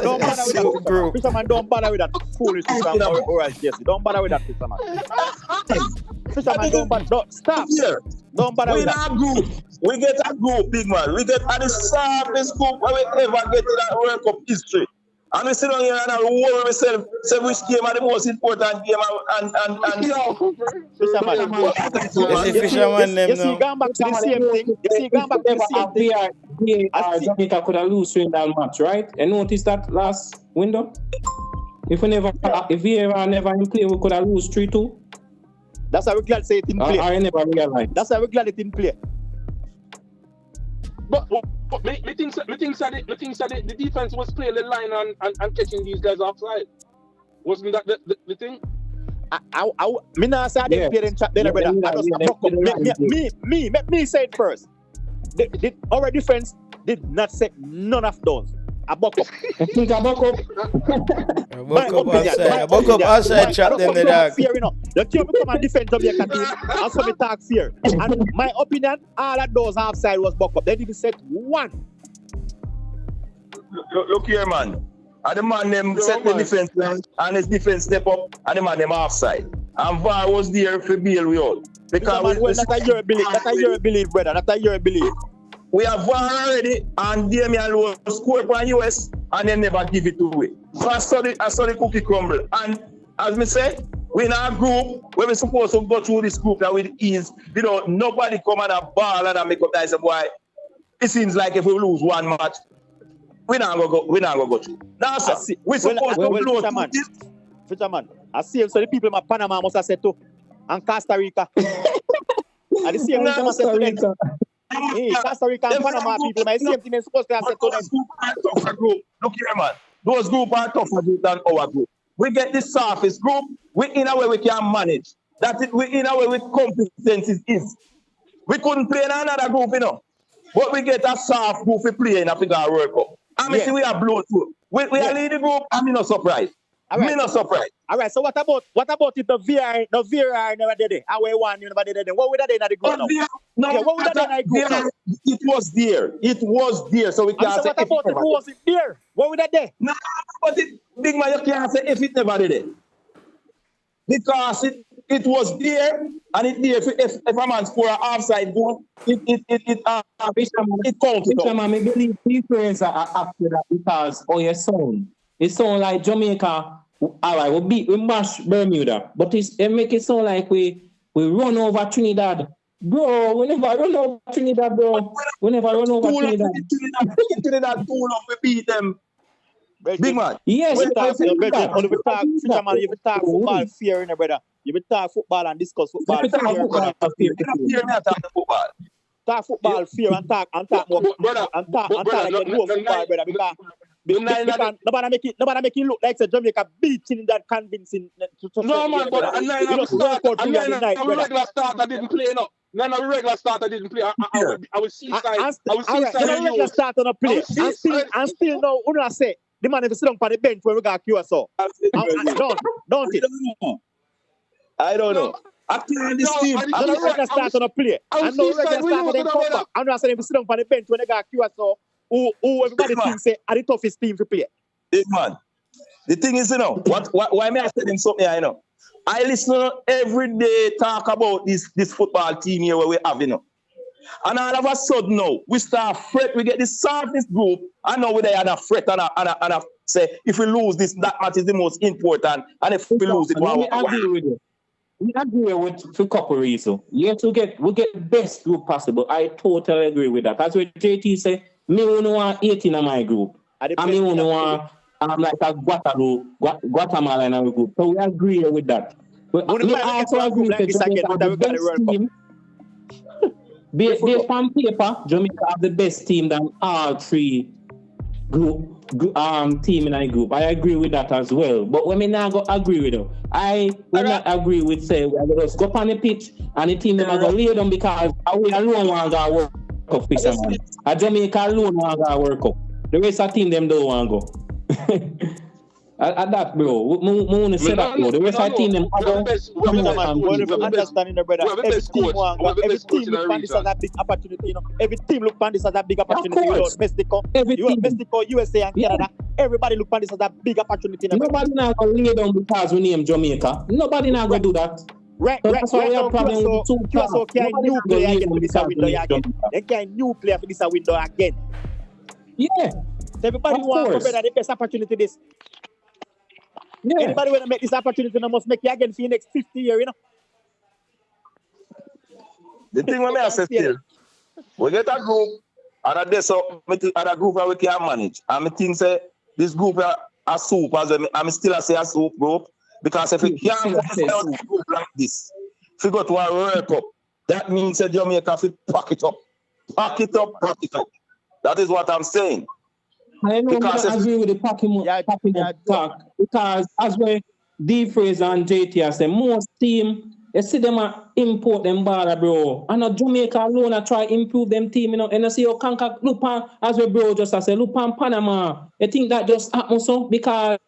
don't bother with that. Fisherman, don't bother with that foolishness from oral Jesse. Don't bother with that, Fisherman. Fisherman, don't stop. Here. Don't bother with that. We get a group, big man. We get the softest group where we ever get in that World Cup history. And we sit down here and I worry myself, say which game are the most important game Fisherman. You see, going back to the same thing. You see, going back to the same thing. Jamaica could have lost in that match, right? And notice that last window? If we ever in play, we could have lost 3-2. That's why we're glad to say it in play. I never realized. That's why we're glad it in play. But me think that the defense was playing the line and catching these guys offside. Wasn't that the thing? Me not say I didn't play them chat there, brother. Me say it first. Our defense did not set none of those. I buck up. I think I buck up. I buck up outside chat them the dog. Fear, you know. The team come and defend Jamaica team. And so me talk fear. And my opinion, all of those offside was buck up. They didn't set one. Look here, man. And the man them set the defense line and his defense step up and the man them offside. And VAR was there for bail we all. Because that's your belief. That's your belief, brother. That's your belief. We have VAR already, and Damian Lowe scored for US, and they never give it away. So I saw the cookie crumble. And as me say, we're in a group where we're supposed to go through this group that with ease. You know, nobody come on a ball and make up that say, boy, it seems like if we lose one match, we're not gonna go through. Now, sir, we're supposed to lose this. Fisherman, I see so the people in Panama must have said to, and Costa Rica. And the same thing must have said to them. Hey, Costa Rica and Panama people, my same thing is supposed to have said to them. Look here, man. Those groups are tougher than our group. We get the surface group, we in a way we can manage. That it, we in a way with competencies is. We couldn't play in another group, you know. But we get a soft group we play in a figure World Cup. I mean, see, we are blown through. We are leading the group, I'm not surprised. I'm not surprised. All right, so what about if the VAR never did it? Away one, you never did it. What would that do in the group now? No, what would that do in the group now? It was there. It was there. So we can't say what about if it wasn't there? What would that do? No, but big man, you can't say if it never did it. Because it was there, and if a man score an offside goal, it counts. I believe difference are after that because your sound. It sound like Jamaica. All right, we mash Bermuda, but it make it sound like we run over Trinidad. Bro, we never run over Trinidad, bro. We never run over Trinidad. Trinidad tool up, we beat them. Big man. Yes, you talk football fear, brother. You talk football and discuss football fear. Talk talk football fair and talk more brother, and talk like the more football, brother. Because nobody make it look like Jamaica beat Trinidad convincing. No man, but a nine of the regular starter didn't play enough. None of the regular starter didn't play. I will see side. I will see side. The regular starter not play. And still now, when I say the man if sit down on the bench when we got Curaçao. Don't it? I don't know. Actually, this team. I know regular starter not play. I know regular starter then come back. I'm not saying if sit down on the bench when they got Curaçao. Who everybody thinks say are the toughest team to play. Big man. The thing is, why may I tell him something here, I listen every day talk about this football team here where we have, And all of a sudden now, we start fret, we get the softest group, and now we're there and a fret and say, if we lose this, that match is the most important, and if we lose it, we agree with you. We agree with a couple of reasons. Yeah, we get the best group possible. I totally agree with that. That's what JT say. Me only want 18 in my group. And me only want like a Guatemala in our group. So we agree with that. But we also agree that the best team. Based on paper, Jamaica have the best team than all three team in our group. I agree with that as well. But when me not go agree with them, I will not agree with say we are going to go on the pitch and the team them are going to lay down because we alone want to work up fisherman. A Jamaica alone want to work up. The rest of the team them don't want to go. At that, bro. We want to say that, bro. The rest of the team them understanding the brother. Every team look upon this as a big opportunity, Every team look upon this as a big opportunity. Mexico, USA and Canada. Everybody look upon this as a big opportunity. Nobody not going to lay down because we name Jamaica. Nobody not going to do that. Right. That's why we have problem with the two Curaçao can't new player again for this window again. They can't new player for this window again. Yeah. So everybody wants to the best opportunity this. Yeah. Anybody want to make this opportunity, they must make it again for the next 50 years, The thing when I say still, we get a group, and a group that we can manage. And I think say this group are soup, I'm still say a soup group, because if we can't go to a group like this, if we go to a World Cup, that means that Jamaica have to pack it up. Pack it up. That is what I'm saying. I know because I agree with the packing up talk. Because as we D-Phrase and JT say, most team, you see them import them ball, bro. And not Jamaica alone I try improve them team, And I see you can't look on, as we bro just I say, look on Panama. I think that just happens so because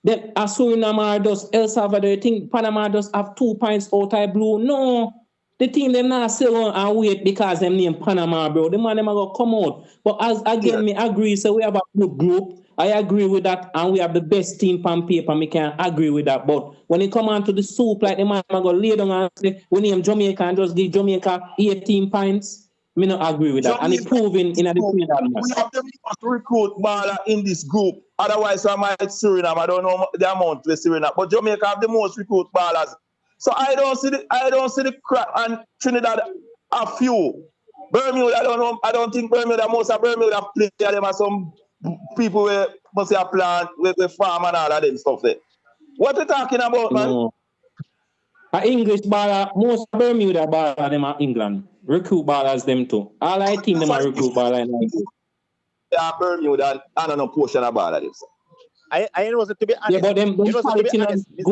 them Suriname does El Salvador, I think Panama does have 2 points out of blue. No. The team them not still on and wait because them name Panama, bro. The man them are gonna come out. But as again, me agree. So we have a good group. I agree with that, and we have the best team on paper. Me can agree with that. But when it come on to the soup, like the man are gonna lay down and say we name Jamaica and just give Jamaica 18 points. Me not agree with that. And it's proving in a we have the most recruit baller in this group. Otherwise, I might Suriname. I don't know the amount with Suriname, but Jamaica have the most recruit ballers. So I don't see the crap, and Trinidad a few. Bermuda, I don't think Bermuda, most of Bermuda play them are some people where must have plant with farm and all of them stuff there. What are you talking about, man? No. English baller, most Bermuda baller them are England. Recruit ballers them too. All I think them are recruit baller. They are Bermuda and I know portion of baller them. I was to be honest. Yeah, but them good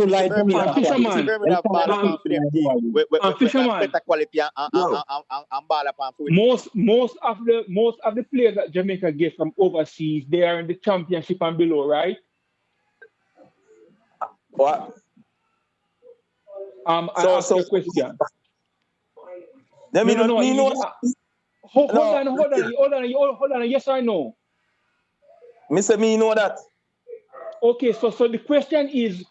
like Fisherman. Most of the players that Jamaica get from overseas, they are in the championship and below, right? What? I ask you a question. Hold on. Yes or no? Mr. Me know that. Okay, so the question is,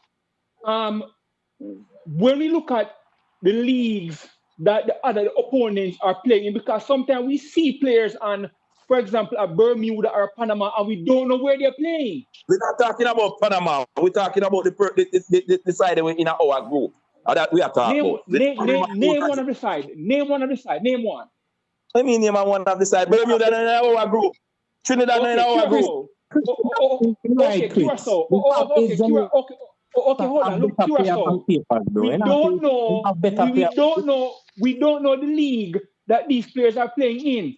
when we look at the leagues that the other opponents are playing, because sometimes we see players on, for example, at Bermuda or Panama, and we don't know where they're playing. We're not talking about Panama. We're talking about the side in our group. That we are talking about. Name one of the side. Name one. I mean, name one of the side. Bermuda in our group. Trinidad in our group. Okay, Curaçao. Okay, hold on. Look, Curaçao. We don't know the league that these players are playing in.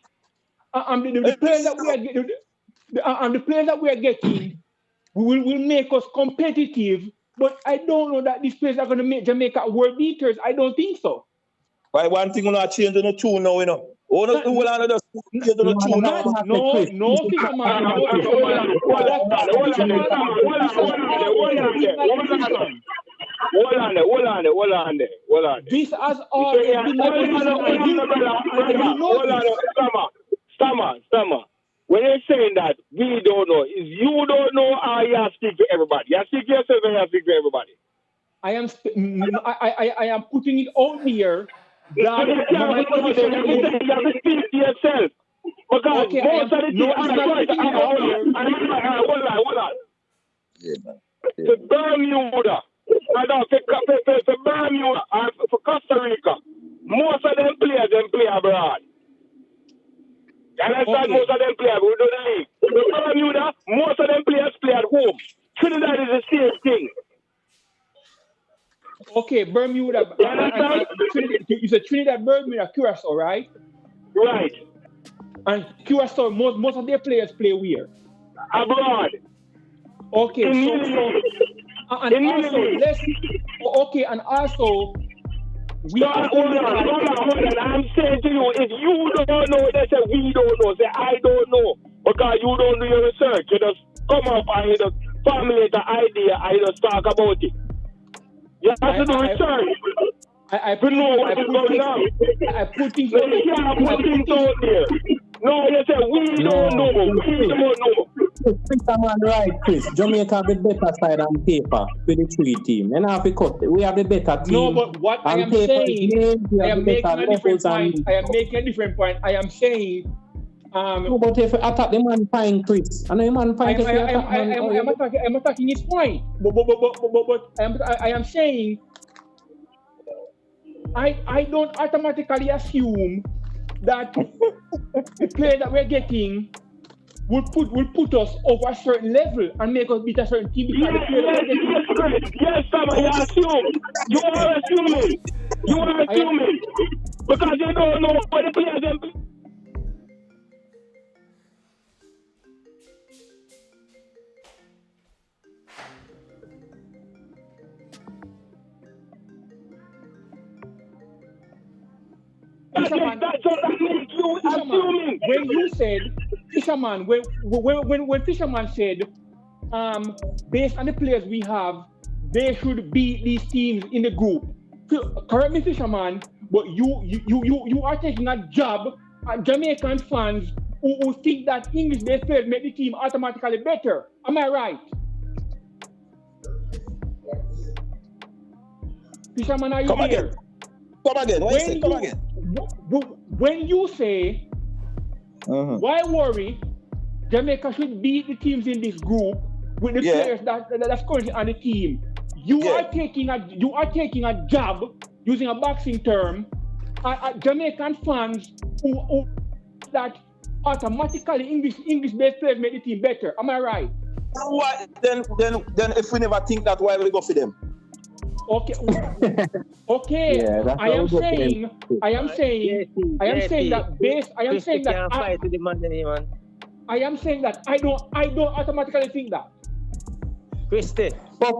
The players that we are getting, the players that we are getting will make us competitive. But I don't know that these players are going to make Jamaica world beaters. I don't think so. Why one thing will not change on the two now, you know? Oh, no, hold on, just change on the two now. No, fisherman. Hold on. This has always been my position. Stammer. When you're saying that we don't know, is you don't know or you speak to everybody? You speak to yourself and you speak to everybody. I am putting it out here. You have to speak to yourself. Because most of the things hold on. For Bermuda, for Bermuda and for Costa Rica, most of them play abroad. And I said most of them play abroad. We do the league. For Bermuda, most of them players play at home. Trinidad is the same thing. Okay, Bermuda. You said Trinidad, Bermuda, Curaçao, right? Right. And Curaçao, most of their players play where? Abroad. Okay, and also we hold on. I'm saying to you, if you don't know, they say we don't know. Say I don't know because you don't do your research. You just come up and you just formulate the idea and you just talk about it. You have to do research. I put know what is going on. I put things out there. No, you say we don't know. We don't know. Fisherman right, Chris. Jamaica have the better side on paper with the three team. And have we have the better team. No, but what I am saying, I am making a different point. I am saying. No, but if you attack the man fine, Chris. I know the man fine. I'm attacking his point. But I am saying. I don't automatically assume that the player that we're getting will put us over a certain level and make us beat a certain team. Yes, Summer, you assume. You are assuming. Because you don't know what the players are. When you said Fisherman, when Fisherman said, based on the players we have, they should beat these teams in the group. Correct me, Fisherman, but you are taking a jab at Jamaican fans who think that English-based players make the team automatically better. Am I right? Fisherman, are you Come here? Come again. When you say, why worry? Jamaica should beat the teams in this group with the players that's currently on the team. You are taking a jab, using a boxing term, at Jamaican fans who that automatically English-based players make the team better. Am I right? Why then if we never think that, why will we go for them? Okay. I am saying that I don't automatically think that. Christy. But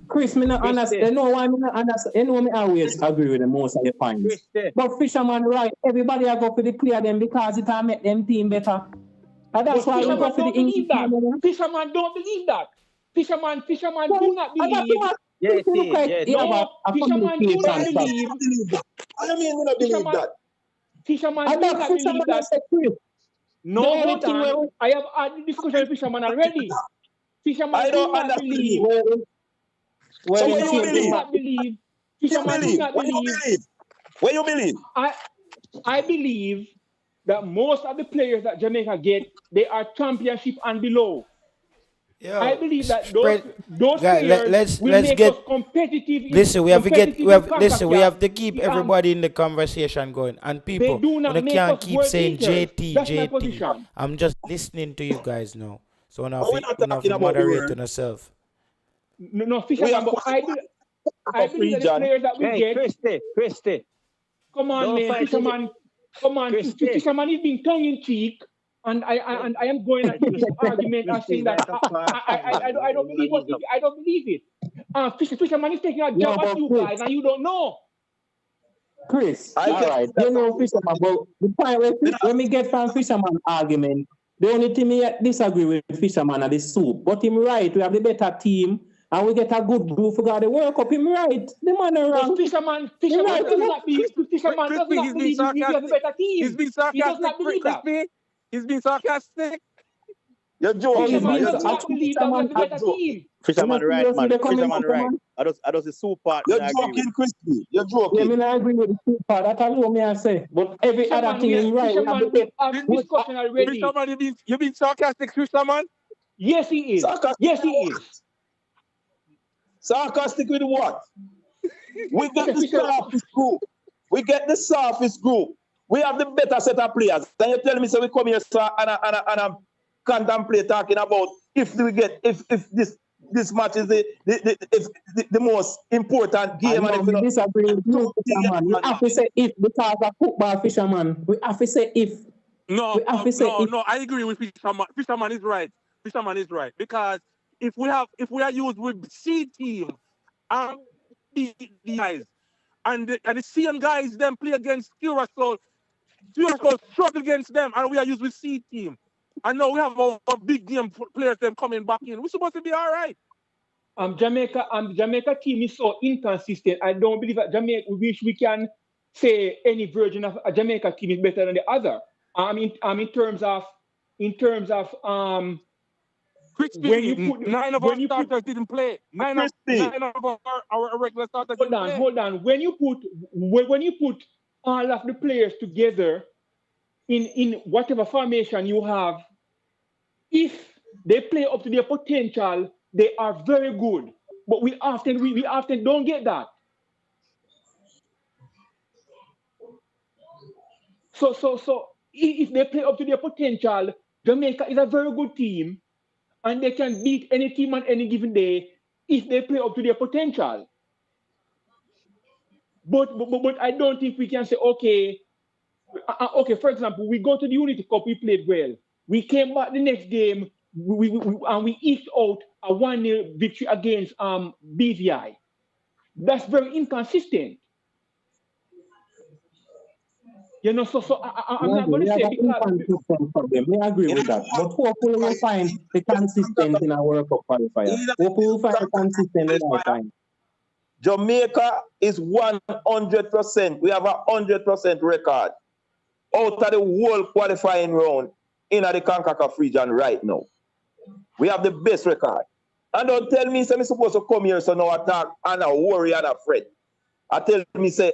Chris, me not understand. You know why me not understand? You know me always agree with the most of the points. But Fisherman right, everybody I go for the player them because it will make them team better. And that's why we go for the English team. Fisherman don't believe that. Fisherman do not believe. Yes, Fisherman do not believe. I don't mean we not believe that. Fisherman do not believe that. No, hold on. I have had the discussion with Fisherman already. Fisherman do not believe. Fisherman do not believe. Fisherman do not believe. What you believe? I believe that most of the players that Jamaica get, they are championship and below. Yo, I believe that those players will make us competitive. Listen, we have to keep everybody in the conversation going, and people, you can't keep saying JT. I'm just listening to you guys now, so now you moderate on yourself. No, Fisherman, but I believe that the players that we get. Christy. Come on, man, Come on, Fisherman is being tongue in cheek, and I am going at this argument and saying that I don't believe what I don't believe it. Fisherman is taking a job at you guys, and you don't know. Chris, all right, you know Fisherman, but the point when we get from Fisherman argument, the only thing I disagree with Fisherman are the soup. But him right, we have the better team, and we get a good group for the World Cup. Him right, the man around. Fisherman does not believe he has a better team. He's been He does not believe that. He's been sarcastic. You're joking. He does not believe that we have a better team. Fisherman right, man. Fisherman right. I just the soup part. You're joking, Crispy. You're joking. Yeah, I mean, I agree with the soup part. That's all me I say. But every other thing is right. Discussion already. Fisherman, you been sarcastic, Fisherman? Yes, he is. Yes, he is. Sarcastic with what? We get the softest group. We get the softest group. We have the better set of players. Then you tell me, so we come here and contemplate talking about if this match is the most important game. I know, disagree with you, Fisherman. We have to say if because of football, Fisherman. We have to say if. No, I agree with Fisherman. Fisherman is right. Fisherman is right because if we are used with C team and the guys and the same guys then play against Curaçao struggle against them and we are used with C team. I know we have our big game players them coming back in. We're supposed to be all right. Jamaica team is so inconsistent. I don't believe that Jamaica. We wish we can say any version of a Jamaica team is better than the other. In terms of Crispy, when you put, 9 of our starters didn't play. 9 of our regular starters didn't play. Hold on. When you put all of the players together in whatever formation you have, if they play up to their potential, they are very good. But we often don't get that. So if they play up to their potential, Jamaica is a very good team. And they can beat any team on any given day if they play up to their potential. But I don't think we can say, okay, for example, we go to the Unity Cup, we played well. We came back the next game, we eked out a 1-0 victory against BVI. That's very inconsistent. You know, I'm not going to say because... I agree with that. But hopefully we'll find the consistent in our World Cup qualifier. Hopefully we'll find the consistent in our time. Jamaica is 100%. We have a 100% record out of the whole qualifying round in the CONCACAF region right now. We have the best record. And don't tell me, I'm supposed to come here so now attack and I worry and afraid. I tell me, say,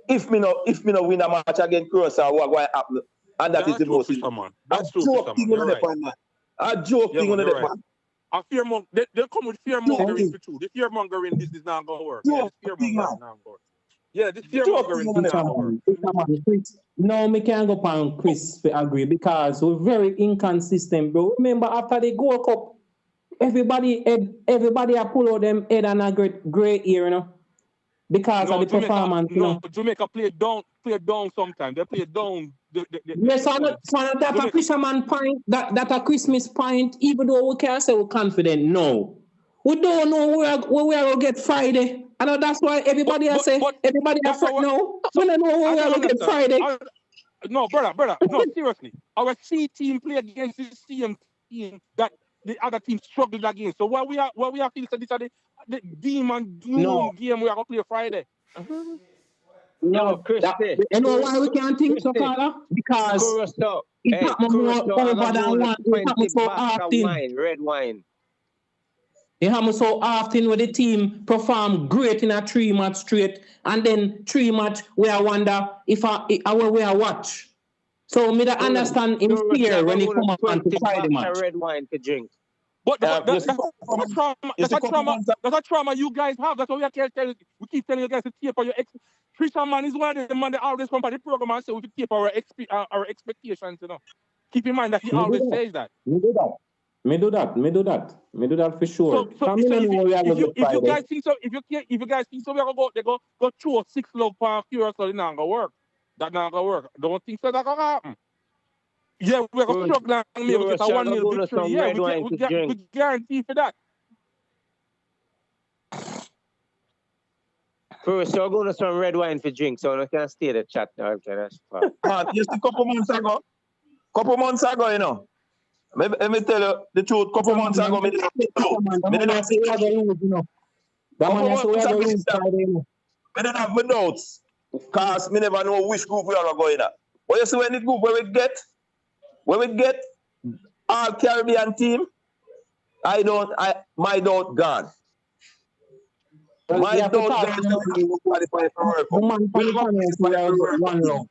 if me no win a match against Curaçao, what going to happen? And that is the most. That's true. A joking on the man. A fearmonger. They come with fearmongering too. The fearmongering, this is not going to work. Yeah, this fearmongering not going to work. Yeah, this fearmongering is not going to work. No, we can't go on Chris to agree because we're very inconsistent, bro. Remember after the Gold Cup, everybody a pull out them head and a great ear, you know. Because of the performance, you know. Jamaica play down sometimes. They play down. Yes, so that a Fisherman point, that a Christmas point, even though we can't say we're confident, no. We don't know where we are going to get Friday. I know that's why everybody has said, everybody has said no. We don't know where we are going to get Friday. No, brother, no, seriously. Our C team play against the same team that the other team struggled against. So what we are feeling, so this are the demon doom game we are going to play Friday. No, Chris. You know why we can't think so, Carla? Because it happened more over than one. It happened so often. Red wine. It happens so often where the team perform great in a 3-match straight, and then 3-match where I wonder if we are watch. So me to understand in fear when he come up and to try the match. Red wine to drink. But that's a trauma you guys have. That's why we keep telling you guys to tape your Fisherman is one of the man that always come by the program and say we keep our expectations, you know. Keep in mind that he always says that. Me do that for sure. If you guys think so, we are gonna go throw 6 love for Curaçao, it's not gonna work. That not gonna work. Don't think so that gonna happen. Yeah, we're gonna struggle and maybe get a 1-0 victory. Yeah, we guarantee for that. First, you're going to some red wine for drink, so I can't stay the chat now. Okay, that's fine. Man, just a couple months ago, you know. Let me tell you the truth. Couple months ago, I didn't have my notes, because I never know which group we are going at. But you see, when the group where we get all Caribbean team, my doubt gone. My doubt gone. Qualify for World Cup.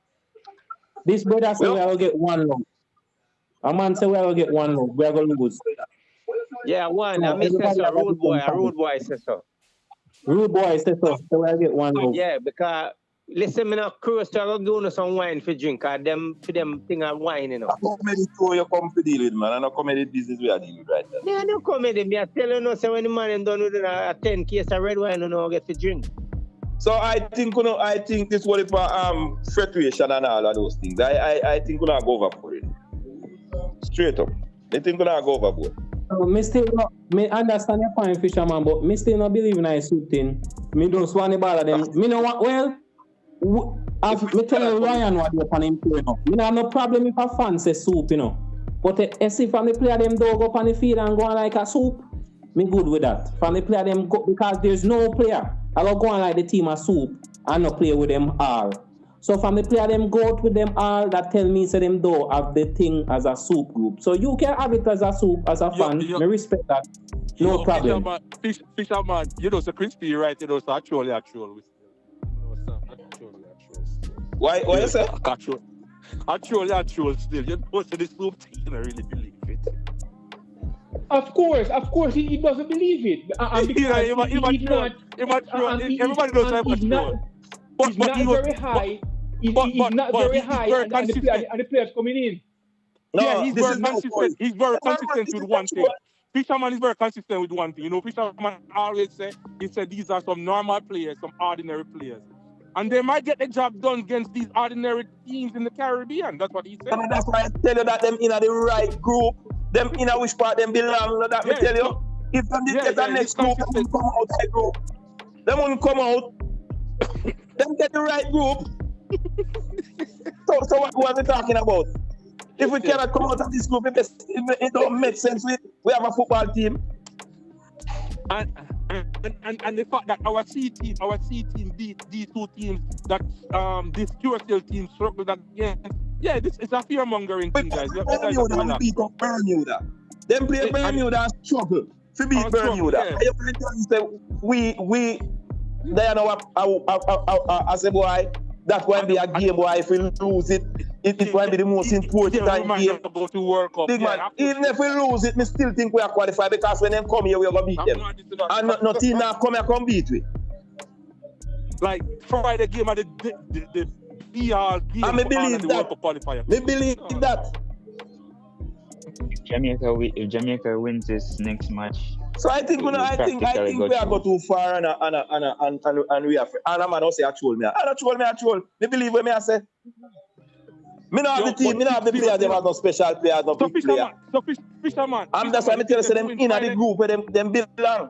This brother say we will get 1 love. A man say we will get 1 love. We are going to lose. Yeah, one. I miss that, so. Rude boy says so. Rude boy says so. So we will get 1 love. Yeah, because listen, me now, Curaçao will give us some wine for drink, because them thing of wine, you know. I comedy show you come to deal with, man. And a comedy business we are dealing with right now. Yeah, no comedy. Me I tell you no, so when the man done with a 10 case of red wine, you know, get to drink. So I think this was for fluctuation and all of those things. I think we're not go overboard it. Straight up. I think we're not go overboard. Me understand your point, Fisherman, but me still not believe in a soup thing. Me don't want to bother them. Me know what, well, me tell Ryan what you're on him play now. Me have no problem if a fan say soup, you know. But if from the player them dog up on the field and go on like a soup, me good with that. From the player them go, because there's no player I will go on like the team a soup and not play with them all. So from the player them go out with them all, that tell me say them don't have the thing as a soup group. So you can have it as a soup as a fan. Me respect that. No problem. Fisherman, you know, so crispy, right? You know, so actually. Why you say? Actual still. You know, so the soup thing, I really believe it. Of course, he doesn't believe it. Everybody knows I'm not. He's not very high. He's not very high, and the players coming in. No, yeah, he's very consistent. He's very consistent with one thing. Fisherman is very consistent with one thing. You know, Fisherman always said these are some normal players, some ordinary players. And they might get the job done against these ordinary teams in the Caribbean. That's what he said. And that's why I tell you that them in the right group, them in which part them belong. That me tell you. If them get the next group, them come out the group. Them won't come out. Them get the right group. So what are we talking about? If we cannot come out of this group, it don't make sense. We have a football team. And the fact that our C team beat these two teams that this Curaçao team struggled against. Yeah, this is a fear-mongering thing, guys. Bermuda beat up Bermuda. Them play Bermuda and struggle to beat Bermuda. Yeah. We they are now as a boy. That will be a game where if we lose it will be the most important game. Go to World Cup. Big man, even if we lose it, we still think we are qualified because when they come here, we are going to beat them. And nothing now come beat we. Like Friday game at the PR game. And me believe that. World Cup Qualifier. Me believe that. If Jamaica wins this next match. So I think we are go too far and we are. And I'm not say actual me. Me believe what me I say. Me not have the team. Me not have the players. Them have no special players, no big player. So Fisherman. That's why I tell you them in the group where them belong.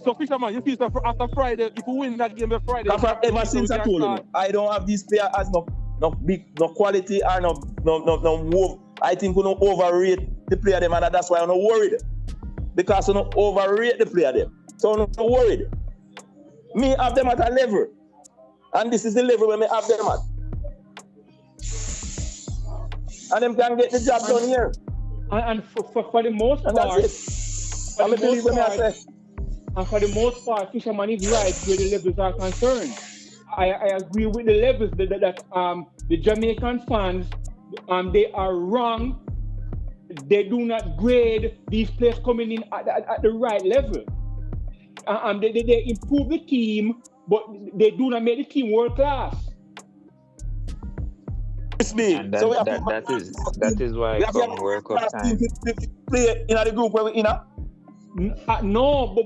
So Fisherman, you feel that after Friday, if we win that game on Friday. Ever since I told you, I don't have these players as no big, no quality or no move. I think we don't overrate the player them, and that's why I'm not worried. Because we don't overrate the player them. So I'm not worried. Me have them at a level. And this is the level where me have them at. And them can get the job done here. And for the most part, for the most part, Fisherman is right where the levels are concerned. I agree with the levels that the Jamaican fans they are wrong. They do not grade these players coming in at the right level. They improve the team, but they do not make the team world class. And that is why come World Cup time. Play in the group where we in. No, but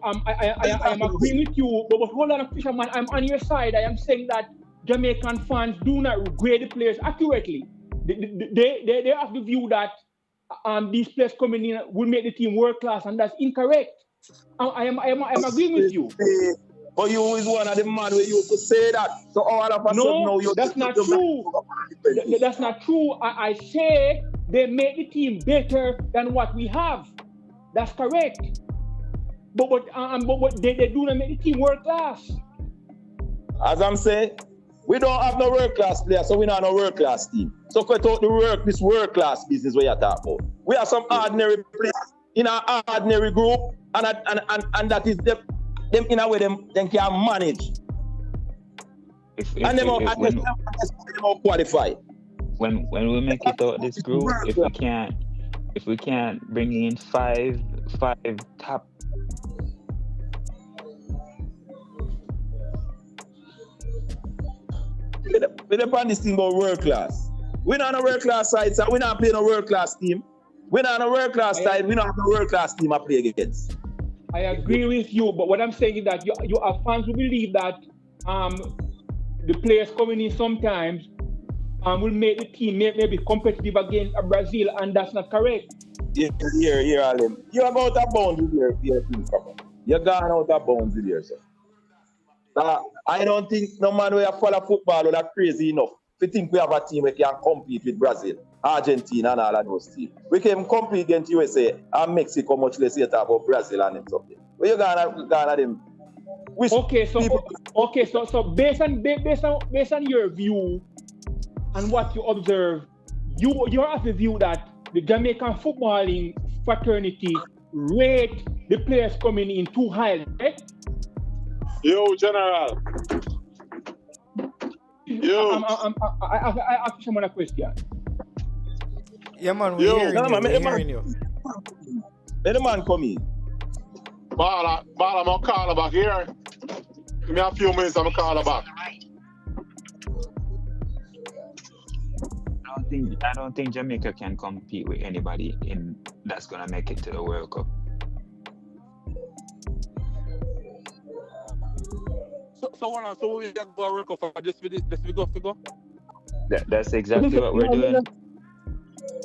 I am agreeing with you. But hold on, Fisherman, I'm on your side. I am saying that Jamaican fans do not grade the players accurately. They have the view that these players coming in will make the team world class, and that's incorrect. I am agreeing with you. But you is one of the man who used to say that. So all of a sudden now you that's not true. That's not true. I say they make the team better than what we have. That's correct. But they do not make the team world class. As I'm saying, we don't have no world class players, so we don't have no world class team. So cut out this world class business where you're talking about. We have some ordinary players in an ordinary group, and that is them in a way them can manage. And them qualify. When we make it out this group, if we can't bring in five top. We depend this team about world class. We're not on a world class side, so we're not playing a world class team. We're not on a world class side, we don't have a world class team to play against. I agree with you, but what I'm saying is that you have fans who believe that the players coming in sometimes will make the team maybe competitive against Brazil, and that's not correct. Here, Alim. You're out of bounds with your team, you're gone out of bounds with your sir. I don't think no man who follow football is that crazy enough. We think we have a team that can compete with Brazil, Argentina, and all of those teams. We can compete against USA and Mexico, much less yet about Brazil and them something. Where you gonna them? So based on your view and what you observe, you have the view that the Jamaican footballing fraternity rate the players coming in too high, right? Yo, General. Yo. I ask someone a question. Yeah, man, we're hearing you. Let the man come in. Bala, I'm going to call her back here. Give me a few minutes, I'm going to call her back. I don't think Jamaica can compete with anybody that's going to make it to the World Cup. So we can go World Cup for this figure? That's exactly what we're doing.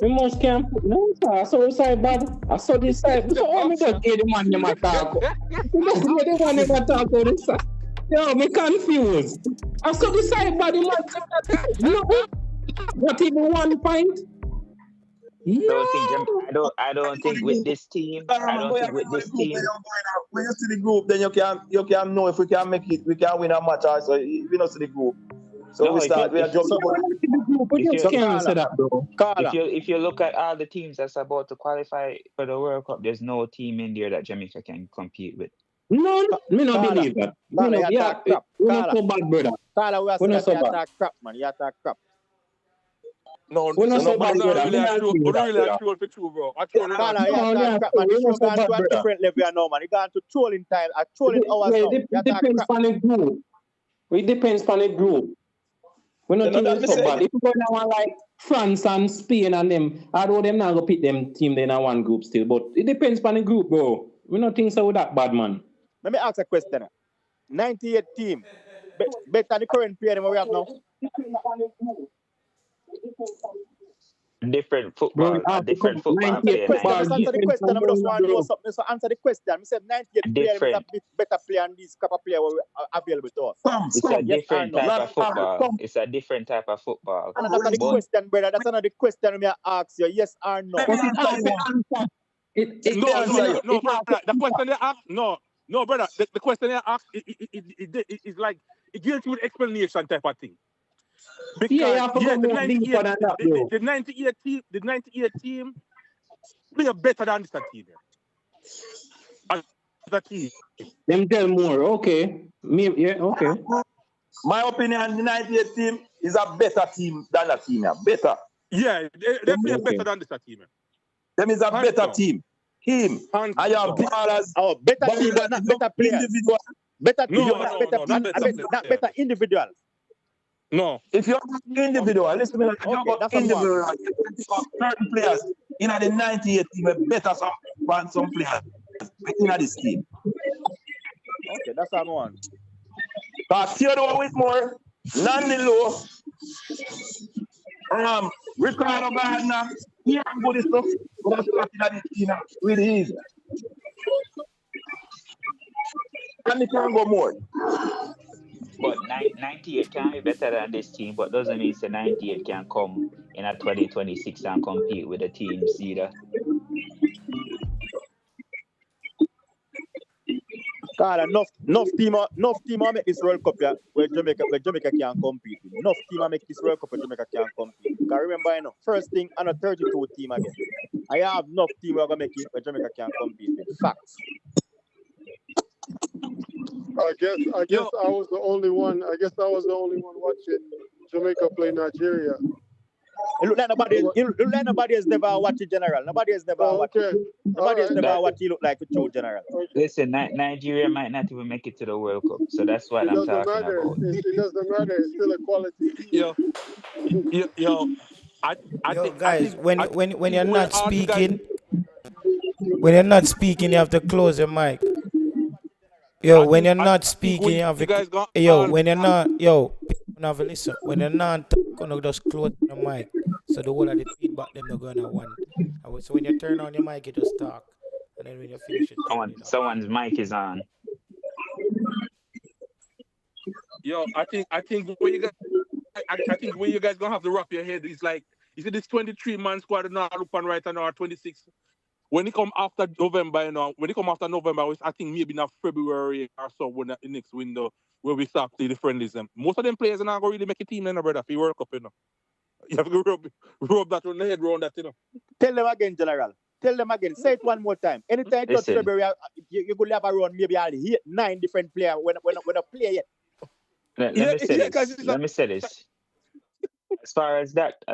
We must camp. No, sir. I saw this side bad. I saw this side. So I'm just get the man them attack. The one them attack on this side. Yo, me confused. I saw this side bad. The man no. Not even 1 point. I don't think with this team. When you see the group, then you can know if we can make it. We can win a match. So we don't see the group. So we start. We are jumping. If you look at all the teams that's about to qualify for the World Cup, there's no team in there that Jamaica can compete with. No, me not believe that. We're not so bad, brother. We're not so bad. Crap, man. You attack crap. No, we're not so bad, brother. We're really actual for true, bro. Different level now, man. You got to trolling time. Trolling hours now. It depends on the group. It depends on the group. We're not thinking so bad. If you go down like France and Spain and them, although them not go pick them team in one group still, but it depends on the group, bro. We're not thinking so that bad, man. Let me ask a question. 98 team. Better than the current player than we have now. Different football. Different football. Answer the question. I just want to know something. So answer the question. I said 98 players is a bit better player than these couple of players available to us. It's a different type of football. It's a different type of football. And that's another question, brother. That's another question I ask you. Yes or no? No. The question they ask, no, brother. The question they ask is like it gives you an explanation type of thing. Because the 98 team play better than this team. The team. Them tell more, okay. Okay. My opinion, the 98 team is a better team than that team. Better. Yeah, they play better than this team. Them is a better team. Him. And you have ballers. Oh, better team, but not better players. Individual. Better team, not better individuals. No. If you're individual, listen to me. That's individual. Certain players in the 98 team are better than some players in this team. Okay, that's what I want. Theodore Whitmore Nandy Low, Ricardo Gardner, he ain't good stuff. But I'm starting at the team really easy. And he can go more. But 98 can be better than this team, but doesn't mean that 98 can come in a 2026 and compete with the teams either. God, enough team make this World Cup yeah, where Jamaica can compete. Enough team make this World Cup where Jamaica can compete. Because remember, first thing on a 32 team again. I have enough team where make it where Jamaica can compete with. Facts. I guess I was the only one. I guess I was the only one watching Jamaica play Nigeria. It look like nobody has never watched it general. Nobody has never watched it. Nobody has never watched it look like a true general. Listen, Nigeria might not even make it to the World Cup, so that's what I'm talking about. It doesn't matter. It's still a quality team. Guys, when you're not speaking, you have to close your mic. When you're not speaking, you have to. When you're not, have to listen. When you're not, gonna just close the mic, so the whole of the feedback them not gonna want. So when you turn on your mic, you just talk, and then when you finish it, someone's mic is on. I think where you guys gonna have to wrap your head is like, you see this 23-man squad now look on right now 26. When it come after November, I think maybe in February or so, when the next window where we start to the friendlies. Most of them players are not going to really make a team, brother, for World Cup, You have to rub that on the head round that, Tell them again, General. Tell them again. Say it one more time. Anytime you touch February, you're going to have around maybe 9 different players when I play it. Let me say this. As far as that,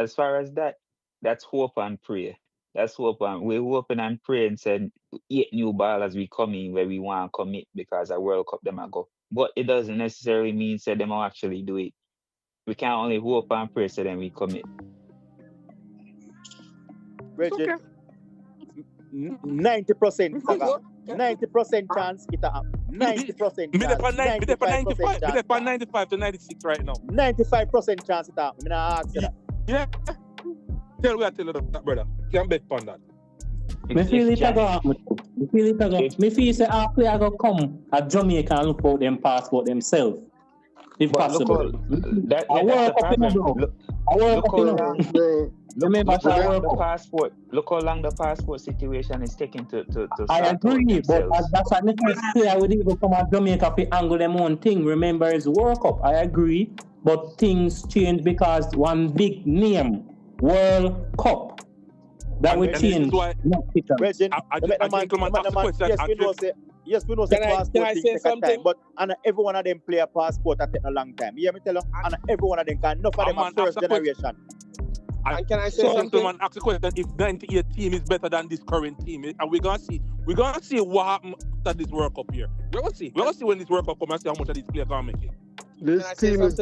that's hope and prayer. That's hope, and we're hoping and praying. Said 8 new ballers we come in where we want to commit because a World Cup them a go. But it doesn't necessarily mean that them will actually do it. We can only hope and pray so then we commit. Okay. 90%. 90% chance it happen. 90% chance. 95 to 96 right now. 95% chance it happen. I ask you that. Yeah. Tell you that, brother. Can't bet on that. Me feel it a go. Me feel say our player go come at Jamaica and look for them passport themselves. If possible. That's the problem. Look how long the passport situation is taking to I agree, but that's a next player would even come at Jamaica to angle them own thing. Remember, it's World Cup. I agree, but things change because one big name, World Cup. That would change. Yes, we know the passport thing take a time, but and every one of them play a passport that take a long time. You hear me tell you? And every one of them can, enough of them are first generation. And can I say something? Man, ask the question: if 98 team is better than this current team, and we're gonna see what happens after this World Cup here. We're gonna see when this World Cup comes and see how much of these players are making. This team is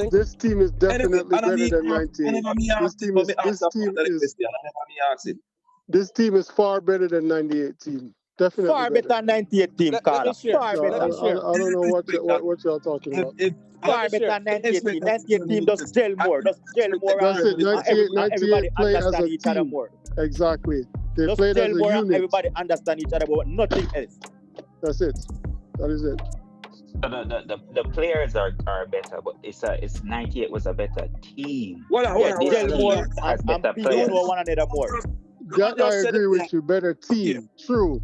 definitely better than 98. This team is far better than 98 team. Definitely far better than 98 team, Carla. I don't know what y'all talking about. Far better than 98 team. 98 team does gel more. That's it. 98 play as a team. Exactly. They play as a unit. Everybody understand each other, but nothing else. That's it. That is it. The players are better, but it's 98 was a better team. As better players. One another more. That I agree with you. Better team, true,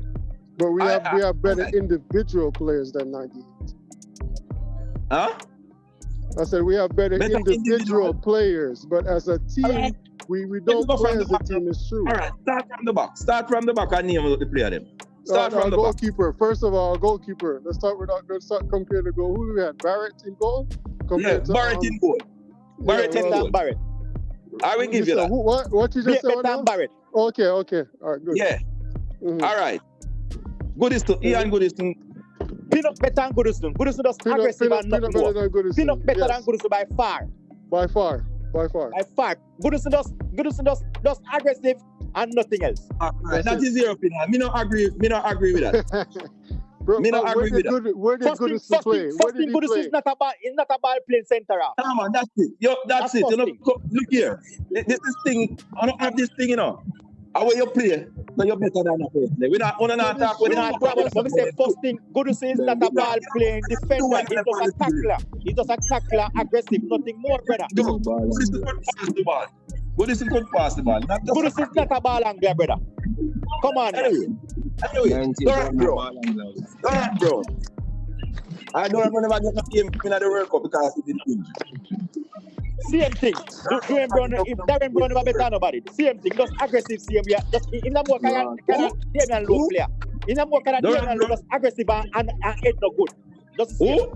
but we have better individual players than 98. Huh? I said we have better individual players, but as a team, we don't play as a team. It's true. All right, start from the back and name the player them. Start from the goalkeeper. First of all, goalkeeper. Let's start compare the goal. Who do we have? Barrett in goal. Barrett in goal. Barrett. I will give you that. What you just said? Barrett. Okay. All right, good. Yeah. Mm-hmm. All right. Ian Goodison. Pinnock better than Goodison. Goodison does aggressive and not more. Pinnock better than Goodison by far. By far. Goodison does aggressive and nothing else. Right. That is your opinion. Me not agree with that. Bro, Me not where agree with that. where did Goodis play? Where did he Goodis play? is not a ball playing center. Come on, that's it. Yo, that's it. You know, look here. This thing, I don't have this thing, you know. How you play, so you're better than a person. We not talk with that. But we say first thing, Goodis is not a ball playing defender. He's just a tackler. He's just a tackler, aggressive, nothing more, brother. Goodis is good pass the ball. Goodis is good pass the ball. Goodis is not a ball angler, brother. Come on. Anyway, bro. I don't remember get the game in the World Cup because he didn't win. Same thing. Darren Brown, if Darren Brown never better nobody. Same thing. Just aggressive. Same. We are just in the more kind of Damian Lowe player. In the more kind of Damian Lowe, just aggressive and head not good. Just Shorty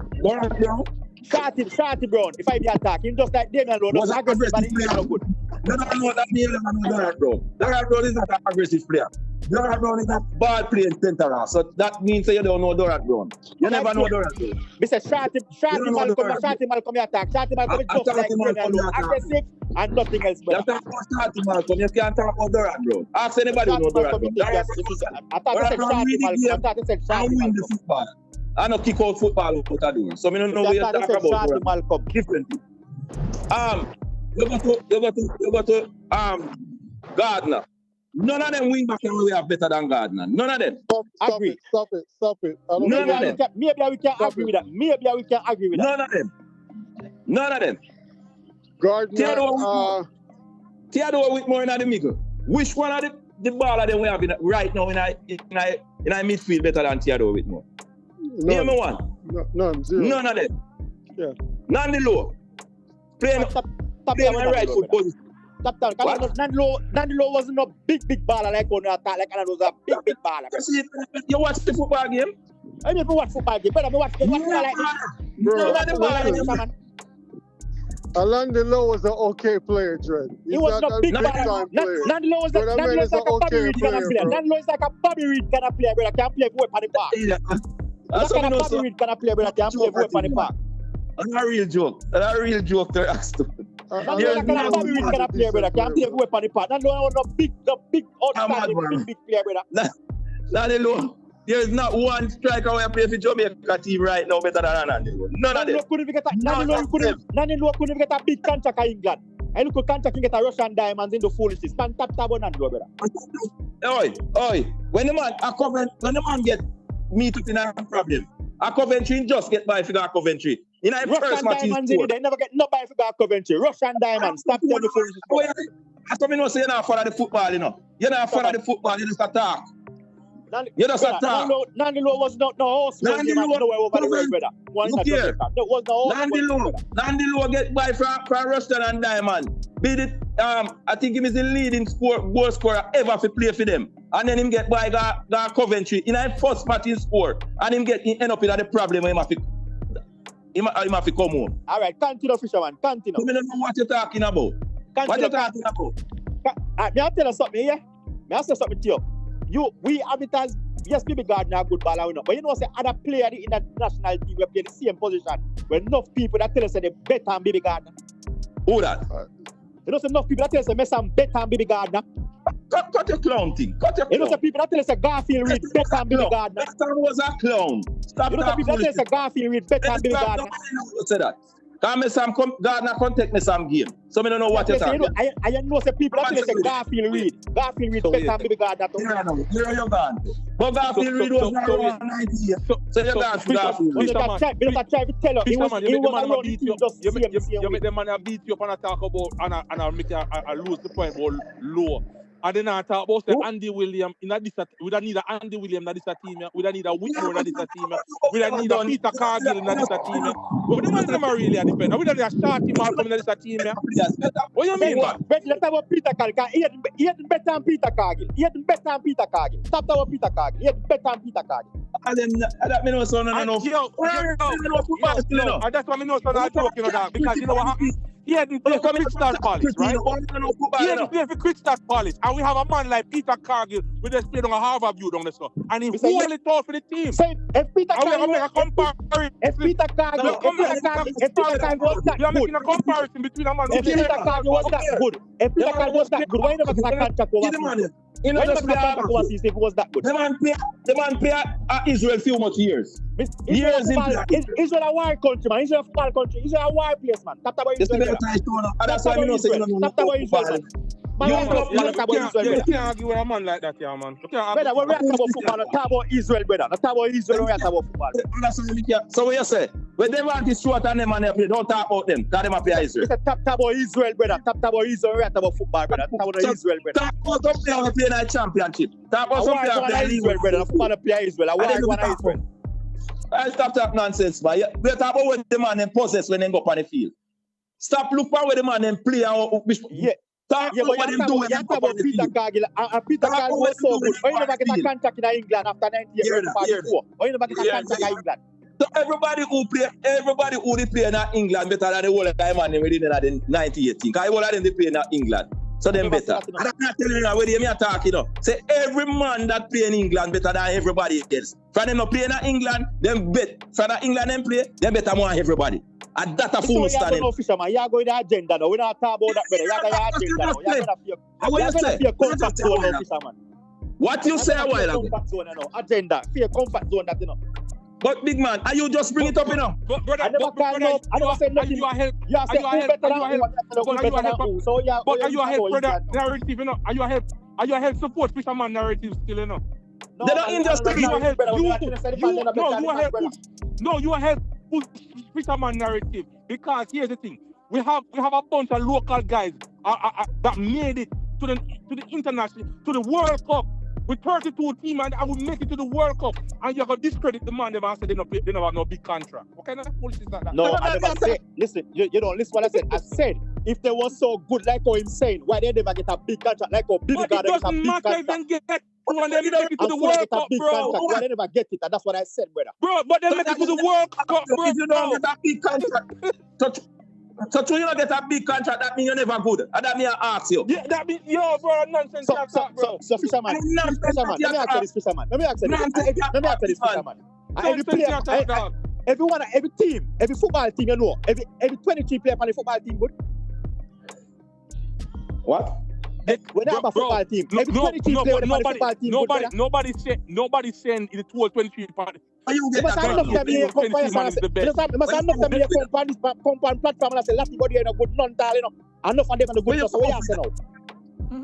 Brown. If I be attacking, just like Damian Lowe, just aggressive and head not good. You don't know that Darren Brown. Darren Brown is not an aggressive player. Dorad Brown is a ball playing center, so that means that you don't know Dorad Brown. You never know Dorad Brown. Mr. Shorty Malcolm attack. Shorty Malcolm is just like aggressive and nothing else. You talk about Shorty Malcolm, you can't talk about Dorad Brown. Ask anybody who knows Dorad Brown. I thought you said Shorty Malcolm. I thought you said Shorty Malcolm. I don't kick out football what I do. So I don't know what you talk about Dorad Malcolm. Differently. You go to Gardner. None of them wing back and we are better than Gardner. None of them. Stop it. Maybe we can agree with that. None of them. Gardner. Theodore Whitmore in the middle. Which one of the ball of them we have right now in our midfield better than Theodore Whitmore? Name me one. None. Zero. None of them. Yeah. None the low. Playing my right foot position. Nandi Lowe wasn't a big baller like on attack, like Alan was a big baller. You watch the football game? I never watch football game, but I watch the like this. Alain Delon was an okay player, Dred. He was not a big baller. Nandi Lowe was like a Bobby Reed kind of player. Nandi Lowe is like a Bobby Reed kind of player, but I can't play for on the park. That's kind of Bobby Reed kind of player, but I can't play for on the park. That's a real joke. That's a real joke to ask. Bobby Reed kind of player, brother. Can't play for on the park. Nandi Lowe was not big outstanding big player, brother. Nandi Lowe. There is not one striker who play for Jamaica team right now better than Nandi Lowe. None of them. Nandi Lowe couldn't get a big contract in England. I look at contract and get a Russian diamonds in the foolishness. Man, tap on Nandi Lowe, brother. Oi. When the man get meet up in a problem, a Coventry just get by figure Coventry. In a first match they never get no by figure Coventry. Russian diamonds. Stop telling the foolishness. That's what I know say you're not follow the football, you know. You're not follow the football, you just attack. You just attack. Nandi Lowe was not no horse. Nandi Lowe Look here. Nandi Lowe get by from Ruston and Diamond. Beat it. I think he is the leading goal scorer ever to play for them. And then him get by the Coventry in a first match in sport. And him end up with the problem when he have to come home. All right, continue, fisherman. Continue. You don't know what you're talking about. What you're talking about? May I tell you something here? May I say something to you? We advertise, yes, Baby Gardner a good baller, but you know, say other player in the national team we play the same position. When enough people that tell us they better than Baby Gardner. Who that? You know, say enough people that tell us they Mason better than Baby Gardner. Cut your clown thing. You know, some people that tell us Garfield Reed better than Baby Gardner. That was a clown. Stop. You know, some people that tell us Garfield Reed better than Baby Gardner. Say that. Can me some Gardner contact me some game. So I don't know what you're talking about. I know some people that say Garfield Reed better than Baby Gardner. Here you're gone. But Garfield Reed was not around 90 years. So you're gone to Garfield Reed. I try to tell you, he was around the team just you make the man beat you up and I talk about and I make I lose the point about low. And then I talk about the Andy Williams in this. We don't need an Andy Williams in this team. We don't need a Whitmore in this team. We don't need a Peter Cargill in this team. But the man are really depend. We don't need a Shorty Malcolm in this team. What do you mean, man? Let's talk about Peter Cargill. He had better than Peter Cargill. Stop about Peter Cargill. He had better than Peter Cargill. That me know so no. And that's why me know so not talking about because you know what happened? He hadn't played for Crystal Palace, right? He hadn't played for Crystal Palace. And we have a man like Peter Cargill with the played on a Harvard view down there. And he hold it all for the team. So if Peter Cargill make a comparison. If Peter Cargill was that you're making a comparison between a man if Peter Cargill was that good. If Peter Cargill was that good, why never get a contract over? You know, Why just did not contract overseas if it was that good? The man play at Israel few much years. Israel a war country, man. Israel a football country. Israel a war place, man. Tap about Israel. That's why I know say you don't know about Israel, man. You can't argue with a man like that, yeah, man. Brother, when we talk about football, not talk about Israel, brother. Not talk about Israel, we talk about football. So what you say? When they want this short and them and they play, don't talk about them. Because them a play Israel. It's a talk about Israel, brother. Talk about Israel, we talk about football, brother. Talk about Israel, brother. Talk about some player who play in the championship. Talk about some player who play in Israel, brother. Football play Israel. I want Israel. I stop that nonsense, man. We talk about what the man them possess when they go up on the field. Stop look for where the man them play and yeah. Talk yeah, about what them do when they go up on the Peter field. Cargill. Peter Cargill was so good. Why you never get a contract in England after 90 years? Why you never get a contract in England? So everybody who play in England better than the whole of the man within the 98 thing. Because all of them they play in England. So them better. And I'm not telling you where they are talking, you know. Say every man that play in England better than everybody else. From them not playing in England, them bet. From England them play, them better more than everybody. And that's a full standing. You are going to agenda now. We don't talk about that, brother. You are going to agenda now. You are going to be a comfort zone now, fisherman. What you say a while ago? Comfort zone now. Agenda. Fear comfort zone that, you know. But big man, are you just bring it up, you know? Brother, I never called up. I never said nothing. You are help. You are better than who. So yeah. But are you a help for that narrative, you know? Are you a help support fisherman narrative still, you know? They don't injustice. You are help push fisherman narrative because here's the thing: we have a bunch of local guys that made it to the international, to the World Cup with 32 teams, and I will make it to the World Cup, and you're gonna discredit the man. They say they don't have no big contract. What kind of bullshit is that? No, I never said. Listen, you don't listen what I said. I said if they were so good, like how him saying, why they never get a big contract? Like how Billy got a big contract. When they make it to the World Cup, bro. Why they never get it? And that's what I said, brother. Bro, but they make it to the World Cup, bro. If you don't get a big contract, so you don't get a big contract, that means you're never good. And that means I ask you. Yeah, that means, yo, bro, nonsense. So fisherman, let me answer this, fisherman. Every team, every football team, you know, every 23 player on the football team good. What? When they have a football team, every 23 player on the football team good. Nobody's saying in the 23 part. You must have enough time here come on platform and say last body ain't no good none tall, you know. Enough of them are good, so we are saying now.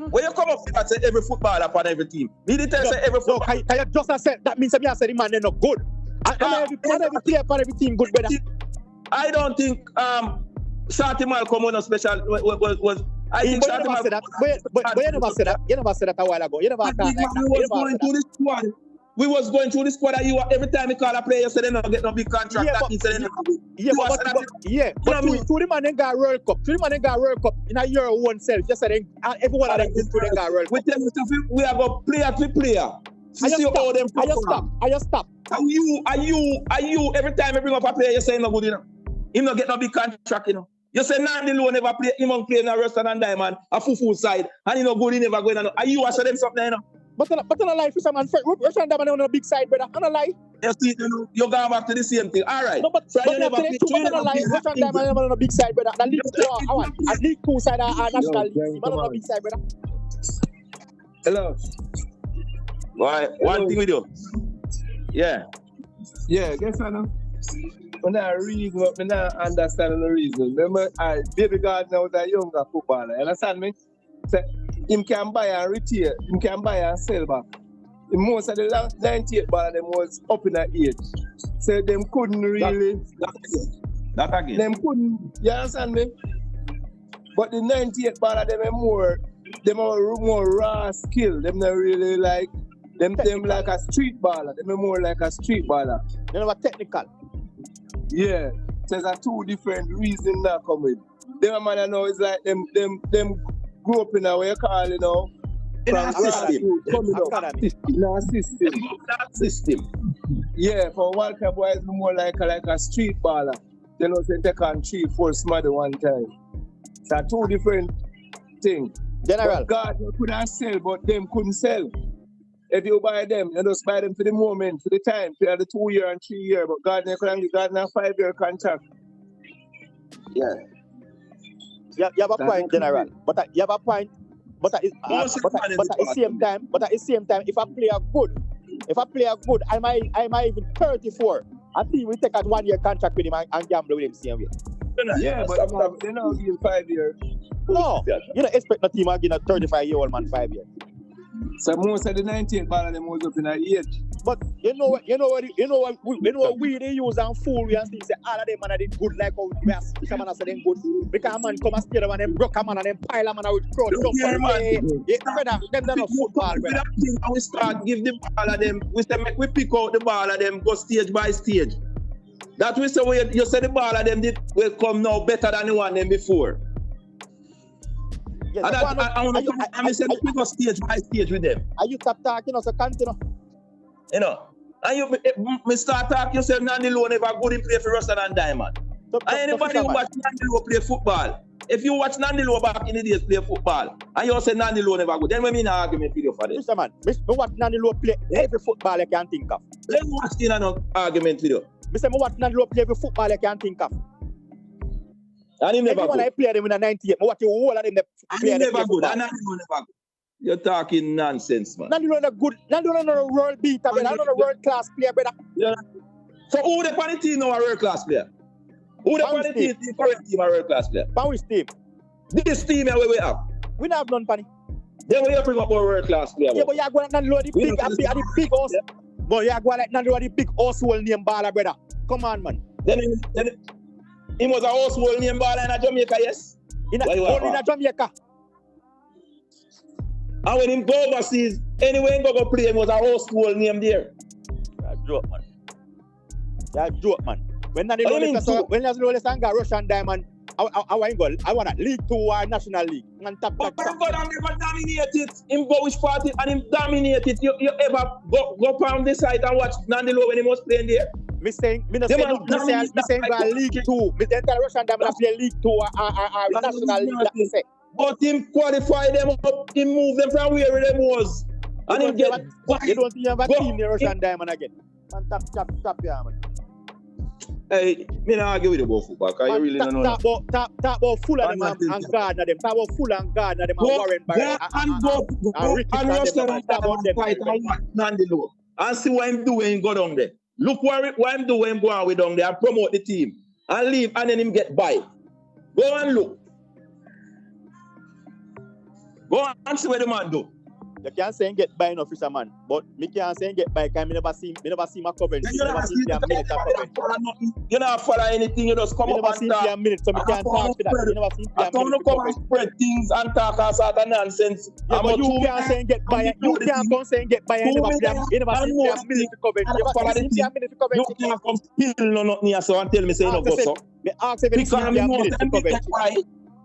When you come up and say every footballer upon every team, me did tell say every footballer. Can you just say that means me I say the man they're not good. And every player upon every team good, brother. I don't think Shorty Malcolm was special was I think Shorty Malcolm. But you never said that. You never said that a while ago. You never thought like that. We was going through the squad and you every time you call a player, you say they don't get no big contract. That means they don't but to the man they got World Cup. To the man they got World Cup in a year oneself. Just say everyone of them good to they got World Cup. We have a player to player. I just stop. Are you every time you bring up a player, you say no good, you know? Him not get no big contract, you know. You say Nandi Lowe never play, him on play in a Ruston and Diamond, a fufu side, and he no good, he never going on. Are you asking them something, you know? But on a lie, fisherman, Russian Diamond on a big side, brother. On a lie. You see, you're going back to the same thing. All right. No, but on a lie, Russian Diamond on a big side, brother. At least two side are national league. Man on a big side, brother. Hello. Why? One thing with you. Yeah. Yeah, guess what now? When I read up, I don't understand the reason. Remember, Baby Gardner was a younger footballer. You understand me? So, him can buy and retire, him can buy and sell back. Most of the 98 ball them was up in the age. So them couldn't really that again. Them couldn't, you understand me? But the 98 ball them are more raw skill. Them not really like them like a street baller. Them are more like a street baller. They are technical. Yeah. So there's two different reasons that come with. Them man I know is like them grew up in a way you call, you know, in a system. In a system. Yeah, for World Cup Qualifiers, more like a street baller. They know they take on 3-4 smart one time. So two different things. General. God could have sell, but them couldn't sell. If you buy them, you just buy them for the moment, for the time, for the 2 year and 3 year. But God couldn't give God a 5 year contract. Yeah. You have a point, General. But you have a point. But at the same time, if I play a good, I might even 34. I think we take a 1 year contract with him and gamble with him same way. Yeah, but they now give you 5 years. No, you don't expect a team to give a 35-year-old man 5 years. So most of the 19th ball of them was up in that age. But you know what we they use and fool we and still say all of them man are good like how we are man say them good. Because man come and steal them and them broke a man and them pile a man with crowd. Yeah, man. Yeah, brother, them don't know football, brother. We start give the ball of them. We say make we pick out the ball of them, go stage by stage. That we say you say the ball of them will come now better than the one them before. Yes, I said we go stage by stage with them. Are you stop talking or so continue? You know, and me start talking, you say Nandy Lowe never good in play for Ruston and Diamond. And anybody who watch Nandy Lowe play football, if you watch Nandy Lowe back in the days play football, and you say Nandy Lowe never good, then we mean an argument video for this. Mr. Man, me watch Nandy Lowe play every football I can think of. Let's watch in an argument video. Mr. Me watch Nandy Lowe play every football I can think of. And he never everyone good. I play them in the 98, I watch the whole of them And play he them never good. football. And Nandy Lowe never good. You're talking nonsense, man. Nandy Lowe not good. Nandy Lowe not a world beater, brother. Not a world class player, brother. Yeah. So who the funny team now a world class player? Who the funny team, the current team a world class player? Pan which team? This team here where we have. We don't have none, Panny. Then we bring up our world class player. Yeah, but you go like Nandy Lowe the big house. But you go like Nandy Lowe the big household name baller, brother. Come on, man. Then he was a household name baller in Jamaica, yes? Only in Jamaica. And when him go overseas, anyway, he go play, him was a household name there. That's a joke, man. That's a joke, man. When Nandy Lowe got Russian Diamond, I want a League 2 or National League. Man, tap. But never dominate it. Him go which party and him dominate it. You ever go on the side and watch Nandy Lowe when he was playing there? Me saying go League 2. Me tell Russian Diamond play League 2 or National League. Like me say. But him qualify them up, him move them from where them was. And him get you don't think you have a team in Russian Diamond again. Man, tap, yeah, man. Hey, me not argue with you about football, because you really don't know. Talk about full of them and Gardner them. Talk about full and Gardner them and Warren Barry. And Russell and fight and watch Nandy Lowe. And see what him do when he go down there. Look what him do when him go on with down there and promote the team. And leave and then him get by. Go and look. Go and see what the man do. You can't say get by no fisherman, but me can't say get by because me never see my coverage. You never follow anything, you just come up and talk. A minute, so me can't talk to that. You never see I don't come and spread things and talk all sort of nonsense. Yeah, but you can't say get by. You can't come say get by. You never see a minute to coverage. You never see a minute to coverage. You can't come spill no nothing here so and tell me say no go so. Me ask if you see a minute to coverage.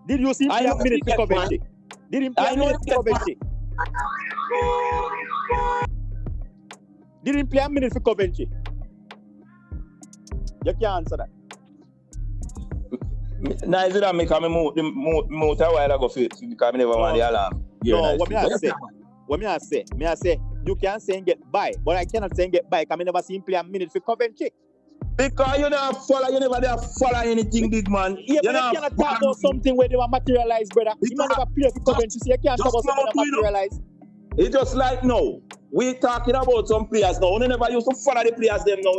Did you see a minute to coverage? Did him play a minute to coverage? Didn't play a minute for Coventry. You can't answer that. Now, is it that make me move a while ago because I never want the alarm? No, what I say, you can say get by, but I cannot say get by because I never see him play a minute for Coventry. Because you never follow anything, big man. Yeah, but you cannot talk about something where they were materialized, brother. You never play for Coventry, so you can't talk about something that materialized. It's just like now, we talking about some players now. We never used to follow the players them now.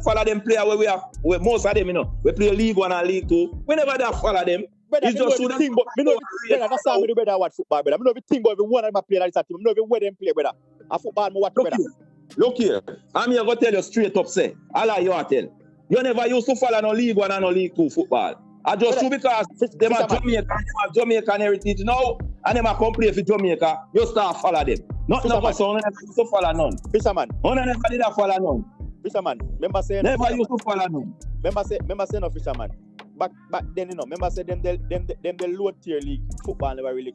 Follow them players where most of them, you know, we play League 1 and League 2. We never did follow them. Brother, it's just so thing, but that's how we do better watch football, brother. I know everything about every one of my players that team. I know every where them play, brother. A football, I watch better. Look here, I'm here to tell you straight up, say, all you are tell. You never used to follow no League 1 and no League 2 football. I just do because them are Jamaican heritage now, and them are come play for Jamaica, you start follow them. Not never so never used to follow none. Fisherman. Never did follow none. Fisherman. Remember saying never used to follow none. Remember saying no fisherman. Back then, you know, remember say them the low tier league football never really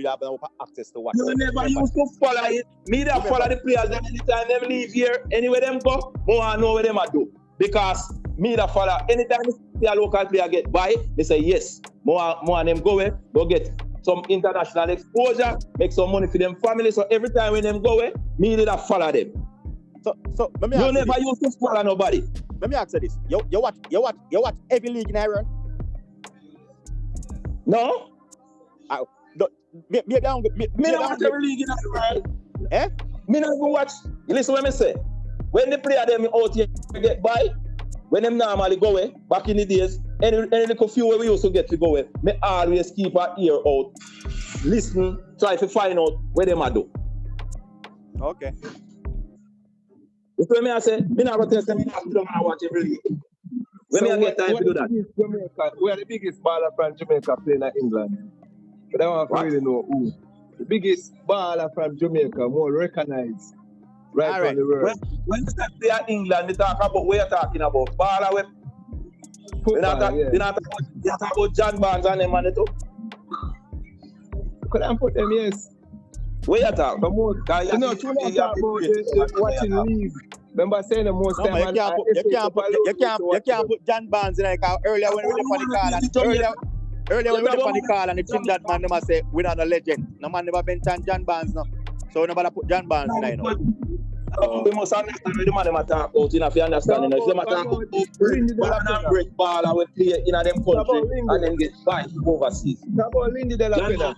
have access to watch. You never used to follow it. Me that follow the players them anytime them leave here, anywhere them go, more I know what them I do. Because me that follow, anytime see a local player get by, they say yes. More of them go away, go get some international exposure, make some money for them family. So every time when them go away, me that follow them. So you never used to follow nobody. Let me ask you this. You watch every league in Ireland? No. Me don't watch every league in the world. Eh? Me not even watch. You listen what me say. When the player them out here get by, when them normally go away, back in the days, any little few where we used to get to go away, me always keep our ear out, listen, try to find out where them are do. Okay. You feel me? I say, me not going to tell them I watch every league. When me get time to do that. We are the biggest baller from Jamaica playing in England. But I want to really know who. The biggest baller from Jamaica, more recognized right from the world. When you say play at England, they talk about what you're talking about. Baller with They not talk about John Barnes and them and it too. Could I put them, yes. Where you talk? You know, you not talk about watching league. Remember saying the most time. You can't put John Barnes in like earlier when we were on the call and earlier when we were on the call and the Trinidad man never say we're not a legend. No man never been John Barnes now. So we never put John Barnes in there. We must understand what the man them talk about, you know, if you understand. If them talk about break ball and we play in them country and then get back overseas. About Lindy de la Pena.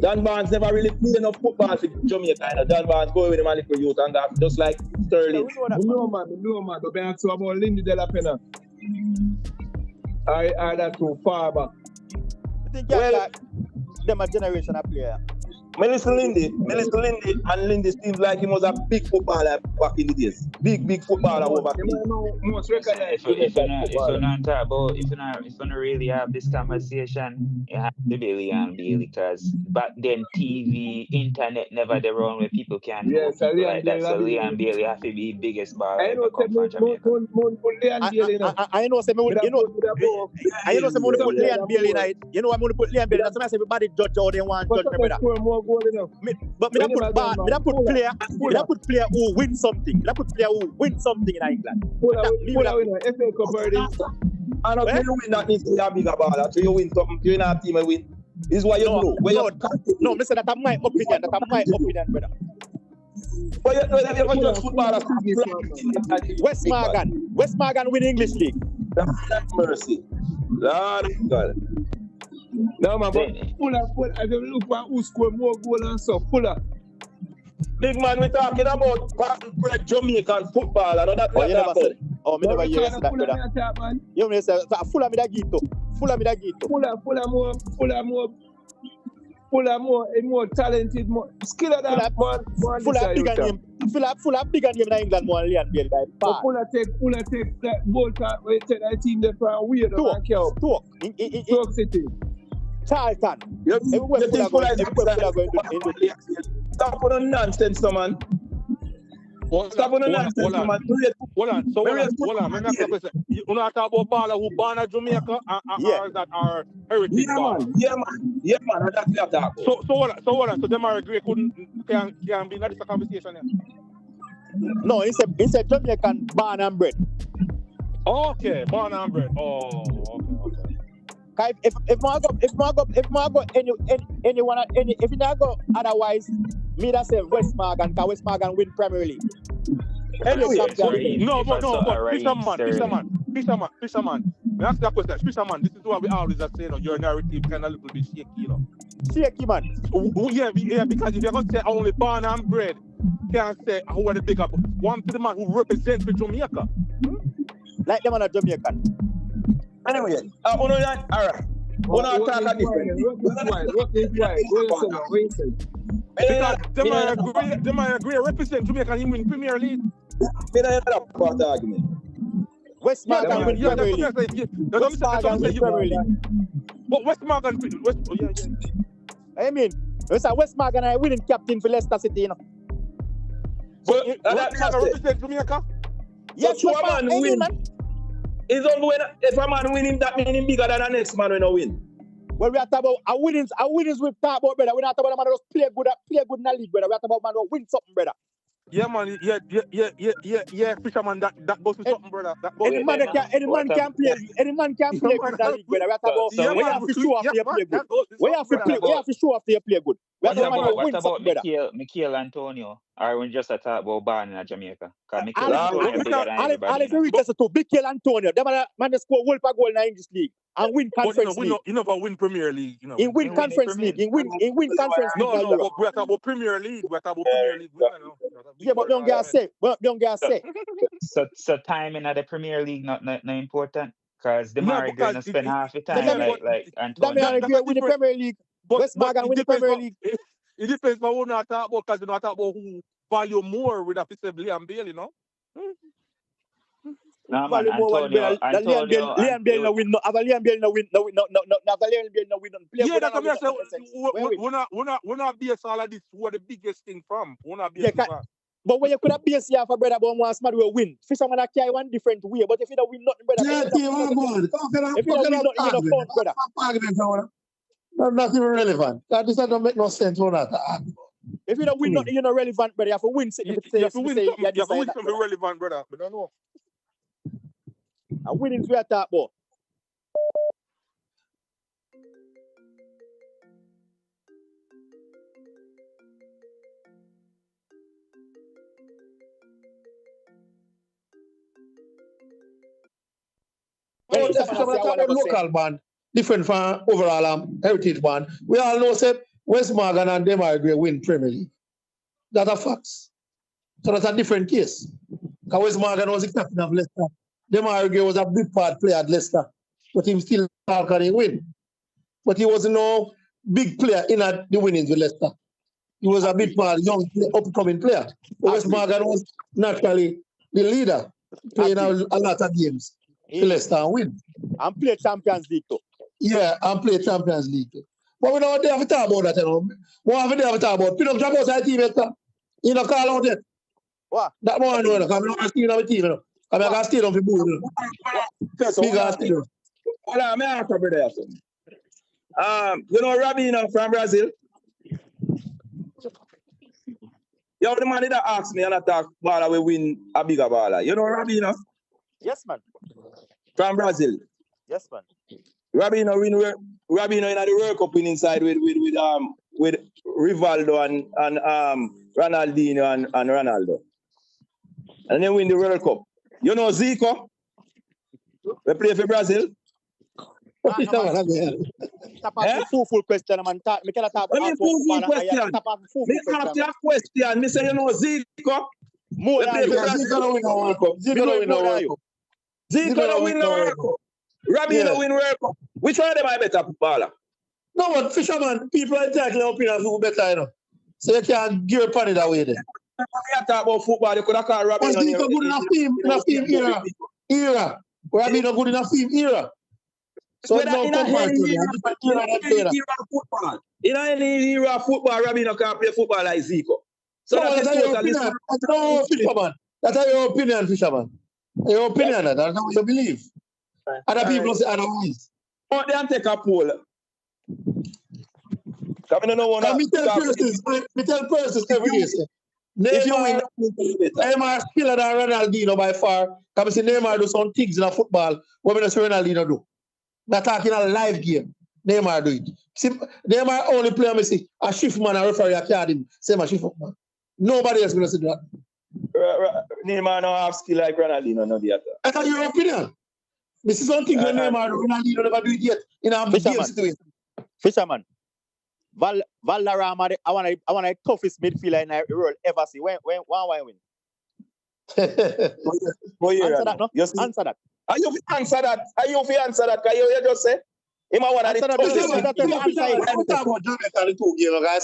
John Barnes never really played enough football for Jamaica. John Barnes go with him and little youth and that, just like Sterling. No man. But we have to about Lindy de la Pena. I that too far back. I think them a generation of player. Melissa Lindy, and Lindy seems like he was a big footballer back in the days. Big footballer over there. Most recognized. If you not really have this conversation, you have to be Leon Bailey, because back then TV, internet never the wrong where people can know people like that. So Leon Bailey have to be biggest baller ever come from Jamaica. I know, say me put Leon Bailey in it. You know I'm gonna put Leon Bailey. That's why I say everybody judge how they want judge me, brother. But me don't put player who win something. Me don't put player who win something in England. FA Cup already. I don't think you win that needs to be a bigger baller. So you win something, you're in a team and win. This is why you know. No, me say that's my opinion. That's my opinion, brother. But you just football. West Morgan win English League. That's mercy. Lord God. No man, but Fuller, I don't look at who score more goals and stuff. Fuller. Big man, we're talking about Jamaican football. I know that. You never said. Oh, me never hear that, brother. You may say Fuller me da gito. Fuller more talented, more skilled than man. Fuller bigger name in England more than Leon Bailey by far. Fuller take that ball card where take that team there for a weird and kill. Stoke City. Charlton. Stop on the nonsense, man. Stop on the nonsense, man. Hold on. You not talk about baller who born in Jamaica or that are heritage baller. Yeah, man. That's what I'm talking about. So hold on. So them are agree can be in this conversation here. No, it's a Jamaican born and bred. Okay, born and bred. Oh, okay. If you not go otherwise, me that say West Morgan, because West Morgan win Premier League. No, but Fisherman. Me ask that question. Fisherman, this is what we always are saying. Your narrative kind of a little bit shaky, you know. Shaky, man. Yeah, because if you're going to say only born and bred, can't say who are the bigger one to the man who represents for Jamaica. Like them on a Jamaican. Anyway, all right. We're not talking different. Because them I agree represent Jamaica and win Premier League. Me not hear that part of the argument. West Morgan win Premier League. West Morgan win Premier League. But West Morgan, I mean, West Morgan are winning captain for Leicester City, you know. So West Morgan represent Jamaica? Yes, so a man win. It's only if a man winning, that means him bigger than the next man when I win. Well, we are talking about our winnings we talk about, brother. We're not talking about a man who play good in the league, brother. We are talking about a man who win something, brother. Yeah, man. Yeah, Fisherman. That goes to something, brother. That goes Any to man something. can play. Any man can Yeah, play man. good in the league, brother. We have to So, go. so We have to show off you play good. That goes to We something, have to brother. play. We have to show off you play good. We have to man to what win about something, brother. Michail Antonio? Or we just talk about born in Jamaica? Because Michail All Antonio bigger than everybody. if you reach us to Michail Antonio, them man they score World Cup goal in the English league and win But Conference League. you never win Premier League. You know. In win Conference League. In win Conference League. No, but we're talking about Premier League. We're talking about Premier League. Yeah, but don't get say. So timing at the Premier League not important. Because the No, Mari because gonna spend half the That time mean- like That Antonio. means if you win the Premier League, West Morgan win the Premier League. It depends on who not talk about, because you not talk about who value more with a piece of Liam Bale, you know. No, man, Value more Antonio, Liam Bale no win. Have a Liam Bale no win. No. Have a Liam Bale no win. Yeah, that's what I say. We're not base all of this. Where the biggest thing from? We're not base that. But when you could have base here for brother, but once man will win. Fisherman a carry one different way. But if you don't win nothing, brother, if you don't win nothing, you don't count, brother. That's not even relevant. That doesn't make no sense for that. If you don't win nothing, you're not relevant, brother. You have to win something. You have to win something relevant, brother. But I don't know. And winning is where I talk about. Oh, that's about local band, different from overall heritage band. We all know that West Morgan and them are great win Premier League. That's a fact. So that's a different case. Because West Morgan was the captain of Leicester. Demargue was a big part player at Leicester, but he still can't win. But he was no big player in the winnings with Leicester. He was a big part, young, upcoming player. But West Morgan was naturally the leader, playing a lot of games. Leicester and win. And play Champions League too. Yeah, and play Champions League too. But we don't have to talk about that, you know. We have to talk about Pin up job outside team, you know, call out it. What? That one, you know, because I'm not stealing the team, you know. I'm going to steal them for board, you know. Hold on, may I ask you, brother? You know Rabino from Brazil? You the man that asked me and attack baller we win a bigger baller. You know Rabino? Yes, man. From Brazil. Yes, man. Rabino in the World Cup winning side with Rivaldo and Ronaldinho and Ronaldo. And then win the World Cup. You know Zico? We play for Brazil. Full question, man. Me cannot talk about full question. Me ask you a question. Me say you know Zico. More than you. Zico don't win the World Cup. Zico don't win the World Cup. Rabino win World Cup. Which one of them are better baller? No, but Fisherman, people are taking their opinion who better, you know. So you can't give up on it that way then. We talk about football. You could have called Rabino. Was Zico good enough team era? Rabino good enough team era? So in any era of football, Rabino can't play football like Zico. So no, that's your opinion. No, Fisherman. That's your opinion, Fisherman. Your opinion, that's what you believe. Other people say otherwise. Oh, they take a poll. Me tell persons every day, say, Neymar skiller than Ronaldinho by far. Because say Neymar do some things in a football what we don't see Ronaldinho do. They're talking a live game. Neymar do it. See, Neymar only play me see a shift man, a referee, a card him. Same a shift man. Nobody else gonna see that. Neymar no have skill like Ronaldinho, no the other. That's your opinion. This is something that Neymar Ronaldinho never do it yet in a game situation. Fisherman. Valderrama, I want the toughest midfielder in the world ever see. When win? Answer that, no? Answer that. Are you answer that? Can you just say? Him I want to toughest.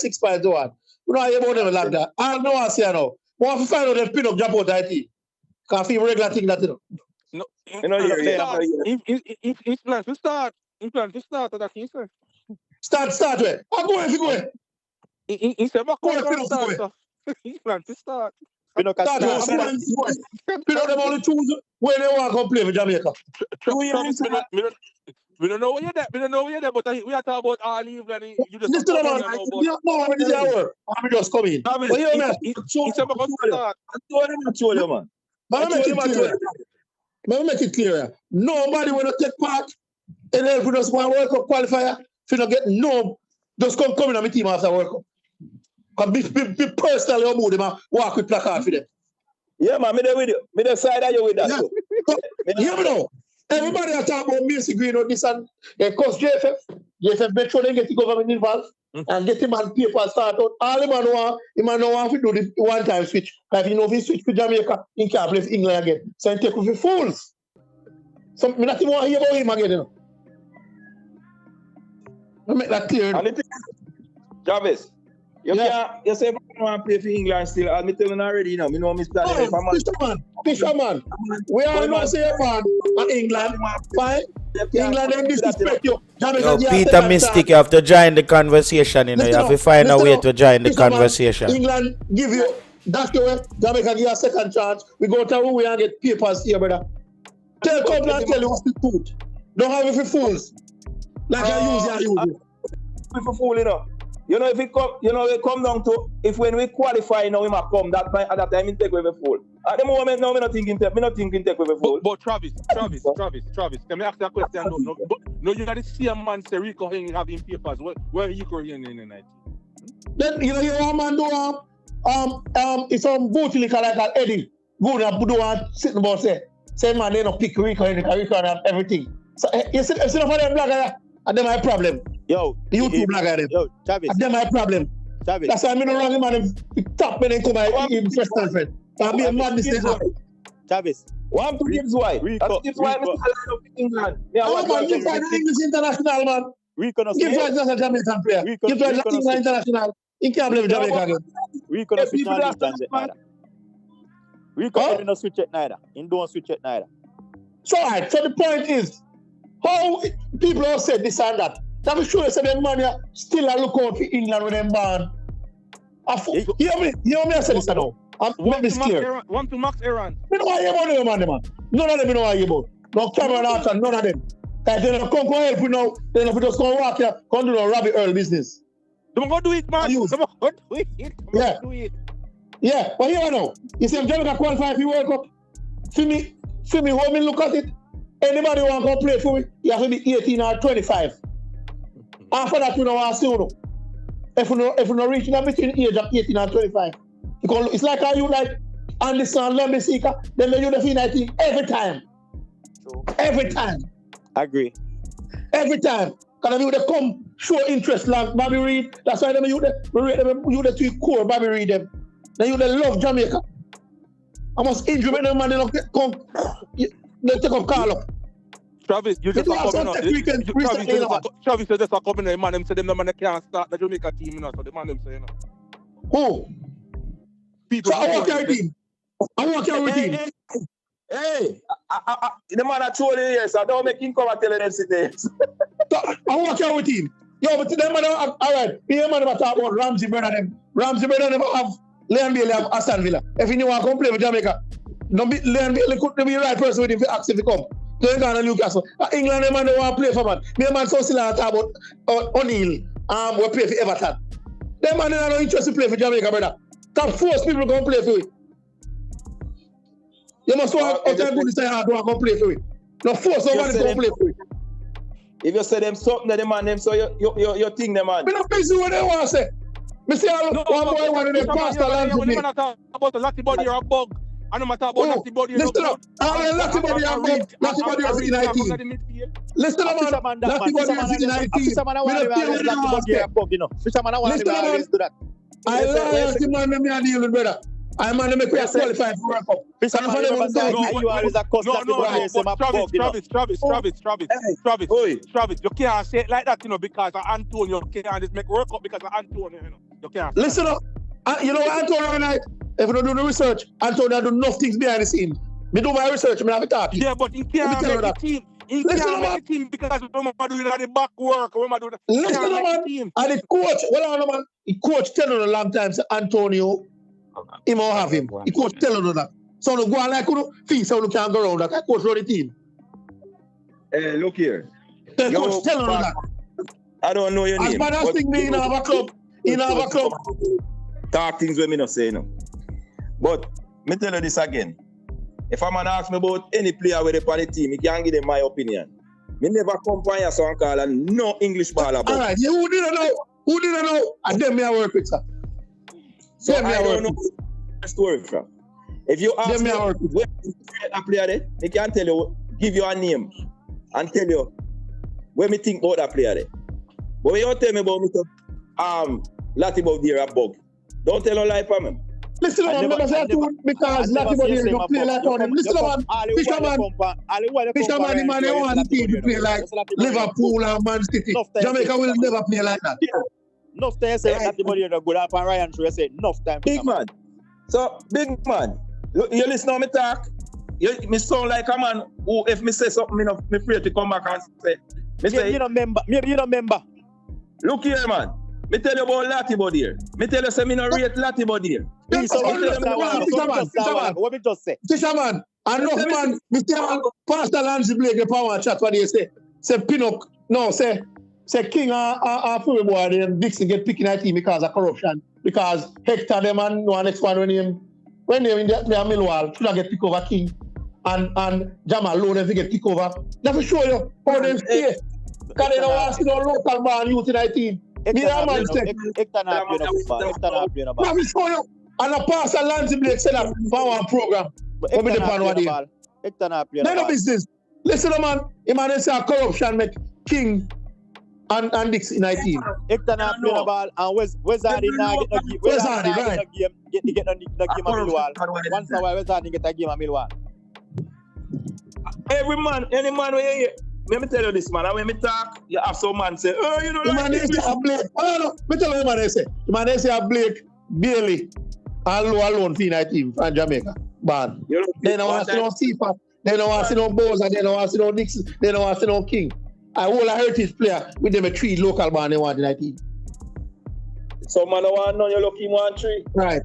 6 points to 1. You know about them like that. I know I say no. Want to find out them pin up jump out IT. Can't feel regular thing that you know. No, if plans to start. That he said. Start where? I'm going to go. He said, "What going to start?" He plans to start. Pin them only choose when they want to play for Jamaica. We don't know where you're there. We don't know where you're there, but we are talking about all evening. You just Listen, man, you don't know when this is work. I'm just coming. But you know, It's about to start. I told you, man. But let me make it clear. Nobody will take part in the World Cup qualifier. If you don't get no, just come in on my team after World Cup. Because be personally about them and walk with placard for them. Yeah, man, me there with you. Me there side of you with that. Yeah. Hear me now. Everybody are talking about Mason Greenwood, this and because JFF make sure they get the government involved and get him on paper start out. All the man want to do the one-time switch. If you know if he switch to Jamaica, he can't play for England again. So he take with the fools. So me not even want to hear about him again, you know. Let me make that clear. Jarvis, you say if I want to play for England still, I'll be telling already, you know, me know Mr. Fisherman. We all know say man and England, fine. England them disrespect you. Yo, Peter Mystic, you have to join the conversation, you know. You have to find a way to join the conversation. England give you that's the way. Jamaica give you a second chance. We go to we and get papers here, brother. Tell couple and tell you what's the truth. Don't have it for fools. Like I use it. For fool, you know. You know, if it come, it come down to if when we qualify, we might come at that time we take with a fool. At the moment, now, me not thinking take with a fool. But Travis, can me ask that question? No, you got to see a man say Rico having papers. Where he going in the night? Then you know one man do it's some booty like Eddie. Go and do sitting about say man they don't pick Rico and have everything. So you see for them black and them my problem. Yo, YouTube blogger them. Yo, Travis. And them my problem. Travis. That's why I'm not wrong man. Top men come my first girlfriend. I'm being mad this thing. Travis. One to gives why. That's why I'm England. Oh man, give for English international man. Rico not give for the Jamaican player. Give for the international. He can't play with Jamaica again. Rico not switch neither. Rico not switch it neither. He don't switch it neither. So right. So the point is, how people have said this and that. I'm sure say them man still a look out for England when them born. You know me I say this now. One to Max Aaron. Me know why you about them man. None of them know why you about. No Cameron Arthur, none of them. They don't come help you now. They don't just come walk here, come do no Robbie Earl business. Don't go do it, man. Don't go do it. Yeah. Yeah, but here now. You see, Jamaica qualify for the World Cup. For me, how me look at it, anybody want to play for me, you have to be 18 or 25. After that, you know what I see. If you not reach between the age of 18 and 25, because it's like how you like Anderson, Lemmy Seeker, then you defeat 19 every time. True. Every time. Agree. Every time. Because you they come show interest like Bobby Reed. That's why you the two core Bobby Reed them. Then you they love Jamaica. I must injure them and they come. They take up Carl up. Travis, you just are coming out. Travis is just coming out. Man, them say them the man can't start the Jamaica team, you know. So the man them say, you know. Who? People. So I want your team. I want your team. Hey, the man I told you yes. I don't make him come and tell them cities. I want your team. Yo, but them man, all right. Me and man talk about Ramsey brother them. Ramsey brother never have Leon Bailey have Aston Villa. If you want to come play with Jamaica, Leon Bailey could be the right person with him to ask if he come. Don't go to Newcastle. England, man, they want to play for man. Me and man so still talk about O'Neill. We play for Everton. Them man, they are not interested to play for Jamaica, brother. Can force people to come play for it. You must want to say how to come play for it. No force nobody to come play for it. If you say them something, then the man them so you think them man. Me not busy what they want to say. Me say one boy one of them pass the land to me. When I talk about the Lati body or a bug, I know matter about Lati body. Listen up. Lati body or bug. Lati body is in 19. Listen up, man. Lati body is in 19. Fisherman, I want to Lati body or a bug, you know. Fisherman, I want to do that. I like the man me and deal with brother. I'm going to make us qualify for World Cup. Travis, you can't say it like that, you know, because of Antonio. You can't just make World Cup because of Antonio, you know. You can't. Listen up. You know what Antonio tonight? If you don't do the research, Antonio do enough things behind the scene. Me do my research, I have a talk. Yeah, but he can't make the team. He can't make the team because we're doing the back work. Listen up, man. And the coach, man, the coach tell you a long time, say Antonio, he won't have him. The coach tell you that. So no go on like you know, feel so you can't go around that. That coach run the team. Hey, look here. Coach, tell her that. I don't know your name. As bad as thing being in our club, Talk things with me not say no. But me tell you this again. If a man ask me about any player with on the team, he can give them my opinion. Me never come by here so and call and no English ball about. All right, you who didn't know? Who didn't know? And then me I work with, sir. So I don't know the story from. If you ask me where a player there, he can tell you, give you a name and tell you where me think about that player there. But when you tell me about Mr. Latibo there a bug, don't tell no lie for me. Listen, man, because Latibo there don't play like him. Listen, man, Fisherman, the man, they want the team to play like Liverpool and Man City. Jamaica will never play like that. Enough time say Latibo there good up and Ryan True say enough time. Big man. So, big man, you listen to me talk. Me sound like a man who, if me say something, me afraid to come back and say. Maybe you don't remember. Look here, man. Me tell you about Latibo there. Me tell you say me no rate Latibo there. What me just say? Fisherman, enough man, Mr. Pastor Lancy Blake, the power chat, what do you say? Say Pinnock, no, say King and Fury boy and Dixon get picking at team because of corruption. Because Hector them and no next one when they in the Millwall should have get pick over King and Jamal Lowe them get pick over. Let me show you how them stay. Because they don't want to see no local man youth in that team. Me and man say. Hector not playing about. Let me show you. And a Pastor Lancy Blake said that for one program. Hector not playing about. No business. Listen, man. The man say corruption make King and Dix in that team. Hector not playing the ball and where's Hardy now get the game at Millwall. Once in a while, where's Hardy get a game at Millwall? Every man, any man where you hear. Let me tell you this, man. When me talk, you have some man say, oh, you don't like this. Blake. Oh, no. Me tell you what man say. The man say Blake, Bailey, and Low alone for that team from Jamaica. Bad. They don't want to see no Seapat. They don't want to see no Bowser. They don't want to see no Dixon. They don't want to see no King. I hold a heritage player with them a 3 local man they want in that team. So man, I want none, you lucky 1 3. Right.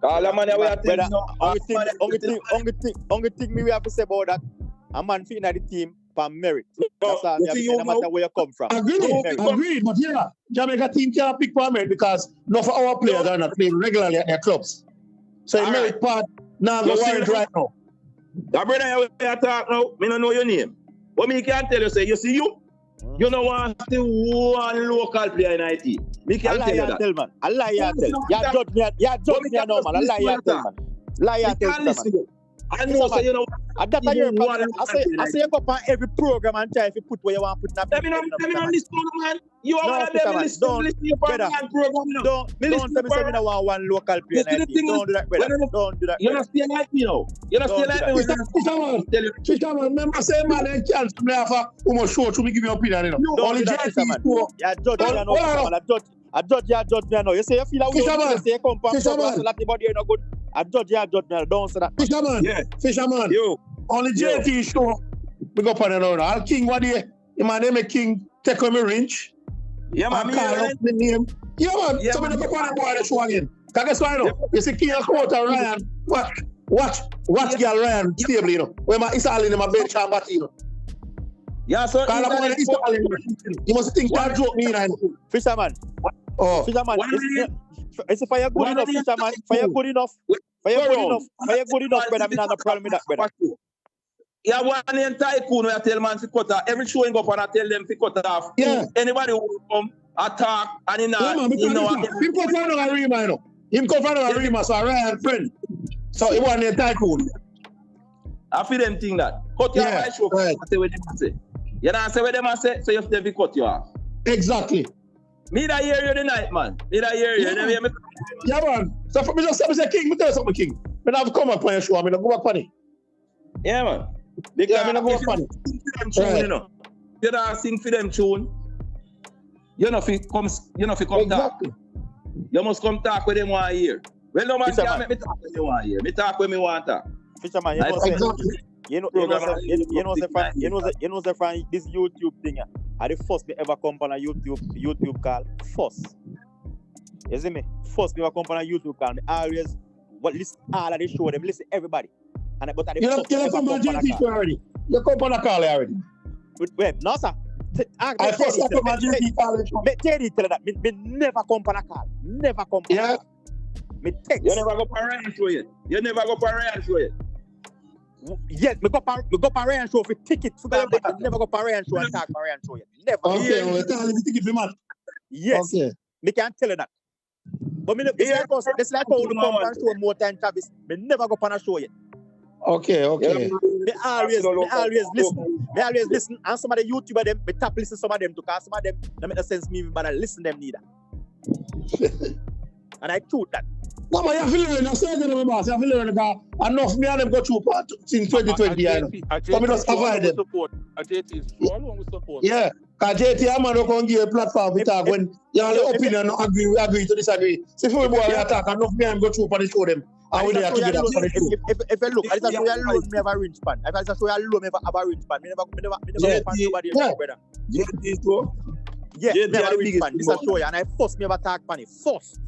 All the man we are telling only thing me we have to say about that, a man fit in the team for merit. That's all me have to say, no matter where you come from. Agreed, but yeah, Jamaica team can't pick for merit because none of our players are not playing regularly at their clubs. So in merit part, now go worried right now. That brother you talk now, me don't know your name. But me can tell you, say, you see you don't want to one local player in IT. Me can't tell you that. Man. I lie you tell. You judge me no man. I lie you tell man. Lie you tell man. I know say you know. I say you go on every program and try to put where you want to put. Let me know this man. You are one of them listen for one program. Don't tell me say me no want one local player. Don't do that, brother. Don't do that. You don't stay like me now. You don't stay like me. Fisherman, remember say man they chance to play for almost short to me give you opinion, you know. Only JT. Yeah, judge me no. I judge me no. You say you feel like you say you come from Latibo there no good. I judge me no. Don't say that. Fisherman. Yo. Only JT show. We go on another. I'll King what day? My name is King take on me wrench. Yeah, man. The name. Yeah, man. So we don't go on the show again. Cause guess why no? You see King Quarter Ryan. Watch girl Ryan stable, you know. When my is all in my bench and bat, you know. Yeah, so you must think that joke me right. Fisherman. Oh. Fisherman. It's a fire good enough, Fisherman. Fire good enough. Fire good enough, brother. I'm not a problem with that, brother. Yeah, one entire tycoon where I tell man to cut off. Every show I go up and I tell them to cut off. Yeah. Anybody who come attack and in him come from a Rima, you know. Him come from a Rima, so I Ryan friend. So he want a tycoon. I feel them think that. Cut you off my show. Right. Say what them say. You know say what them say, so you have to cut you off. Exactly. Me that hear you tonight, man. Me that hear you. Yeah, man. So for me just say King, me tell you something, King. When I've come up on your show, I'm gonna go back on it. Yeah, man. Because I'm gonna go back on it. You know. You don't sing for them tune. You know if he comes, talk. You must come talk with them 1 year. Well, no man can't make me talk with you 1 year. Me talk when me want to. Fisherman, you know, this YouTube thing. I the first me ever come on a YouTube call. First. You see me? First me ever come on a YouTube call. Me always listen all of the show them, listen everybody. And but I the first ever come on a call. You come on a call already. Wait, no, sir. I first come on JT College. Teddy tell that. Me never come on a call. Never come on a call. Me text. You never go for Ryan show yet. You never go for Ryan show yet. Yes, me go for Ryan show for ticket. Never go for Ryan show and talk for Ryan show yet. Never. Okay, well, tell me ticket for man. Yes. Okay. Me can't tell you that. But me this like how you come and show more time, Travis. Me never go on a show yet. Okay. Me always listen. Me always listen. And some of the YouTuber them, me tap listen some of them too, because some of them don't make no sense me, but I listen them neither. And I truth that. No, but you have to learn. I said to them, boss, you have to learn because enough me and them go through part since 2020. I know. So me just avoid them. JT is all one with support. Yeah, because JT, I'm not going to give a platform to talk when you have the opinion, agree to disagree. So if we boy attack, enough me and go through for the show them. And we there together for the show. If you look, I just show you alone, me have a ring span. If I just show you alone, me have a ring span. Me never go find nobody else, brother. JT too. Yeah, me have a ring span. This is show you, and I first me have attack on it. First.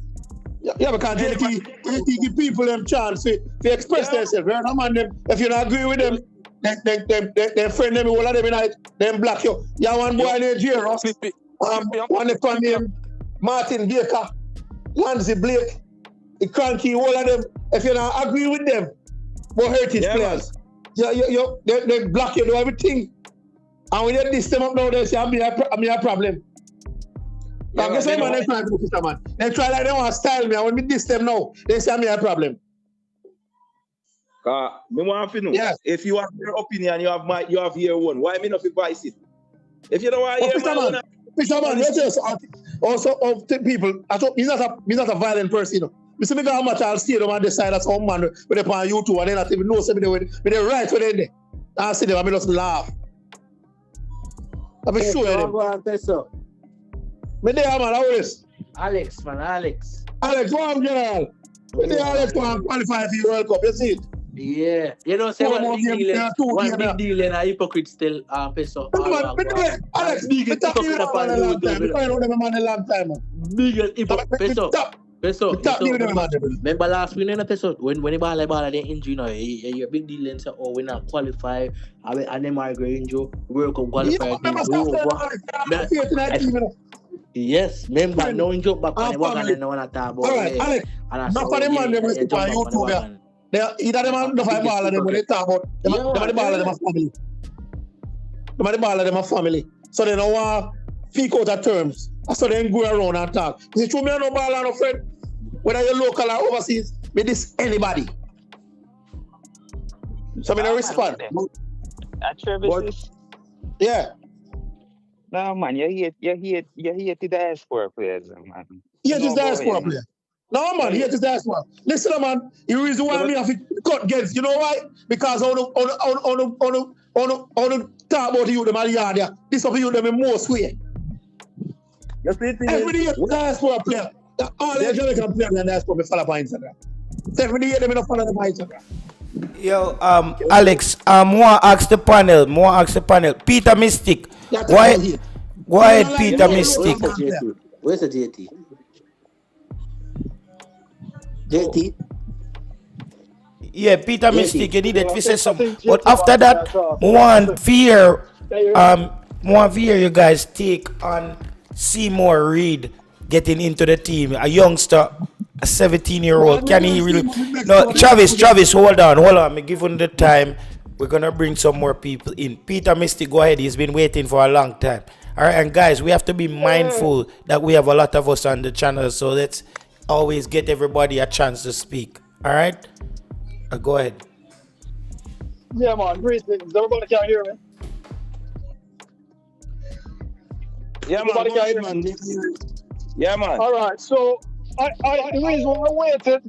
Yeah, because JT give people them chance to express themselves. Right? Them, if you don't agree with them, they friend them, all of them in them black you. You have one boy in Nigeria, one fan named Martin Baker, Lanzi Blake, the cranky, all of them. If you don't agree with them, but heritage players, they block you, do everything. And when you diss them up now, they say, I'm a problem. Yeah, guess what man, they try to do this, man. They try like they want to style me, and when we diss them now, they say I'm a problem. Me want to know. If you have your opinion, you have your own. Why me not advise it? If you don't want to hear my own, Mr. Man, let's just also of people. I thought he's not a violent person, you know. You see me how much I'll see them on the side of some man when they on YouTube and they not even know something with they right when they I see them and I just laugh. I'm sure them. Me there, man, how is Alex, man, Alex. Alex, go on, General. Me there, Alex, go on qualify for the World Cup, you see it? Yeah. You know, say one big deal and a hypocrite still, peso. Alex, me talk to you about a long time. Me find out them man a long time, man. Big hypocrite, peso. Remember last week, peso, when the ball they injury, you know, a big deal and say, oh, we not qualify, and them are going to World Cup Qualifier. Yes, remember no joke back when they walk and no one at all. Alright, Alex, not for the man they must on YouTube. Either them are the ball of them when they talk about them are the ball of them a family. Them are the ball of them a family. So they don't want to speak out of terms. So they go around and talk. You see, me no ball and no friend. Whether you're local or overseas, me this anybody. So me no respond. Yeah. No man, you hate the diaspora players, man. You hate the diaspora players. No man, you hate the diaspora. Listen, man, the reason why me have to cut games, you know why? Because on the talk about you, them are yard there. This of you them in most way. Every day diaspora player. All the Jamaican players in diaspora me follow on Instagram. Every day them in follow them on Instagram. Yo, Alex, more ask the panel. Peter Mystic. Why Peter Mystic? Where's the JT? JT? Yeah, Peter Mystic, you needed to say something. But after that, more fear you guys take on Seymour Reid getting into the team. A youngster, a 17-year-old. Can he really? No, Travis, hold on. Me give him the time. We're gonna bring some more people in. Peter Mystic, go ahead. He's been waiting for a long time. All right, and guys, we have to be mindful that we have a lot of us on the channel, so let's always get everybody a chance to speak. All right, go ahead. Yeah, man. Greetings. Everybody can hear me. Yeah, man. Everybody can hear me. Yeah, man. All right. So, the reason why I waited.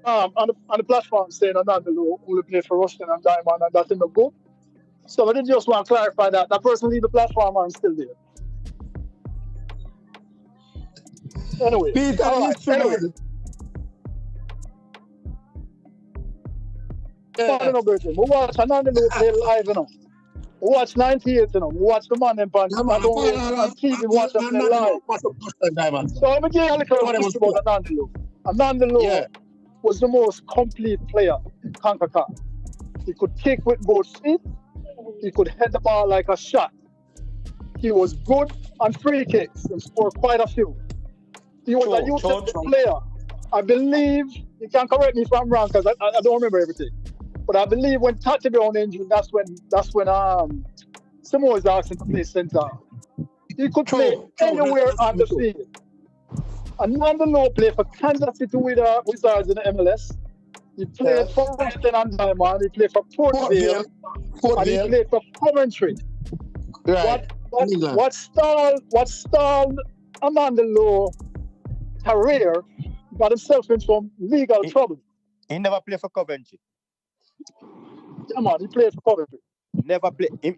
On the platform saying Anandalo only play for Rushton and Diamond and that in the book. So I did just want to clarify that person leave the platform and still there. Anyway. Peter, anyway. Yeah. No, Bertie. We watch Anandalo play live, you know. Watch 98, you know. Watch the man in punch. I don't on TV watch them live. So I'm going to give you a little history about Anandalo. Anandalo was the most complete player in CONCACAF. He could kick with both feet. He could head the ball like a shot. He was good on free kicks and scored quite a few. He was a useless player. I believe, you can correct me if I'm wrong because I don't remember everything. But I believe when Tati Brown injured, that's when Samoa was asked him to play center. He could play anywhere on the field. Anandalo played for Kansas City Wizards in the MLS. He played for Western and Diamond. He played for Port Vale. And he played for Coventry. Right. What stalled Anandalo career got himself in some legal trouble. He never played for Coventry. Yeah, man, he played for Coventry. Never play. Him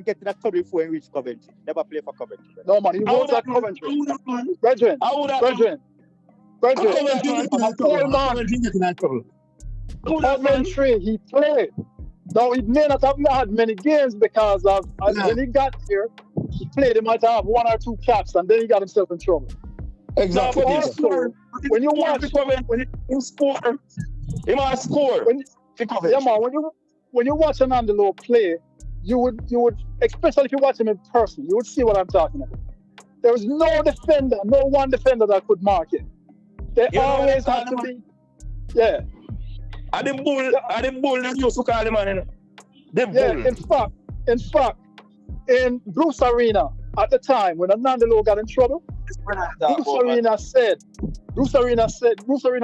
get to that trouble before he reached Coventry. Never play for Coventry. No, man, he was at Coventry. Brethren. Coventry, he played. Now, he may not have had many games because of when he got here, he played. He might have 1 or 2 caps, and then he got himself in trouble. Exactly. Now, also, when you watch, he score. He must score. Yeah, man. When you watch Anandalo play, you would, especially if you watch him in person, you would see what I'm talking about. There was no one defender that could mark him. They always had to be. Yeah. And the bull that used to call him, man. In fact, in Bruce Arena at the time when Anandalo got in trouble, Bruce Arena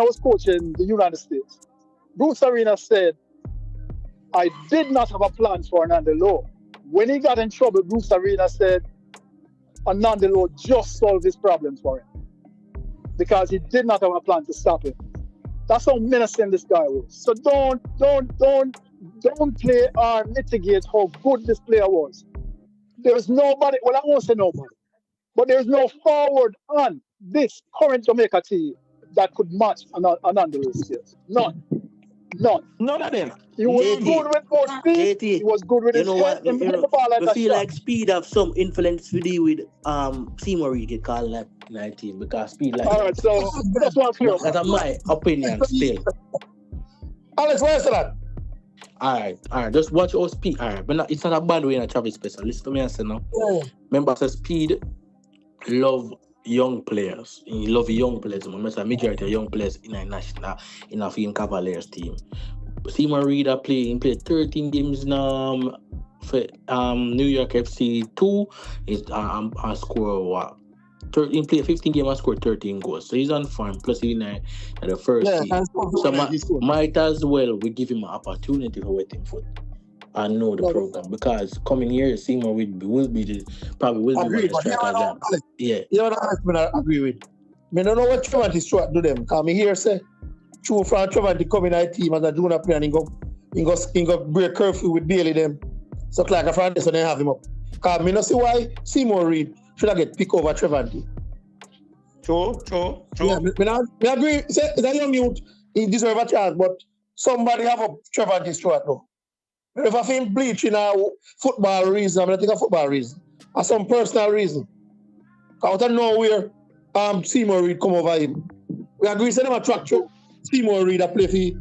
was coaching the United States. Bruce Arena said, I did not have a plan for Anandalo. When he got in trouble, Bruce Arena said, Anandalo just solved his problems for him. Because he did not have a plan to stop him. That's how menacing this guy was. So don't play or mitigate how good this player was. There's nobody, well, I won't say nobody, but there's no forward on this current Jamaica team that could match Anandalo's skills. None of them. He was good with both feet. He was good with his head. And the ball like I feel like speed have some influence to do with Seymour Reid get called like 19 because speed like. All right, so that's what I feel. That's my opinion still. Alex, where's that? All right. Just watch our speed. All right, but it's not a bad way in a travel special. Listen to me and say now. Remember, say speed love young players. He love young players. Remember, majority of young players in a Film Cavaliers team. Seymour Reid played 13 games now for New York FC 2. He's score what? He played 15 games and scored 13 goals. So he's on form. Plus he's in the first team. So might as well we give him an opportunity for waiting for and know the program because coming here Seymour will be one of the strikers. Yeah. You know what I agree with. I don't know what Trevor is trying to do them. Because I hear say true from Trevor to come in our team as a junior player and he go break curfew with Bailey them. So like a friend so they have him up. Because I don't see why Seymour Reid should I get picked over Trevor. True. Yeah, I agree. Say it's a young youth, he deserves a chance, but somebody have a Trevor this short now. If I feel bleaching a football reason, I'm going to take a football reason. Or some personal reason. Because out of nowhere, Seymour Reid come over him. We agree, say them attract you. Seymour Reid play for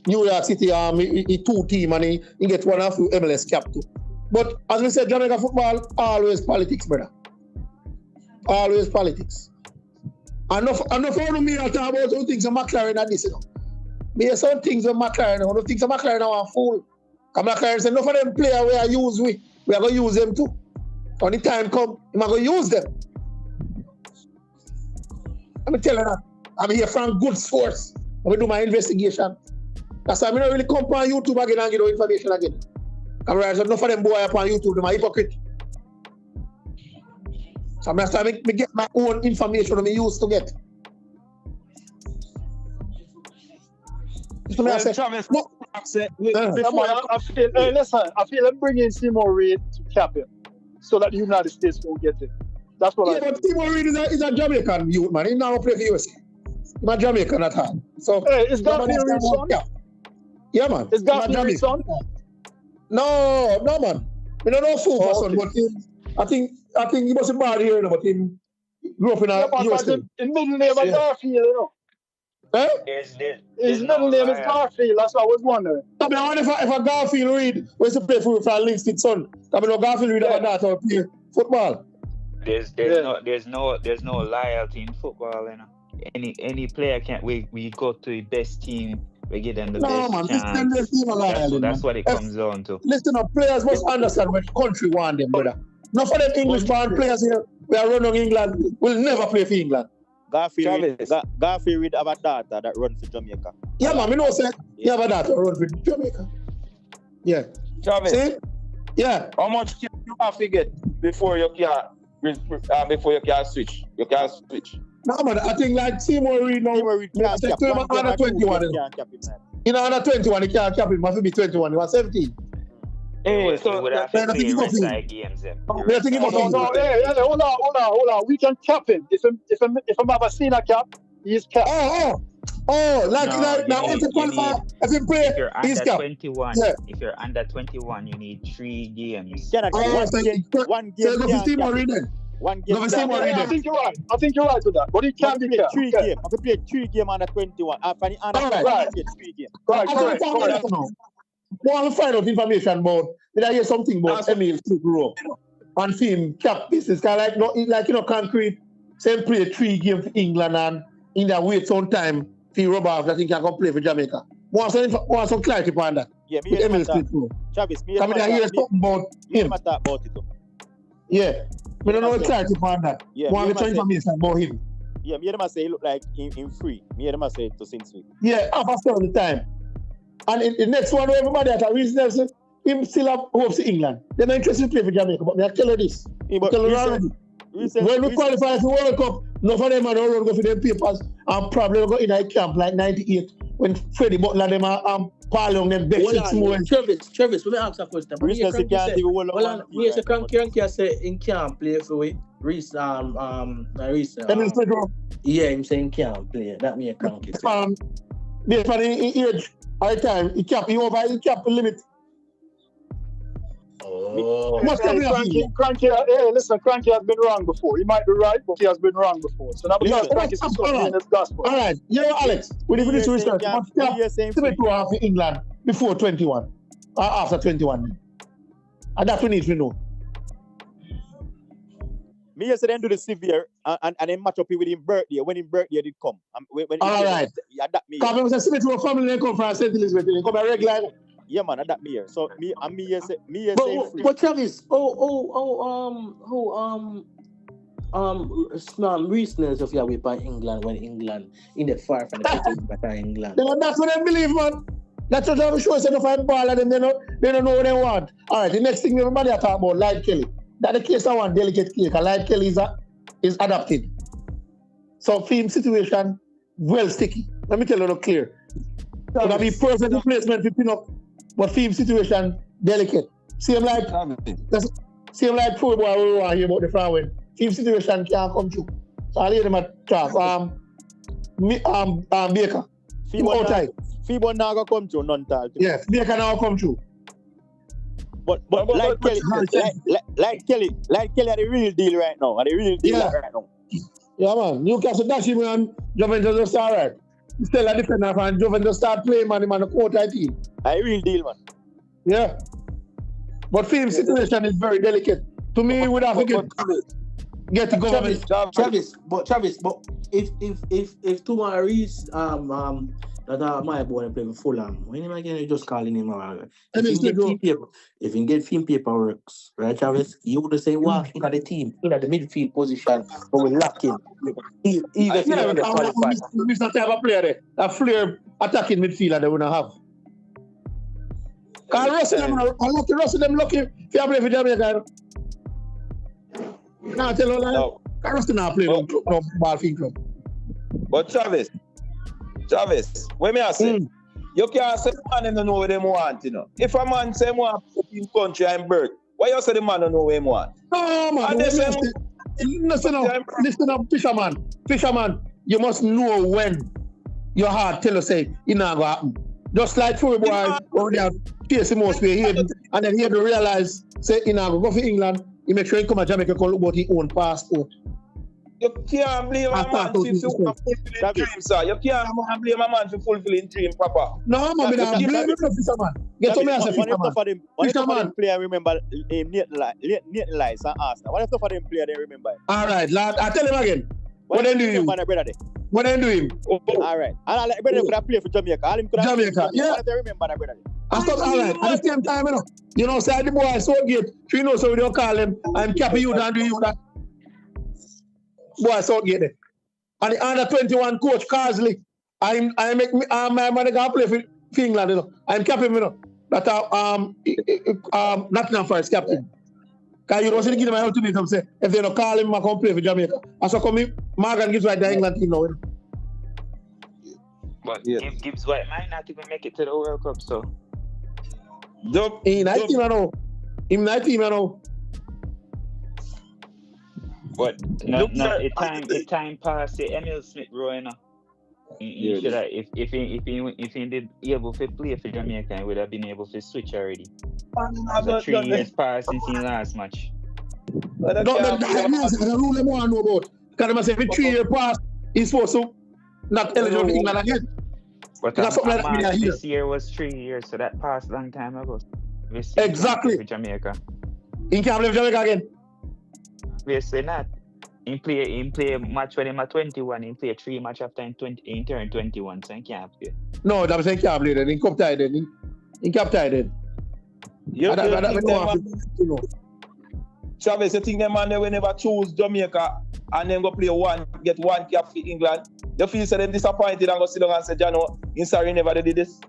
New York City, he 2 team and he gets 1 or 2 MLS cap too. But as we said, Jamaica football, always politics, brother. Always politics. And enough for me to talk about some things of McLaren and this, you know. There's some things of McLaren, one of the things of McLaren are a fool. Because McLaren said, enough of them players we are use we are going to use them too. When the time come, we are going to use them. I'm telling you that. I'm here from good source. I'm going to do my investigation. That's why I'm not really come on YouTube again and get no information again. Because enough of them boys up on YouTube, they're hypocrite. So I'm just trying to get my own information that I used to get. I feel like bringing Seymour Reid to cap him so that the United States won't get it. That's what I think. But Seymour Reid is a Jamaican youth, man. He now play for USA. He's not Jamaican at all. So, hey, is Gaffney Reid's son? Yeah, man. Is Gaffney Reid's son? No, man. We don't know football, son, but I think he wasn't bad here, but him grew up in a US. His middle name is Garfield, you know. Eh? His middle name is Garfield, that's what I was wondering. I mean, I wonder if a Garfield read was to play for Linksted son. I mean, no Garfield read about that or play football. There's no loyalty in football, you know. Any player can't. We go to the best team. We give them the best chance. That's what it comes down to. Listen up, players must understand what country want them, brother. Not for them English-born players here. We are running England. We'll never play for England. Garfield read about data that runs for Jamaica. Yeah, man, we know say you have a data run for Jamaica. Yeah. Travis. See? Yeah. How much you have to get before you can switch? You can switch. No, man, I think like Seymour Reid now. Under 21. In under 21, he can't cap him. He must be 21. He was 17. Hey, so hold on. We can cap him. If I'm ever seen a cap, he's capped. Like now if you qualify, if you play, he's capped. 21. Yeah. If you're under 21, you need 3 games. One game. One game. I think you're right. I think you're right with that. But he can't be capped. 3 games. I could play 3 games under 21. After the under 3 games. Right. More find out information about. Did I hear something about Emil Grow and film cap business? Kind of like concrete. Same play 3 games for England and in their wait some time for rub off. I think I can play for Jamaica. Want some clarity on that? Yeah, me Emil Grow. Travis, me I hear something about him. Yeah, we don't know clarity on that. Yeah, want some information about him. Yeah, me say he look like him free. Me say to sing sweet. Yeah, after the time. And in the next one, everybody at a reason, him still have hopes in England. They're not interested to play for Jamaica, but they tell you this. When we qualify for World Cup, none of them are going to go for them papers and probably go in a camp like 98 when Freddie Butler them are palong them best 6 months. Travis, let me ask a question. Yes, Cranky say in camp play for it. Reese, yeah, him saying can't play. That me a Cranky. Based on age, all time, he cap the limit. Cranky, hey, listen, Cranky has been wrong before. He might be right, but he has been wrong before. So now because Cranky is in his gospel. All right, Alex, we need to research. What's cap 72 in England before 21 or after 21? And that we need to know. Me yesterday then do the severe and then match up with him birthday when his birthday did come. All right. That me. Because when I say to a family, they come from St. Elizabeth, they come a regular. Yeah, man, that me here. So me say but Travis, reasons of your way by England when England in the far from the England. That's what I believe, man. That's what I'm sure. Say find ball and they don't know what they want. All right, the next thing everybody are talking about, Light Kelly. That's the case of one delicate case. Light Kelly is adapted. So film situation well sticky. Let me tell you clear. So that be perfect replacement for pin up, but film situation delicate. Same like football we want here about the front when film situation can't come through. So I'll hear them at talk. Baker. Feeble now go come through none tal. Yes, Baker now come through. But like Kelly are the real deal right now. Are the real deal right now. Yeah, man. Newcastle dash him and Juventus just all right. Still a defender and Juventus start playing man a quarter team. A real deal, man. Yeah. But film situation is very delicate. To me, we would have to get the government. Travis, but if tomorrow Reese that my boy play with Fulham, when am I going just calling him around? If you get film paper works, right, Travis, you would say walk in the team, in the midfield position, but we lock him. Even if you don't qualify. We not have a player there. A player attacking midfielder they wouldn't have. Because Russell them lucky if you play for Jamaica. Now tell you that. Russell not play no ball field club. But Travis, when me say, you can't say the man don't know what they want, you know. If a man say want in country and birth, why you say the man don't know what he want? No, man. Listen up, fisherman. Fisherman, you must know when your heart tell you say it not gonna happen. Just like for boy over there, chase him most way, and then he had to realize, say, go for England, he make sure he come to Jamaica, call about his own passport. You can't blame a man for fulfilling dream, sir. You can't blame a man for fulfilling dream, Papa. No, man, I blame him, fisherman. Get to me as a fisherman. What if some of them player remember him late lies and ask now? What if some of them player they remember? All right, lad, I tell him again. What then do you? What then do him? All right. And I like brother could have played for Jamaica. All him could have Jamaica, yeah. What if they remember that brother? I thought, all right, at the same time, say the boy so good. You know, so we don't call him, I'm capping you down, do you that? Boy, so good. And the under 21 coach, Carsley, I make my man go play for England, I'm capping him, that Nottingham Forest captain. Because you don't see the give my ultimatum, say, if they don't call him, I come play for Jamaica. I saw come Morgan gives right the England team now. But Gibbs White might not even make it to the World Cup, so. He's 19 now. He's 19 now. But no, it time passed the Emil Smith rowing. He should have, if he did able to play for Jamaica, he would have been able to switch already. So 3 years passed since his last match. That's the rule I want to know about. Because I say if 3 years passed, he's supposed to not eligible for England again. But this year was 3 years, so that passed a long time ago. Exactly. For Jamaica. He can't play for Jamaica again. Obviously not. He play a match when he was 21. He play 3 match after he turned 21, so he can't play. No, that was he can't play then. He come tied then. He kept tied then. Travis, you think the man they will never choose Jamaica and then go play get one cap for England? You feel so them disappointed and go sit down and say, Jano, in sorry never did this?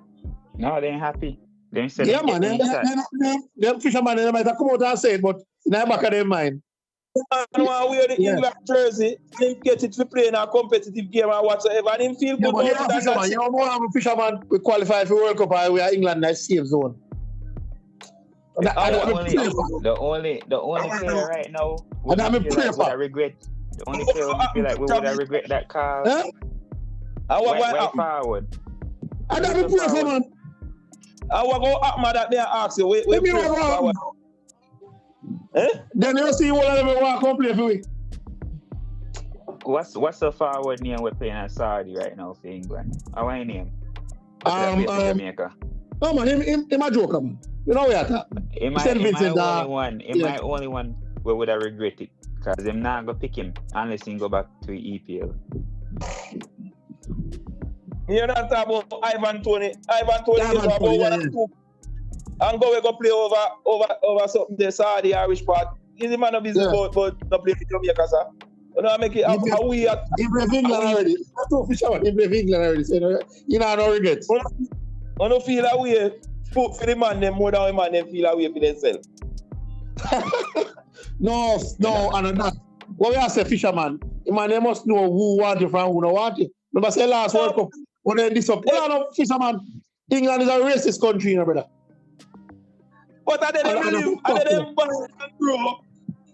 No, they ain't happy. Yeah, man. Them fishermen they might have come out and say it, but in the back of their mind. I wear the England jersey, him get it to play in a competitive game or whatsoever, and him feel good. You know, more of a fisherman we qualify for World Cup and we are England in a safe zone. The only player right now would regret. The only player we feel like we would have regret that call. Way forward. I don't be pray for man. I will go up man that they ask you. Wait, Then you see what I want to play for me. What's the forward name we're playing at Saudi right now for England? How I name? Jamaica. No man, him a joker man. You know where that? Am I only one where would I regret it? Because I'm not gonna pick him unless he go back to EPL. You're not talking about Ivan Tony. Ivan Tony is about 1 and 2. And go play over something the Saudi Irish part. He's the man of business but not play for Jamaica, sir. You know, make it how we are. He play for England already. That's no fisherman. He play for England already. So you know, no regrets. I don't feel that way for the man them more than the man them feel that way for themselves. No, and not. What we are say fisherman, the man they must know who want it from who don't want it. Remember say last World Cup when they this up. No, fisherman. England is a racist country, you know, brother. But I didn't bro.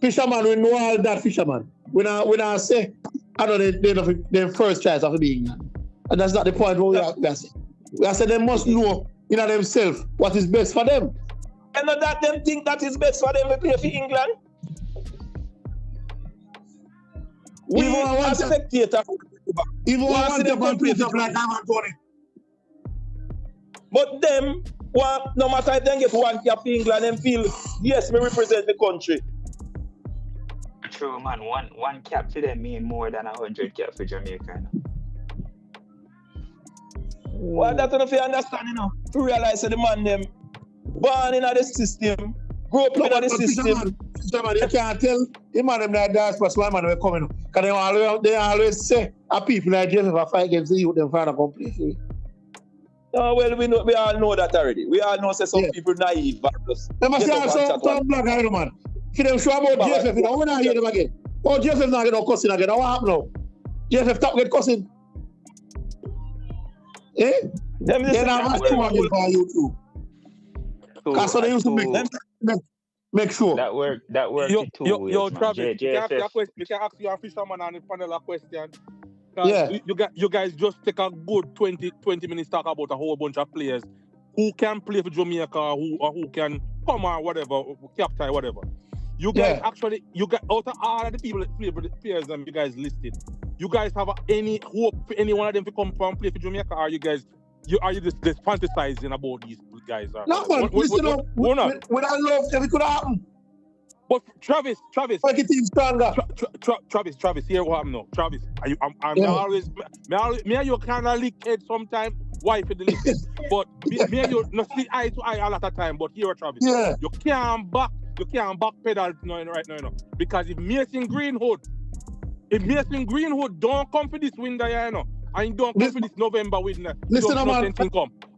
Fisherman, we know all that fisherman. We not say I know they're the first choice of being England. And that's not the point where we are saying. We are saying they must know in themselves what is best for them. And not that them think that is best for them to play for England. We are spectators. Even want to play like Antonio. But them, no matter if they get 1 cap for England, them feel, yes, we represent the country. True, man. One cap for them mean more than 100 cap for Jamaica. Well, that's enough to understand, you know. To realize that the man them born in the system, grow up in the system. You can't tell the man them that that's why man will coming. Because they always say people like Joseph are fight against the youth them find a complete. No, well, we all know that already. We all know some people naive. Them say some black guy, man. If them sure about Joseph, you know, we not hear them again. Oh, Joseph not get no cussing again. What happen now? Joseph stop get cussing. Eh? Them not have too much for you too. Because they used to make sure. That work too. Yo, Travis, you can ask your fisherman on the panel a question. 'Cause you guys just take a good 20 minutes talk about a whole bunch of players who can play for Jamaica or who can come or whatever, captain whatever. You guys actually, out of all of the people that play for the players and you guys listed, you guys have any hope for any one of them to come from play for Jamaica, or are you just fantasizing about these guys? No, man, listen up. With that love, it could happen. But Travis, make it team stronger. Travis, here what I'm now. Travis, I'm always me and you kind of leak head sometimes. Wife in the list, but me and you not see eye to eye a lot of time. But here, Travis, you can't back pedal right now, because if Mason Greenwood don't come for this window, and don't come for this November window, listen, man.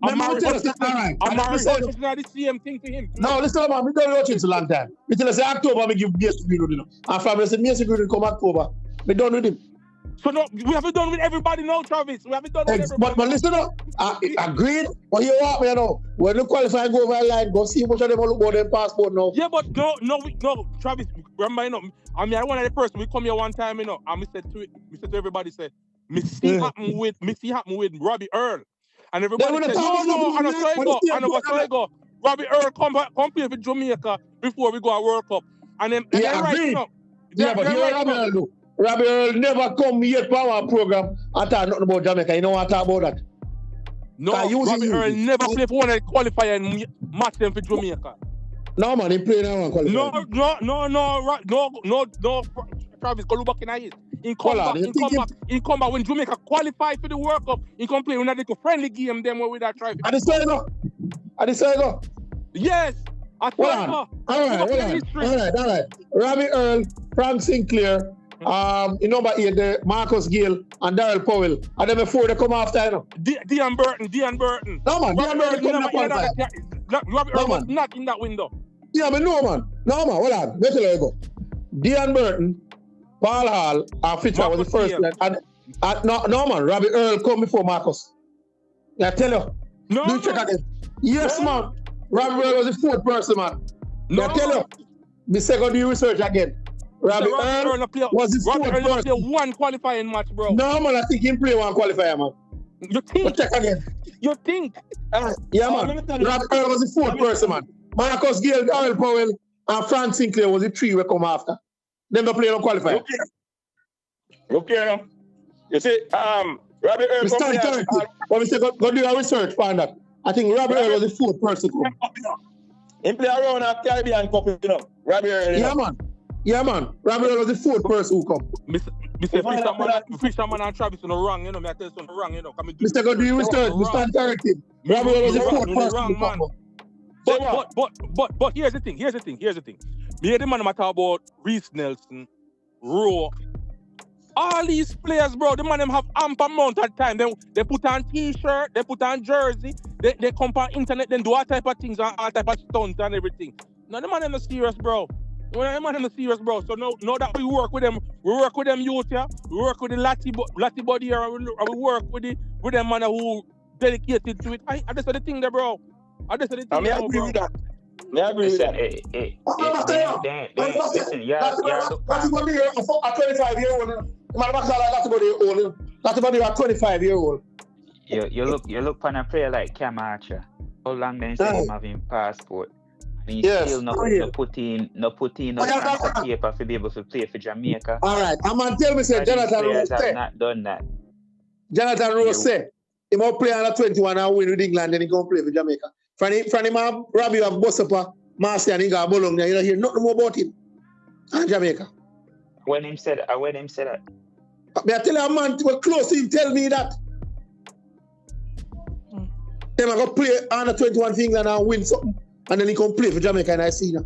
I'm not the same thing to him. No, listen, man. We don't watch it a long time. We tell us October, we give Mason Greenwood, and from say Mason Greenwood come October, we done with him. So no, we haven't done with everybody now, Travis. We haven't done with everybody. But listen up, agreed. But you what, when the qualify go over line, go see much of them look about their passport now. Yeah, but no, Travis, remember, I mean, I one of the person we come here one time, and we said to everybody, me see happen with Robbie Earl, and everybody said, no, and I say go. Robbie Earl come play for Jamaica before we go to World Cup, and then agreed. But here Robbie Earl do. Robbie Earl never come yet for our program and talk nothing about Jamaica. You know what I talk about that? No, Robbie Earl never play for one of the qualifier and match them for Jamaica. No, man, he play now one qualifier. No, Travis, go look back in his. He come back when Jamaica qualify for the World Cup. He come play when a little friendly game them with that try. I decided go. Yes. All right. Robbie Earl, Frank Sinclair, number 8 there, Marcus Gill and Darrell Powell. And then before they come after, Dean Burton. No, man, Dean Burton Robbie Earl was not in that window. Yeah, but no, man, hold on. Wait till I go. Dean Burton, Paul Hall, and Fisher was the first. No, man, Robbie Earl come before Marcus. I tell you. Do check again. Yes, man. Robbie Earl was the 4th person, man. I tell you. The second do research again. Robbie Earl was the 4th person. Play one qualifying match, bro. No, man, I think he play one qualifier, man. You think? But check again. You think? Yeah, man. Robbie Earl was the 4th person, man. Marcus Gill, Darrell Powell, and Frank Sinclair was the 3 we come after. Then they play on qualifier. Okay. You see, Robbie Earl. But we say go do a research on that. I think Robbie Earl was the 4th person. He play around a Caribbean Cup, Robbie Earl. Yeah, man. Robbie Earl was the 4th person who come. Mr. Fisherman and Travis on the wrong, me I tell you on the wrong, Mr. Go do your research. Mr. Interactive. Robbie Earl was the 4th person who come. But here's the thing. Me and the man talk about Reese Nelson, Rowe. All these players, bro, the man them have ample amount of time. They put on t-shirt, they put on jersey, they come on internet, then do all type of things and all type of stunts and everything. No, the man them not serious, bro. So now that we work with them youth here, we work with the Lati body here, and we work with them man who dedicated to it. I just said the thing there, bro. I agree with that. Listen, yeah. That's what they are. A 25-year-old. That's about a 25-year-old. You look on a player like Cam Archer. How long then say him having passport? And he still not put in no paper to be able to play for Jamaica. All right, I'm gonna tell me say Jonathan Rose have not done that. Jonathan Rose say he might play under 21 and win with England, then he gonna play for Jamaica. From him, Robbie have Bossapa, Marcy, and he got Bologna. You don't hear nothing more about him and Jamaica. When him said that. I tell you, a man was close to him tell me that. Then I go play under 21 for England and win something, and then he come play for Jamaica, and I see now.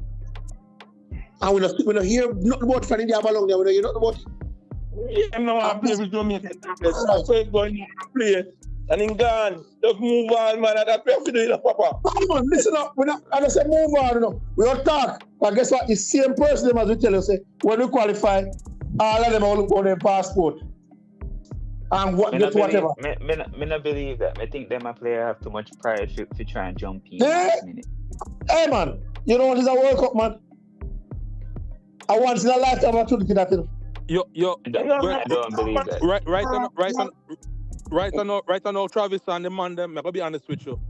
And we don't hear nothing about Fanny Dia Bologna. We don't hear nothing about him. Yeah, no, I play with Jamaica. So he's going to play. And in gone, just move on, man. That's what you do, Papa. Come on, listen up. I don't say move on, We don't talk. But guess what? It's the same person as we tell you, say, when we qualify, all of them all look on their passport. And whatever. Me not believe that. I think them a player have too much pride to try and jump in. Hey, man. You know what is a World Cup, man? I once in a lifetime opportunity that, Yo, I don't believe that. right now, Travis and the man them, I'm gonna be honest with you.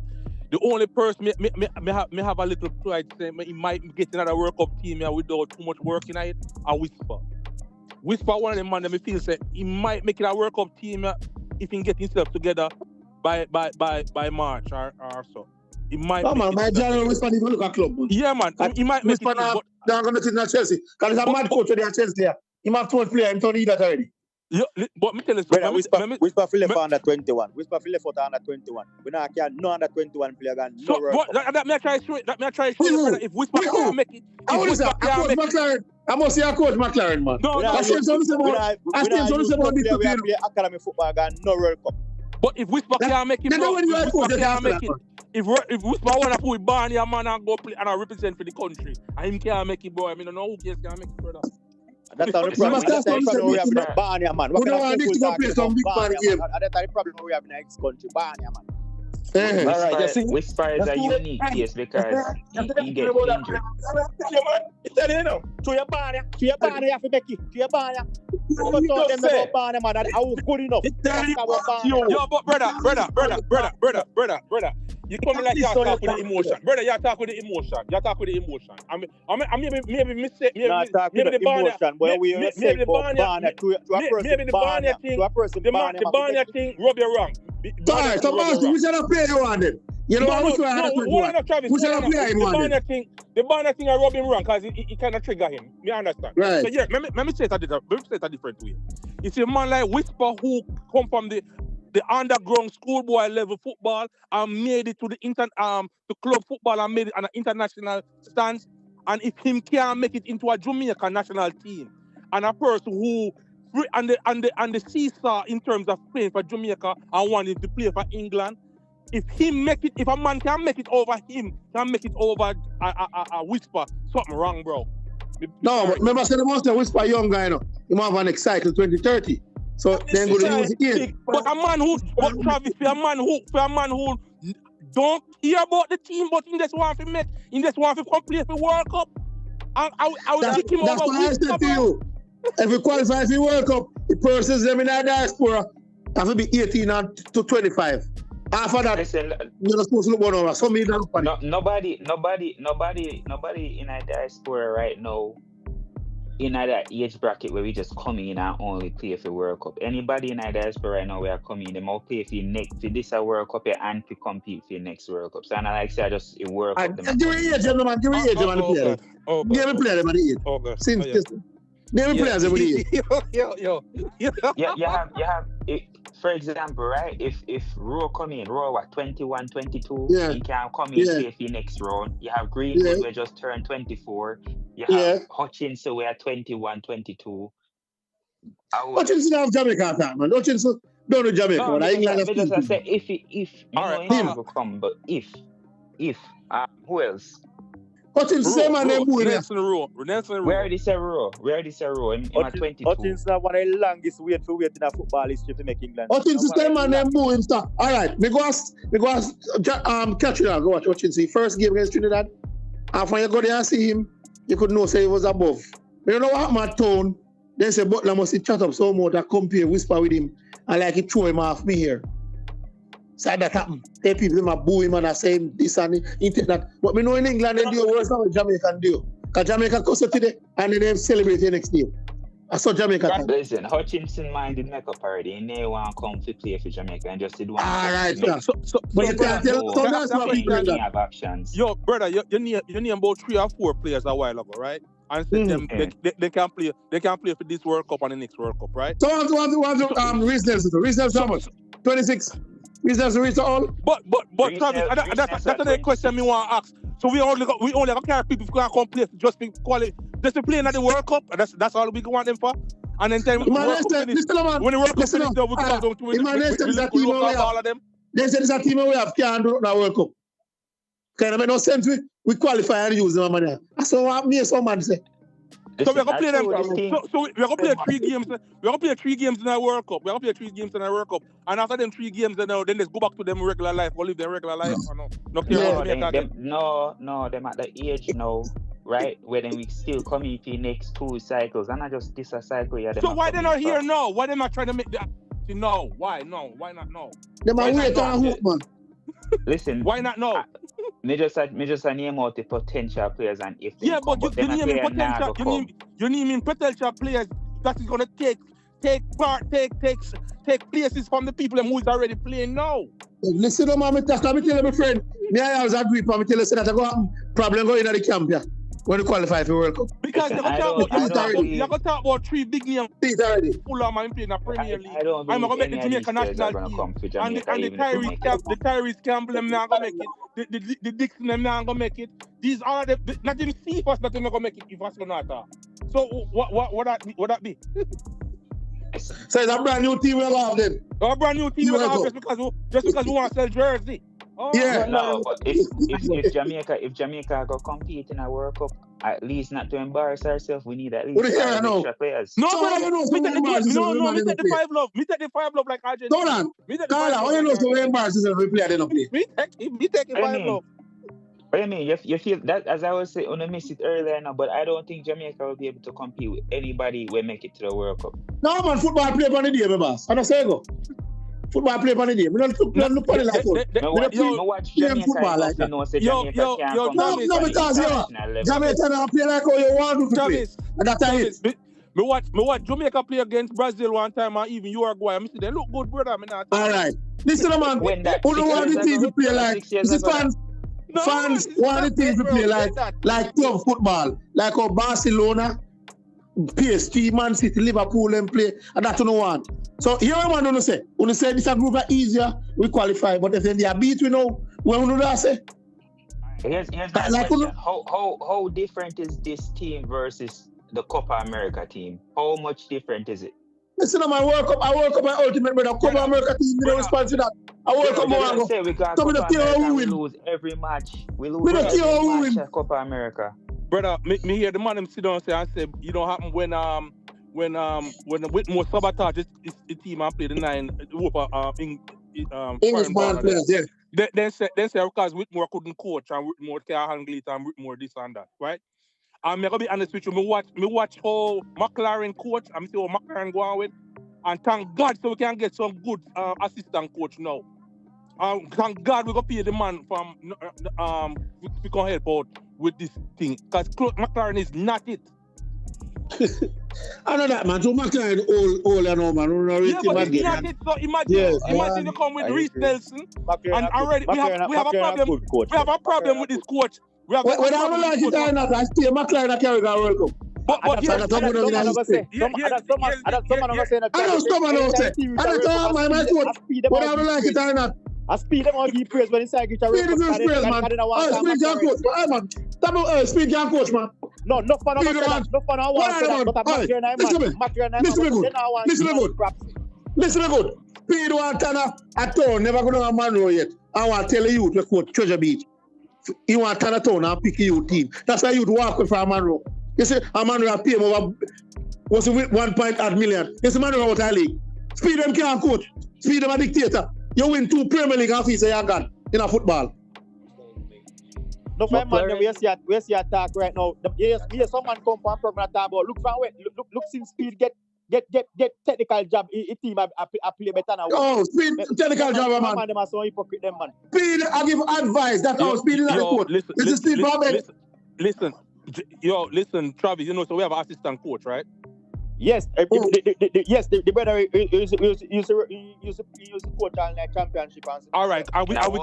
The only person me have a little pride say he might get another World Cup team here without too much work in it, a Whisper. Whisper one of them man that me feel say he might make it a World Cup team if he can get himself together by March or so. He might. Come on, my general Whisper need to look at club. Yeah, man. He might make Whisper it. They're going to sit in Chelsea. Because he's a mad coach there at Chelsea. He might have 12 players. He don't need that already. Yeah, but me tell you, Whisper feel left for under 21. Whisper feel left for under 21. We not can no under 21 player can no so, World Cup. That me I try show. That me I try show you, brother. If Whisper can't make it, I must say a coach McLaren, man. No, I see him about this to play academy football can no World Cup. But if Whisper can't make it, if Whisper want to put Barney a man and go play and represent for the country, and him can't make it, bro. I mean, I don't know who cares can make it, brother. That's not the problem. That's the problem we have in Barney, man. What kind of people talking about Barney? That's the problem we have in this country, Barney, man. All right, Whisper is a unique case because he gets injured. Tell you know, to your Barney, you have to make it. To your Barney. Don't tell them about Barney, man. That's how good enough. Yo, but brother. You come like you talk with the emotion. Brother, you talk with the emotion. I mean, maybe mistake. Not talk with the emotion, but we are saying about Barney to a person. The Barney thing rub you wrong. Sorry, so Master, we should have played you on it. You know what I'm saying? We should have played him on it. The Barney thing I rub him wrong because it kind of trigger him. You understand? Right. So yeah, let me say it a different way. It's a man like Whisper who come from the underground schoolboy level football and made it to the club football and made it on an international stance. And if him can't make it into a Jamaica national team, and a person who and the seesaw in terms of playing for Jamaica and wanting to play for England, if a man can make it over him, can make it over a Whisper, something wrong, bro. No, but remember, say the monster Whisper young guy, you know, he might have an excited 2030. So then go to use it again. But a man who don't care about the team, but he just want to come play for World Cup. I will kick him over. That's what I said to you. If you qualify for World Cup, the persons them in the diaspora have to be 18 to 25. After that, you're not supposed to look one over. So nobody in a diaspora right now in that age bracket where we just come in and only play for World Cup. Anybody in our diaspora right now we are coming, they might play for this World Cup and to compete for next World Cup. So and like I say, I just a World Cup. Give me age, gentlemen. Give me age, gentlemen. Give me play them at the age. Since this, give me players at the age. You have for example, right? If Rowe come in, Rowe what 21, 22, he can come in play for next round. You have Greenwood we just turned 24. You have Hutchinson we are 21, 22. Hutchinson have Jamaica attack, man. Hutchinson don't do Jamaica. No, because I say if you know he will come, but if who else? Hutchinson same man name boy. We already say Rowe in 22. Hutchinson one of the longest wait in a football history to make England. Hutchinson same man name boy him start. All right, me go ask catch you now. Go watch Hutchinson first game against Trinidad. And when you go there and see him, you could know say he was above. You don't know what happened at town. Then say Butler must chat up so much that compare Whisper with him and like he throw him off me here. So that happened. Tell people him a boo him and I say him this and he take that. But me know in England they do worse than what Jamaica do. Because Jamaica goes today and then they celebrate the next day. I saw Jamaica. Listen, Hutchinson mind did make up already. He never want to come to play for Jamaica and just did one. All right, but you can't tell. So that's what we have options. Yo, brother, you name about 3 or 4 players a while ago, right? And said them they can play for this World Cup and the next World Cup, right? So what reasons how much? 26. Reasons to reach all. But Travis, that's another question me want to ask. So we only got carry people who can come play just to play in the World Cup. That's all we want them for. And then when the World Cup finish, we come down to all of them. They said it's a team we have can't do the World Cup. Kind of make no sense. We qualify and use them money. That's what me and some man say. So we're gonna play them. So we're gonna play 3 games. We're gonna play 3 games in the World Cup. We're gonna play 3 games in the World Cup. And after them 3 games, then let's go back to them regular life or live their regular life. Or no, them at the age now right? Where then we still come in for next 2 cycles, and not just this a cycle. Yeah. So why they not here now? Why they not trying to make the no? Why no? Why not no? Them are wait on hoop, man. Listen. Why not no? Me just name out the potential players and if they yeah, come, but you name potential. You name potential players that is gonna take places from the people who is already playing now. Listen to me tell my friend. Me I always agree. Me tell you say that I go problem going in the camp here when you qualify for World Cup. Because you're gonna talk about 3 big names. Fulham and playing the Premier League. I'm gonna make the Jamaica national team. And the Tyrese Campbell them not gonna make it. The Dixon them not gonna make it. These are not even Cephas that they're not gonna make it if Vasconata. So what that be? So it's a brand new team we'll have then. A brand new team we'll have just because we want to sell jersey. Oh, yeah. No, but if Jamaica go compete in a World Cup, at least not to embarrass ourselves, we need at least 5 extra players. No, me take the 5 love. Me take the 5 love like Argentina. Hold on. How you know so we embarrass ourselves if we play they don't play? Me take the 5 love. What I mean, you feel that, as I was saying, I missed it earlier now, but I don't think Jamaica will be able to compete with anybody who make it to the World Cup. No, man, football play on the day, my boss. I don't say go. Football play on the day. We don't look on it like that. No, watch Jamaica football like that. No, because Jamaica don't play like how you want to play. And that's it. Me watch Jamaica play against Brazil one time, and even Uruguay. I see they look good, brother. All right. Listen, man. Who don't want the team to play like? This is fans. Fans want the team to play like club football, like how Barcelona, PSG, Man City, Liverpool, and play, and that you don't want. So here I want to say, when you say this group are easier, we qualify, but if they are beat, we know when we do that say. Here's my question. How different is this team versus the Copa America team? How much different is it? Listen to my World Cup my ultimate brother. Copa America team, we don't respond to that. I World Cup more ago. We lose every match. We lose every match at Copa America. Brother, me hear the man them sit down and say you don't happen when the Whitmore sabotage the team and play the 9 English man players, yeah. Then say because Whitmore couldn't coach and Whitmore can't handle it and Whitmore this and that, right? I'm gonna be honest with you. Me watch how McLaren coach. I'm see how McLaren go on with, and thank God so we can get some good assistant coach now. Thank God we go pay the man from we can help out with this thing because McLaren is not it. I know that, man. So McLaren all and all, man. Yeah, but it's not it. So imagine you come with Reece Nelson and already we have a problem. We have a problem with this coach. When I don't like it or not, I still McLaren at Carriga World Cup. But I don't my coach. When I don't like it or not. I speed them on the praise when inside get a Speed your coach, man. Speed your coach, man. No fun on Listen me good. Speed one Tanner at all, never gonna have man row yet. I want to tell you to coach Treasure Beach. You want Tanner Town and pick your team. That's why you'd walk with a man row. You see, a man row pay him over what's it 1.8 million. You see, man row out of league. Speed them can't coach. Speed them a dictator. You win 2 Premier League officer you got in a football. No, man, we see attack right now. Yes, someone come from program attack, but look from where. Look since Speed get technical job. A team I play better now. Oh, Speed technical job, man. Them are so hypocrite, them man. Speed, I give advice. That's how Speed is a coach. Listen, Travis. You know, so we have an assistant coach, right? Yes, the brother used to coach all night championship. All right, we got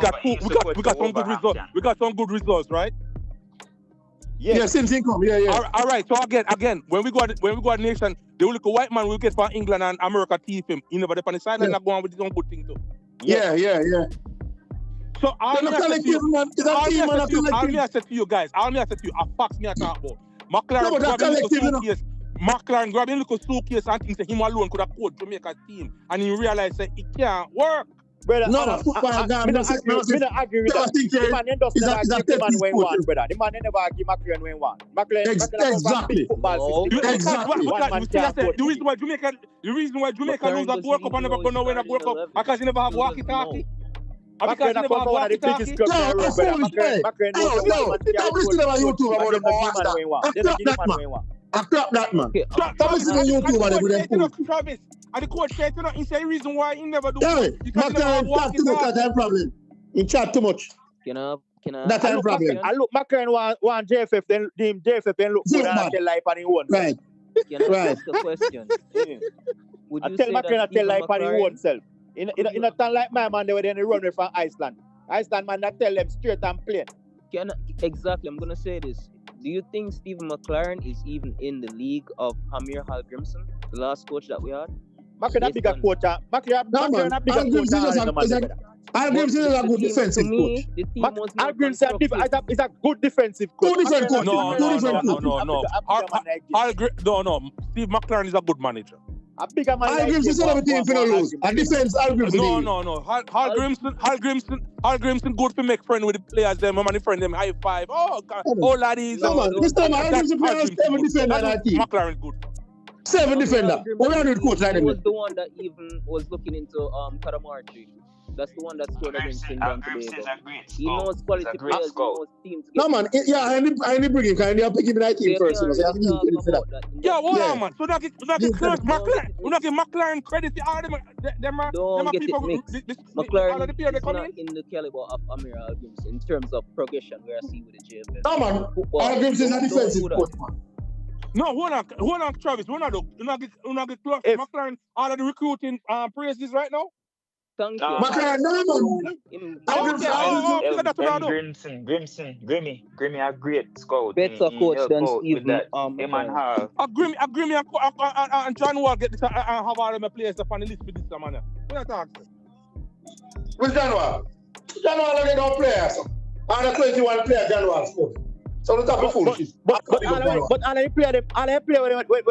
some good results. We got some good results, right? Yeah, since income, yeah. All right. So again, when we go at nation, they will look a white man will get from England and America teeth him. You know, but the side and not going with his own good thing too. Yeah. So all me I said to you guys, I facts me I talk about. McLaren grabbing a little suitcase and think that him alone could have coached Jamaica's team, and he realized that it can't work. Brother, no, football guy. I don't agree with that. The man never give the man when one, brother. The man never give McLaren when one. Exactly. The reason why Jamaica lose a World Cup and never gonna win a World Cup because he never have walkie-talkie. Because Macarena come from one of the biggest clubs in the world, brother. Macarena knows No, stop listening to my YouTube about the watch that. I crap that, man. Stop listening to YouTube about the Travis, and the coach said, he said the reason why he never do it. Macarena chat too much, that's a problem. He chat too much. That's a problem. I look, Macarena want JFF, then JFF then look good and tell life on his own. Right. Can I ask a question? Would I you tell say Macarena that tell Stephen life on his McLaren own self. In a town like my man, they were then run away from Iceland. Iceland man, I tell them straight and plain. Exactly, I'm gonna say this. Do you think Stephen McLaren is even in the league of Heimir Hallgrímsson, the last coach that we had? Macarena bigger coach. Macarena bigger coach. Hallgrímsson is a good defensive coach. Hallgrímsson is a good defensive coach. Two different coaches. No. Steve McLaren is a good manager. A bigger man. Hallgrímsson is a team for no lose. A defense, Hallgrímsson. No. Hallgrímsson good to make friends with the players. Them, man, friend them high five. Oh, God. Oh, laddies. No, man. This time Hallgrímsson plays 7 defenders on our team. McLaren good. 7 defender. What are you coach like He them? was the one that even was looking into Karamarchi. That's the one that scored against Trinidad Tobago. He knows quality players, he knows teams. No, man. Yeah, I need bring him. Can you pick him in that team first? So I have to give him for that. Yeah, hold on, man. So we not give McLaren credit to all them Don't get people. it mixed. McLaren is not in the caliber of Heimir Hallgrímsson in terms of progression, where I see with the JFL. No, man. Hallgrímsson is a defensive coach, man. No, hold on, Travis. We're not get close. McLaren, all of the recruiting praises right now. Thank you. McLaren, no, Grimmy, a great scout. Better coach than Steve. Him and Hall. Grimmy and John Wall get this and have all of my players up on the list with this man. What are you talking? Which John Wall? John Wall get no players. And a 21 player John Wall scored. So the top of foolishness. But all the player where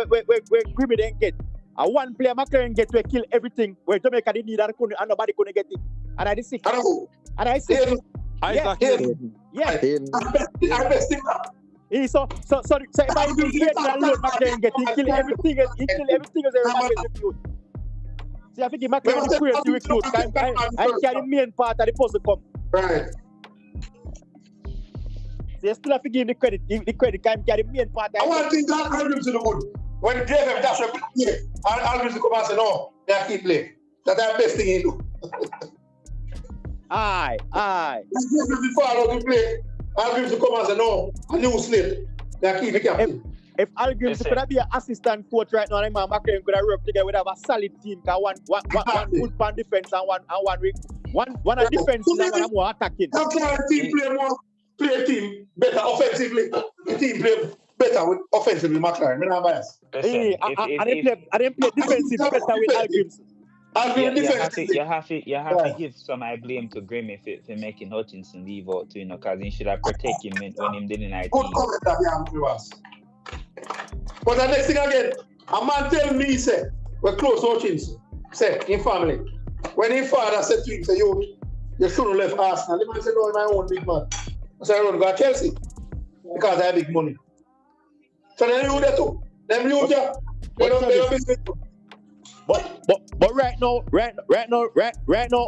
Grimmy didn't get. And one player McLaren get to kill everything where Jamaica didn't need and nobody couldn't get it. And I did sick. And I sick. Yeah. So if I do great and load McLaren get he kill everything as everybody recruit. See, I think McLaren is crazy to recruit. I carry the main part of the puzzle come. Right. So you still have to give the credit. The credit can carry the main part. I want to think that Hallgrímsson is good. When JFF dash a play, and Hallgrímsson come and say, no, they keep playing. That's the best thing he do. Aye. When JFF before I don't play, Hallgrímsson come and say, no, a new slate. They keep the captain. If Hallgrímsson could be an assistant coach right now, and McLaren could have worked together, we'd have a solid team. One good pan defense and one a defense and one more attacking. How can a team play a team better offensively? The team play better with offensively McLaren. I'm not biased. I didn't play defensive better with Hallgrímsson. You have to give some blame to Grimmy for making Hutchinson leave out too, because he should have protected him when he didn't IT. Good comment that but the next thing again, a man tell me, say, we're close to Hutchinson, say, in family. When his father said to him, say, you shouldn't have left Arsenal. The man said, no, my own big man. I said, I don't go to Chelsea because I have big money. So then you there too. Them you there. They don't business too. But right now,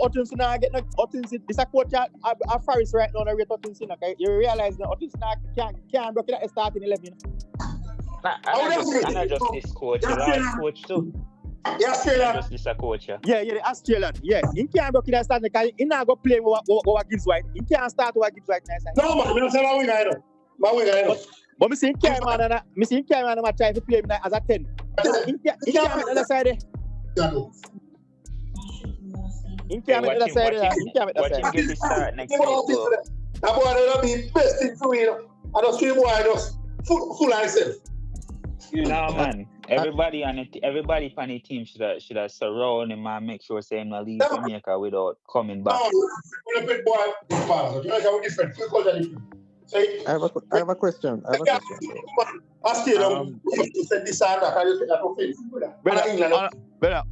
Hutchinson I get no Hutchinson. This a coach at Faris right now. Rate Hutchinson. Okay, you realize that Hutchinson can't break it at starting 11. I'm not just this coach. You're a coach too. Yeah, Australian. Just this a coach. Yeah, the Australian. Yeah, he can't break it at starting because he not go play with Gibbs White. He can't start with Gibbs White next time. No man, I'm saying my winger, I know. But me see him carry man and try to play him as a 10. He can't on the other side there. He can't on the other side there. He can't on the other side. Watch him get his start next week. That boy will be best thing for me. I just see boy just full of himself. No man, everybody on the team should have surround him and make sure say him not leave Jamaica without coming back. No, big boy, Jamaica are different. I have a question. Brother,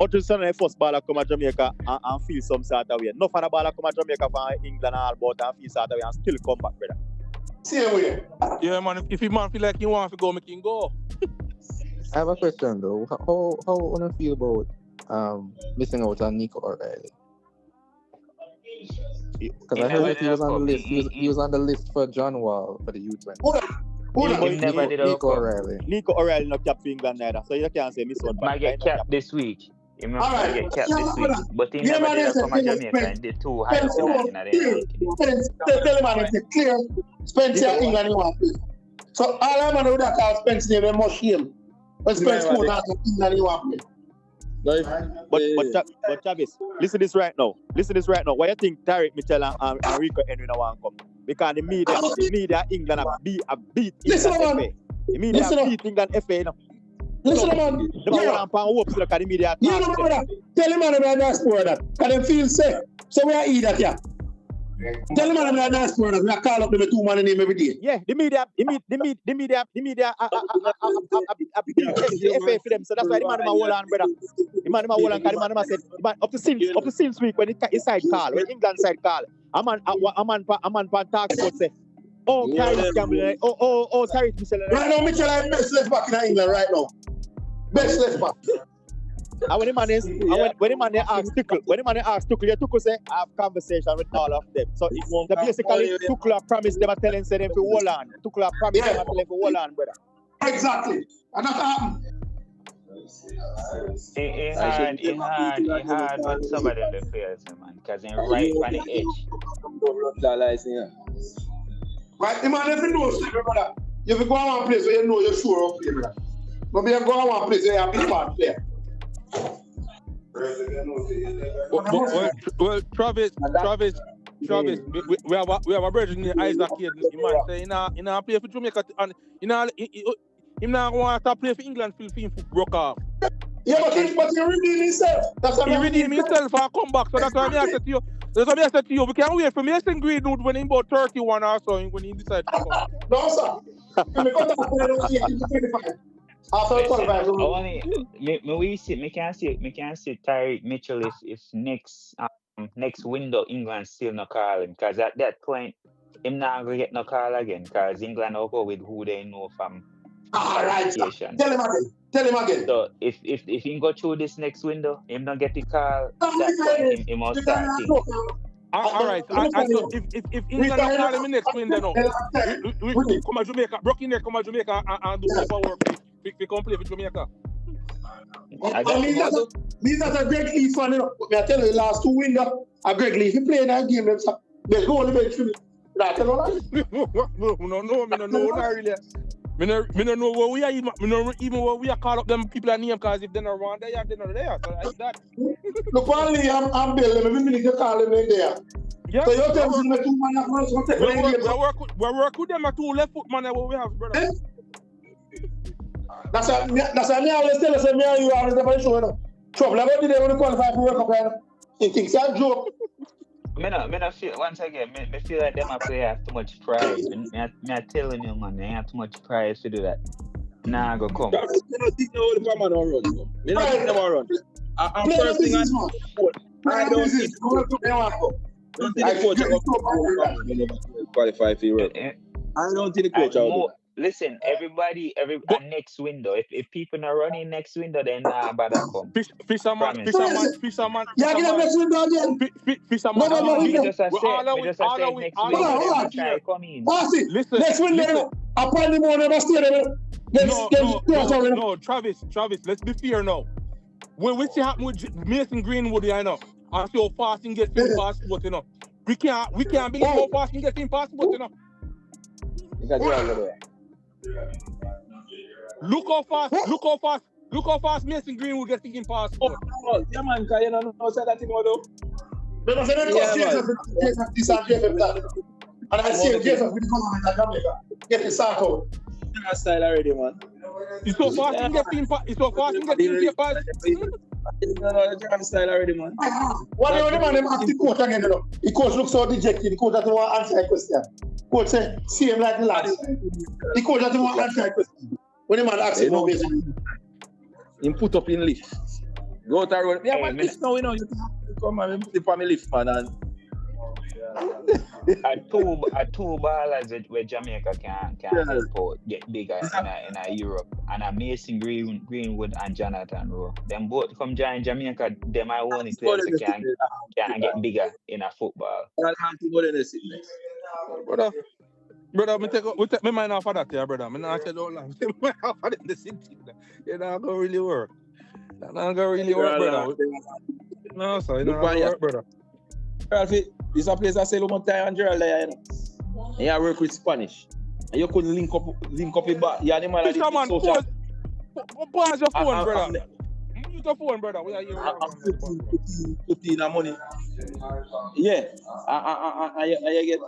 Hutchinson is the first baller come to Jamaica and feel some sort of way. No other baller come to Jamaica from England and all about and feel sort of way and still come back, brother. Same way. Yeah, man. If you man feel like you want to go, make him go. I have a question though. How do you feel about missing out on Nico O'Reilly? Because I heard he was on the list. He was on the list for John Wall for the U20. He never did Nico O'Reilly. Nico O'Reilly not capped for England neither, so you can't say miss one. Might get capped this week. He might get capped this week. But he Yeah, never man, did it's come a to Jamaica and did two highest in the Tell him, man, it's clear. Spencer England you want to play. So all I'm going to do that call Spencer, they must shame. When Spencer goes out to England you want to play. But Travis, listen this right now. Why you think Tariq Mitchell and Rico Henry now want to come? Because the media England have beat England FA. The media have beat England FA. You know? Listen, man. The man hope so the media. You know, brother. Tell him man about diaspora that. Because them feel safe. So we are eat that, yeah. Tell him man about diaspora that. We are call up them 2 man name every day. Yeah, the media the FA for them. So that's why the man hold on, brother. The man hold on, because the man said up to since week when his side call, when England side call, a man pan talk about say, oh, Tariq Campbell, oh, Tariq Mitchell. Right now, Mitchell is best left back in England right now. Best left back. And when the man asks Tuchel, you Tuchel say, I have conversation with all of them. So basically, Tuchel promised them, telling them to hold on. Tuchel promised them, telling them to hold on, brother. Exactly. And that happened. It hard on some of the players, man, because they're right on the edge. Right, the man, if you know, brother, if you go to one place where you know you're sure of play, brother. But if you go to one place where you're a big part player. Well, Travis, we have a brother named Isaac here. The man say he not play for Jamaica and he not want to play for England till he broke off. Yeah, but he redeemed himself. He redeemed himself for a comeback. So that's why I said to you. That's what I said to you. We can't wait for Mason Greenwood when he's about 31 or so when he decides to come. No, sir. Me can see Tariq Mitchell if next window England still no call him, because at that point him not gonna get no call again, because England will go with who they know from qualification. Tell him again. So if he go through this next window, him not get the call, that point he must start thinking. All right. So if England don't call him in next window now, we come to Jamaica, Brooklyn there come to Jamaica and do paperwork. We come play for Jamaica. These are a Greg Lee fan, you know. I tell you, the last 2 windows, a Greg Lee, he played that game, they go on the bench for me. I tell you that. Me no know, not really. Me no know where we are even. Me no even where we are call up them people a name, because if they're not around there, they're not there. So like that. Look, only I'm Bill. Every minute you call them in there. Yeah. So you tell me 2 man at once. We work with them a 2 left foot man that we have, brother. That's why me always tell us, me and you always never show, you know. Trouble about the day when you qualify for World Cup, you know. He thinks it's a joke. Me no feel, once again, me feel like them a player have too much pride. Me telling you, man, they have too much pride to do that. Nah, go come. Me don't think the man don't run. Me don't think they will run. I'm first thing I don't think the coach will qualify for Europe. I don't think the coach will. Listen, everybody, next window. If people not running next window, then bother come. Fisherman. Yeah, get up next window again. Fisherman. Me just say next window, try come in. Listen, next window, upon the morning, never stay there. No, Travis, let's be fair now. When we see happen with Mason Greenwood, you know, and see how fast he gets in passport, you know. We can't believe how fast he gets in passport, you know. Because you're over there. Look how fast Mason Greenwood gets in passport. Oh, yeah, man, because you don't know say that thing though. But I said this and Jacob that. And I see Jacob with the government of Jamaica. Get the start out. You're style already, man. It's so fast he gets in passport. No, style already, man. What do you man ask the coach again, you know? The coach looks so dejected. The coach doesn't want to answer a question. Coach say, see him like the last. The coach doesn't want to answer a question. When the man asks him, no, basically. He put up in lift. Go to run. Yeah, man, lift now, you know. You come and put it on the lift, man. And two ballers where Jamaica can help out get bigger in a Europe, and a Mason Greenwood and Jonathan Rowe. Them both come join Jamaica. Them are only players who can get bigger in a football. Brother, we take my mind off of that, yeah, brother. I'm not saying don't laugh. Take my mind off of the city. You're not gonna really work. You're not gonna really work, brother. No, sir, you're not gonna work, brother. This is a place I say Montai and Gerald there, you know. And you work with Spanish. And you couldn't link up with back. Yeah, the man Fisherman, pause your phone, brother. Mute your phone, brother. We are here. Put in the money. Yeah. I get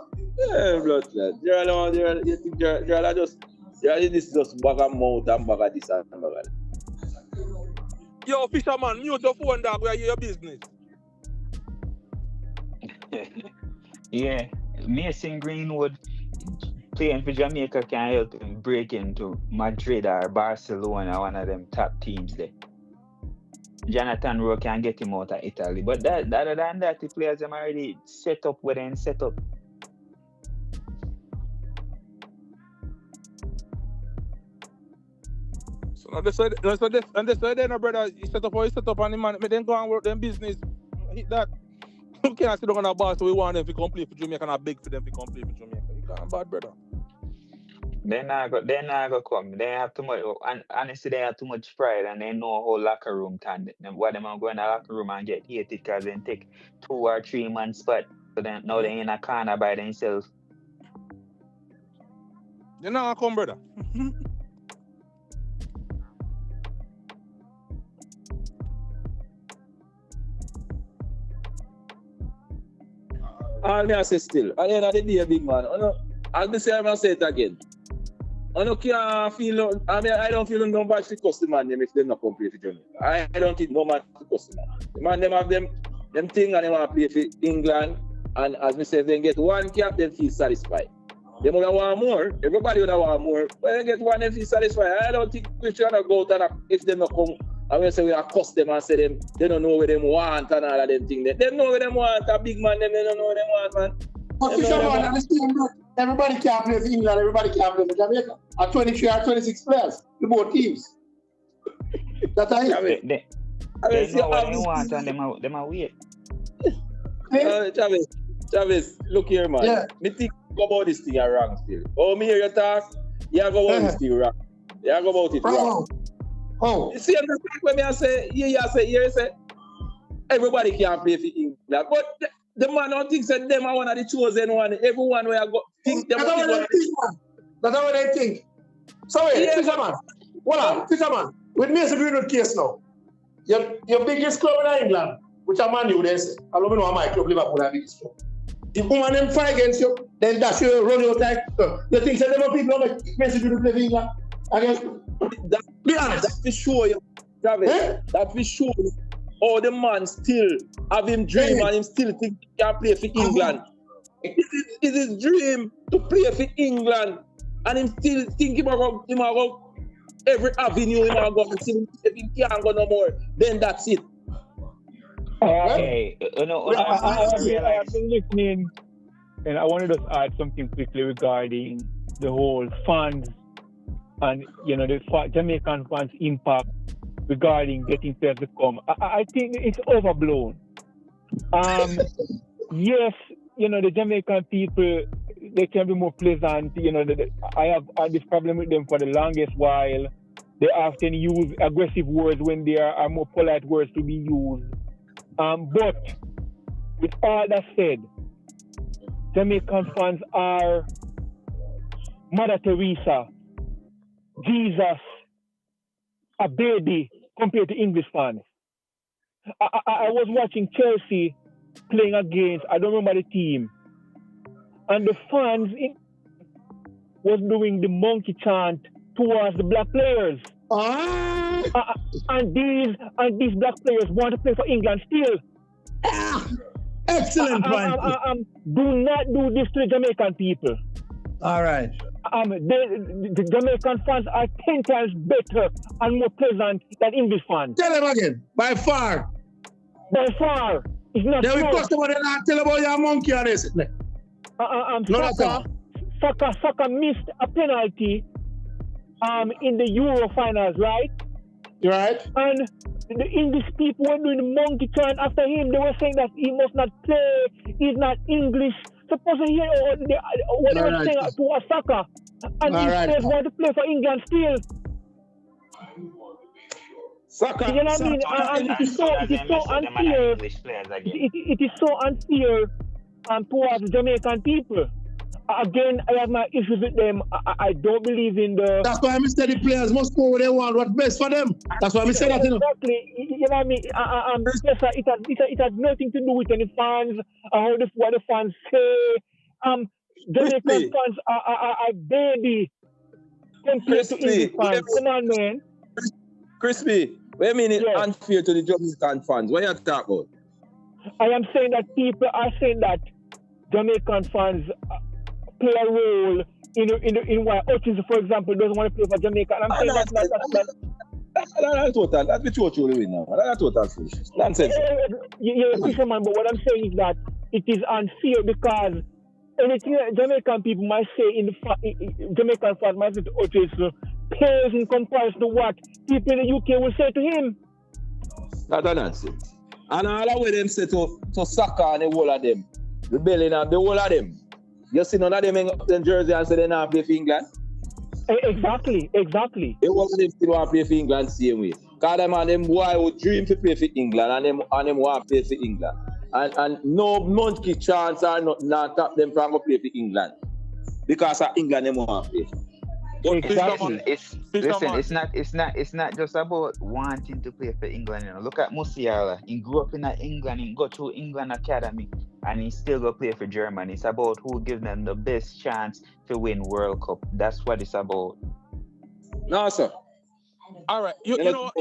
blood. Gerald, you think Gerald this is just bag of mouth and bag of this and bag of that. Yo, Fisherman, mute your phone, dog. We are here your business. Yeah, Mason Greenwood playing for Jamaica can help him break into Madrid or Barcelona, one of them top teams there. Jonathan Rowe can get him out of Italy, but other than that, the players are already set up where they're set up. So now this way, no, brother, he set up and the man, then go and work them business. Hit that. You can't sit down on a bar, so we want them to complete for Jamaica and I beg for them to complete for Jamaica. You can't bad, brother. They're not go come. They have too much, and honestly, they have too much pride and they know how locker room can. Why them go in the locker room and get hated because they take 2 or 3 man spot. So then now they're in a corner by themselves. You're not gonna come, brother. All me I say still, at the end of the day, big man, I'll be saying, I'll say it again. I don't feel no bad to cost the man them if they not complete for Jamaica. I don't think no man to cost the man. The man them have them thing and they want to play for England, and as me say, they get 1 cap, they feel satisfied. They might want more. Everybody would want more. When they get 1, they feel satisfied. I don't think we should go out if they not come. And we say we accost them and say them, they don't know what them want and all of them things. They know what them want, a big man, they don't know what them want, man. But Fisherman, understand, everybody can't play for England, everybody can't play for Jamaica. 23 or 26 players, the both teams. That's how it is. They know what they want and them are weird. Chavez, look here, man. Yeah. Me think about this thing are wrong still. Oh, me hear you talk, you go about this thing wrong. You go about it wrong. Oh. You see, when I say, you say, everybody can play for England. But the man don't think that them are one of the chosen one. Everyone will go think them. That's what they think. Sorry, yeah, Fisherman. Hold on, Fisherman. With Mason Greenwood case now, your biggest club in England, which are Man U, they say. I don't know my club, Liverpool, are biggest club. If woman them fight against you, then that's you run your time. You think that them people make Mason Greenwood play for England? Again? That's for sure, Travis. That's for sure. Oh, the man still have him dream and him still think he can play for England. It is his dream to play for England, and him still think him about every avenue him go until he can't go no more. Then that's it. Hey, I have been listening, and I wanted to add something quickly regarding the whole fans and the Jamaican fans' impact regarding getting players to come. I think it's overblown. Yes, the Jamaican people, they can be more pleasant. I have had this problem with them for the longest while. They often use aggressive words when there are more polite words to be used. But with all that said, Jamaican fans are Mother Teresa, Jesus, a baby compared to English fans. I was watching Chelsea playing against, I don't remember the team, and the fans was doing the monkey chant towards the black players. And these black players want to play for England still. Excellent point. Do not do this to the Jamaican people. All right. The Jamaican fans are 10 times better and more pleasant than English fans. Tell them again. By far. By far. It's not true. They will customer and not tell about your monkey on this. Saka missed a penalty in the Euro finals, right? Right. And the English people were doing the monkey turn after him. They were saying that he must not play, he's not English. Suppose you hear what they were saying to Saka. And these players want to play for England still. Saka. You know what I mean? It is so unfair. It is so unfair towards the Jamaican people. Again, I have my issues with them. I don't believe in the... That's why I said the players must go where they want, what's best for them. That's why I said that, you know. Exactly. You know what I mean? It has nothing to do with any fans, what the fans say. Jamaican fans are baby compared to English fans. Come on, man. Crispy, what do you mean it's unfair to the Jamaican fans? What are you talking about? I am saying that people are saying that Jamaican fans play a role in why Otis, for example, doesn't want to play for Jamaica. And I'm saying that's total. That's what you're doing now. That's total foolishness. Nonsense. You're a fisherman, but what I'm saying is that it is unfair because anything that Jamaican people might say Jamaican fans might say to Otis pales in comparison to what people in the UK will say to him. That's nonsense. And all the way them say to Saka and the whole of them, the belly and the whole of them. You see none of them in Jersey and say they not play for England? Exactly. They all of them still want to play for England same way. Because them boy would dream to play for England and them want to play for England. And no monkey chance or not stop them from going to play for England. Because of England them want to play. Exactly. It's not just about wanting to play for England. You know, look at Musiala. He grew up in England. He got through England academy, and he still go play for Germany. It's about who gives them the best chance to win World Cup. That's what it's about. No, sir. All right. You know.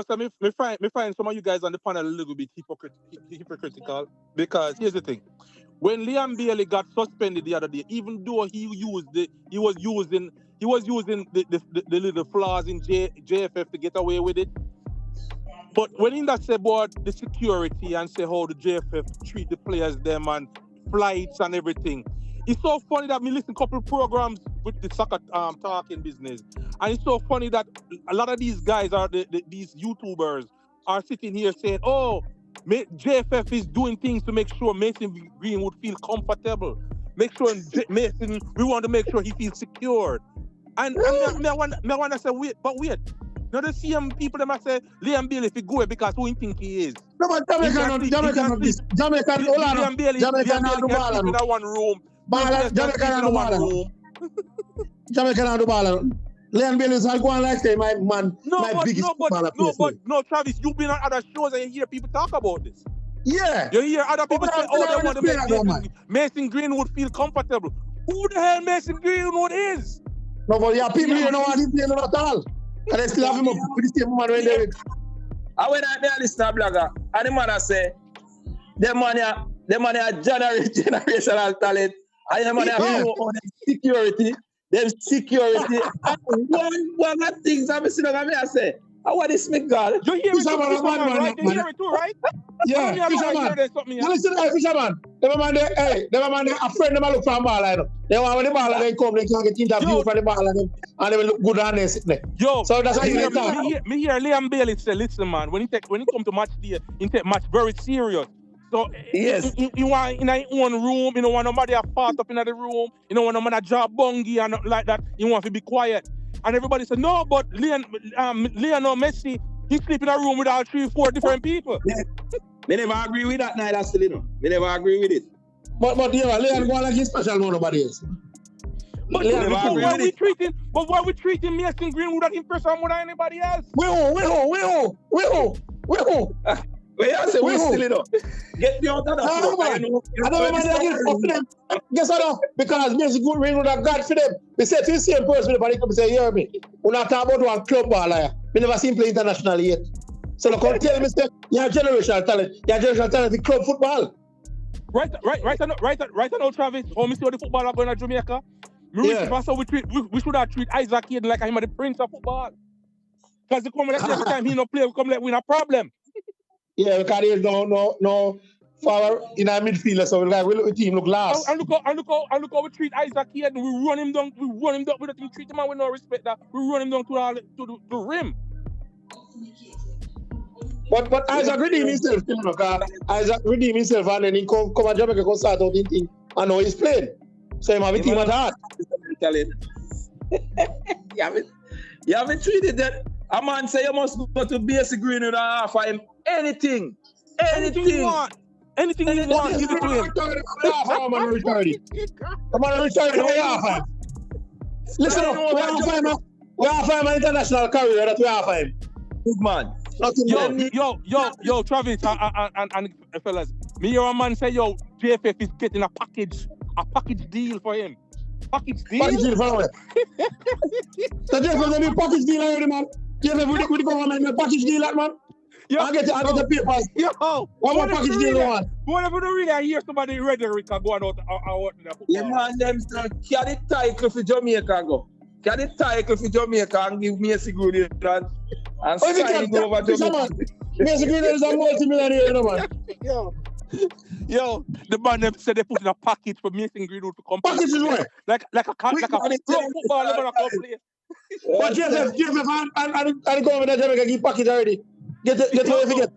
So me find some of you guys on the panel a little bit hypocritical because here's the thing. When Liam Bailey got suspended the other day, even though he was using the little flaws in JFF to get away with it. But when he say about the security and say how the JFF treat the players them and flights and everything, it's so funny that me listen to a couple of programs with the soccer talking business, and it's so funny that a lot of these guys are these YouTubers are sitting here saying, "Oh, JFF is doing things to make sure Mason Greenwood feel comfortable. Make sure Mason, we want to make sure he feels secured." And me want to say, wait. Now the same people that might say Liam Bailey if he go because who he think he is. No, but Jamaican not this. Jamaican, hold on. Jamaican not do ball. In one room. Jamaican not do ball. Jamaican not do ball. Liam Bailey is going like say my biggest footballer. No, Travis, you've been on other shows and you hear people talk about this. Yeah. You hear other people say, oh, they want to make Mason Greenwood feel comfortable. Who the hell Mason Greenwood is? No, but yeah, people here know what he's playing at all. And they still have him up with the same man when they I went out there listen to blogger, and the man say, them man are generational talent, and them man are security. Them security. one of the things I'm seeing on me, I say, I want this make God. You hear it too, right? You hear it too, right? Yeah, fisherman. Listen, fisherman. Them man, a friend them look for a ball, I know. They want when the ball they come, they can get interview for the ball and they will look good on there sitting there. Yo, so that's how you talk. Me hear Liam Bailey say, listen, man, when he come to match day, he take match very serious. So yes, you want in your own room, you don't want nobody to fart up in the room, you don't want nobody to drop bungie and like that. You want to be quiet. And everybody said, no, but Lionel Messi, he sleep in a room with all 3-4 different people. Me never agree with that neither still, you know. Me never agree with it. But yeah, Leon go like he's special more nobody else. But why we treating Mason Greenwood that impression more than anybody else? We who? Wait, I say we still, you know. Get me out of that. I don't want to guess what? Because Mason Greenwood are God for them. They say to the same person, but they come say, hear me. We're not talking about one club baller. We never seen play internationally yet. So they come tell me, say, you have generational talent. You have generational talent in club football. Right now, Travis, how me see how the football are going to Jamaica? We should have treat Isaac Hayden like him the prince of football. Because the come every time he no play, we come like we in a problem. Yeah, because there's no for in our midfielder, so like we look the team look last. And look how we treat Isaac here. We run him down. We don't even treat him with no respect. That we run him down to the rim. But Isaac redeemed himself, you know, because Isaac redeemed himself and then he come to Jamaica and start out in thing. And now he's playing. So he have a team at heart. You haven't treated that. A man say you must go to basic green and offer him anything. Anything you want. Anything you want, give it to him. I'm on retarded. I'm on retarded. We offer him. Listen up. We offer him an international career that we offer him. Big man. Yo, Travis and fellas. Me hear a man say, yo, JFF is getting a package deal for him. Package deal? Package deal for him. So JFF is a package deal already, man. JFF with the government, a package deal, man. I get the papers. Yo, what more package deal you want? What if you don't really hear somebody rhetoric going out? Yeah, man, them still carry the title for Jamaica, go. Carry the title for Jamaica and give Mason Greenwood and sign it over Jamaica. Mason Greenwood is a multi-millionaire, you know, man. Yo, the man them said they put in a package for Mason Greenwood to come. Package is what? Like a football never come play. But JFF and the government of Jamaica give package already. Get what you forget.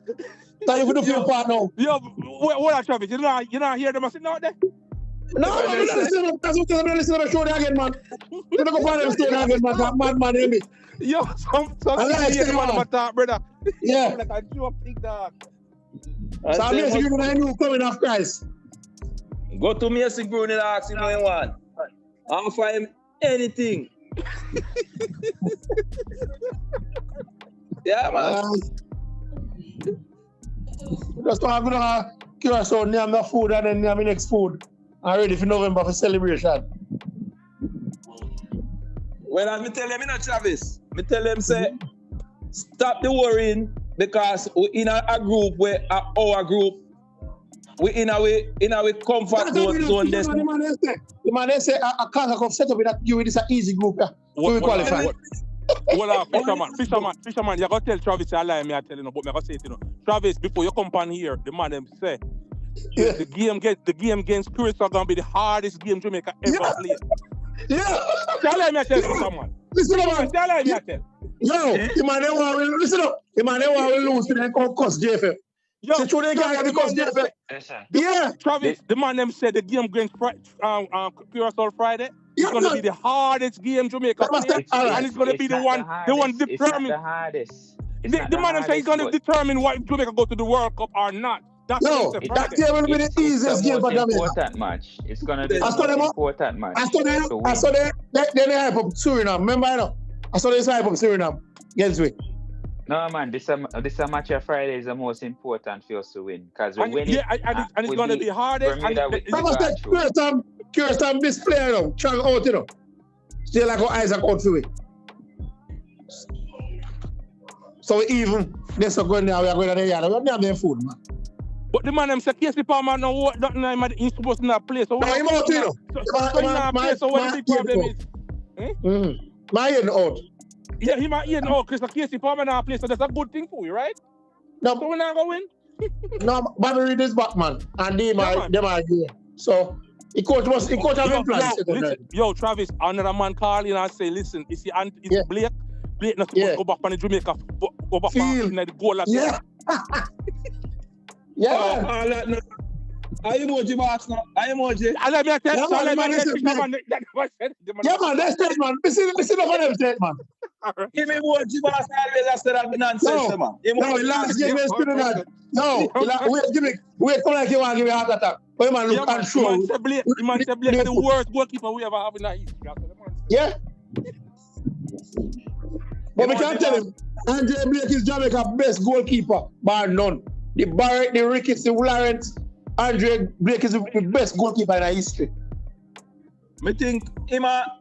Tell you for the few part now. Yo, what are Travis? You not hear them sitting out there? No, I'm not listening. That's what I'm listening to the show again, man. You don't go find them staying again, man. Man, hear me. Yo, some hear them on my talk, brother. Yeah. Like a joke, big dog. So I'm Mason Greenwood and you coming off Christ. Go to Mason Greenwood and ask him what he want. I'll offer him anything. Yeah, man. Just I'm going to Curaçao, name the food and then name the next food. I'm ready for November for celebration. Well, I tell them, Travis. I tell them, say, stop the worrying because we're in a group where our group, we're in our comfort zone. The man say, I can't set up with that. You is an easy group. We qualify. Well, fisherman, you got to tell Travis I lie, I tell you, but I got to say it, Travis, before you come on here, the man them say, the game against Curaçao gonna be the hardest game Jamaica ever played. Yeah. Tell me I tell you, someone. Listen up, man. Tell me I tell. Yo, the man they want to listen up. The man they want to lose to them cost JFF. Yo, so true they can't get cost JFF. Yeah. Travis, the man them said the game against Curaçao Friday. It's going to be the hardest game Jamaica plays, and it's going to be the one determined. The hardest. The man say he's going to determine why Jamaica go to the World Cup or not. That's that game will be the easiest game for Jamaica. Important match. It's going to be the important match. I saw they hype up Suriname. Remember, you know? I saw they hype up Suriname against we. No, man, this match on Friday is the most important for us to win. Because and it's going to be hardest. Curaçao this player now, trying out, you know. Still like how Isaac out for it. So even this are going there, we are going to the yard. We don't have their food, man. But the man them say Casey Palmer no what nothing he's supposed to not play. So no, I'm out, you know. So what the big problem is? My head out. Yeah, he might out because Casey Palmer not play, so that's a good thing for you, right? No, so we're not going to win. No, Bobby Reed is back, man. And them are here. So the coach have been planned. Yo, Travis, another man call in and say, listen, is Blake not supposed to go back on the Jamaica, go back on the goal. Yeah. Yeah. I emoji box now. I emoji. Let me tell you. Yeah, man, that's it, man. Listen up on them state, man. Give me emoji box always after that nonsense, man. No, last game is Trinidad. No, wait, come like you want to give me a heart attack. But man, look and show. The man say Blake the worst goalkeeper we ever have in the history. Yeah. But we can't tell him. Andre Blake is Jamaica's best goalkeeper, bar none. The Barrett, the Ricketts, the Lawrence, Andre Blake is the best goalkeeper in our history. I think him and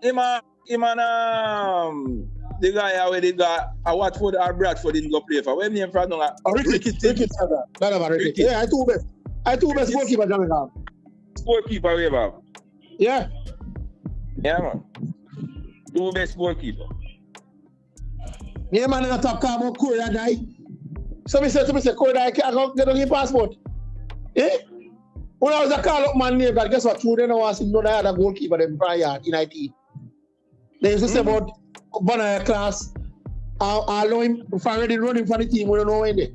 the guy where they got a Watford or Bradford didn't go play for. Where name from now? Ricketts. Yeah, I two best goalkeeper Jamaica. Goalkeeper we have. Yeah. Yeah, man. Two best goalkeeper. Yeah, man, in the top car about Korea guy. So me say, Korea, I can't get on your passport. Eh? When I was a call up man name, but guess what? True, they don't want to see none other goalkeeper than Brian in IT. They used to say about Bonner class. I know him if I already running for the team, we don't know when they.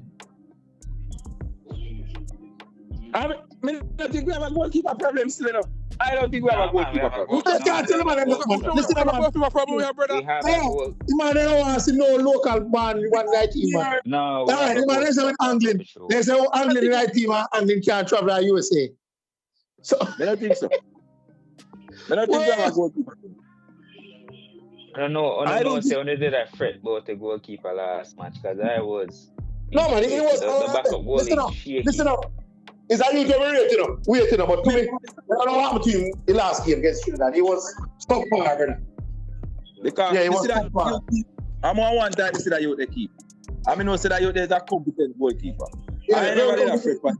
I don't think we have a goalkeeper problem still enough. I don't think we have a goalkeeper problem. You can't tell them about them. Listen, man. Goalkeeper problem here, brother. The man they don't want to see no local man one night team, man. No. All right, the man they say with angling. They say angling the right team and angling can't travel to USA. So I don't think so. I don't think we have a goalkeeper. I don't know. I don't say only did I fret about the goalkeeper last match because I was. No man, it was the backup goalie. Listen up. Is that you to rate, Wait, but to me, I don't know what happened to him the last game against Trinidad. He was stuck far, brother. Because he was stuck far. I'm on one time to see that you they keep. I mean, no, say that you there's a competent goalkeeper. Yeah, I never did afraid for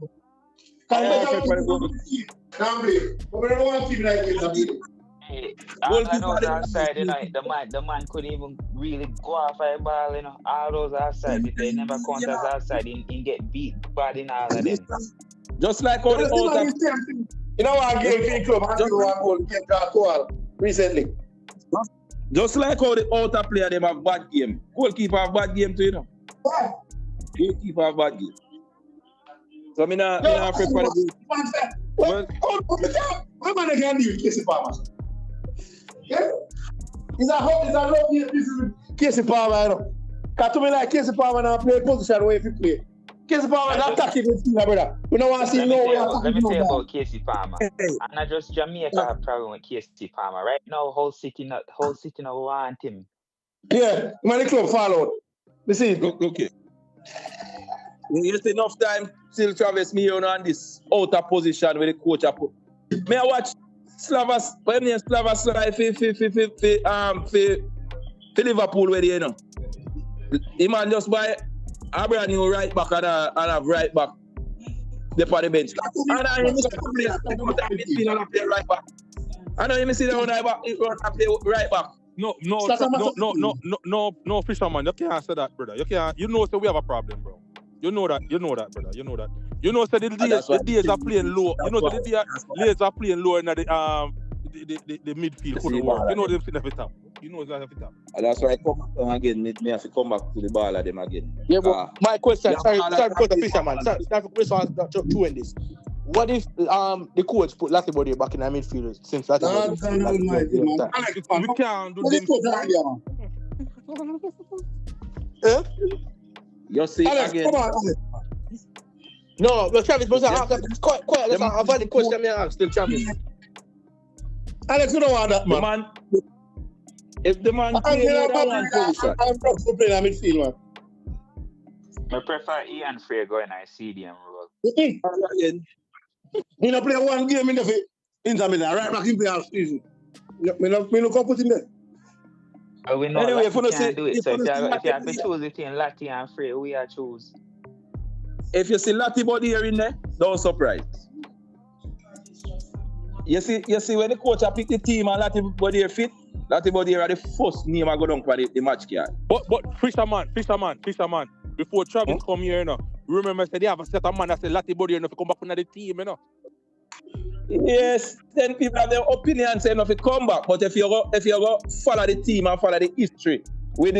the goalkeeper. Can't believe. But we don't want to keep like this. I know the outside, the man couldn't even really go off a ball, all those outside, they never count as outside, he get beat bad in all of them. Just like all the outside. You know what game club has one goal against Curaçao recently. Just like how the outer player them have bad game. Goalkeeper have bad game too, Yeah. Goalkeeper have bad game. So I'm not afraid for the goal. What man can do with Casey Palmer? Yeah? Is that love this is Casey Palmer, Because to me like Casey Palmer now play position where if you play. Casey Palmer is attacking this team, brother. We don't want to see no way. Let me tell you about Casey Palmer. And not just Jamaica have problem with Casey Palmer. Right now, whole city not want him. Yeah, man, the club fall out. You see? Okay. You see enough time still Travis me on this outer position where the coach have put. May I watch Slavas Slide for Liverpool where they He man just buy a brand new right back and have right back the on the bench. And I miss play right back. I know you see that one play right back. No, Fisherman, you can't say that, brother. You know, so we have a problem, bro. You know that, brother. You know that. You know, so the days are playing low. You know, so the days are playing low in the midfield couldn't work. You know them fit every time. You know that every time. And that's why I come back again. Me have to come back to the ball of them again. Yeah, but my question, sorry for the Fisherman. Sorry for response to end this. What if the coach put Latibody back in the midfield since Latibody? We can't do this. You see Alex, again. come on, Alex. No, Travis, let's have a question. Ask still, Travis. Alex, you don't want that, man. If the man play that one position. I'm not for playing a midfield, man. I prefer Ian Frey going and CDM role. We don't play one game in the Inter Milan. Right back in play half season. We don't put him there. We know anyway, if you can't do it. So if you have to choose between Lati and Frey, we are choose. If you see Latibody here in there, don't surprise. You see when the coach pick the team and Latibody here fit, Latibody here are the first name I go down for the match card. But Fisherman, before Travis come here, remember said they have a set of man that said Latibody here to come back into the team, Yes, then people have their opinion saying if it come back, but if you go follow the team and follow the history with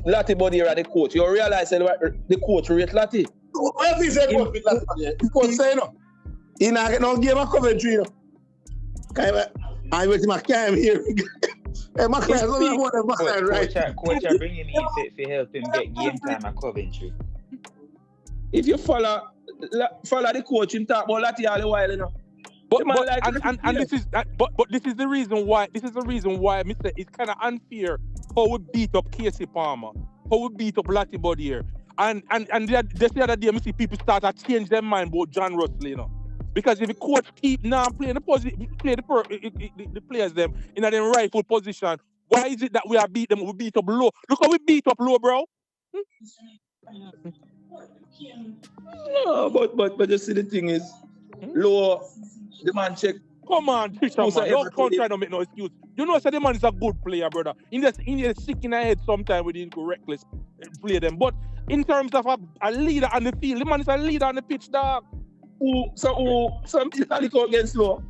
Latibody here at the coach, you realize that the coach rate Lati. What if he said coach with Latibody? The coach say he not get no game of Coventry, I wait till I came here. Hey, my class, Coach are bringing him in to help him get game time at Coventry. If you follow the coach, him talk about Lati all the while, But this is the reason why Mr. It's kind of unfair how we beat up Casey Palmer, how we beat up Latibody here, and the other day, I see people start to change their mind about John Russell, because if the coach keep now playing the players them in their rightful position, why is it that we beat them? We beat up low. Look how we beat up low, bro. No, but you see the thing is, low. The man check. Come on, Fisherman. Don't try to make no excuse. You know, so the man is a good player, brother. He just sick in the head sometimes with the reckless play them. But in terms of a leader on the field, the man is a leader on the pitch, dog. something that go against Low.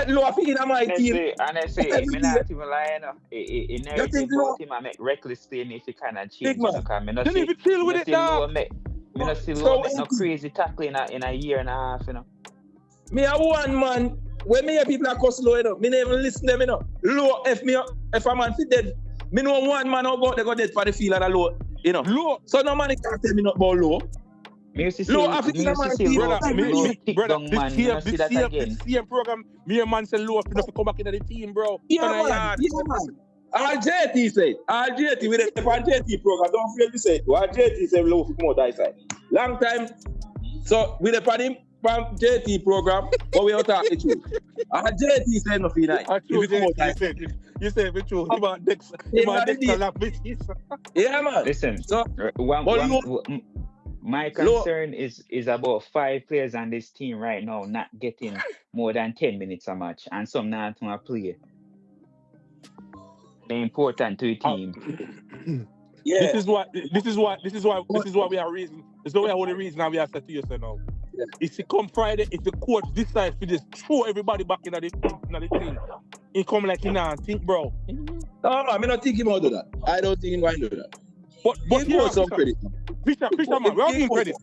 Low I think in my team. Honestly, I'm not even lying. It never think about him. I make reckless saying if you cannot change. Then if you chill with it now. Me not see Low make no crazy tackle in a year and a half, you know. Me a one man. When me hear people are cuss Low, you know, me never listen to them, you know. Low, if a man fit dead, me know one man out go dead for the field and a Low, you know. Low. So no man can't tell me not about Low. Low, brother, this same program, me and man say Low enough to come back into the team, bro. Yeah, man. RJT said, RJT with the RJT program, don't feel to say it. RJT said Low for more that side. Long time. So with the him from JT program, but we are talking to you. JT said nothing nice. You said it's true. Yeah, man. Listen, so my concern is about 5 players on this team right now not getting more than 10 minutes a match, and some not going to play. They're important to the team. Yeah. This is why we are reason. This is why we are the reason we have to you say now. Yeah. If it come Friday, if the coach decides to just throw everybody back in the team, it come like think, bro. No, I'm not thinking about that. I don't think he's going to do that. But give some credit. Fisherman, we're giving credit.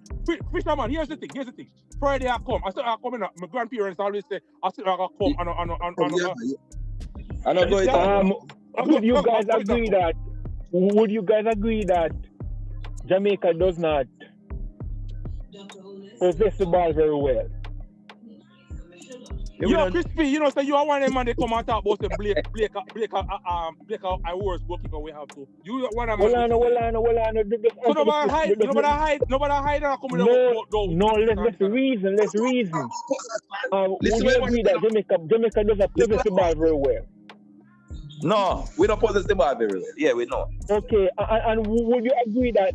Fisherman, here's the thing. Friday I come. I said I come in. My grandparents always say I said I come Would you guys agree that Jamaica does not possess the ball very well? Yo, Crispy, you know, so you are one of them man they come and talk about the Blake Iwor's goalkeeper we have to. You one of them. So nobody hide and come in. No, let's reason. Would you agree that Jamaica does not possess the ball very well? No, we don't possess the ball very well. Yeah, we know. Okay, and would you agree that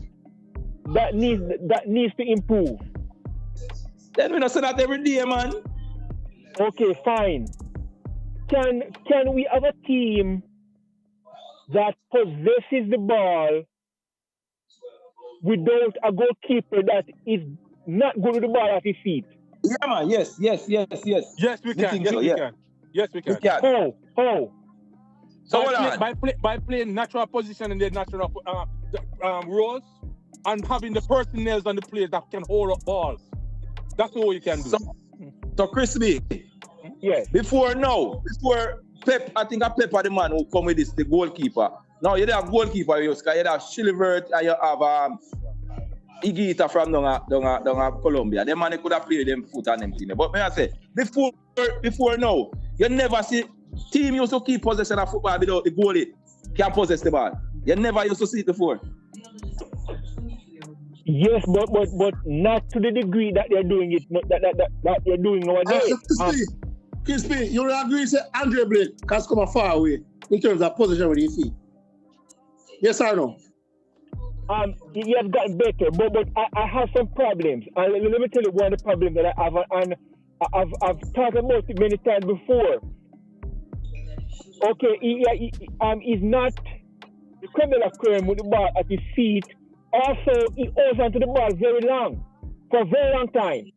needs to improve? Then we don't say that every day, man. Okay, fine. Can we have a team that possesses the ball without a goalkeeper that is not good with the ball at his feet? Yeah, man. Yes. Yes, we can. Yes, we can. How? So by playing natural position in their natural roles and having the personnel and the players that can hold up balls. That's all you can do. So Crispy, yes. Before Pep, I think Pep are the man who come with this, the goalkeeper. Now you have goalkeeper, you have Shilvert and you have Igita from down Colombia. Them man could have played them foot and them thing. But may I say, before now, you never see team used to keep possession of football without the goalie can possess the ball. You never used to see it before. Yes, but not to the degree that they're doing it. That they're doing nowadays. Crispy, you will agree that Andre Blake has come a far way in terms of position with his feet. Yes or no? He has gotten better, but I have some problems. And let me tell you one of the problems that I have, and I've talked about it many times before. Okay, he's not the criminal crime with the ball at his feet. Also, he holds onto the ball for a very long time.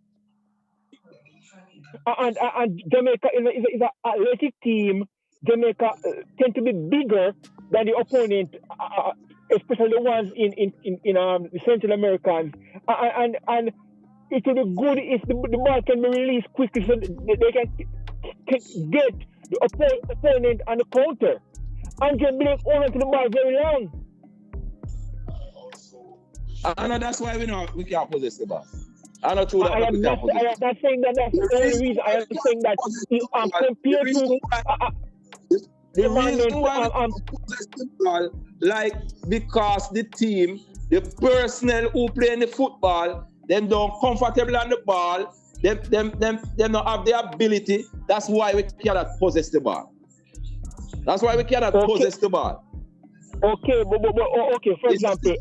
And Jamaica is an athletic team. Jamaica tend to be bigger than the opponent, especially the ones in Central Americans. And it will be good if the ball can be released quickly so they can get the opponent on the counter. Andre Blake holds onto the ball very long. And that's why we can't possess the ball. I am not saying that that's the only reason. I am saying that compared to the reason why we possess the ball, like because the team, the personnel who play in the football, them don't comfortable on the ball, them don't have the ability. That's why we cannot possess the ball. That's why we cannot possess the ball. Okay, but okay. For example,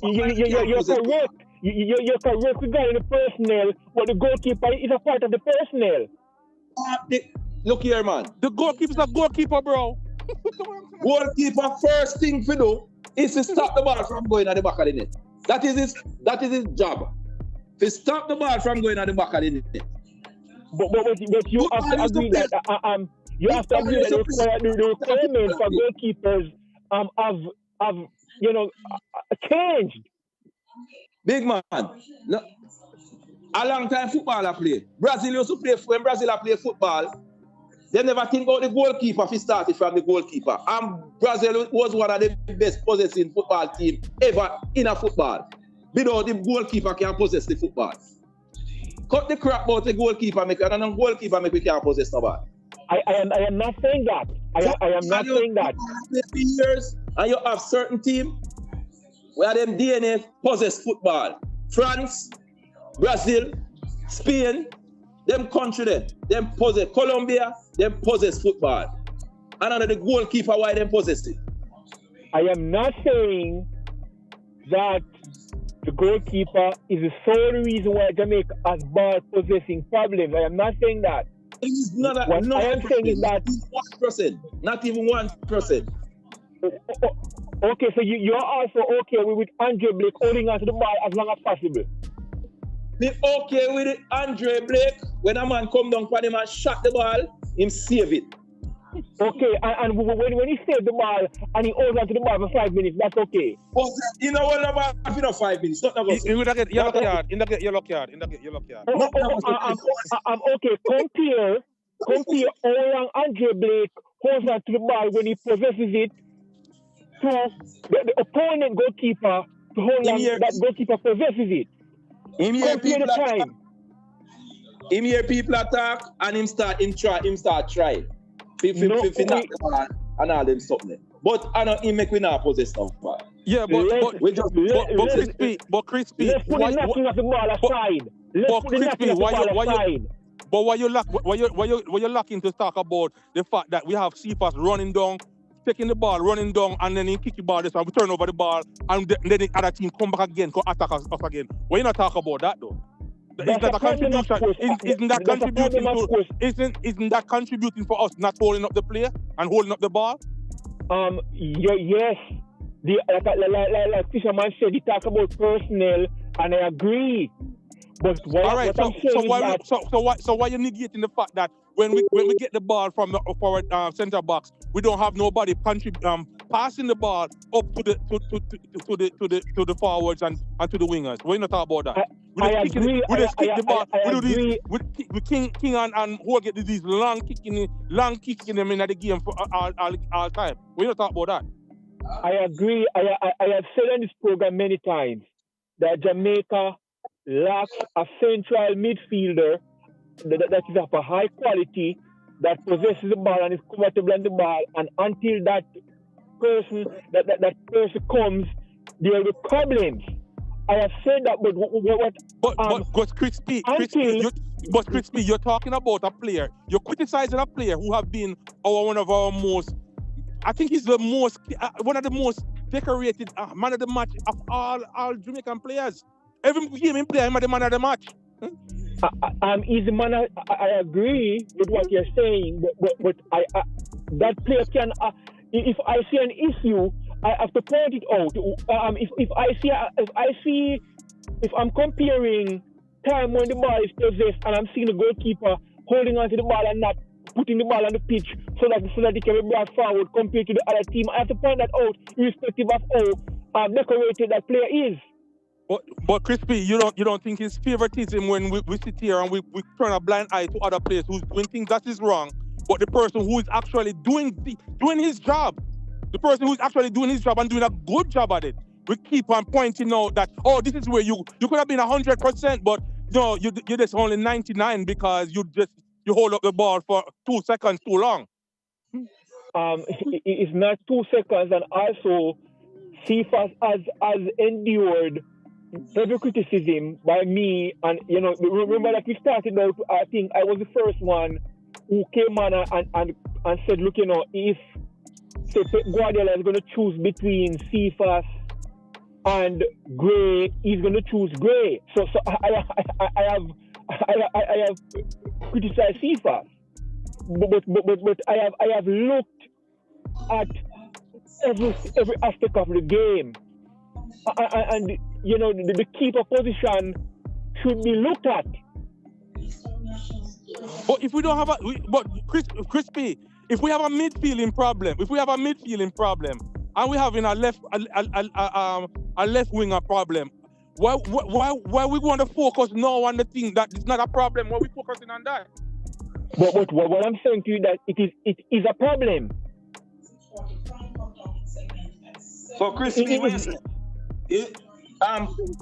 you're correct. You're correct regarding the personnel, but the goalkeeper is a part of the personnel. Look here, man. The goalkeeper's a goalkeeper, bro. Goalkeeper first thing to do is to stop the ball from going at the back of the net. That is his job. to stop the ball from going at the back of the net. But you have to agree that you have to agree that the requirements for goalkeepers have changed. Big man, look, a long time football I play. Brazil used to play when Brazil play football. They never think about the goalkeeper if he started from the goalkeeper. And Brazil was one of the best possessing football team ever in a football. Without the goalkeeper can possess the football. Cut the crap about the goalkeeper and the goalkeeper make we can't possess the ball. I am not saying that. I am not saying that. Years, and you have certain team where them DNA possess football. France, Brazil, Spain, them country them possess. Colombia, them possess football. And under the goalkeeper, why them possess it? I am not saying that the goalkeeper is the sole reason why Jamaica has ball possessing problems. I am not saying that. It's not a, what I am saying is that 1%, not even 1%. Okay, so you're also okay with Andre Blake holding on to the ball as long as possible. Me okay with it, Andre Blake. When a man come down for him and shot the ball, him save it. Okay, and when he saved the ball and he holds on to the ball for 5 minutes, that's okay. You know what about 5 minutes? Not about you will get yellow card. In the yellow card. I'm okay. Compare how long Andre Blake holds on to the ball when he possesses it to the opponent goalkeeper to hold on that goalkeeper possesses it. Compare the time. Him hear people attack and him start try. The ball and all them something. But I know him make we not possess the ball. Yeah, but Crispy. Let's put the knocking of the ball aside. But why you lacking to talk about the fact that we have Cephas running down, taking the ball, running down, and then he kick the ball this and we turn over the ball, and then the other team come back again, come attack us again. Why you not talk about that though? Isn't that contributing for us not holding up the player and holding up the ball? Yes. Like Fisherman said, he talk about personnel, and I agree. But why are you negating the fact that when we get the ball from our centre backs, we don't have nobody passing the ball up to the forwards and to the wingers? Why not talk about that? I agree. We King and who get these long kicking them in the game for all time. Why not talk about that? I agree. I have said on this program many times that Jamaica lacks a central midfielder that is of a high quality, that possesses the ball and is comfortable on the ball, and until that person comes, there will be problems. I have said that, but Crispy, you're talking about a player. You're criticizing a player who have been one of our most. I think he's the most one of the most decorated man of the match of all Jamaican players. Every game in play, I'm the man of the match. He's the man. I agree with what you're saying, but that player can. If I see an issue, I have to point it out. If I'm comparing time when the ball is possessed and I'm seeing the goalkeeper holding on to the ball and not putting the ball on the pitch so that it can be brought forward compared to the other team, I have to point that out, irrespective of how decorated that player is. But Crispy, you don't think it's favoritism when we sit here and we turn a blind eye to other players who's doing things that is wrong, but the person who is actually doing his job, the person who's actually doing his job and doing a good job at it, we keep on pointing out that, oh, this is where you could have been 100%, but no, you're just only 99 because you hold up the ball for 2 seconds too long. It's not 2 seconds, and also Cephas has endured heavy criticism by me, and remember that we started out. I think I was the first one who came on and said, look, if Guardiola is going to choose between Cephas and Gray, he's going to choose Gray. So I have criticized Cephas, but I have looked at every aspect of the game, and the keeper position should be looked at. But if we don't have Crispy, if we have a midfielding problem, and we're having a left winger problem, why we want to focus now on the thing that is not a problem? Why we focusing on that? But what I'm saying to you that it is a problem. So Crispy, if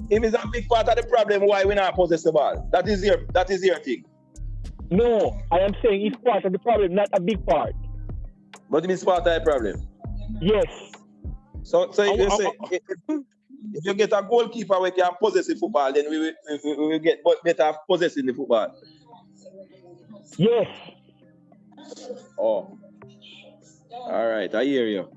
it's a big part of the problem, why we not possess the ball? That is your thing. No, I am saying it's part of the problem, not a big part. But it's part of the problem. Yes. So if you get a goalkeeper who can possess the football, then we will get better possessing the football. Yes. Oh. All right, I hear you.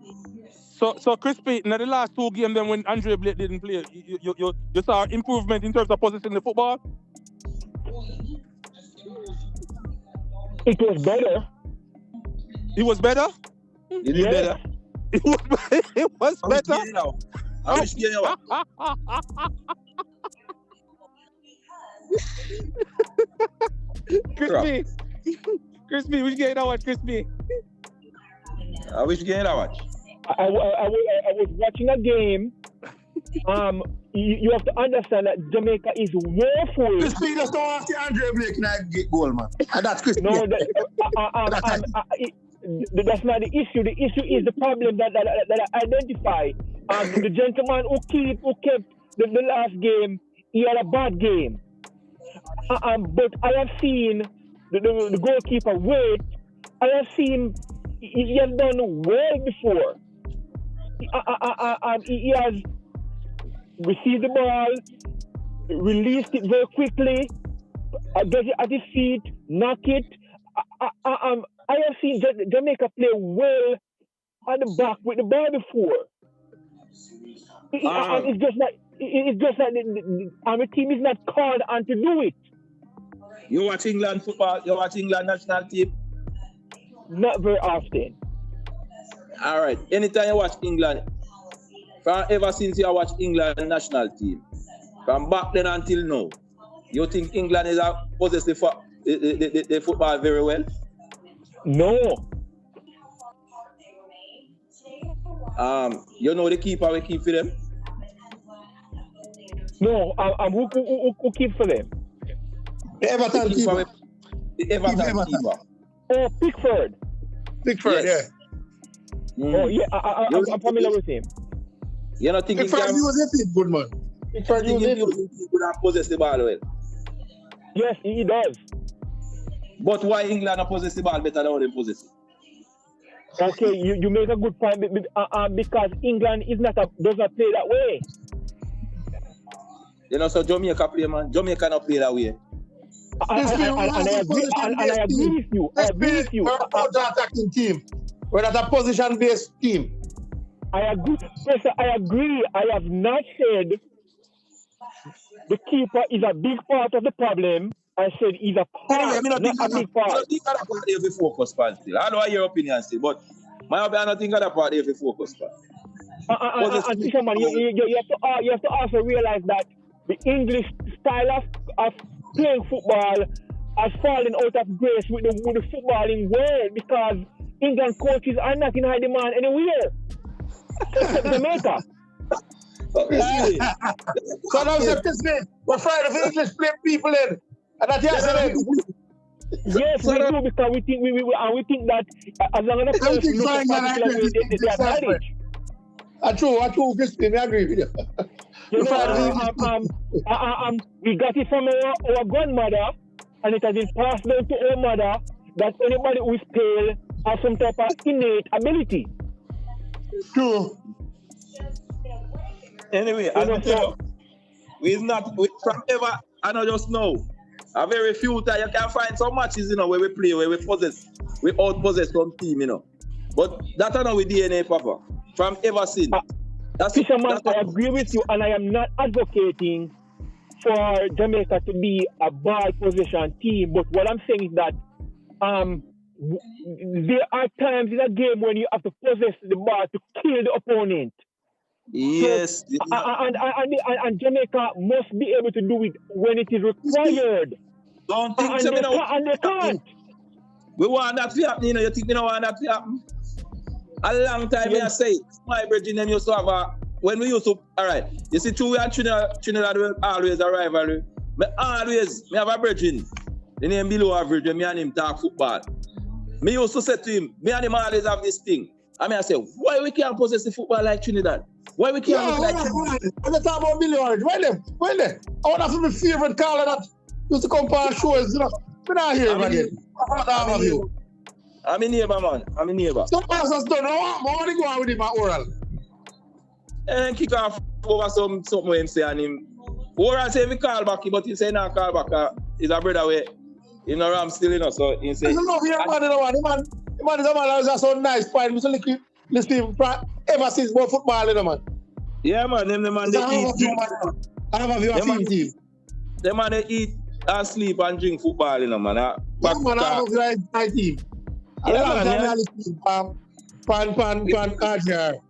So Crispy, in the last 2 games, then when Andre Blake didn't play, you saw improvement in terms of possessing the football? It was better. It was better? It is better. It was better? I wish you know. Crispy, which game I watch, Crispy? Which game I watch? I was watching a game. You have to understand that Jamaica is woeful. Crispy just don't have to Andre Blake and get goal, man. And that's Crispy. No, that's not the issue. The issue is the problem that I identify. The gentleman who kept the last game, he had a bad game. But I have seen the goalkeeper wait. I have seen he has done well before. He has received the ball, released it very quickly, get it at his feet, knock it. I have seen Jamaica play well at the back with the ball before. It's just that the team is not called on to do it. You watch England football? You watch England national team? Not very often. All right. Anytime you watch England, ever since you watch England national team, from back then until now, you think England is possess the football very well? No. You know the keeper we keep for them? No. Who keeps for them? The Everton keeper. The Everton keeper. Oh, Pickford. Pickford, yes. Oh, yeah, I'm familiar with him. You're not thinking Pickford uses it, good man. Pickford uses it. He could have possessed the ball well. Yes, he does. But why England possess the ball better than how they possess it? Okay, you make a good point because England does not play that way. You know, so Jamaica play, man. Jamaica not play that way. I agree with you. We're a counter-attacking team. We're not a position-based team. I agree. Professor, I agree. I have not said the keeper is a big part of the problem. I said he's a part, not a big part. I don't think that part if we focus on still. I know your opinion still, but my opinion, I don't think that part if we focus on. Fisherman, you have to also realize that the English style of playing football has fallen out of grace with the footballing world because England coaches are not in high demand anywhere except Jamaica. So now we're afraid of English playing people in. And that's yes, we do because we think that as long as the players look at particular way, they are managed. True, Crispy, I agree with you. We got it from our grandmother, and it has been passed down to our mother that anybody who is pale has some type of innate ability. True. Anyway, I don't know. From ever, I don't just know. A very few times you can find some matches, you know, where we play, where we out-possess some team, you know. But that's not with DNA, Papa. From ever since. Fisherman, I agree with you, and I am not advocating for Jamaica to be a ball possession team. But what I'm saying is that there are times in a game when you have to possess the ball to kill the opponent. Yes. So, and Jamaica must be able to do it when it is required. Don't think and they can't. We want that to happen, you know. You think we don't want that to happen? A long time, I say, my brethren, them used to have when we used to, all right, you see, we and Trinidad were always a rivalry. Me have a brethren, the name below average, when me and him talk football. Me used to say to him, me and him always have this thing. I say, why we can't possess the football like Trinidad? Why we can't look like Trinidad? When they talk about Billy Orange, when them? I want to have my favorite caller that used to come for shows, you know. We're not here, man. I'm a neighbor, man. I'm a neighbor. Some passes don't know. I want to go out with him at oral. And kick off over something him say and him. Oral say we call back, but he say not call back. He's a brother way. You know, I'm still, you know, so he say. I don't know if you're a man, you know, the man is a man that was so nice, fine. We still listen ever since about football, you know, man. Yeah, man. Them the man they eat. I have a view of team. Them man they eat and sleep and drink football, you know, man. Yeah, man, I have a my team. Yeah, man. Pan, Adjar.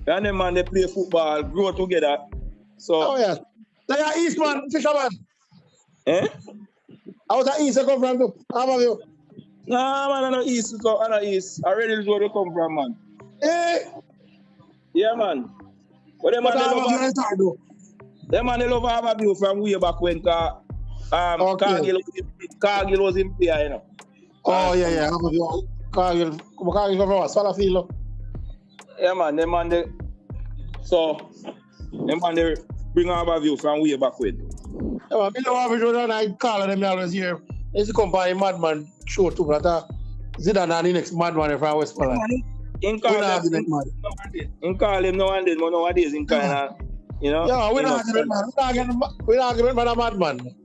And them man, they play football, grow together. So. Oh, yeah. They are Eastman, fisherman. Eh? I was at East, I come from too. How about you? Nah, man, I know East. I know East. I already know where they come from, man. Eh? Yeah, man. But them man, they love have a view from way back when Cargill was in play, you know. Oh, yeah. I have a view. Cargill from us, Swallowfield. Yeah, man. Them man, they bring have a view from way back when. Yeah, man. I don't have a view, and I call them always here. They used to come by Madman show too, but Zidane and the next Madman from West Poland. In call him no one did, but nowadays in kind of, you know. Yeah, we're not arguing, man. We're arguing about a madman.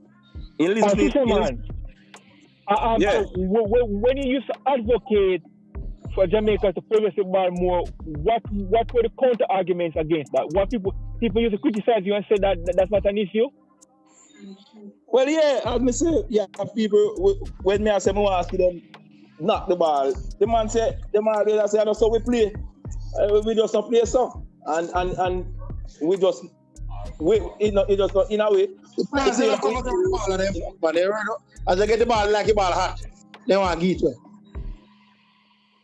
In listening, man. Yeah. When you used to advocate for Jamaica to possess the ball more, what were the counter arguments against that? What people used to criticize you and say that's not an issue? Well, yeah, as me say, yeah, people when me I say me want to see them knock the ball, the man say, they say, so we play, we just play so, and we just in a way. The players they come out the ball and them, but they run up. As they get the ball like the ball hot, they want to get it.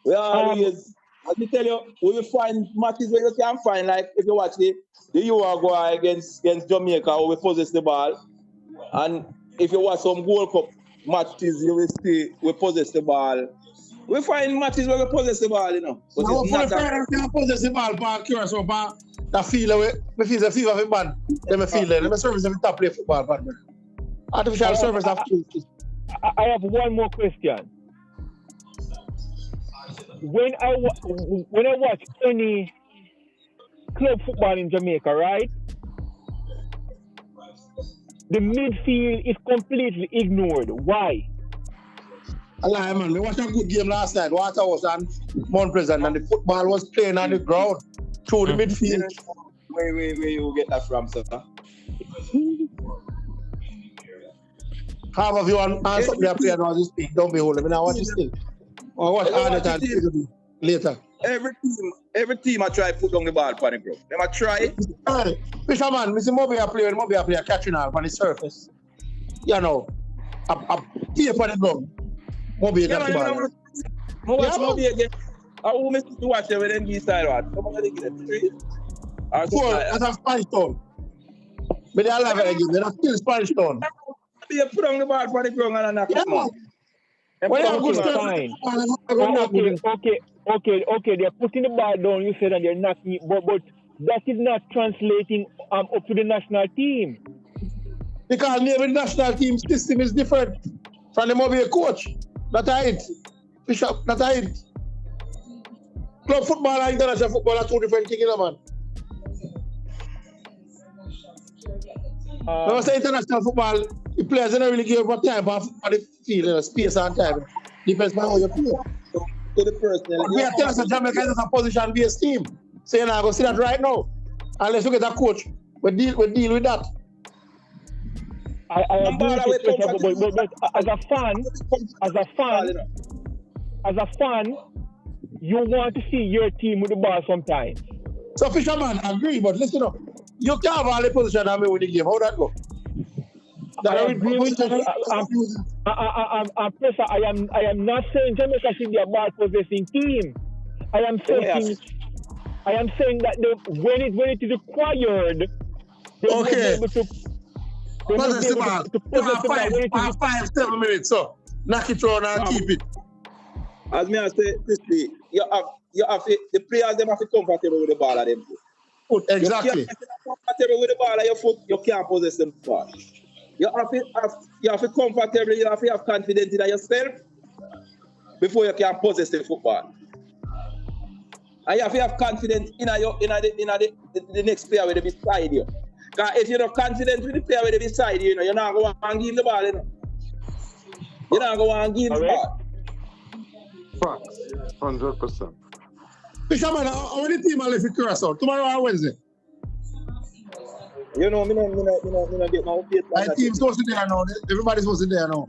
We always, as me tell you, we will find matches where you can find, like if you watch the Uruguay against Jamaica, where we possess the ball. And if you watch some World Cup matches, you will see we possess the ball. We find matches where we possess the ball, you know. But no, it's not we can possess the ball, but Curaçao, but the feel away. We feel the fever of the band. Let me feel it. Let me service them top play football, but artificial service of kids. I have one more question. When I watch any club football in Jamaica, right? The midfield is completely ignored. Why? Allah, man, we watched a good game last night. Waterhouse and Mount Pleasant, and the football was playing on the ground through the midfield. Where you get that from, sir? Half of you and something they are playing on this thing. Don't be holding me now. Watch this thing. Or watch all the time later. Every team I try to put on the ball for the group. Them I try. Fisherman, Mr. Moby a player catching out on the surface. You know, a tear for the ground. Moby got the ball. Moby again. I will miss to watch them with NBA style. Somebody get 3. Four, that's a Spanish Town. But they are alive again. They're still Spanish Town. They put on the ball for the ground and knock it out. Okay. They're putting the ball down. You said, and they're knocking it, but that is not translating up to the national team. Because every national team system is different from the mobile coach. That's it. Bishop, that's it. Club football and international football are two different things, man. When I say international football, the players don't really give up time for the field, space and time. Depends on how you play. To the person. We are telling us Jamaica is a position-based team. So you're not going to see that right now. Unless you get a coach, we deal with that. I agree with you, but as a fan, you want to see your team with the ball sometimes. So Fisherman, agree, but listen up. You can't have all the position and me win the game. How that go? I agree with Professor, I am not saying Jamaica should be a ball possessing team. I am saying that when it is required, they will be able to possess the ball. You have 5-7 minutes, so knock it round and keep it. As me I say, Christy, you have to, the players them have to comfortable with the ball at them. Exactly. You can't be comfortable with the ball at your foot, you can't possess them ball. You have to comfortable, you have to have confidence in yourself before you can possess the football. And you have to have confidence in the next player with the beside you. Because if you're not confident with the player with the beside you, you're not going to give the ball. You're not going to give the ball. Facts, 100%. Fisherman, how many teams are left in Curaçao? Tomorrow or Wednesday? You know, I get my update. My team's supposed to be there now. Everybody's supposed to be there now.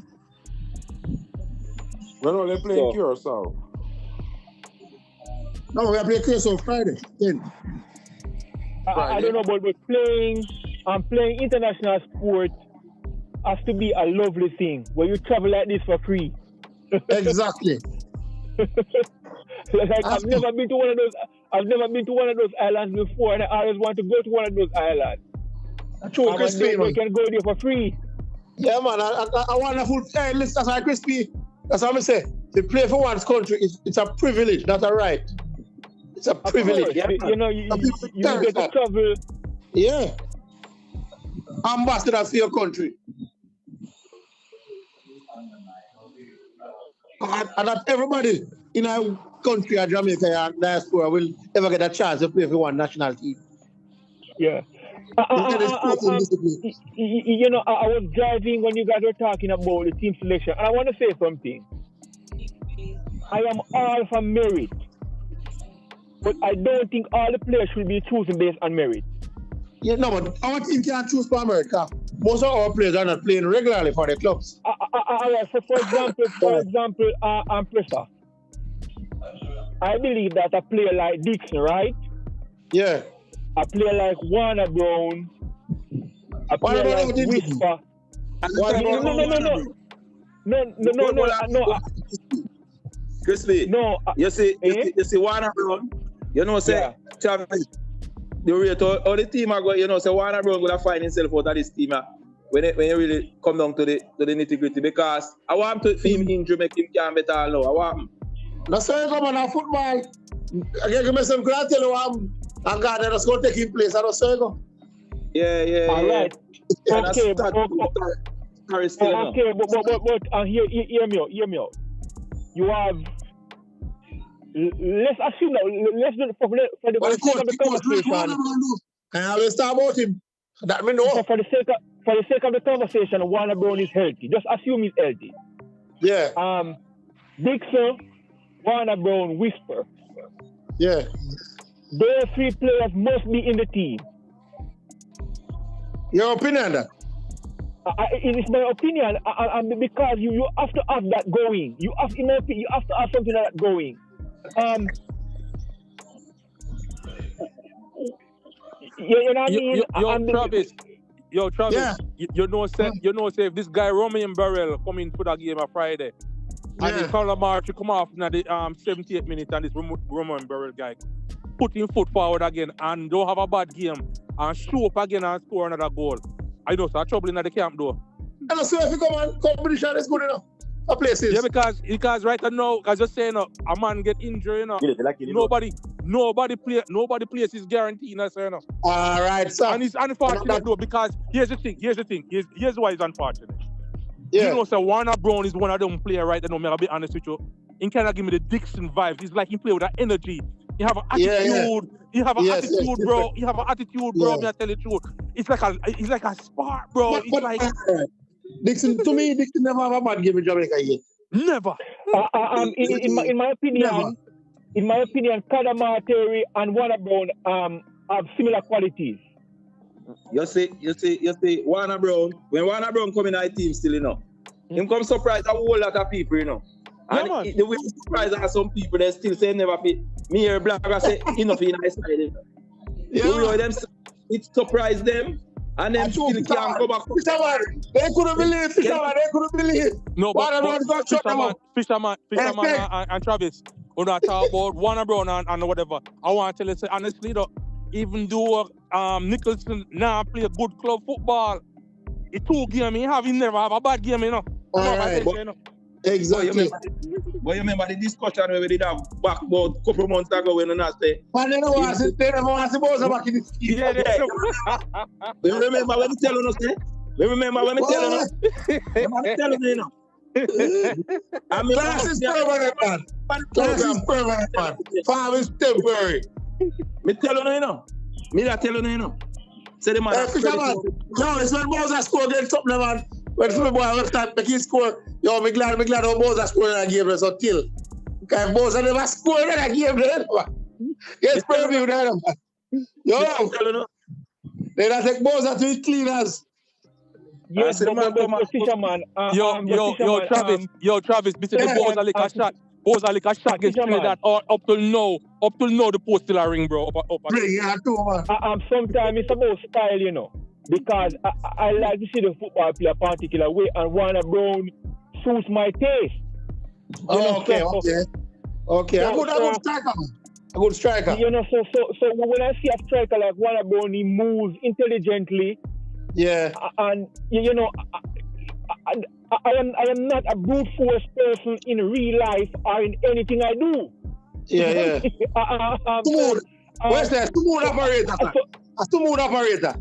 When are they playing Curaçao? No, we are playing Curaçao Friday. I don't know, but playing international sport has to be a lovely thing where you travel like this for free. Exactly. I've never been to one of those islands before, and I always want to go to one of those islands. True, Crispy. We can go there for free. Yeah, man. I want a full list. That's why Crispy. That's what I'm say. To play for one's country, it's a privilege, not a right. It's a privilege. Yeah, you know, you get to travel. Yeah. Ambassadors for your country. And not everybody in our country or Jamaica and diaspora will ever get a chance to play for one national team. Yeah. You know, I was driving when you guys were talking about the team selection, and I want to say something. I am all for merit, but I don't think all the players should be chosen based on merit. Yeah, no, but our team can't choose for America. Most of our players are not playing regularly for the clubs. For example, Pressa. I believe that a player like Dixon, right? Yeah. A player like Warner Brown, a player like Whisper. No. Crispy. No. You see Warner Brown. You know, say Travis. The rate all the team are going. You know, say Warner Brown gonna find himself out of this team when you really come down to the nitty-gritty, because I want to see him injury make him can better now. I want him. That's why you come on football. I give me some glad tell you and God just go take him place. I don't say go. Yeah. All right. Okay, but hear me out. You have. Let's assume that. Let's do for the sake of the conversation. I always talk about him. That me know. For the sake of the conversation, Warner Brown is healthy. Just assume he's healthy. Yeah. Dixon, Warner Brown, Whisper. Yeah. Those three players must be in the team. Your opinion, that? It is my opinion, because you have to have that going. You have to have something like that going. You know what I mean? Travis. Yeah. You know, say if this guy Romain Barrel come in for that game on Friday, and the Conor March come off in the 78 minutes, and this Romain Barrel guy put him foot forward again and don't have a bad game and show up again and score another goal. I know, so trouble in the camp though. And so if you come on, competition is good enough. A places. Yeah, because right now, as you're saying, a man get injured, you know. Nobody plays is guaranteed, you know. All right, sir. And it's unfortunate though, because here's the thing. Here's why it's unfortunate. Yeah. You know, so Warner Brown is one of them players right now, I'll be honest with you. He kind of give me the Dixon vibes. It's like he play with that energy. You have an attitude. You have an attitude, bro. You have an attitude, bro. Me I tell you the truth. It's like a spark, bro. Dixon never have a bad game in Jamaica yet. Never. In my opinion, Conor Martery and Warner Brown have similar qualities. You see, Warner Brown. When Warner Brown come in our team still, you know, him come surprise a whole lot of people, you know. And the way surprise are some people, they still say never fit. Me here, Black, I say enough in my side. It surprised them. And then still can't come back. Fisherman, they couldn't believe. Fisherman, they couldn't believe. No, but Fisherman and Travis, when I talk about Warner Brown and whatever, I want to tell you, say, honestly, though, even though Nicholson now play a good club football, it's 2 games he never have a bad game, you know. All right, exactly. But you remember the discussion we did have back about a couple months ago when I say, but they never want to see back in the scheme. You remember when we telling us, eh? You remember when we telling us? I'm telling you now. Class is permanent, man. Class is permanent, man. Farm is temporary. Me telling you now. Me not telling you now. Say the man. No, it's when Moses score against something, man. When the boy will start making score, yo, me glad how Moses scored in that game, so till. Because Moses never scored in that game, yes, Bermuda, man. Yo, they don't take Moses to his cleaners. Yes, Fisherman. Travis, Mr. The Boza lick a shot. Boza lick a shot against Trinidad. Up till now, the post still a ring, bro. Ring, yeah, too, man. Sometimes it's about style, you know. Because I like to see the football play a particular way, and Warner Brown suits my taste. Okay. A good striker, man. A good striker. You know, so when I see a striker like Warner Brown, he moves intelligently. Yeah. And you know, I am not a brute force person in real life or in anything I do. Yeah. Smooth. Where's that? Smooth operator. A smooth operator.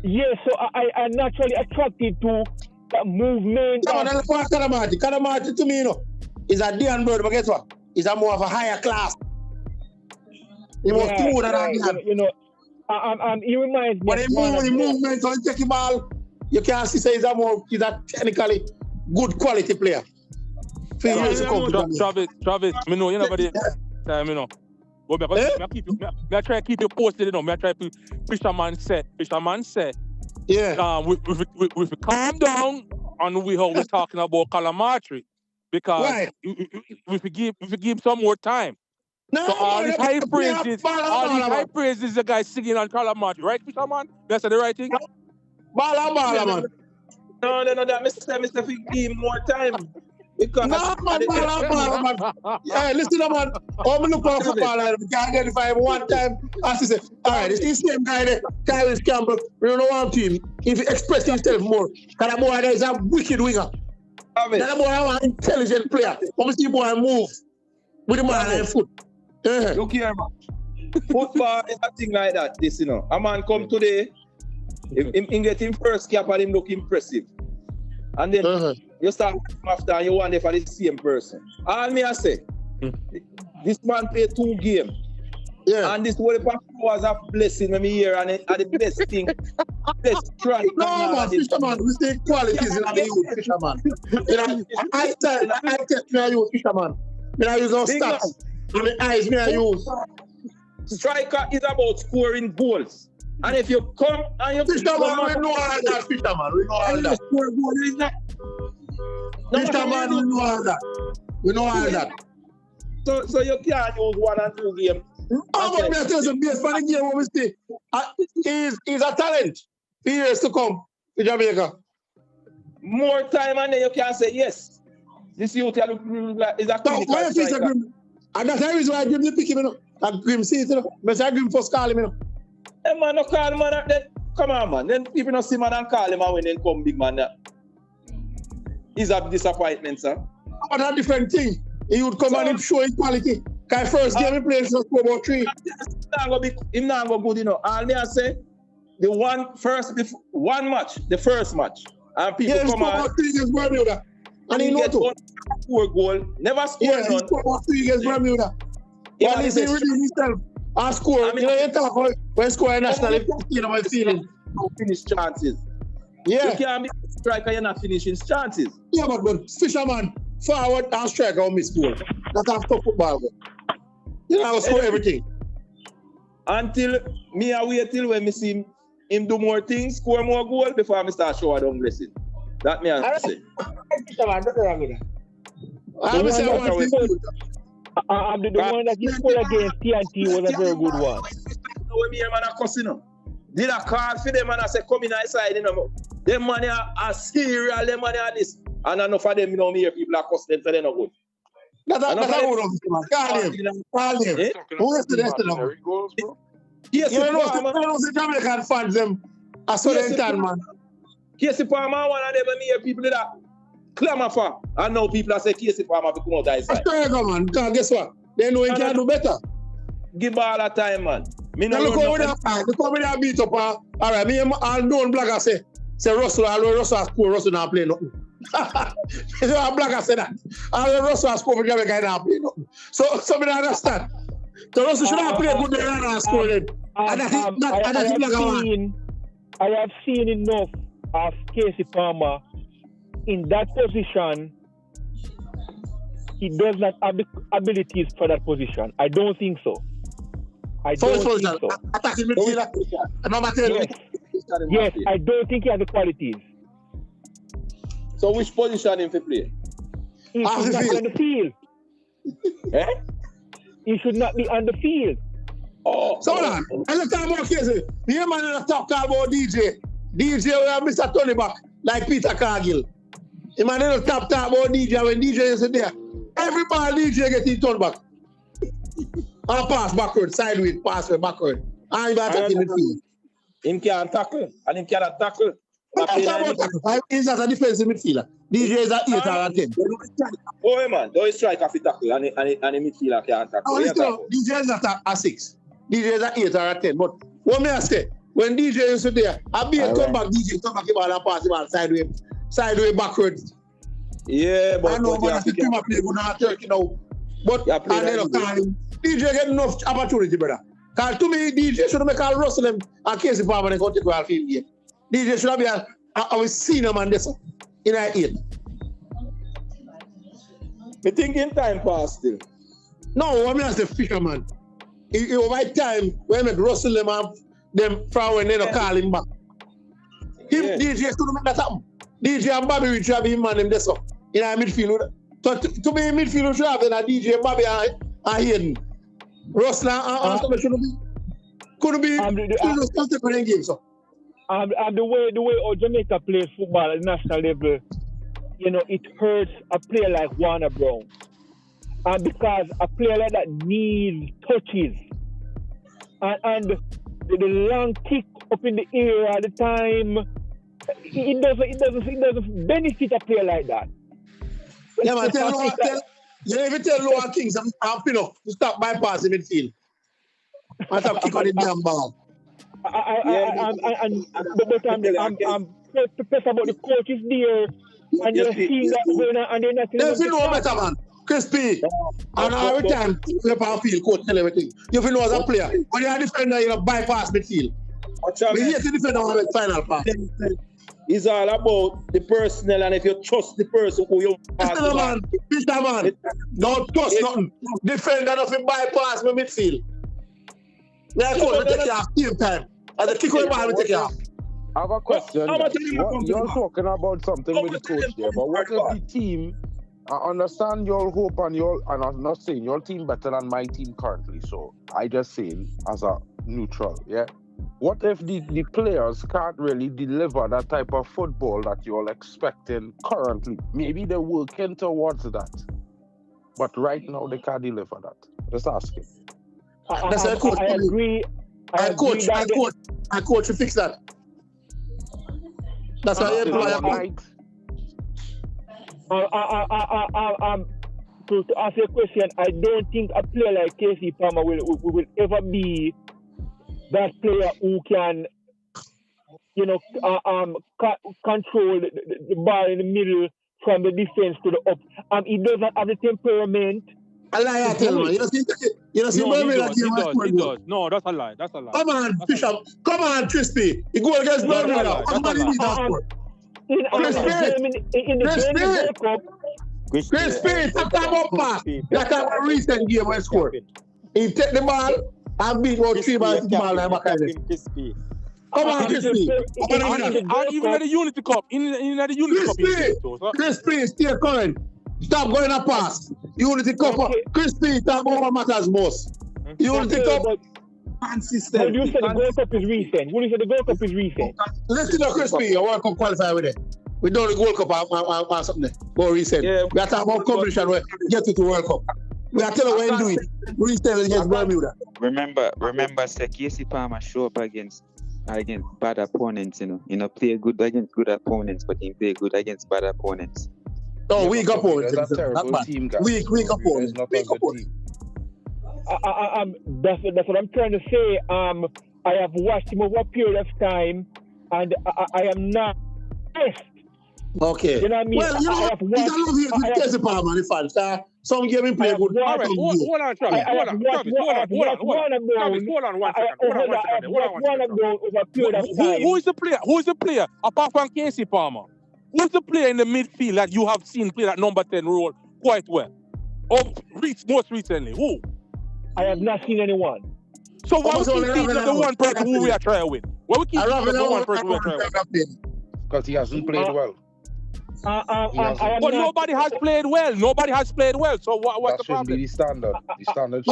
Yes, so I'm naturally attracted to that movement. Kalamati to me, you know, is a Dan bird, but guess what? He's a more of a higher class. He was smoother than Dan. You know, he reminds me. When he movement, so he take the ball, you can see say he's a technically good quality player. Travis, me know you never did time, you know. But I try to keep you posted, you know. I try to Fisherman said. Yeah. We calm down and we're talking about Calamatri because we give some more time. No, so all these high praises the guy singing on Calamatri, right, Fisherman? That's the right thing. Bala, man. No, that Mr. Fig give more time. Because no, man. Yeah, listen, man. I'm looking for football and we can identify him one time. As he said, all right, it's the same guy there, Tyrese Campbell. We don't know one team. If he express himself more, because the boy there is a wicked winger. That boy is an intelligent player. When see the boy move with the man on foot. Look here, man. Football is a thing like that, this, you know. A man come today, he get him first cap and him look impressive. And then you start after and you want it for the same person. All me I say, this man played 2 games. Yeah. And this World Cup was a blessing when me here and the best thing. Best try. No, man, Fisherman, we say qualities in the youth, Fisherman. You know, I test me a youth, Fisherman. I use no stats. And the eyes me I use. Striker is about scoring goals. And if you come and you Fisherman, we know all that, Fisherman. We know all that. Fisherman, we know all that. We know all that. So you can't use 1 and 2 games. How about me I tell you, based on the game what we see, he's a talent for years to come in Jamaica. More time and then you can say yes. This youth is a clinical striker. And that's the reason why I Grim pick him, you know. And Grim see it, you know. I say Grim first call him, you know. Hey man, no call him, man. Then, come on, man. Then people don't see man and call him and when they come big man. He's a disappointment, sir. But a different thing. He would come and show his quality. Because first game he played, just score about 3. He's not going to go good, you know. All me I say, one match, the first match. And people come out. 3 against Bermuda. And he know to. 4 goal, never scored none. He scored about 3 against Bermuda. But he's redeemed himself and score. You know, you talk about when scoring national, you know my feeling. No finish chances. Yeah. You can't be a striker, you're not finishing chances. Yeah, but Fisherman, forward and striker on miss goal. That's after football. You know, score everything. Until me I wait till when me see him do more things, score more goals before I start Showdown blessing. That me I say. Fisherman, nothing wrong with that. The one that he scored against TNT was a very good one. when me and man are cussing them. Did I call for them and I say, come in outside, you know. Them money are serial, them money are this. And enough of them, you know, me here, people are cussing them, so they're not good. That's a good one. Call him. Who is the rest of them? Yes, you know the Jamaican fans, them. I saw them, man. Casey Palmer, one of them, and me here, people that clamor for. And now people are saying, Casey Palmer, to come out outside. That's go, man. Guess what? They know he can do better. Give all the time, man. Now look over there, beat up. All right, me and all known blogger say Russell, Russell has scored, Russell not play nothing. So a blogger say that. All Russell has scored, Jamaica not play nothing. So me don't understand. So Russell should have played good there and not scored it. And I have seen enough of Casey Palmer in that position. He does not have the abilities for that position. I don't think so. I don't think so. Attacking midfielder. Yes, I don't think he has the qualities. So which position him to play? He should not be on the field. He should not be on the field. So on. And let's talk about Casey. The man in the top talk about DJ. DJ will have Mr. Tony back, like Peter Cargill. The man in the top talk about DJ when DJ is there. Every ball DJ gets his turn back. And pass backward, sideways, pass backward. And he attacking midfield. Him can't tackle, and him cannot tackle. He's not a defensive midfielder. DJ is at 8 or at 10. Oh, man, don't strike off the tackle, and the midfielder can't tackle. DJ is not a 6. DJ is at 8 or at 10. But what may I say? When DJ is there, I'll be a come back, DJ come back the ball and pass the ball sideways, backwards. Yeah, but I know, but I think play good on Turkey now. But at the end of time, DJ get enough opportunity, brother. Because to me, DJ should make all Russell and Casey Palmer and continue to field game. DJ should be a senior man this in our 8. I think in time pass still. No, I mean as a fisherman. It was time when make Russell them from when they don't call him back. DJ should make that happen. DJ and Bobby Rich have him man them this up in our midfield. So to me, midfield should have been a DJ and Bobby and Hayden. Russell and Tommy should be could be different games. And the way how Jamaica plays football at national level, you know, it hurts a player like Warner Brown. And because a player like that needs touches. And the long kick up in the air all the time, it doesn't benefit a player like that. Yeah, man, you even tell Lower Kings to stop bypassing midfield. I have to kick on the damn ball. But I'm pissed about the coaches there, and you're seeing that going on, and they're not. If you know better, man, Crispy, and every time you have a field, coach tell everything. You know as a player, when you're a defender, you bypass midfield. We hate the defender on the final pass. It's all about the personnel, and if you trust the person who you pass. Mr. Man, don't trust nothing. Defender nothing bypass my midfield. Yeah, coach, we take care of team time. And the kick away ball, we take care of. I have a question. You're talking about something with the coach there, but what if the team? I understand your hope and I'm not saying your team better than my team currently. So I just saying as a neutral, yeah. What if the players can't really deliver that type of football that you're expecting currently? Maybe they're working towards that, but right now they can't deliver that. Just asking. That's a coach. I agree. I coach to fix that. That's why I to ask your question, I don't think a player like Casey Palmer will ever be that player who can, you know, control the ball in the middle from the defense to the up. He does not have the temperament. A lie, I tell you. You know, he does. No, that's a lie. That's a lie. Come on, Bishop. Come on, Crispy. You go against Bermuda. Crispy, talk about pass. That's a recent game I scored. He take the ball and beat about 3 balls to the ball like Crispy. Come on, Crispy. Even at the Unity Cup. Crispy, stay current. Stop going a pass. Unity Cup. Crispy, talk about what matters most. Unity Cup. Consistent. Would you say the World Cup is recent? Would you say the World Cup is recent? Let's do the crispy. A World Cup qualifier with it. We don't the World Cup or something. More recent. Yeah, we are talking about competition where get to the World Cup. We are telling when do it. Recent against Bermuda. Remember, Casey Palmer show up against bad opponents. Play good against good opponents, but he play good against bad opponents. Oh, weak opponents. That's a terrible team, guys. Weak opponents. Weak opponents. That's what I'm trying to say. I have watched him over a period of time, and I am not impressed. Okay. You know what I mean? Well, you know, he's a love here with Casey Palmer, the fans. Some game him play good. All right, hold on, Travis. Hold on one second. Who is the player? Who is the player apart from Casey Palmer? Who's the player in the midfield that you have seen play that number 10 role quite well? Most recently, who? I have not seen anyone. So why we keep thinking of the one person who we are trying to win? Why we keep thinking of the one person we are trying to win? Because he hasn't played well. But nobody has played well. Nobody has played well. So what's the problem? Be the standard. The standard.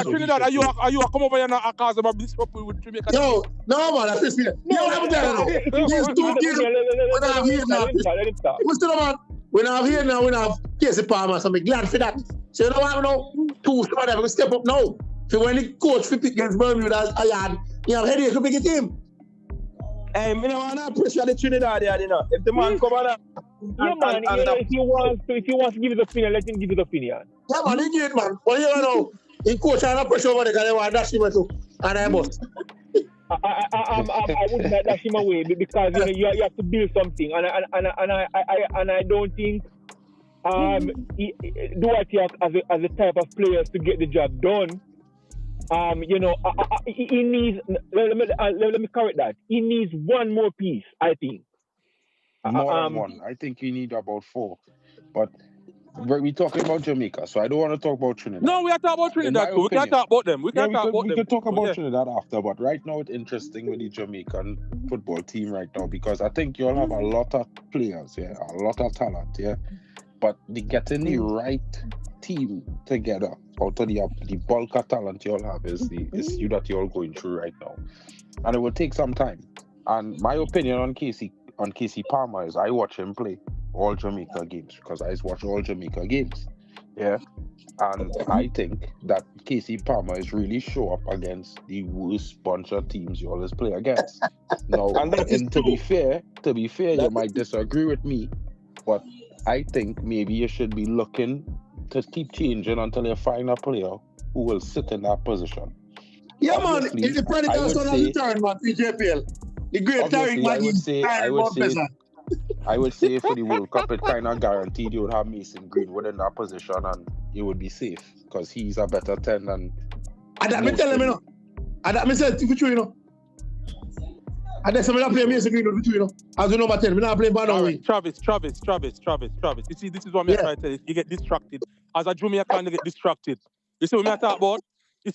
Trinidad, are you come over here now and cause them a disrupt with Jamaica? Yo, no man, that's this. No, I'm telling you. There's 2 games. We're not here now. We're not here now. We have Casey Palmer, so I'm glad for that. So you know what? No, 2 squad we step up now. So when the coach pick against Bermuda, you have headache to pick a team. Hey, I don't want to pressure the Trinidad there, you know. If the man come on if he wants to give his opinion, let him give his opinion. Yeah, man, he get man. But you know, in coach and pressure over the guy, they want to dash him too. And I must. I wouldn't dash him away because you have to build something, and I don't think Duarte as a type of players to get the job done. He needs. Let me correct that. He needs one more piece, I think. More than one. I think you need about 4. But we're talking about Jamaica, so I don't want to talk about Trinidad. No, we are talking about Trinidad too. We can't talk about them. We can talk about Trinidad after, but right now it's interesting with the Jamaican football team right now because I think you all have a lot of players, a lot of talent, but getting the right team together out of the bulk of talent you all have is you that you're all going through right now, and it will take some time. And my opinion on Casey Palmer is I watch him play all Jamaica games because I watch all Jamaica games, and I think that Casey Palmer is really show up against the worst bunch of teams you always play against. Now, and to be fair, you might disagree with me, but I think maybe you should be looking to keep changing until you find a player who will sit in that position. Yeah, obviously, man. If the Predators don't return, man, PJPL, the great Tariq I would say for the World Cup, it kind of guaranteed you would have Mason Greenwood in that position and he would be safe because he's a better 10 than. And that me tell him, you know. And that me say for you, you know. And then somebody play Mason Greenwood for you, you know. As you number 10, we're not playing Banner. Travis. You see, this is what I'm trying to tell you. You get distracted. As a Jamaican, you get distracted. You see what I'm talking about? You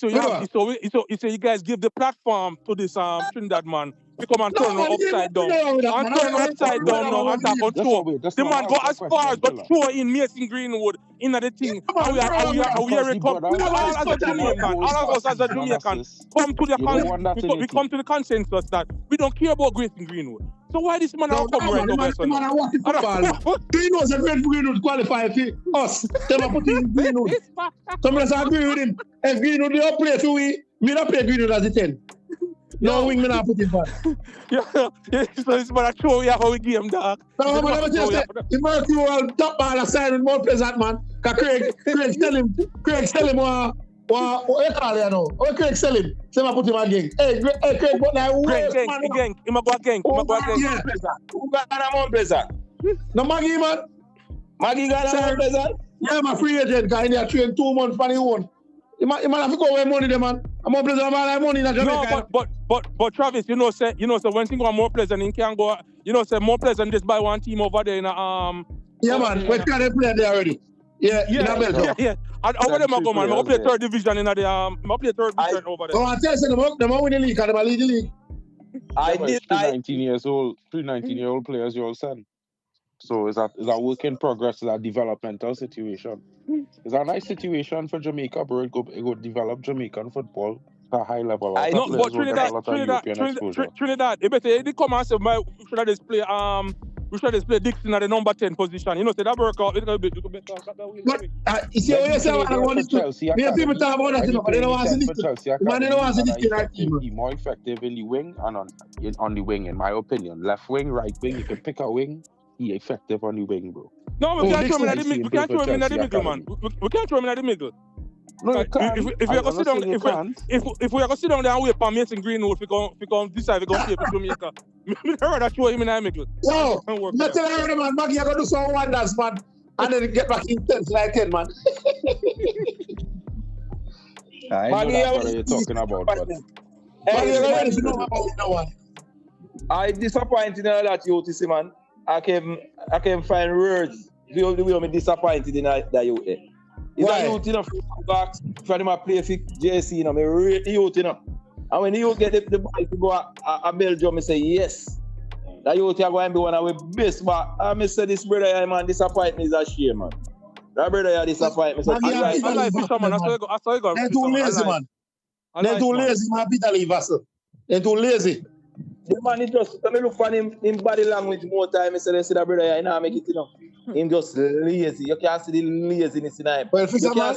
say you guys give the platform to this Trinidad man. We come and turn upside down. And turn upside down now and tap on throw. The man go as far as but throw in Mason Greenwood in the thing. And we are come. All as a Jamaican, come to the consensus that we don't care about Mason Greenwood. So why this man come right over? The man watch the football. He knows that Greenwood qualify for us. They are putting Greenwood. Somebody agree with him. If Greenwood don't play to me not play Greenwood as a 10. No wing me not put him back. So this man show you how we game, dog. No, man, I'm just saying, the man who will top ball aside with more pleasant, man. Because Craig tell him what you call it now? What Craig sell him? Say I put him again. Hey, Craig, but now gang. Him a go again. Who got a more pleasant? No Maggie, man. Maggie got a more pleasant? Yeah, my free agent guy in there train 2 months for the own. You might have to go away money there, man. I'm more pleasant about money in Jamaica. No, but Travis, you know, when things go more pleasant, he can go. You know, say more pleasant just by one team over there in Yeah, man. West Canada play there already. Yeah. And over there, I go, man. I play 3rd division in the I play 3rd division over there. Oh, I tell you, them win the league, and them lead the league. I did. 19-year-old players you all send. So it's a work in progress, it's a developmental situation. It's a nice situation for Jamaica, bro. It go develop Jamaican football a high level. No, but Trinidad, they better they come and say, we should display Dixon at the number 10 position. You know, say that work out. It's gonna be better. But you see what you say about Chelsea? Me and people talk about that, but they don't want to see this. Man, they don't want to see this right team. He's more effective in the wing and on the wing, in my opinion. Left wing, right wing. You can pick a wing. He effective on the wing, bro. No, we can't throw him in the middle. We can't throw him in the middle, man. We can't throw him in the middle. No, you can't. If we are going to sit down there and wait for Mason Greenwood, we can decide we're going to save Jamaica. I rather throw him in the middle. Yo, let's tell her, man, Maggie, you're going to do some wonders, man. And then get back in 10th like 10, man. I know that's what you're talking about, but... I disappointed in that youth, see, man. I can find words. The only way I'm disappointed in that youth. Is that youth, you know, back for them play for JC, you know, me rate the youth, you know. And when the youth get the ball to go a Belgium, I say yes. That youth are going to be one of the best, but I say this brother, man, disappoint me is a shame, man. That brother, disappoint me. I like Fisherman. I saw you go. They're too lazy, man. They're too lazy, man. Peter Lee Vassell. They're too lazy. The man is just, let me look for him in body language more time. I say that brother, I know make it, you know. Him just lazy. You can't see the laziness in him. Well, Fisherman,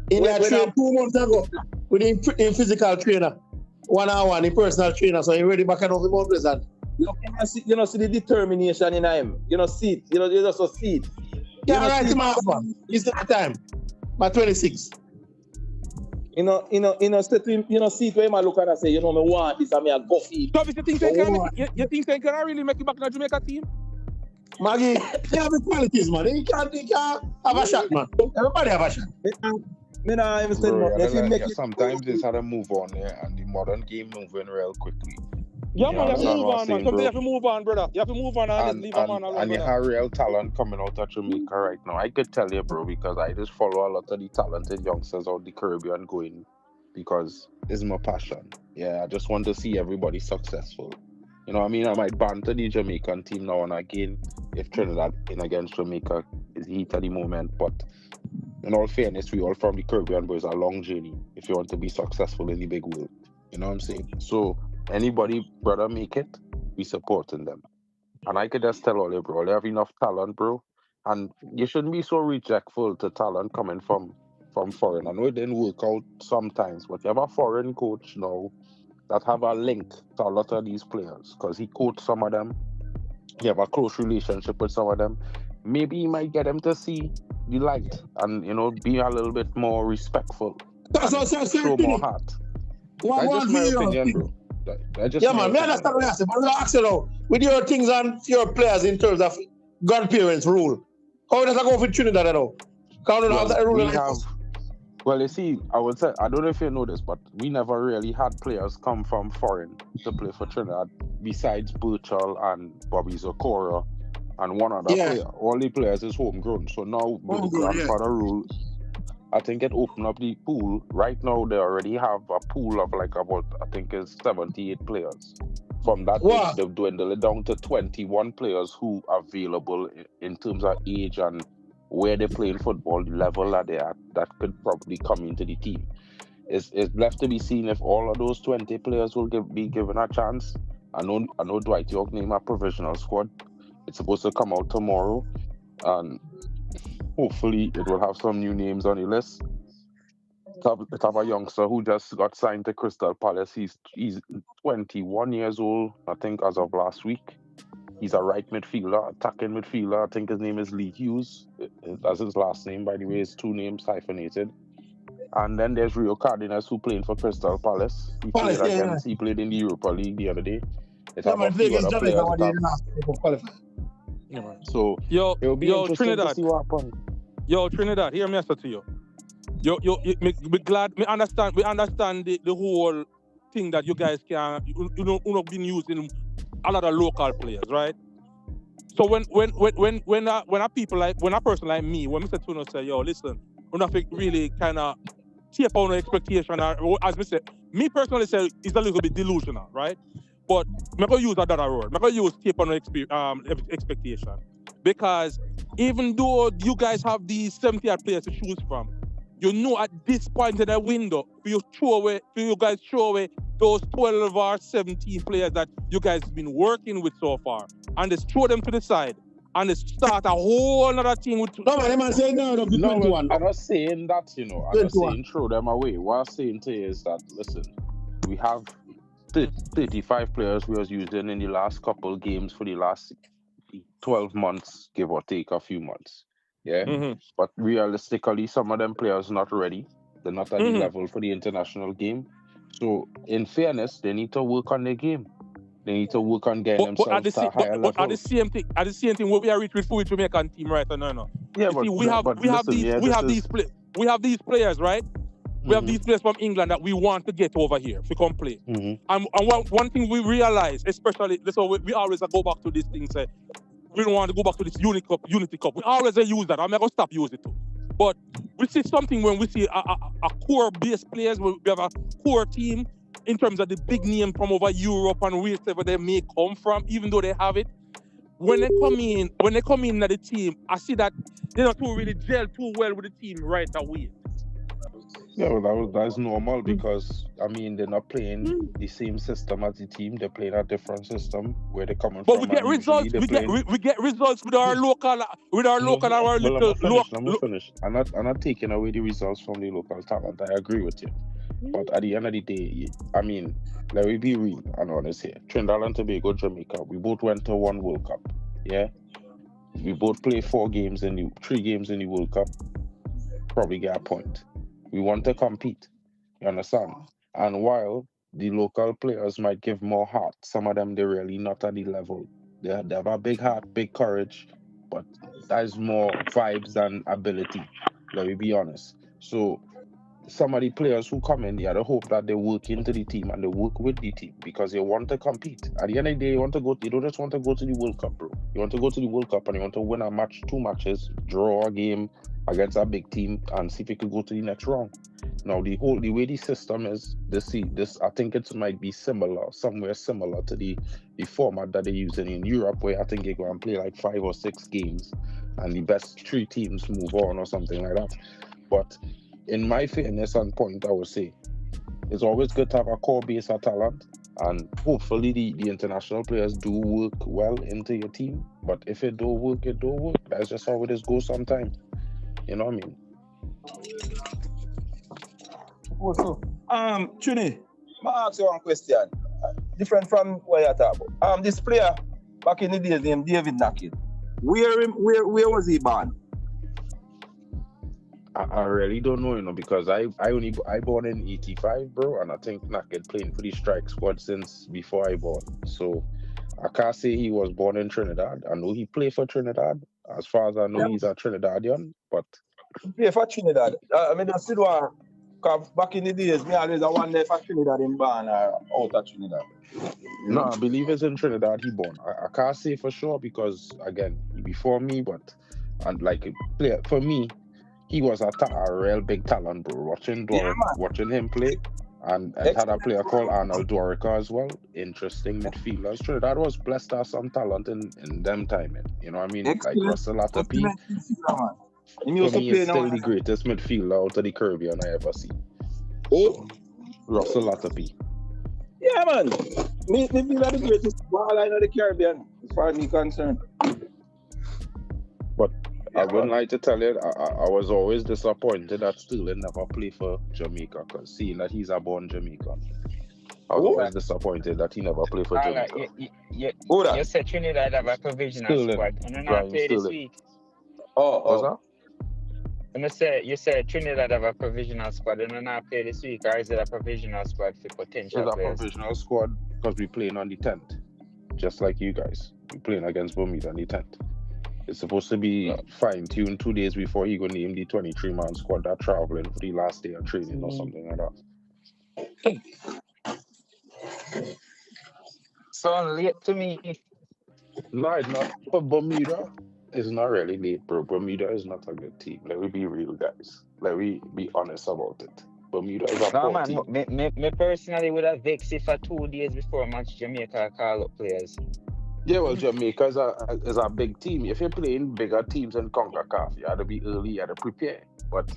in that train 2 months ago, with him physical trainer, 1-on-1, in personal trainer, so he ready back and over more present. You know, see the determination in him. You know, see it. You just see it. Yeah, right, man. It's the time. By 26. You know, say to him, you know, see it where man look at and say, you know, me want this and me a go feed. So, you think they can really make you back in the Jamaica team? Maggie, they have the qualities, man. They can't have a shot, man. Everybody have a shot. Sometimes it's how to move on, and the modern game moving real quickly. Yeah, man, you have to move on, man. Sometimes you have to move on, brother. You have to move on and leave a man alone. And you have real talent coming out of Jamaica right now. I could tell you, bro, because I just follow a lot of the talented youngsters out the Caribbean going because it's my passion. Yeah, I just want to see everybody successful. You know what I mean? I might banter the Jamaican team now and again if Trinidad in against Jamaica is heat at the moment. But in all fairness, we all from the Caribbean, but it's a long journey if you want to be successful in the big world. You know what I'm saying? So anybody, brother, make it, we supporting them. And I could just tell all you, bro, they have enough talent, bro. And you shouldn't be so rejectful to talent coming from foreign. I know it didn't work out sometimes, but you have a foreign coach now that have a link to a lot of these players because he coached some of them. He have a close relationship with some of them. Maybe he might get them to see the light and, you know, be a little bit more respectful. That's what I'm saying. Show more heart. That's just my opinion, bro. Yeah, man, I understand what you say, but I ask you now, with your things and your players in terms of grandparents' rule, how does that go for Trinidad at all? Well, you see, I would say, I don't know if you know this, but we never really had players come from foreign to play for Trinidad besides Burchell and Bobby Zakora and one other player. All the players is homegrown. So now with the grandfather rule, I think it opened up the pool. Right now, they already have a pool of like about, I think it's 78 players. From that, they've dwindled it down to 21 players who are available in terms of age and where they're playing football, the level that they're at, that could probably come into the team. It's left to be seen if all of those 20 players will be given a chance. I know Dwight York named a provisional squad. It's supposed to come out tomorrow, and hopefully it will have some new names on the list. It have a youngster who just got signed to Crystal Palace. He's 21 years old, I think, as of last week. He's a right midfielder, attacking midfielder. I think his name is Lee Hughes. That's his last name, by the way. His two names hyphenated. And then there's Rio Cardenas, who played for Crystal Palace. He played in the Europa League the other day. So it'll be interesting Trinidad. to see what happens. Yo, Trinidad, hear me say to you. Me glad. We understand the whole thing that you guys can. You know, been using a lot of local players, right? So when a person like me, when Mr. Tuno say, yo, listen, we're not really kind of tape on expectation, or as me personally say, it's a little bit delusional, right? But I'm going to use that word. I'm going to use tape on expectation. Because even though you guys have these 70 players to choose from, you know at this point in the window, you guys throw away those 12 or 17 players that you guys have been working with so far, and just throw them to the side, and just start a whole other thing with. No, man, I'm saying no, the 21. I'm not saying that, you know. I'm not saying throw them away. What I'm saying to you is that, listen, we have 35 players we was using in the last couple games for the last 12 months, give or take a few months. Yeah. Mm-hmm. But realistically, some of them players not ready. They're not at the level for the international game. So, in fairness, they need to work on their game. They need to work on getting themselves to a higher level. But at the same thing, what we are with the Jamaican team right now. Yeah, but we have these players, right? We have these players from England that we want to get over here to come play. And one thing we realize, especially, so we always go back to this thing, say, we don't want to go back to this Unity Cup. We always use that. I'm not going to stop using it too. But we see something when we see a core base players, we have a core team in terms of the big name from over Europe and wherever they may come from, even though they have it. When they come in at the team, I see that they don't really gel too well with the team right away. Yeah, well, that's normal because, I mean, they're not playing the same system as the team. They're playing a different system where they're coming from. But we get results. We get results with our local, our little. Let me finish. I'm not taking away the results from the local talent. I agree with you. But at the end of the day, I mean, let me be real and honest here. Trinidad and Tobago, Jamaica, we both went to one World Cup. Yeah, we both played 3 games in the World Cup. Probably get a point. We want to compete, you understand? And while the local players might give more heart, some of them, they're really not at the level. They have a big heart, big courage, but that is more vibes than ability, let me be honest. So some of the players who come in, they have the hope that they work into the team and they work with the team because they want to compete. At the end of the day, you don't just want to go to the World Cup, bro. You want to go to the World Cup and you want to win a match, 2 matches, draw a game against a big team and see if you could go to the next round. Now the way the system is, this I think it might be somewhere similar to the format that they're using in Europe, where I think they go and play like 5 or 6 games and the best 3 teams move on or something like that. But in my fairness and point, I would say it's always good to have a core base of talent, and hopefully the international players do work well into your team. But if it don't work, it don't work. That's just how it is go sometimes. You know what I mean? Also, Trini, I ask you one question. Different from what you're talking about. This player back in the days named David Nackett. Where was he born? I really don't know, you know, because I born in 85, bro, and I think Nackett playing for the strike squad since before I born. So I can't say he was born in Trinidad. I know he played for Trinidad. As far as I know, he's a Trinidadian, but he played for Trinidad. I mean, I still want, because back in the days, me always a one day for Trinidad in born or out of Trinidad. No, I believe it's in Trinidad he born. I can't say for sure because, again, he before me, but and like player for me, he was a real big talent, bro. Watching him play. And I had a player called Arnold Dorica as well. Interesting midfielders. Trinidad was blessed to have some talent in them timing. You know what I mean? Like Russell Latapi. For me, he's still the greatest midfielder out of the Caribbean I ever see. Oh? Russell Latapi. Yeah, man. Me feel like the greatest baller in the Caribbean, as far as me concerned. But I wouldn't like to tell you, I was always disappointed that Sterling never played for Jamaica, because seeing that he's a born Jamaican. I was always disappointed that he never played for Jamaica. You said Trinidad have a provisional squad, and you're not play this week. What's that? You said Trinidad have a provisional squad, and you're not play this week, or is it a provisional squad for potential players? It's a provisional squad because we're playing on the 10th, just like you guys. We're playing against Bermuda on the 10th. It's supposed to be fine-tuned 2 days before he gonna name the 23-man squad that traveling for the last day of training or something like that. So late to me. No, it's not. For Bermuda, it's not really late, bro. Bermuda is not a good team. Let me be real, guys. Let me be honest about it. Bermuda is a poor team. Me personally would have vexed if for 2 days before match Jamaica call up players. Yeah, well, Jamaica is a big team. If you're playing bigger teams in CONCACAF, you have to be early, you have to prepare. But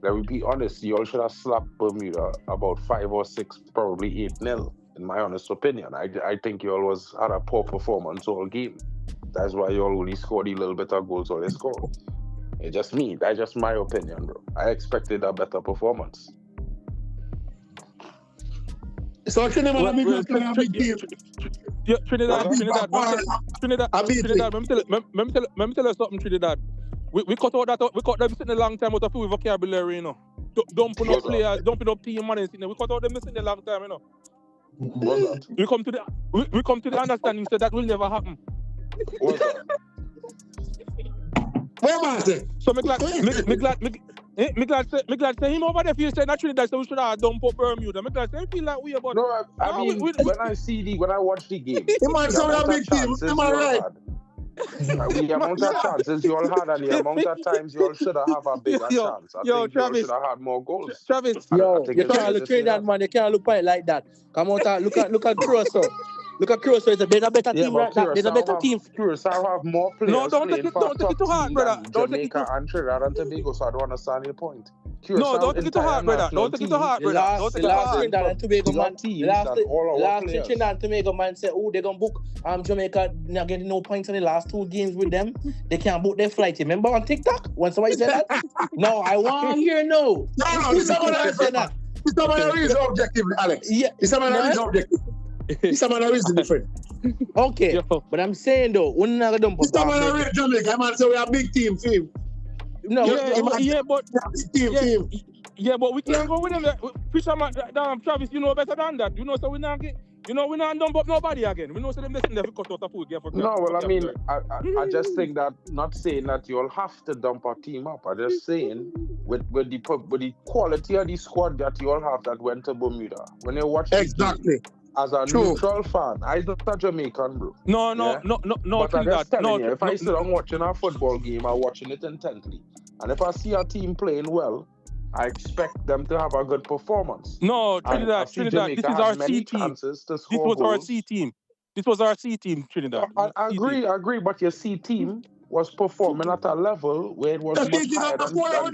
let me be honest, you all should have slapped Bermuda about 5 or 6, probably 8-0, in my honest opinion. I think you all had a poor performance all game. That's why you all only scored a little bit of goals all they scored. It's just me. That's just my opinion, bro. I expected a better performance. So Trinidad, let me tell you something, Trinidad. We cut out that. We cut them sitting a long time out of full vocabulary, you know. Don't put up players, don't put up team money. We cut out them sitting a long time, you know. We come to the understanding so that will never happen. Where was it? So me glad say him over there feel say that Trinidad so we should have done for Bermuda. Me glad say feel like we about. No, I mean when I watch the game. He might say a big team. Am I right? The amount of chances you all had and the amount of times you all should have a bigger chance. I think Travis, you all should have had more goals. Travis, you can't look Trinidad, man. You can't look at it like that. Come out, look at Curaçao. Look at Curaçao. There's a better team right now. There's a better team. Curaçao have more players. No, don't take it too hard, brother. Jamaica and Trinidad and Tobago, so I don't understand your point. Curaçao, no, don't take it too hard, brother. Don't take it too hard, brother. Don't take it too hard. Trinidad and Tobago man. Last Trinidad and Tobago man said, oh, they're gonna book Jamaica. Not getting no points in the last 2 games with them. They can't book their flight. Remember on TikTok when somebody said that? No, I want to hear no. No, this is a reason objective, Alex. Yeah, it's a reason objective. It's a reason different. Okay, but I'm saying though, we're not gonna dump. It's a reason Jamaica. I'm say we are a big team. No, but we can't go with them. Fisherman, Travis, you know better than that. You know, so we not get. You know, we not dump up nobody again. We know so them listen there cut out a food game for. No, well, I mean, I just think that not saying that you all have to dump a team up. I'm just saying with the quality of the squad that you all have that went to Bermuda. When you watch exactly. As a neutral fan, I'm not a Jamaican, bro. No, but I'm just telling you, if I sit down watching a football game, I'm watching it intently. And if I see a team playing well, I expect them to have a good performance. No, Trinidad, this is our C team. This was our C team, Trinidad. I agree, but your C team was performing at a level where it was much higher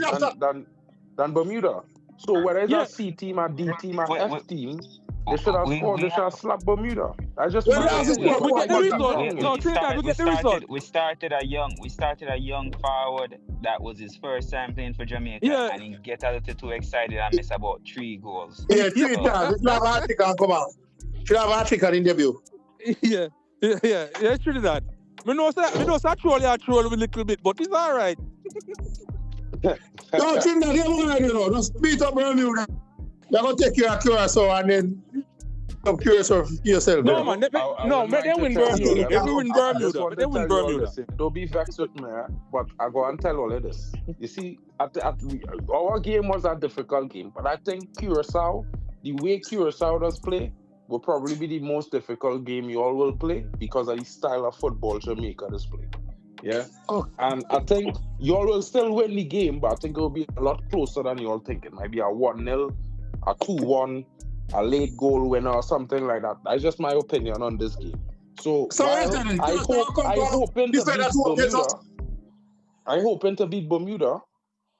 than Bermuda. So whether it's a C team, a D team, a F team, they should have scored. They should have slapped Bermuda. I just we get the result. No, Trinidad, we get the result. We started a young forward that was his first time playing for Jamaica, and he get a little too excited and miss about 3 goals. Yeah, 3 times. Should have African come out. Should have African in debut. Yeah, Trinidad. We know that troll a little bit, but it's all right. No, Trinidad, you're going to do. Just beat up Bermuda. You're going to take care of Curaçao and then up Curaçao yourself. No, man. They win Bermuda. They win Bermuda. Don't be vexed with me, but I go and tell all of this. You see, our game was a difficult game, but I think Curaçao, the way Curaçao does play, will probably be the most difficult game you all will play because of the style of football Jamaica does play. Yeah. And I think you all will still win the game, but I think it will be a lot closer than you all think. It might be a 1-0, a 2-1, a late goal winner or something like that. That's just my opinion on this game. So I hoping to beat Bermuda.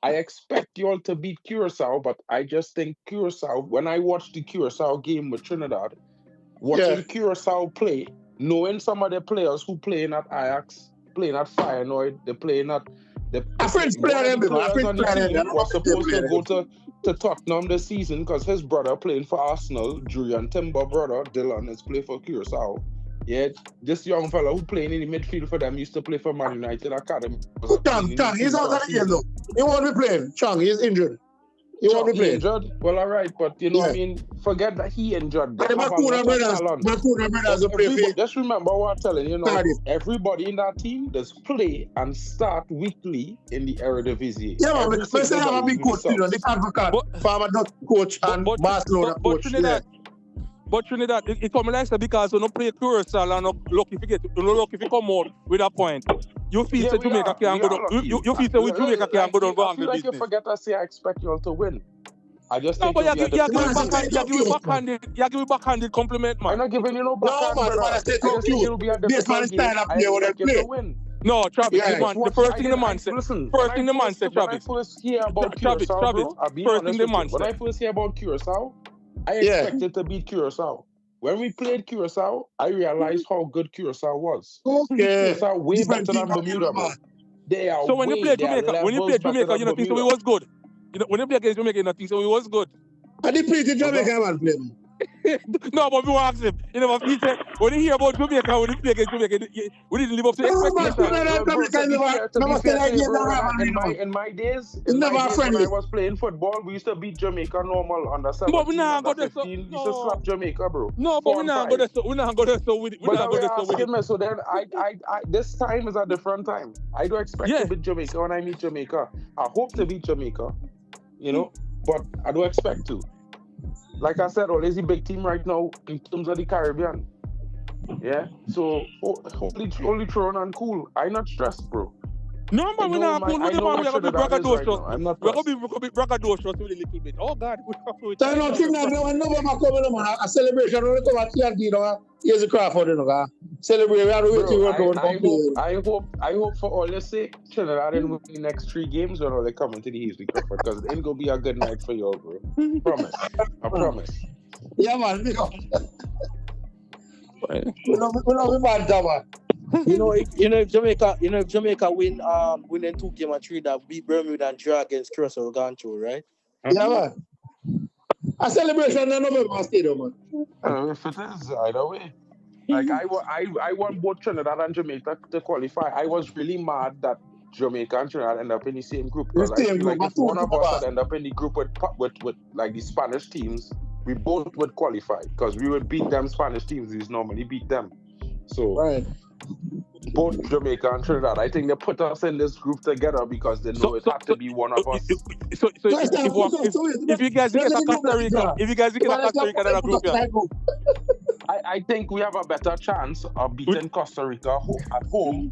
I expect you all to beat Curaçao, but I just think Curaçao, when I watched the Curaçao game with Trinidad, watching Curaçao play, knowing some of the players who playing at Ajax, playing at Feyenoord, they're playing at was supposed to go to Tottenham this season because his brother playing for Arsenal, Julian Timber brother, Dylan, is playing for Curaçao. Yeah, this young fella who playing in the midfield for them used to play for Man United Academy. Chang, he's out of the game though. He won't be playing. Chang, he's injured. He won't be playing. Injured? Well, all right, but you know what I mean? Forget that he injured. Makuna brothers play. Just remember what I'm telling you, everybody in that team does play and start weekly in the Eredivisie. Yeah, man, because they have a big coach, you know, the advocate, Farmer Dutch coach and Barcelona coach. But Trinidad, it come like that because you don't play Curaçao and not lucky if you come out with a point. You feel that Jamaica can't go down. You feel that Jamaica can't go down. I feel like you forget to say I expect you all to win. I just no, but you give me backhanded compliment, man. I'm not giving you no backhand. No, man, I said to you. This man is stand up here when they play. No, Travis, Yeah, the first thing the man said. Listen, First thing the man said, when I Travis. first hear about Travis, Curaçao, bro, I'll be first honest thing the with you. man When said. I first hear about Curaçao, I Yeah. expected to beat Curaçao. When we played Curaçao, I realized how good Curaçao was. Okay. Curaçao way Different better than team, Bermuda, bro. They are So when you play they are Jamaica, levels better than you don't think so Bermuda. we was good. You know, when you play against Jamaica, you don't think so we was good. I did play the Jamaica man play. No, but we ask him. You know, he said when you hear about Jamaica, when you play against Jamaica, we didn't live up to In my days, when I was playing football, we used to beat Jamaica normal under 17, under 15. We used to slap Jamaica, bro. No, but we're not going to so with it. So then I this time is a different time. I don't expect to beat Jamaica when I meet Jamaica. I hope to beat Jamaica, you know, but I don't expect to. Like I said, Ole's a big team right now in terms of the Caribbean. Yeah, so only throwing and cool. I'm not stressed, bro. No, but we're not cool. We're going to be braggadocious. I'm not We're going to be braggadocious with a little bit. Oh, God. So no, Trinidad, when November coming, man, a celebration. When we come at TNT, here's a Crawford, you know, celebrate. We have to wait till I hope for all your sake, Trinidad will win the next 3 games when they come into the Easy Crawford, because it ain't gonna be a good night for y'all, bro. Promise. I promise. Yeah, man. We love man. If Jamaica win in 2 games and 3 that beat Bermuda and draw against Curaçao, gone through, right? Yeah, man. A celebration in November Stadium, man. If it is, either way. Like I want both Trinidad and Jamaica to qualify. I was really mad that Jamaica and Trinidad end up in the same group, because I feel like if one of us had end up in the group with like the Spanish teams, we both would qualify, because we would beat them Spanish teams. We normally beat them. So right. Both Jamaica and Trinidad, I think they put us in this group together because they know it had to be one of us. So if you guys get a Costa Rica, then a group, yeah. I think we have a better chance of beating Costa Rica at home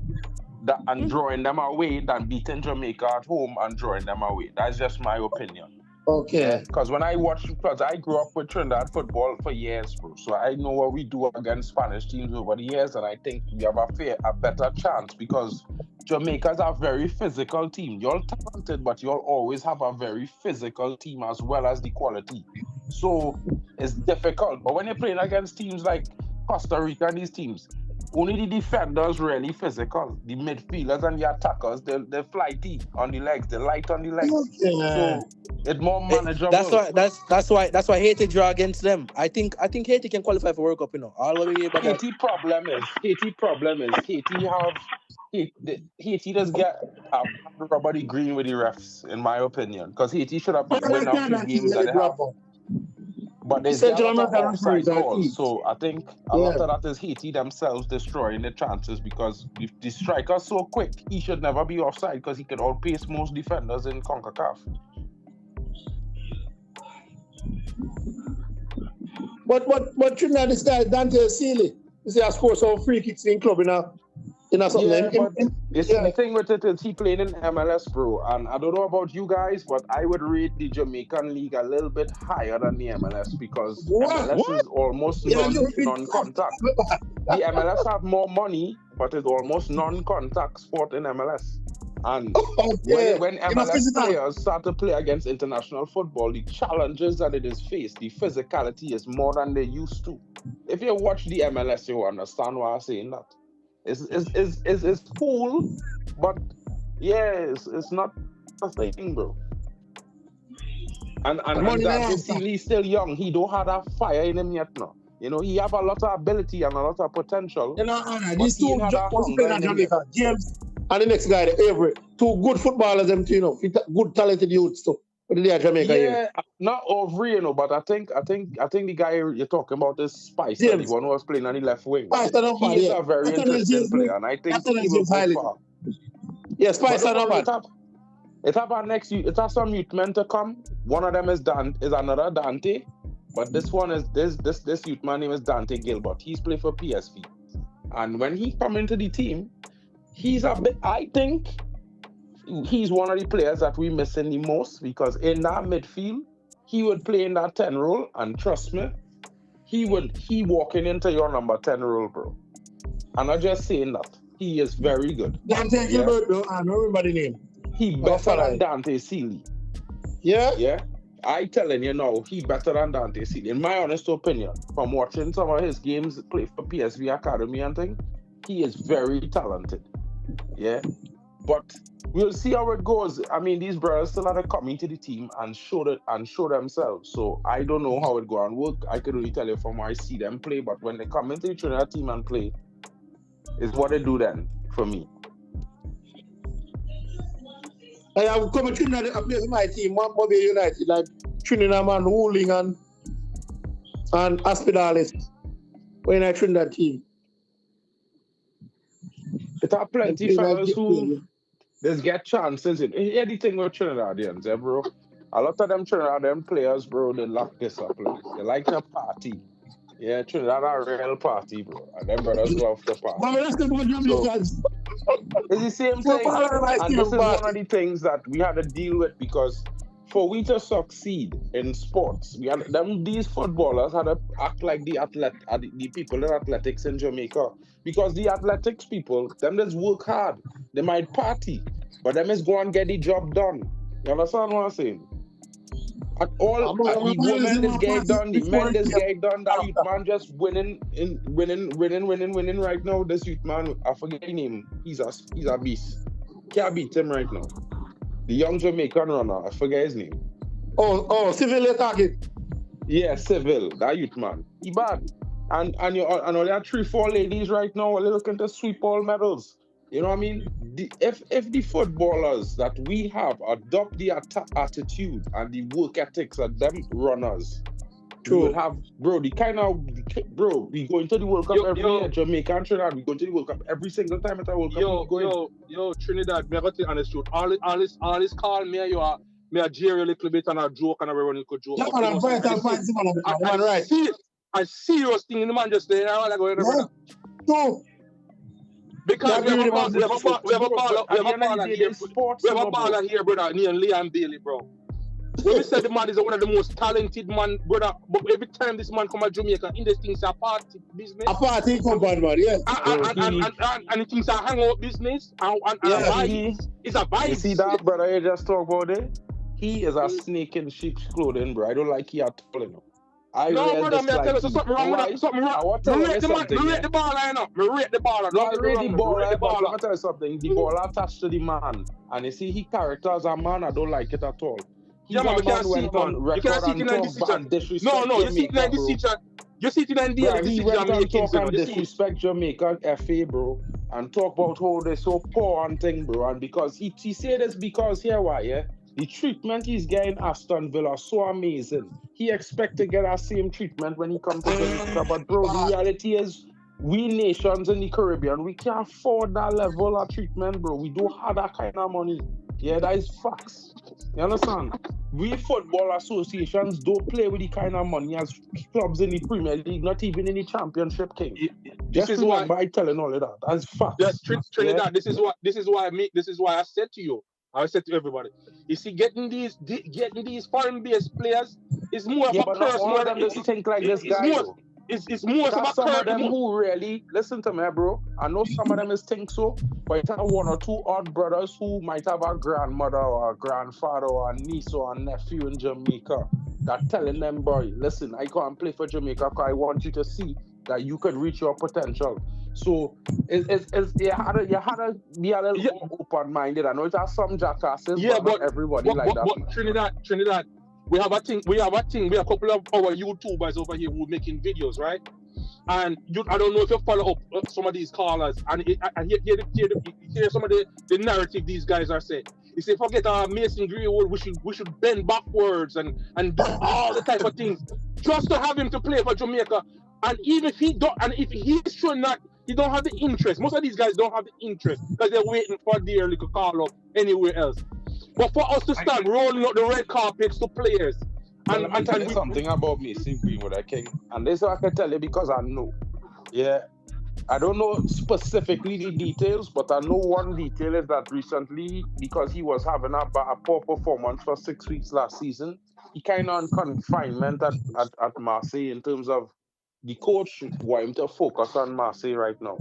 and drawing them away than beating Jamaica at home and drawing them away. That's just my opinion. Okay. Because when I I grew up with Trinidad football for years, bro. So I know what we do against Spanish teams over the years, and I think we have a better chance, because Jamaica's a very physical team. You're talented, but you'll always have a very physical team as well as the quality. So it's difficult. But when you're playing against teams like Costa Rica and these teams, only the defenders really physical. The midfielders and the attackers, they're flighty on the legs. They're light on the legs. Yeah. So it's more manageable. That's why Haiti draw against them. I think Haiti can qualify for World Cup, you know. Haiti problem is Haiti does get a rubbery green with the refs, in my opinion. Because Haiti should have won a few games that they have. But there's a lot of offside calls, so I think a lot of that is Haiti themselves destroying the chances, because if the striker's so quick, he should never be offside, because he can outpace most defenders in CONCACAF. But Trinidad, this guy Dante Sealy, you see, I scored some free kicks in club in a something. The thing with it is he played in MLS, bro. And I don't know about you guys, but I would rate the Jamaican league a little bit higher than the MLS, because MLS is almost non-contact. The MLS have more money, but it's almost non-contact sport in MLS. And when MLS players start to play against international football, the challenges that it is faced, the physicality is more than they used to. If you watch the MLS, you understand why I'm saying that. It's cool, but it's not a thing, bro. And he's still young. He don't have that fire in him yet now. You know, he have a lot of ability and a lot of potential. These two was playing at Jamaica, James and the next guy, the Avery. 2 good footballers, them too, you know, good talented youths too. What they are Jamaica here? Not Avery, you know, but I think the guy you're talking about is Spicer, James. the one who was playing on the left wing. Spicer, he is a very interesting player, and I think he will go far. Yeah, Spicer, not bad. It have some youth men to come. One of them is another Dante, but this one is this youth man name is Dante Gilbert. He's played for PSV, and when he come into the team, I think he's one of the players that we missing the most, because in that midfield, he would play in that 10 role, and trust me, he walking into your number 10 role, bro. I'm not just saying that. he is very good. Dante Gilbert, though, I don't remember the name. He better than Dante Seeley. Yeah? Yeah. I telling you now, he better than Dante Seeley. In my honest opinion, from watching some of his games play for PSV Academy and thing, he is very talented. Yeah. But we'll see how it goes. I mean, these brothers still have to come into the team and show themselves. So I don't know how it go and work. I can only tell you from how I see them play. But when they come into the Trinidad team and play, is what they do then for me. I have come to Trinidad and play with my team, one Bobby United, like Trinidad man, Wooling and Hospitalis. When I Trinidad team. It are plenty fellas who just get chances. Anything with Trinidadians, bro. A lot of them Trinidadian players, bro, they lock this up. They like to party. Yeah, Trinidad are a real party, bro. And them brothers love to party. It's the same thing. And this is one of the things that we had to deal with because for we to succeed in sports, these footballers had to act like the people in athletics in Jamaica. Because the athletics people, them just work hard. They might party, but them just go and get the job done. You understand what I'm saying? The women is getting done, the men is getting done. That youth man just winning right now. This youth man, I forget his name. He's a beast. Can't beat him right now. The young Jamaican runner, I forget his name. Civil target. Yeah, Civil, that youth man. He bad. And only have 3-4 ladies right now are looking to sweep all medals. You know what I mean? If the footballers that we have adopt the attitude and the work ethics of them runners, we will have, bro, we go into the World Cup every year. Jamaica and Trinidad, we go into the World Cup every single time at the World Cup. Yo, Trinidad, me got to honest truth. All this call me, me a jeer a little bit and a joke and everyone could joke. A serious thing in the man just there. I want to go in there. No. Because we have a baller here, brother, named Liam Bailey, bro. When we said the man is one of the most talented man, brother, but every time this man come to Jamaica, in this thing's a party business. A party company, man, yes. And it thinks a hangout business, and a vibe. It's a vibe. You see that, brother, you just talk about it? He is a snake in sheep's clothing, bro. I don't like he at all, you know. No, brother, me I tell you something wrong with that. Something wrong. Me rate the ball line up. Me rate the ball. No, I rate the ball. Let me tell you something. The ball attached to the man. And you see, he character as a man, I don't like it at all. Yeah, man, we can't see it, man. You can't see it in the decision. No, you see it in the decision. You see it in the decision. He went and talk and disrespect Jamaica FA, bro. And talk about how they're so poor and thing, bro. And because he said this because here why, yeah? The treatment he's getting Aston Villa so amazing. He expect to get that same treatment when he comes to Jamaica. But bro, the reality is we nations in the Caribbean, we can't afford that level of treatment, bro. We don't have that kind of money. Yeah, that is facts. You understand? We football associations don't play with the kind of money as clubs in the Premier League, not even in the Championship, King. This is why I'm telling all of that. That's facts. Yes, Trinidad. Yeah. This is why I said to you. I said to everybody, you see, getting these foreign-based players is more of a curse. More than just think like this guy. It's more of a curse. Some of them who really listen to me, bro. I know some of them is think so, but it have one or two odd brothers who might have a grandmother or a grandfather or a niece or a nephew in Jamaica that telling them, boy, listen, I can't play for Jamaica because I want you to see that you could reach your potential. So you had to be a little open-minded. I know it has some jackasses, but not everybody like that. But Trinidad, we have a thing. We have a couple of our YouTubers over here who are making videos, right? And I don't know if you follow up some of these callers and hear some of the narrative these guys are saying. You say, forget Mason Greenwood, we should bend backwards and do all the type of things just to have him to play for Jamaica. And even if he don't, and if he's showing that he don't have the interest, most of these guys don't have the interest because they're waiting for their little call up anywhere else. But for us to start rolling out the red carpets to players, and let me tell you something about Mason Greenwood, okay? And this I can tell you because I know. Yeah, I don't know specifically the details, but I know one detail is that recently, because he was having a poor performance for 6 weeks last season, he kind of on confinement at Marseille in terms of the coach want him to focus on Marseille right now.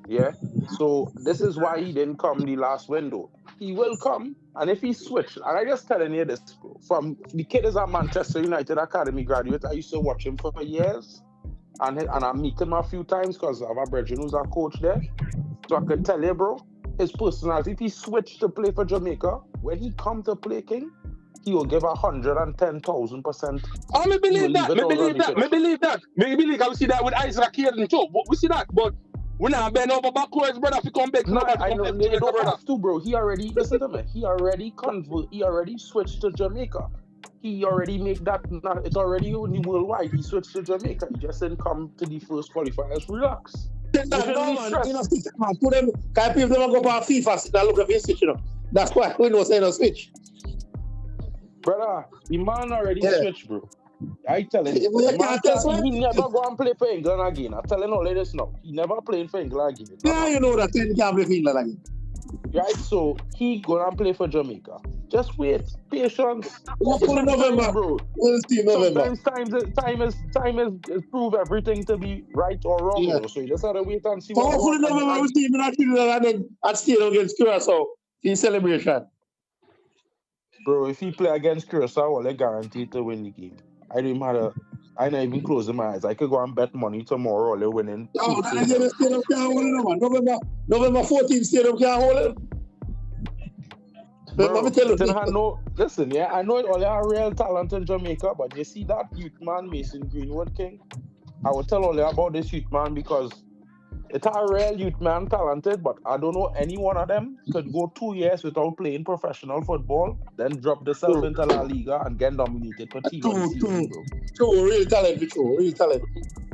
Yeah. So this is why he didn't come the last window. He will come, and if he switched, and I just telling you this, bro, from the kid is a Manchester United Academy graduate. I used to watch him for years, and I meet him a few times because I have a brother who's a coach there. So I could tell you, bro, his personality, if he switched to play for Jamaica, when he come to play King, he will give 110,000%. Oh, me believe that. Me believe I will see that with Isaac Hayden too. But we see that, but we not bend over backwards, brother. If you come back, no, I know they don't have to, bro. He already listen to me. He already switched to Jamaica. He already made that. It's already worldwide. He switched to Jamaica. He just didn't come to the first qualifiers. Relax. No, man. Put them. Can people never go for FIFA? Now look at this switch, you know. That's why we know saying no switch. Brother, the man already switched, bro. I tell him, he never go and play for England again. I'm telling all of this now. He never playing for England again. Yeah, you know that he can't play for England again. Right, so he gonna play for Jamaica. Just wait, patience. Hopefully November, bro. We'll see November. Sometimes time is prove everything to be right or wrong. Yeah. Bro. So you just have to wait and see. So hopefully November we'll see him in Trinidad and then at Stadium against Curaçao in celebration. Bro, if he play against Curaçao, well, they guaranteed to win the game. I don't matter. I not even closing my eyes. I could go and bet money tomorrow or they're winning. No, that again, the Stadium can't hold it, man. November 14th, Stadium can't hold it. Bro, let me tell you, I know all are real talent in Jamaica, but you see that youth man, Mason Greenwood, King? I will tell all you about this youth man because it's a real youth man talented, but I don't know any one of them could go 2 years without playing professional football, then drop themselves into La Liga and get nominated for team. Real talent.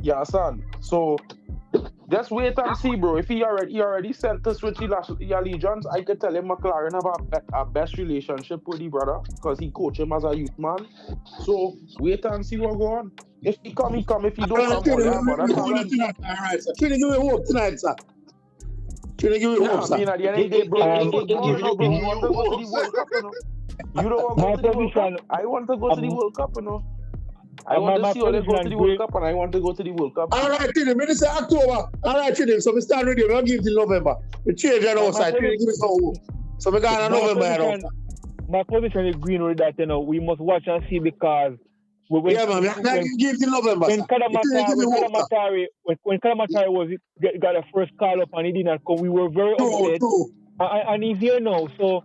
Yeah, son. So just wait and see, bro. If he already sent to switch the allegiance, I could tell him McLaren have a best relationship with the brother because he coach him as a youth man. So wait and see what go on. If he come, he come. If he don't come, all right, sir. Trying to give you hope tonight, sir. Trying to give you hope, sir. I mean, at the end of the day, bro, you want to go to the World Cup, you know? You don't want to go to the World Cup. I want to go to the World Cup, you know? I want to see how they go to the World Cup, and I want to go to the World Cup. All right, Trinity, when it's October, all right, Trinity, so we start ready, we'll give till November. We change on outside, Trinity, give us some hope. So we got a November. My position is green with that, you know, we must watch and see because when give till November. When Kalamatari got a first call up and he did not come, we were very upset. And he's here now, so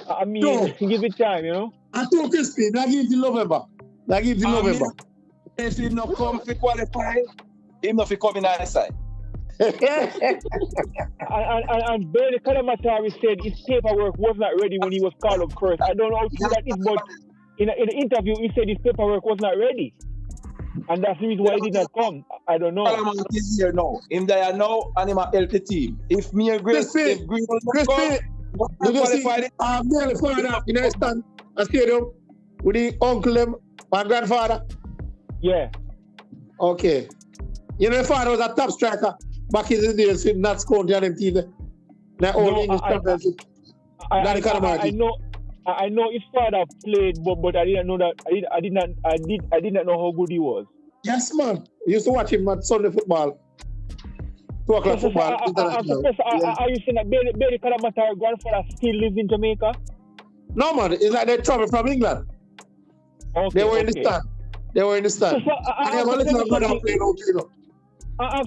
I mean, give it time, you know. I told Crispy, I give till November. I give till November. If he not come to qualify, he not come in our side. And Bernie Kalamatari said his paperwork was not ready when he was called up first. I don't know how true that is, but in the interview he said his paperwork was not ready. And that's the reason why he did not come. I don't know. Kalamat is here now. Him there now and him a help the team. If me and Grace, if Green will not come, you just see, I'm barely father in a stand at Stadium with the uncle, my grandfather. Yeah. Okay. You know, my father was a top striker back in the days in Nats County and them teams. Now all English championship. I know his father played, but I didn't know that. I did not know how good he was. Yes, man. I used to watch him at Sunday football. 2 o'clock football. Are you saying that Bernie Kalamatari grandfather still lives in Jamaica? No, man. It's like they travel from England. Okay, they were in the stand. They were in the stand. And they have a little brother playing out, you know.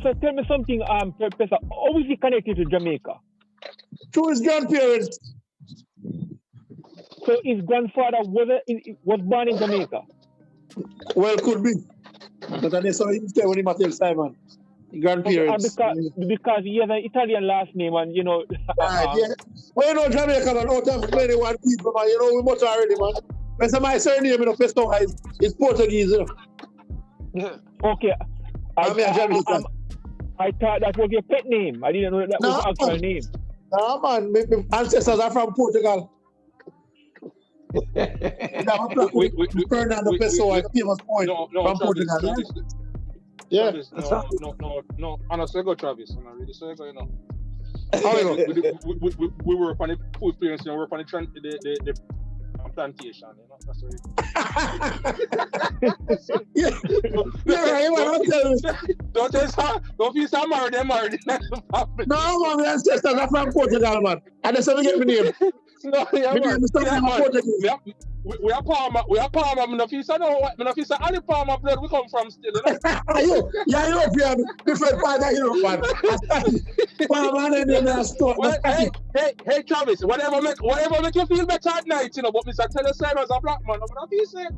So tell me something, Professor. How is he connected to Jamaica? Through his grandparents. So his grandfather was born in Jamaica? Well, could be. But I saw him stay when he Matthias Simon. His grandparents. Because he has an Italian last name and, you know. Yeah. Well, you know, Jamaica, man, out of 21 people, man. You know, we much already, man. When my surname, you know, first now is Portuguese, you know. Okay. I thought that was your pet name. I didn't know that was your actual name. No, man. My ancestors are from Portugal. Fernando Pessoa, famous point from Portugal. Yeah. No. Honestly, go Travis. I'm not really sorry, you know. How you go? We work on the full experience, you know, work on the plantation, you know. That's right. Don't feel so married. No, man, my ancestors are from Portugal, man. And that's how we get my name. No, yeah, man. We are Palmer. We are Palmer. Me no feel so any Palmer blood we come from still, you know. Yeah, European, different part of Europe, man. Palmer and then store. Hey, Travis, whatever make you feel better at night, you know. But Mr. Tell us as a black man, I'm not feel say,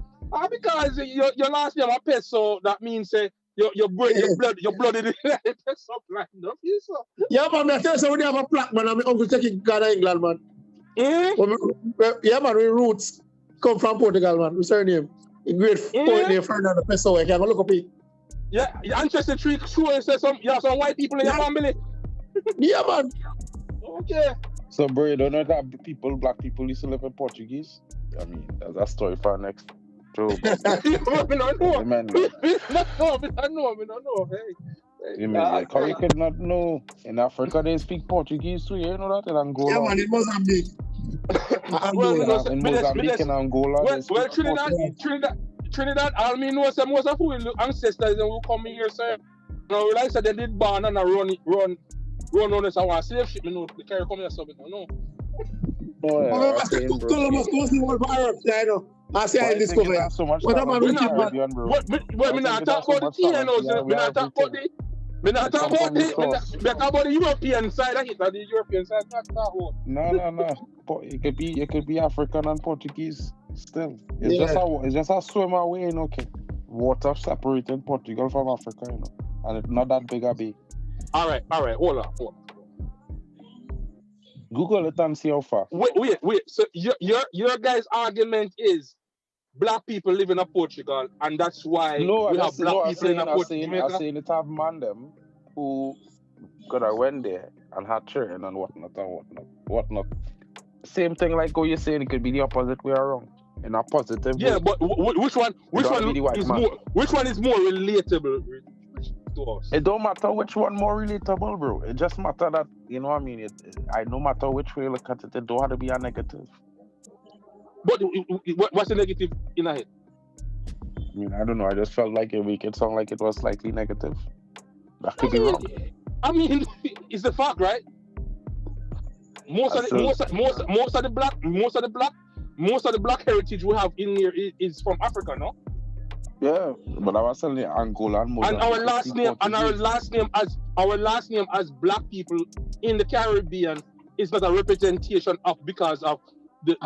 because your last name a pest, so that means your blood is the pest up like no feel so. Yeah, man, I tell you, so when you have a black man, and my uncle taking Ghana, England, man. Yeah, man, we roots come from Portugal, man. We surname. In grade 4, they Fernando Pessoa. You can go look up it. Yeah, Ancestry tree sure and say some white people in your family. Yeah, man. Okay. So, bro, you don't know that black people used to live in Portuguese? I mean, that's a story for our next show. I don't know. Hey. You mean, like, how you could not know? In Africa, they speak Portuguese too, you know that? In Angola. Yeah, man, in Mozambique. In Mozambique and Angola. Well, Trinidad, all me know some most of who ancestors who come here, sir. Now, like I said, they did ban and run on this. I want slave ship, you know, the carry come here, so we don't know. Oh, yeah, Columbus goes to world for Arabs, I know. I say I discovered. So much What about we not talk about the TNOs, we not talk about the we not talk about the European side of it, the European side, not that one. No. It could be African and Portuguese still. It's just a swim away, you know, okay. Water separating Portugal from Africa, you know. And it's not that big a bay. All right, hold on. Google it and see how far. Wait. So your guys' argument is black people live in Portugal, and that's why we have black people in Portugal. I'm saying it have man them who could have went there and had children and whatnot. Same thing like what you're saying, it could be the opposite way around. In a positive way. Yeah, but which one is more relatable to us? It don't matter which one more relatable, bro. It just matter that, you know what I mean? No matter which way you look at it, it don't have to be a negative. But what's the negative in a head? I mean, I don't know. I just felt like you make it sound like it was slightly negative. That could be wrong. I mean, it's the fact, right? Most of the black heritage we have in here is from Africa, no? Yeah, but I was telling you, Angola and Mozambique. And our last name as black people in the Caribbean is not a representation of because of the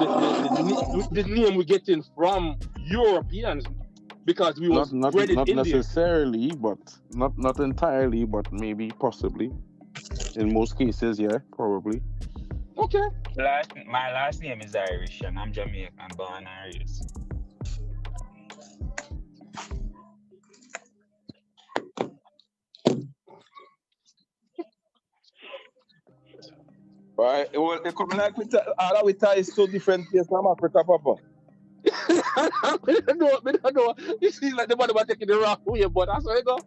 name we're getting from Europeans, because we was bred in India. Not necessarily, but not entirely, but maybe possibly. In most cases, yeah, probably. Okay. My last name is Irish, and I'm Jamaican, born and raised. Right? Well, it could be like all we tie is so different place from Africa, Papa. I don't know. It seems like the body was taking the wrong way, but that's how it go.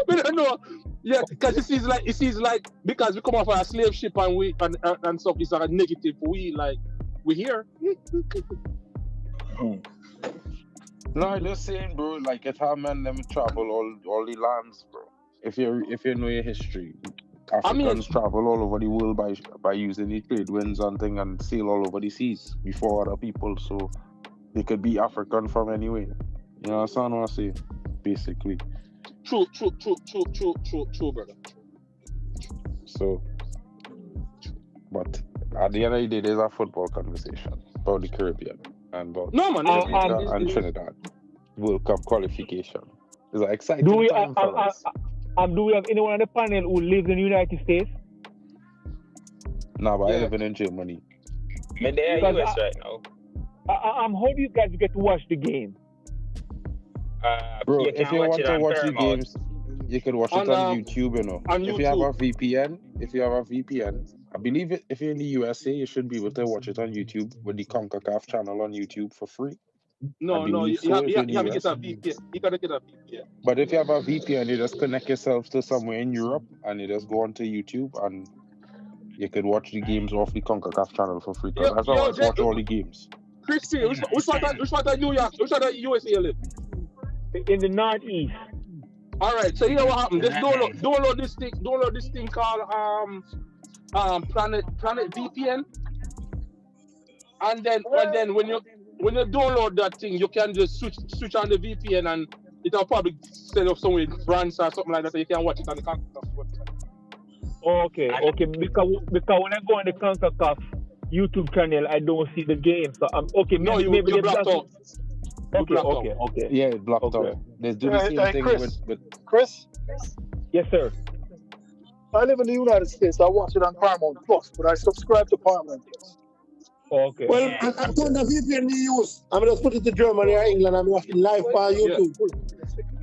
I don't know. Yeah, because it seems like because we come off a slave ship and stuff, it's like a negative. We here. No, I'm just saying, bro. Like it how men them travel all the lands, bro. If you know your history. Africans travel all over the world by using the trade winds and thing and sail all over the seas before other people, so they could be African from anywhere. You know what I'm saying? Basically. True, brother. So, but at the end of the day, there's a football conversation about the Caribbean and about Jamaica and Trinidad World Cup qualification. It's an exciting time for us. Do we have anyone on the panel who lives in the United States? No, but I live in Germany. I'm there in US right now. How do you guys get to watch the game? Bro, if you want to watch the games, you can watch it on YouTube, you know. If you have a VPN, I believe if you're in the USA, you should be able to watch it on YouTube with the CONCACAF channel on YouTube for free. No, you have to get a VPN. You gotta get a VPN. But if you have a VPN, you just connect yourself to somewhere in Europe and you just go onto YouTube and You could watch the games off the CONCACAF channel for free. Yo, That's yo, how I watch Jay- all the games. Christy, which part of New York, which part of USA you live? In the northeast. All right, so here what happened. Just download this thing called Planet VPN, and then when you download that thing, you can just switch on the VPN, and it'll probably set up somewhere in France or something like that, so you can watch it on the CONCACAF website. Okay. Because when I go on the CONCACAF YouTube channel, I don't see the game. So okay. No, maybe you're blocked out. Okay. Yeah, it's blocked out. They do the same thing Chris. with Chris, Yes, sir. I live in the United States. I watch it on Paramount Plus, but I subscribe to Paramount Plus. Okay. Well, I told the VPN we use. I'm just put it to Germany or England. I'm watching live on YouTube.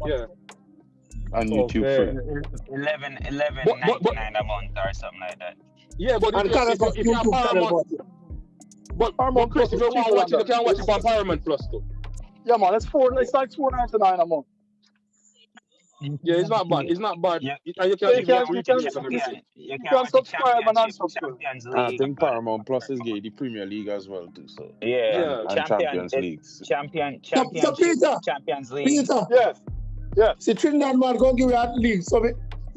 Yeah. on YouTube free. 11.99 a month or something like that. Yeah, but And if you have Paramount, but Chris, if you want to watch it, you can watch it on Paramount Plus too. Yeah, man, it's like $4.99 a month. Yeah, it's not bad. It's not bad. Yeah. And you can subscribe and unsubscribe. I think Paramount Plus is getting the Premier League as well too. So Yeah. and Champions League. So Peter, Champions League. Peter, yeah. See Trinidad man go give you at league. So me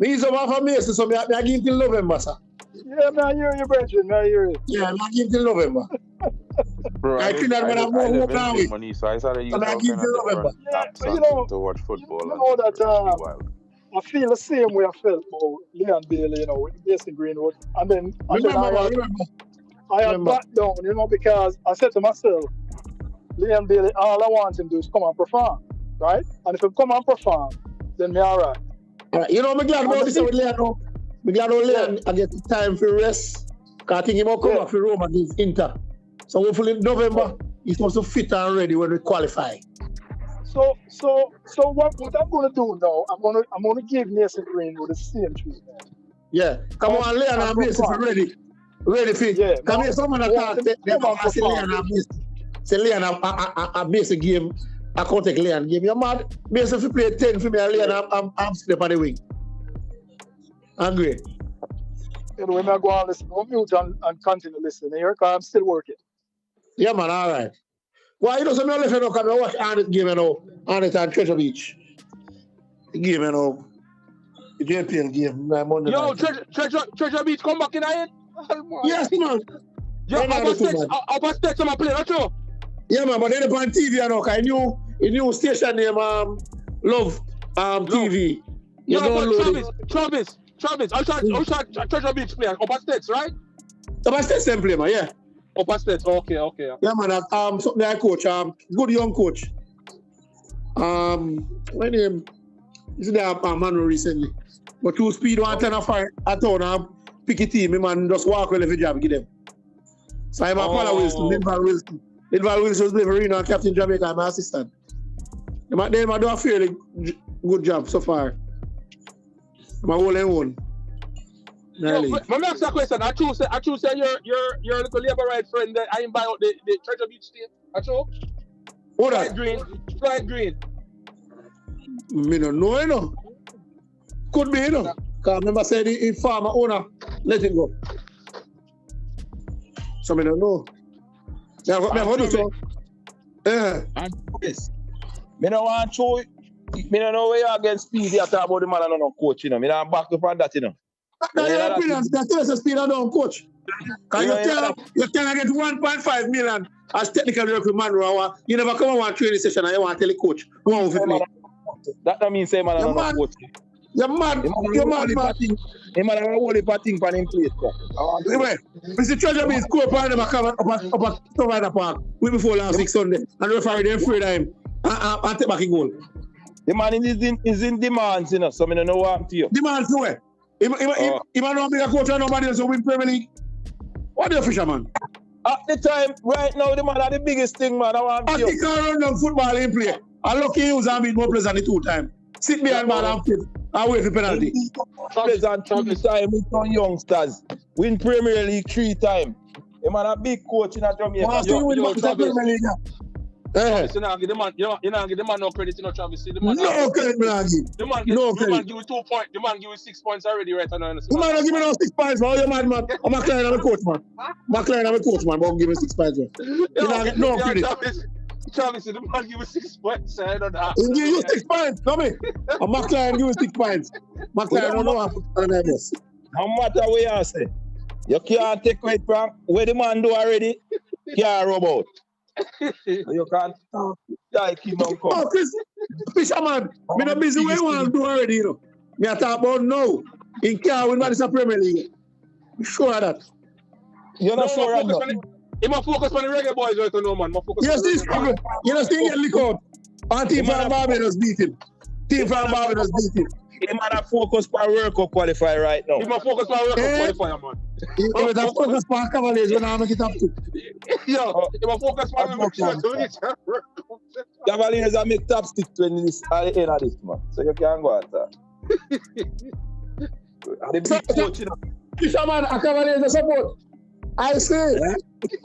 is over for Mason. So me I give till November, sir. Yeah, man, I hear you, Brendan. I hear you. Yeah, I give till November. Bro, I think that when I'm more hope now with. money, so I started using I all give kind till of November. different apps you and know- things to watch football. You and know that it's wild. I feel the same way I felt about Leon Bailey, with Mason Greenwood. And then I had back down, because I said to myself, Leon Bailey, all I want him to do is come and perform, right? And if he come and perform, then me all right. Me glad about this with Leon. Me glad about Leon. I get time for rest. Because I think he will come back for Rome against Inter. So hopefully in November, he's supposed to fit and ready when we qualify. So what I'm going to do now, I'm going to give Mason Greenwood the same treatment. Yeah. Come on, Leon and Mason for ready. Ready for it. Yeah. Come here, someone attack. They come and say Leon and Mason. Say Leon a Mason game. I can't take Leon game. You're mad. Mason if you play 10 for me and Leon, I'm sleep on the wing. Angry. Anyway, I'm going to listen. I'll mute and continue listening here because I'm still working. Yeah, man, all right. Why you don't say me left now come and watch Arnett game Arnett and Treasure Beach. The game the JPL game Monday Yo, night. Treasure Beach come back in it? Yes, man. Yo, Upper State some play, not you? Yeah, man, but they're on TV now, because a new station name Love TV. You no, but Travis, I'll Treasure Beach play Upper States, right? Upper States same play, man, yeah. Upper States, okay. Yeah, man, something I coach, good young coach. My name is there Manu recently. But 2 speed 110 at town, pick a team, man, just walk well if you job, give them. So I'm a Paula Wilson, Linval Wilson was Leverino and Captain Jamaica, I'm my assistant. They do a fairly good job so far. I'm a whole and one. Let me ask you a question. I choose your little labor right friend that I buy out the Treasure Beach team. I choose. What that? Fried green. Me no know, Could be, Because I remember saying the farmer owner, let it go. So me don't know. Yeah, what do you say? Yeah. Yes. Me no want to. Me no know where you against Speedy talk about the man and no coach, Me don't back up on that, That's your opinion. That's a Speedy don't coach. Because you can get 1.5 million as technical director man. You never come on one training session and you want to tell the coach who wants to play. That don't mean say man and no coach. You're mad. You're mad, man. He man have a whole heap of things for him plate. Anyway, Mr. Treasure Beach score for them come up at Tobago Park week before last week Sunday. And the referee they afraid of him and take back a goal. The man is in demand, so I don't know what I'm to you. Demand to where? He might not be a coach and nobody else who win Premier League. What the fisherman? At the time, right now, the man are the biggest thing, man. I want to you. I run down football in play. I lucky he was and beat more players than the 2 times. Sit behind man and fit. I wait for penalty. Pleasant Travis time with some youngsters. Win Premier League 3 times. The man a big coach in Jamaica. Travis, you know, give the man, you know, give the man no credit, you know, Travis. The man No credit, man. The man give you 2 points. The man give you 6 points already, right? The man don't give me no 6 points, man. You mad, man. I'm a client, I'm a coach, man. My client, I'm a coach, man. But give me 6 points, man. You don't get no credit. Travis, the man give you 6 points. I don't know. He give you 6 points, come in. And my client give you 6 points. My client don't know how to put on that bus. No matter what you say, you can't take credit from what the man do already. Can't rub out. You can't talk like him and come. Oh, Fisherman, me not busy what you want to do already, you know. Me I talk about now. In car with this Premier League. You sure of that? You're not sure of that? He must focus on the Reggae Boyz right now, man. Yes, this struggle. You know, still get lick out. And team from Barbados beat him. Team from Barbados beat him. He might have focused on World Cup Qualifier right now. He must focus on World Cup Qualifier, man. He must have focus on Cavaliers when I make it up to. Yo, he must focus on the Cavaliers are make top 6 when this at the end of this, man. So you can't go at that. The big coach, you know. Fisherman, a Cavaliers a support. I see.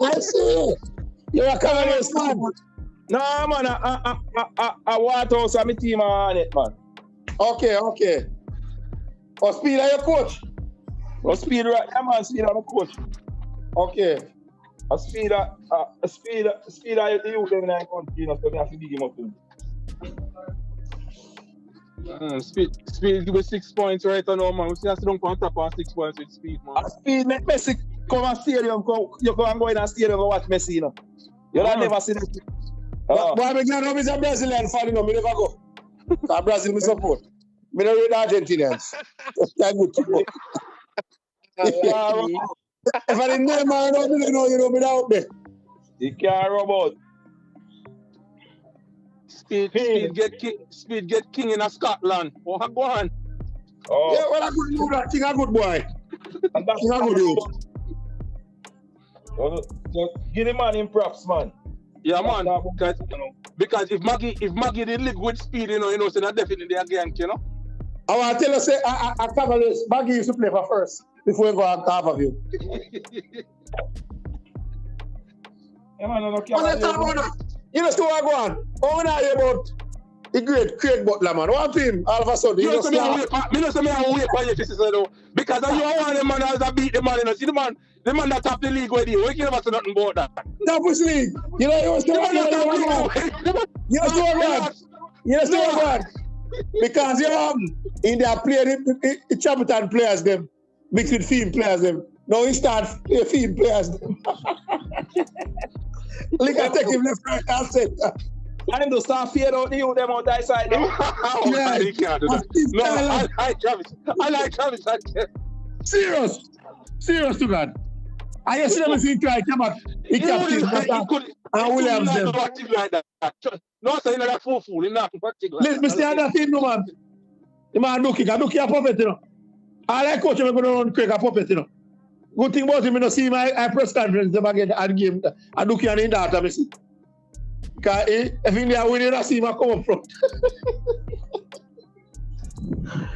I see. You're a Cavaliers fan. Nah, man, I Waterhouse and my team are on it, man. Okay. Oh, Speed are your coach? Oh, Speed, right? Yeah, man, Speed are my coach. Okay. Speed are the youth in the country, you know, so we have to dig him up. Speed give me 6 points right now, man. We still don't come top on 6 points with Speed, man. Speed make Messi come to stadium. You go and go in a stadium and watch Messi, you know. You don't never see that. But I'm glad I'm a Brazilian fan, you know. Me never go. Because Brazil me support. Me don't read Argentinians. That's good to go. If I didn't name man, I don't know, you know, me out there. You can't rub out. Speed get king in Scotland. Oh, go on. Oh. Yeah, well, I could do that. King a good boy. King a good youth. Give the man in props, man. Yeah, man. Because if Maggie did live with Speed, you know, so that definitely again, you know. I want to tell you, say, I cover this. Maggie used to play for first before we go on half of you. Yeah, man, you know, still go on. How many are you about the great Craig Butler, man? One team, all of a sudden, you know, me not say me wait for you, though. Because you want the man that beat the man, you know. See the man that top the league with you. We can't say nothing about that. Top which league? You know, you still go because you in their play the champion players them mixed with field players them. Now he start play field players them. Look at take him left, right, and center. And him to start fade out the youth them on that side. Yeah, he can't do that. No, I like Travis. Serious to God. I just see them if he try come back. He captain and Williams them. Like that. No, so you know that fool. You're not acting like that. Let's see that team, no man. The man Duki a puppet, you know. I like coach him going to run Craig a puppet, you know. Good thing about him, you know, see my press conference them again at game. I Duki and in that, I see. Because if India winning, I see him come up front.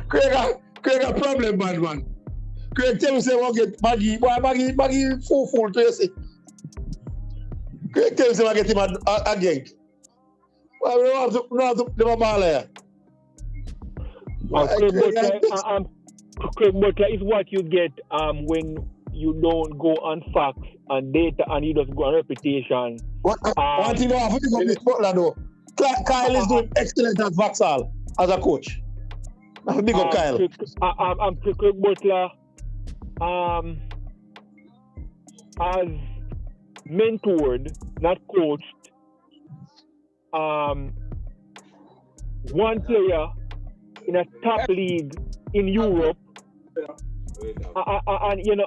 Craig a problem, bad man. Craig tell me say we'll get Maggie full to you see. Craig tell me say we'll get him again. Well, we don't have to do a ball here. Craig Butler is what you get when you don't go on facts and data and you just go on reputation. One thing I have to think of this Butler though. Kyle is doing excellent at Vauxhall as a coach. Big up Kyle. Craig Butler has mentored, not coached, one player in a top league in Europe, and you know,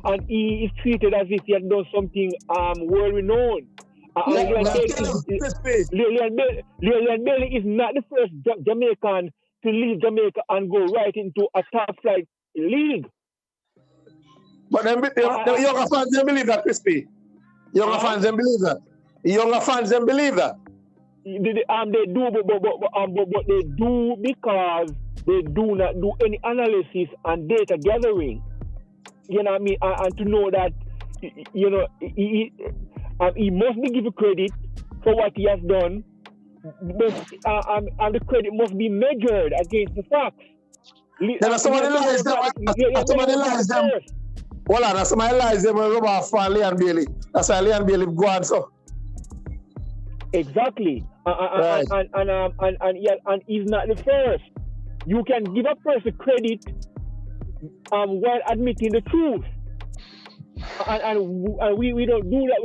and he is treated as if he had done something world renowned. Leon Bailey is not the first Jamaican to leave Jamaica and go right into a top flight league. But the younger fans don't believe that, Crispy. Younger fans don't believe that. Younger fans don't believe that. They do, but they do because they do not do any analysis and data gathering. You know what I mean? And to know that you know, he must be given credit for what he has done, but and the credit must be measured against the facts. Then somebody lies them. Somebody lies them. Hold on, somebody lies them and rub off on Leon Bailey. That's why Leon Bailey go on so. Exactly. Right. And he's not the first. You can give a person credit while admitting the truth. And we don't do that.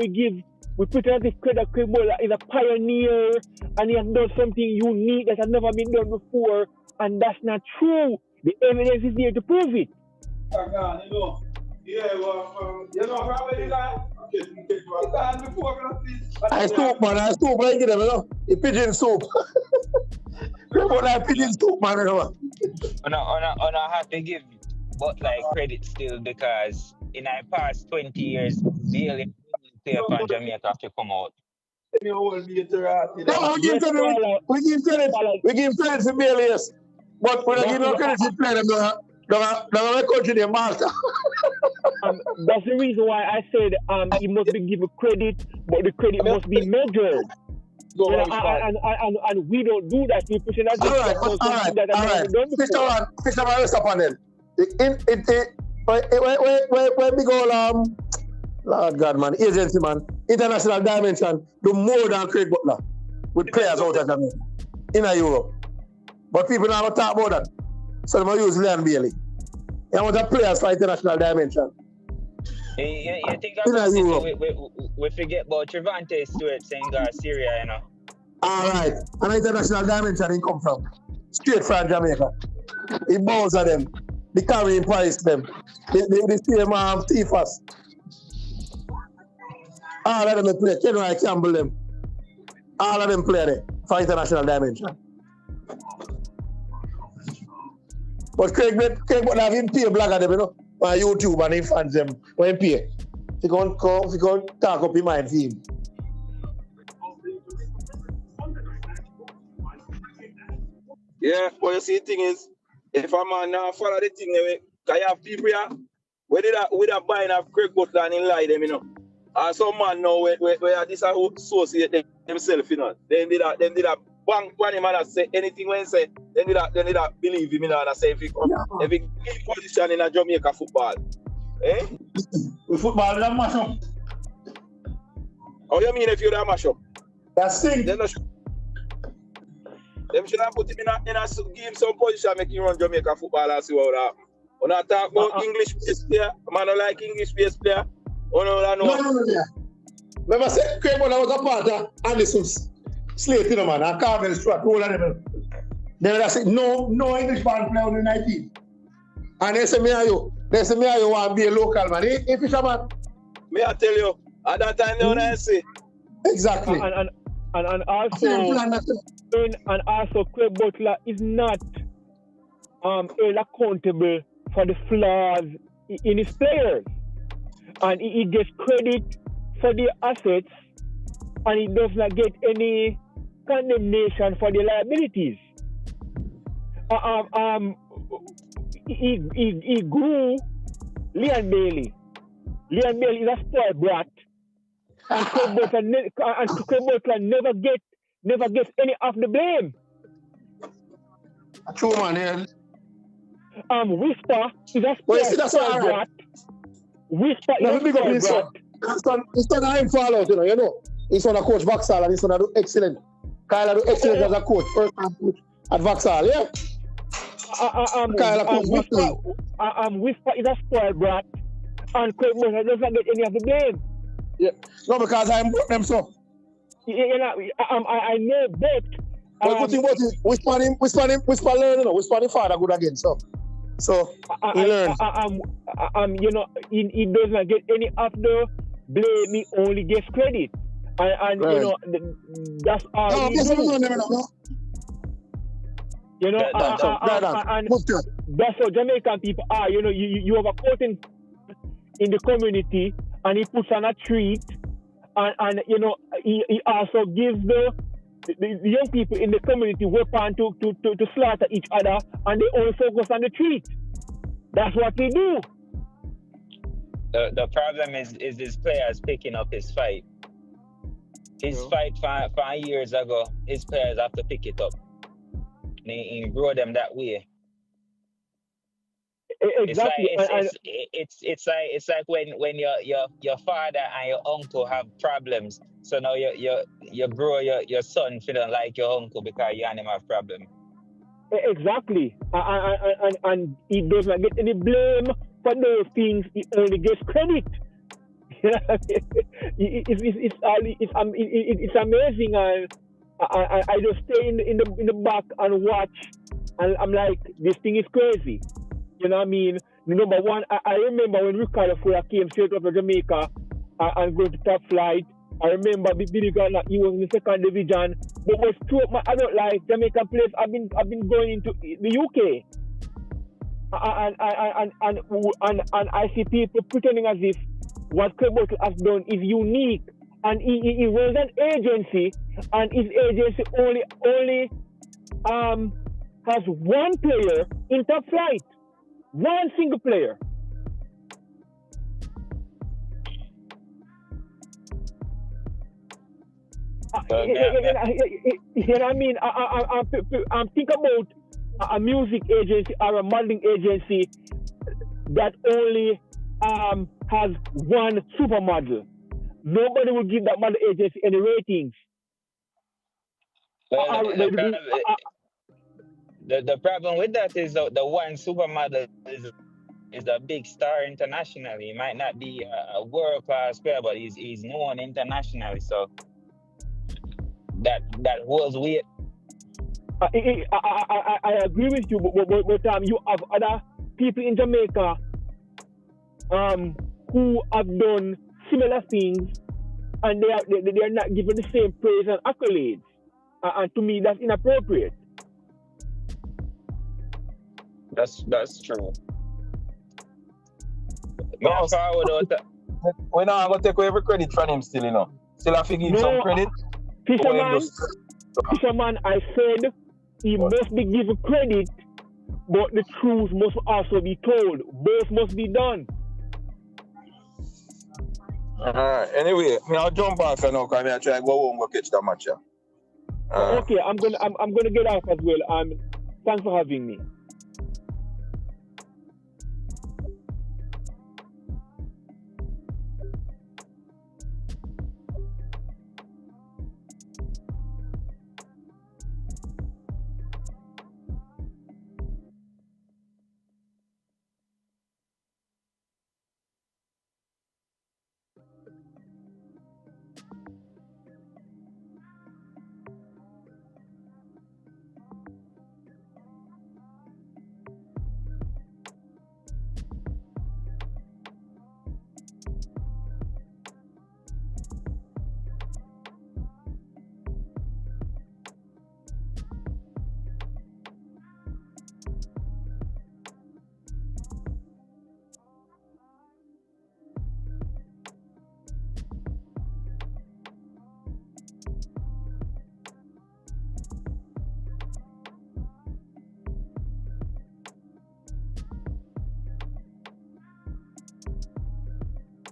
We put as if credit is a pioneer and he has done something unique that has never been done before, and that's not true. The evidence is there to prove it. I soup, man. I soup. I get them, you know. The pigeon soup. Remember that pigeon soup, man, you know. I have to give but like credit still, because in the past 20 years, barely player from Jamaica have to come out. No, we give credit to Bailey, yes. But we don't give no credit to play them, don't country their master. That's the reason why I said he must be given credit, but the credit must be measured. And we don't do that. We push it as all right. Fisher, rest upon them. Where big old Lord God, man, agency, man, international dimension, do more than Craig Butler with players out of Jamaica in Europe. But people now talk about that. So they might use Leon Bailey. I want the players for international dimension. You think about we forget about Trevante Stewart saying Syria, you know. All right. And international dimension he come from. Straight from Jamaica. He bows at them. The carrying price them. The same thiefers. All of them play. Kenway Campbell them. All of them play there for international dimension. But Craig would have him pay black at them, you know, on YouTube and he fans them when he pay. He can't talk up his mind for him. Yeah, but you see, the thing is, if a man now follow the thing, because you have people here, with that buying of Craig Butler and he lie them, you know. And some man now, where this associate themselves, you know. They did that bang one him and say anything when he say, they did that believe him, you know, and say if he give position in a Jamaica football. Eh? Football is a mash up. How you mean if you're a mash up? That's thing. Them should have put him in a give him some position, make him run Jamaica football and see what happens. When I talk about English-based player, man don't like English-based player. No. Remember, say Craig Butler was a part of Anderson's slate, you know, man, and Carmel Stewart, all of them. They would say, no English band player on the 19. And they say, me and you want to be a local man. If Fisherman. Me I tell you, at that time they want say. Exactly. And also Craig Butler is not held accountable for the flaws in his players. And he gets credit for the assets, and he does not get any condemnation for the liabilities. He grew Leon Bailey. Leon Bailey is a spoiled brat, and Craig Butler never gets any of the blame. True, man. Whisper is a spoiled brat. Whisper is a spoiled brat. His son I fall out, you know. His son a coach Vauxhall and his son do excellent. Kyle do excellent as a coach, first time coach at Vauxhall, yeah? Whisper is a spoiled brat, and Craig Butler doesn't get any of the blame. Yeah. No, because I brought them so. You know, I know that. But good thing about it, Whisper learn, you know. Whisper the father good again, so he learns. You know, he does not get any of the blame. He only gets credit, and right. You know that's all he do. You know, and that's how Jamaican people are. You know, you have a court in the community, and he puts on a treat, and you know, he also gives the young people in the community weapon to slaughter each other, and they only focus on the treat. That's what they do. The problem is this players picking up his fight. His fight 5 years ago, his players have to pick it up. He grow them that way. Exactly. It's like when your father and your uncle have problems. So now you grow your son feeling like your uncle because you and him have problem. Exactly. And he does not get any blame for those things. He only gets credit. It's amazing, and I just stay in the back and watch, and I'm like, this thing is crazy. You know what I mean? Number one, I remember when Ricardo Fuller came straight out of Jamaica and going to top flight. I remember Billy Garner, he was in the second division. But was throughout my adult life, Jamaican players I've been going into the UK. And I see people pretending as if what Quebec has done is unique. And he runs an agency, and his agency only has one player in top flight. One single player. You know what I mean? I'm thinking about a music agency or a modeling agency that only has one supermodel. Nobody will give that model agency any ratings. The problem with that is the one supermodel is a big star internationally. He might not be a world-class player, but he's known internationally. So that holds weight. I agree with you, but you have other people in Jamaica who have done similar things, and they are not given the same praise and accolades. And to me, that's inappropriate. That's true. No, we're not going to take away every credit from him still, you know. Still have to give some credit. Fisherman, I said he must be given credit, but the truth must also be told. Both must be done. Alright, anyway, I'll jump off now because I try to go home and catch that match. Okay, I'm gonna get off as well. Thanks for having me.